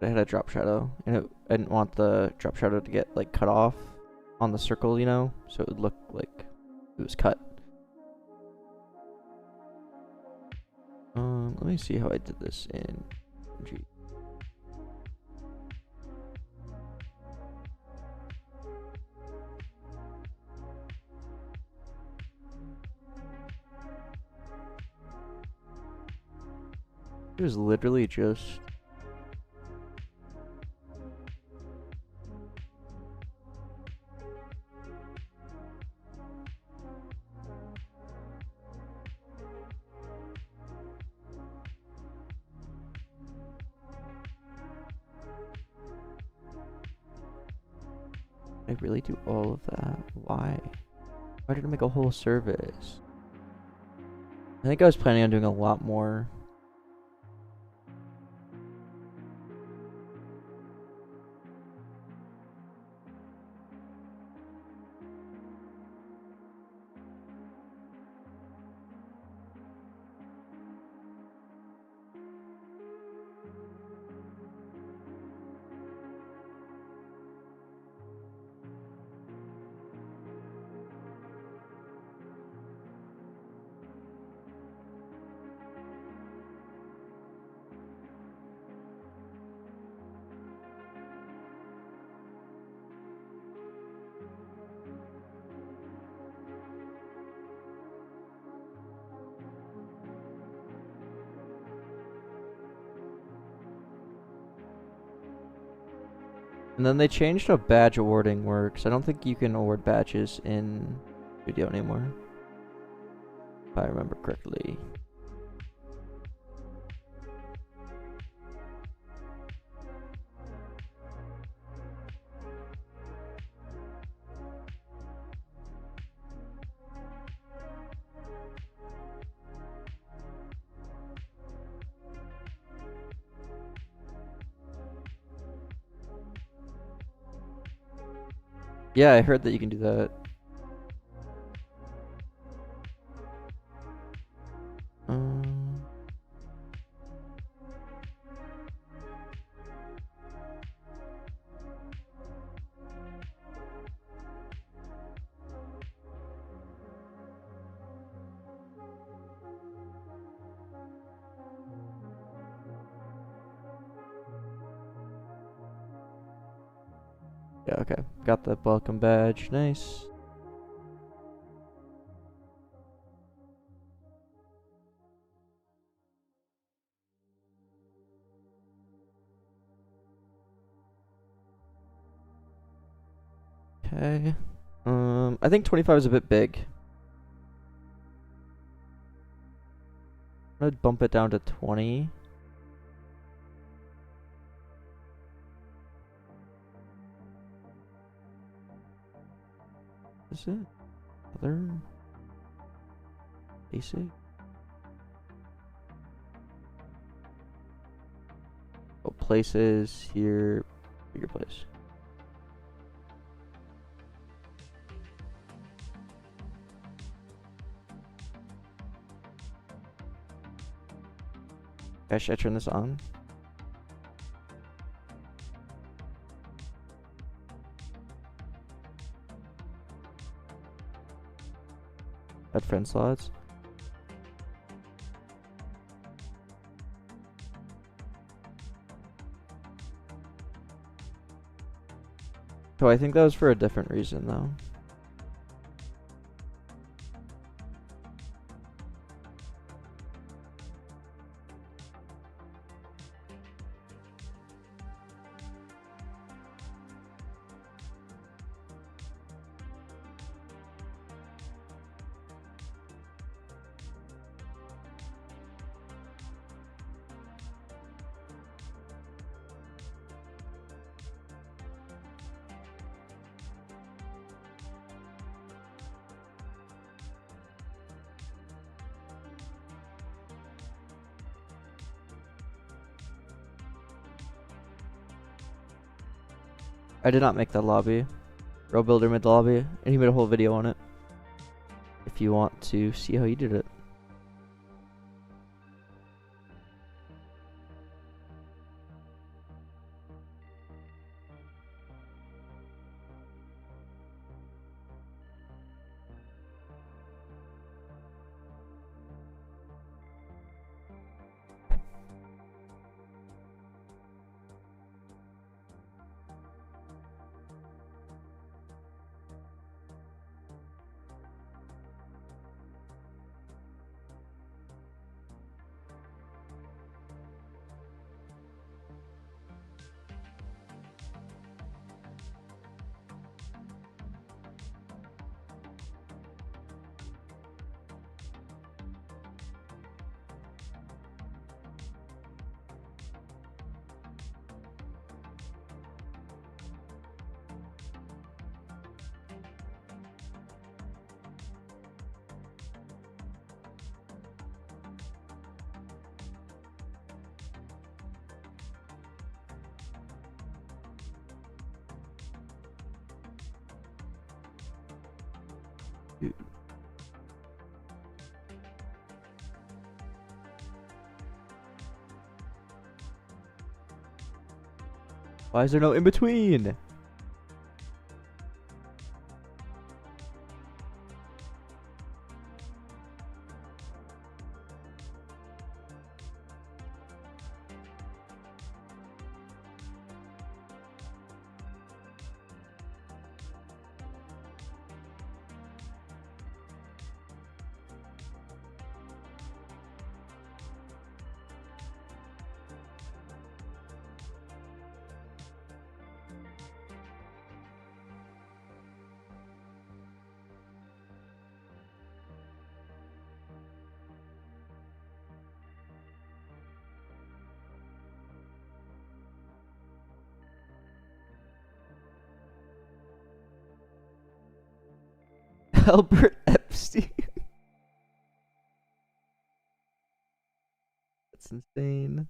A: It had a drop shadow, and I didn't want the drop shadow to get like cut off on the circle, you know, so it would look like it was cut. Let me see how I did this in G. It was literally just I really do all of that? Why? Why did I make a whole service? I think I was planning on doing a lot more. And then they changed how badge awarding works. I don't think you can award badges in video anymore, if I remember correctly. Yeah, I heard that you can do that. Yeah, okay. Got the welcome badge. Nice. Okay. I think 25 is a bit big. I'm gonna bump it down to 20. Is it? Other basic? Oh, places here. Bigger place. Guys, should I turn this on? Add friend slots. So I think that was for a different reason though. I did not make that lobby. Row Builder made the lobby, and he made a whole video on it. If you want to see how he did it. Why is there no in between? Albert Epstein. That's insane.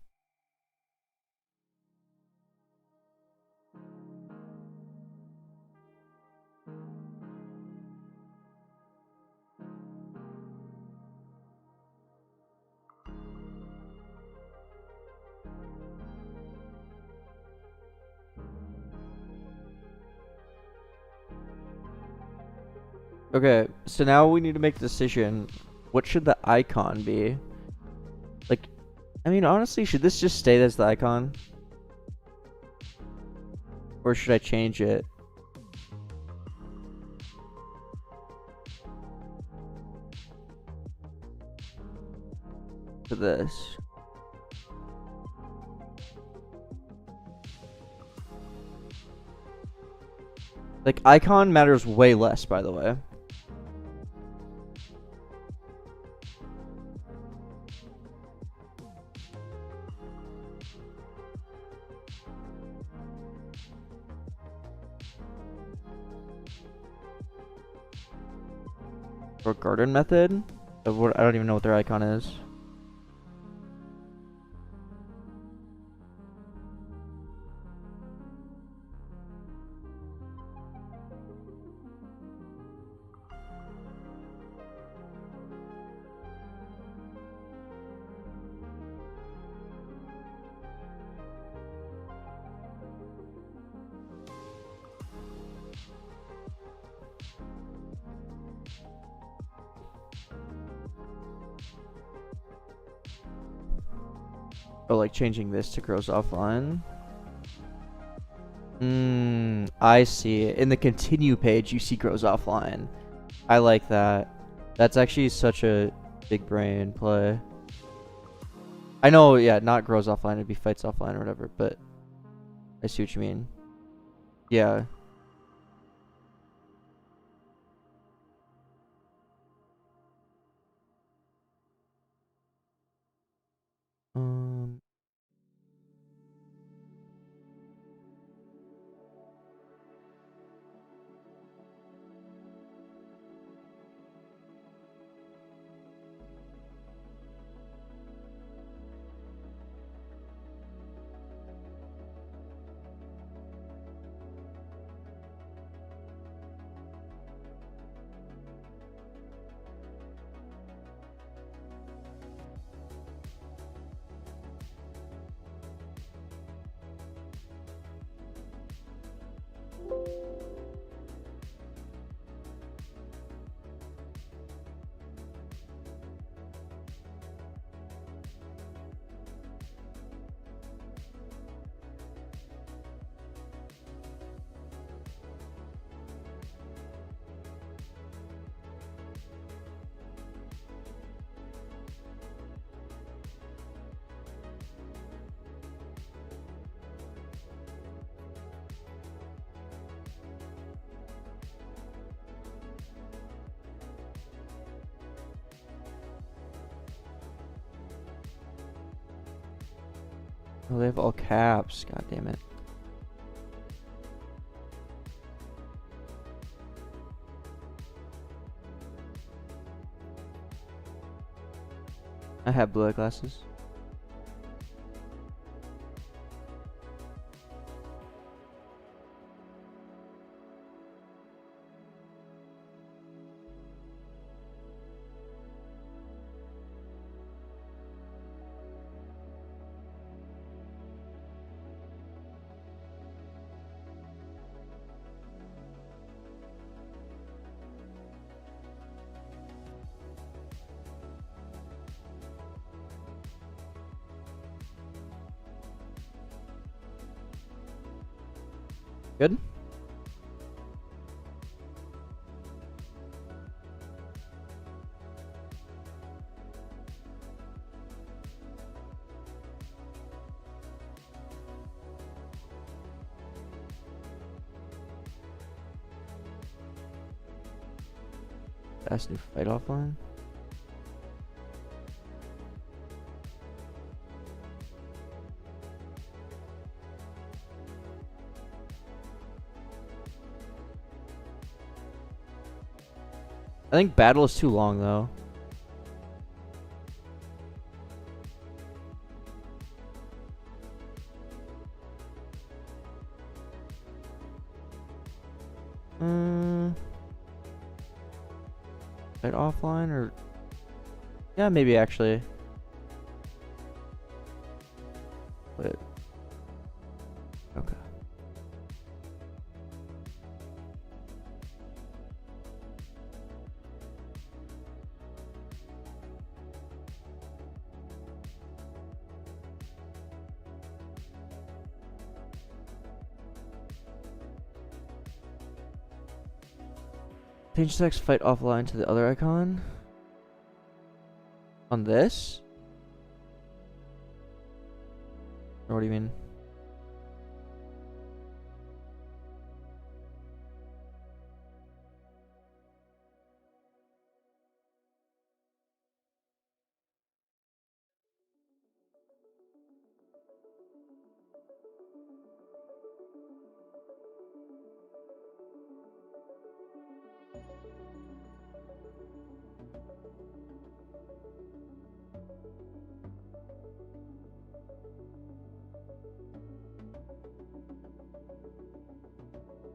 A: Okay, so now we need to make a decision. What should the icon be? Like, I mean, honestly, should this just stay as the icon? Or should I change it? To this. Like, icon matters way less, by the way. Or garden method? Of what, I don't even know what their icon is. Oh, like changing this to grows offline. I see it. In the continue page, you see grows offline. I like that. That's actually such a big brain play. I know, yeah, not grows offline, it'd be fights offline or whatever, but I see what you mean. Yeah. Um, oh, they have all caps. God damn it. I have blue eye glasses. Good? Fast new fight offline. I think battle is too long though. Right offline or yeah, maybe actually. Wait. Okay. Change text fight offline to the other icon. On this? Or what do you mean?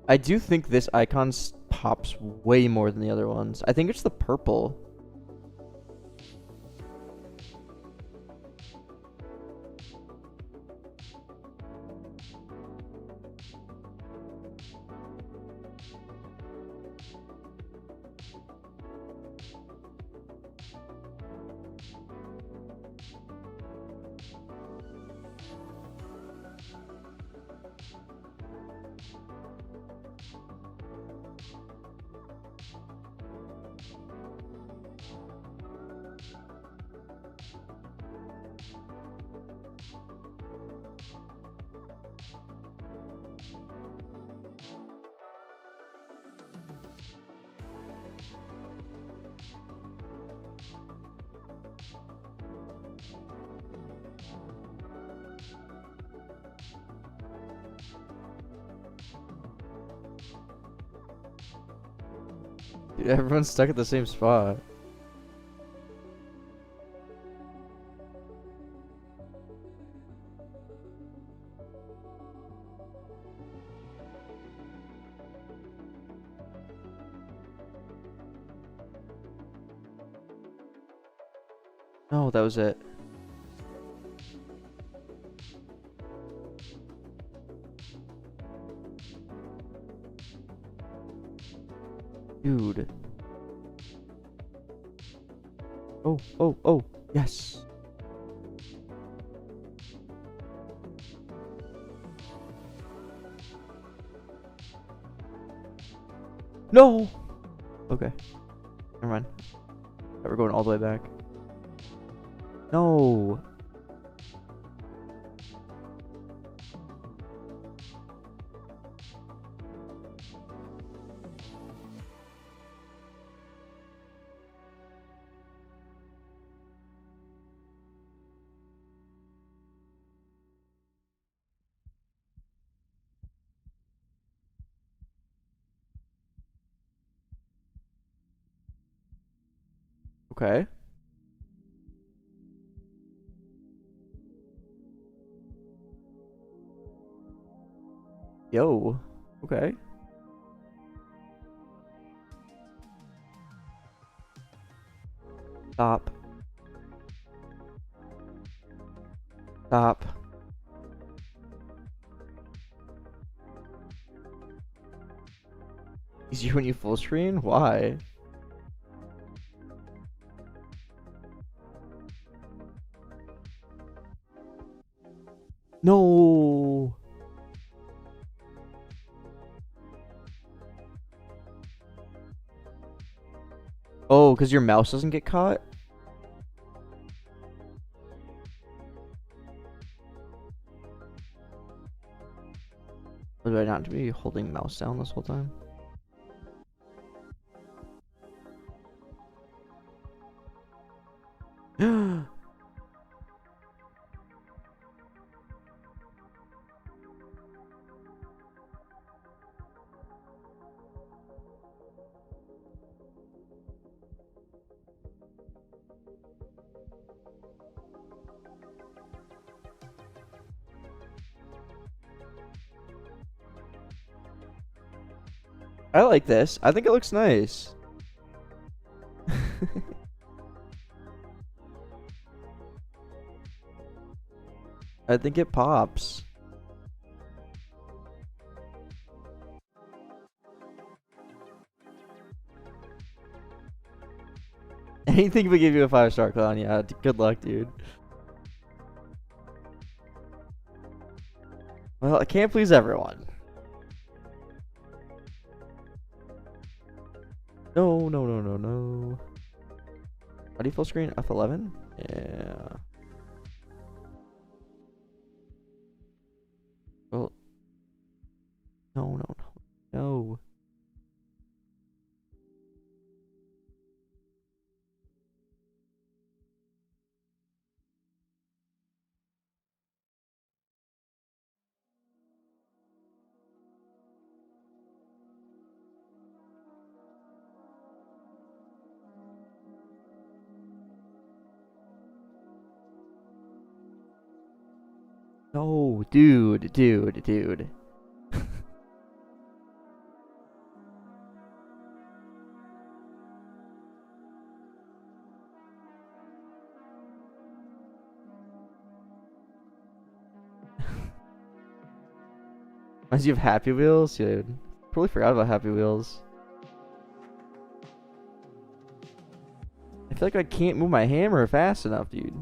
A: I do think this icon pops way more than the other ones. I think it's the purple. Dude, everyone's stuck at the same spot. No, that was it. Dude. Oh, oh, oh, yes. No! Okay. Never mind. We're going all the way back. No! Okay. Yo. Okay. Stop. Stop. Easier when you full screen? Why? No. Oh, because your mouse doesn't get caught? Or do I not be holding mouse down this whole time? I like this. I think it looks nice. I think it pops. Anything but give you a 5-star clown. Yeah, good luck, dude. Well, I can't please everyone. No, no, no, no, no. How do you full screen? F11? Yeah. Well, no, no, no, no. No, dude. Reminds you of Happy Wheels, dude. Totally forgot about Happy Wheels. I feel like I can't move my hammer fast enough, dude.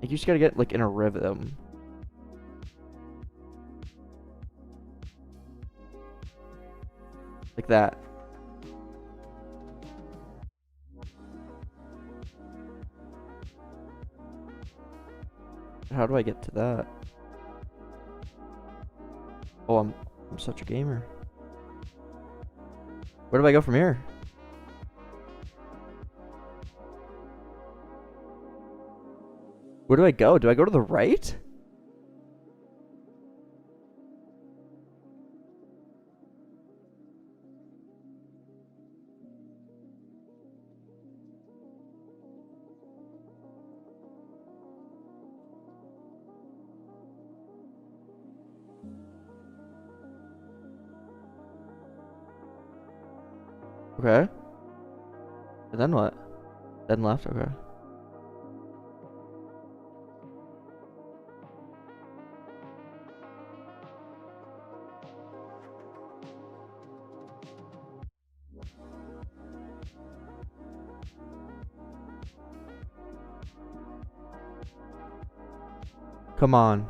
A: Like, you just gotta get, like, in a rhythm. Like that. How do I get to that? Oh, I'm such a gamer. Where do I go from here? Where do I go? Do I go to the right? Okay. And then what? Then left? Okay. Come on.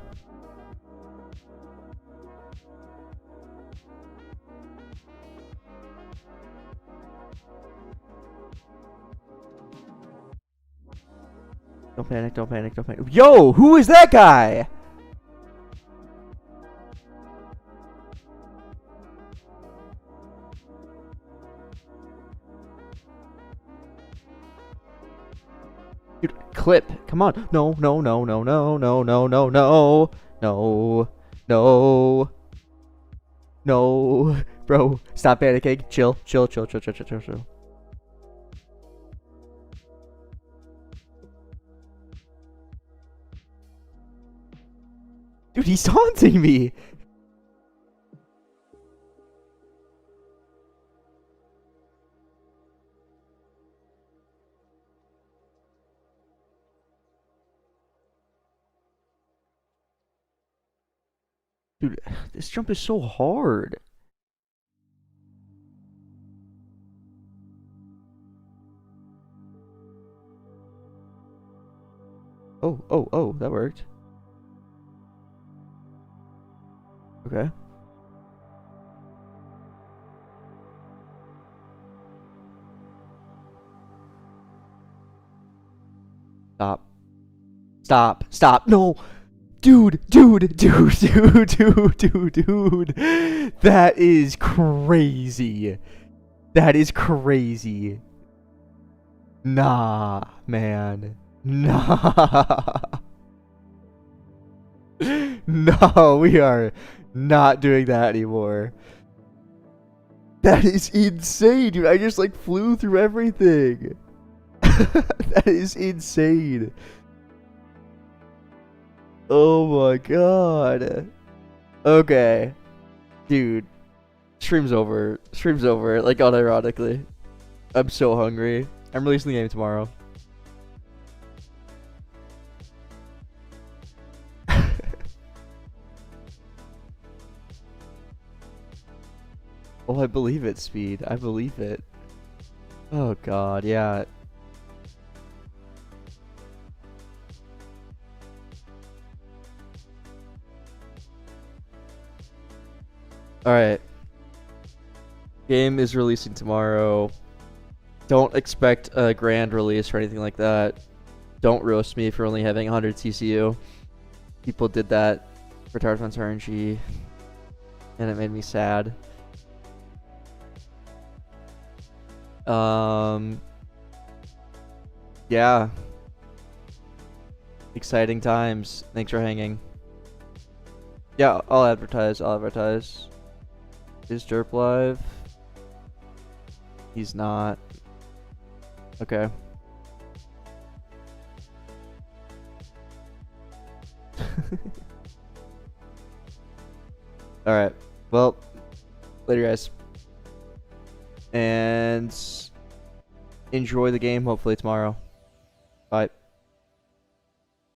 A: Don't panic, don't panic, don't panic. Yo, who is that guy? Dude, clip. Come on. No, no, no, no, no, no, no, no, no. No. No. No. Bro, stop panicking. Chill, chill, chill, chill, chill, chill, chill, chill. Dude, he's taunting me. Dude, this jump is so hard. Oh, oh, oh, that worked. Okay. Stop. Stop. Stop. No. Dude. That is crazy. That is crazy. Nah, man. Nah. No, we are not doing that anymore. That is insane, dude. I just like flew through everything. That is insane. Oh my god. Okay. Dude. Stream's over. Stream's over. Like, unironically. I'm so hungry. I'm releasing the game tomorrow. Oh, I believe it, Speed. I believe it. Oh god, yeah. Alright. Game is releasing tomorrow. Don't expect a grand release or anything like that. Don't roast me for only having 100 TCU. People did that for Tower Defense RNG, and it made me sad. Yeah. Exciting times. Thanks for hanging. Yeah, I'll advertise. I'll advertise. Is Derp live? He's not. Okay. Alright. Well, later, guys. And enjoy the game, hopefully tomorrow. Bye.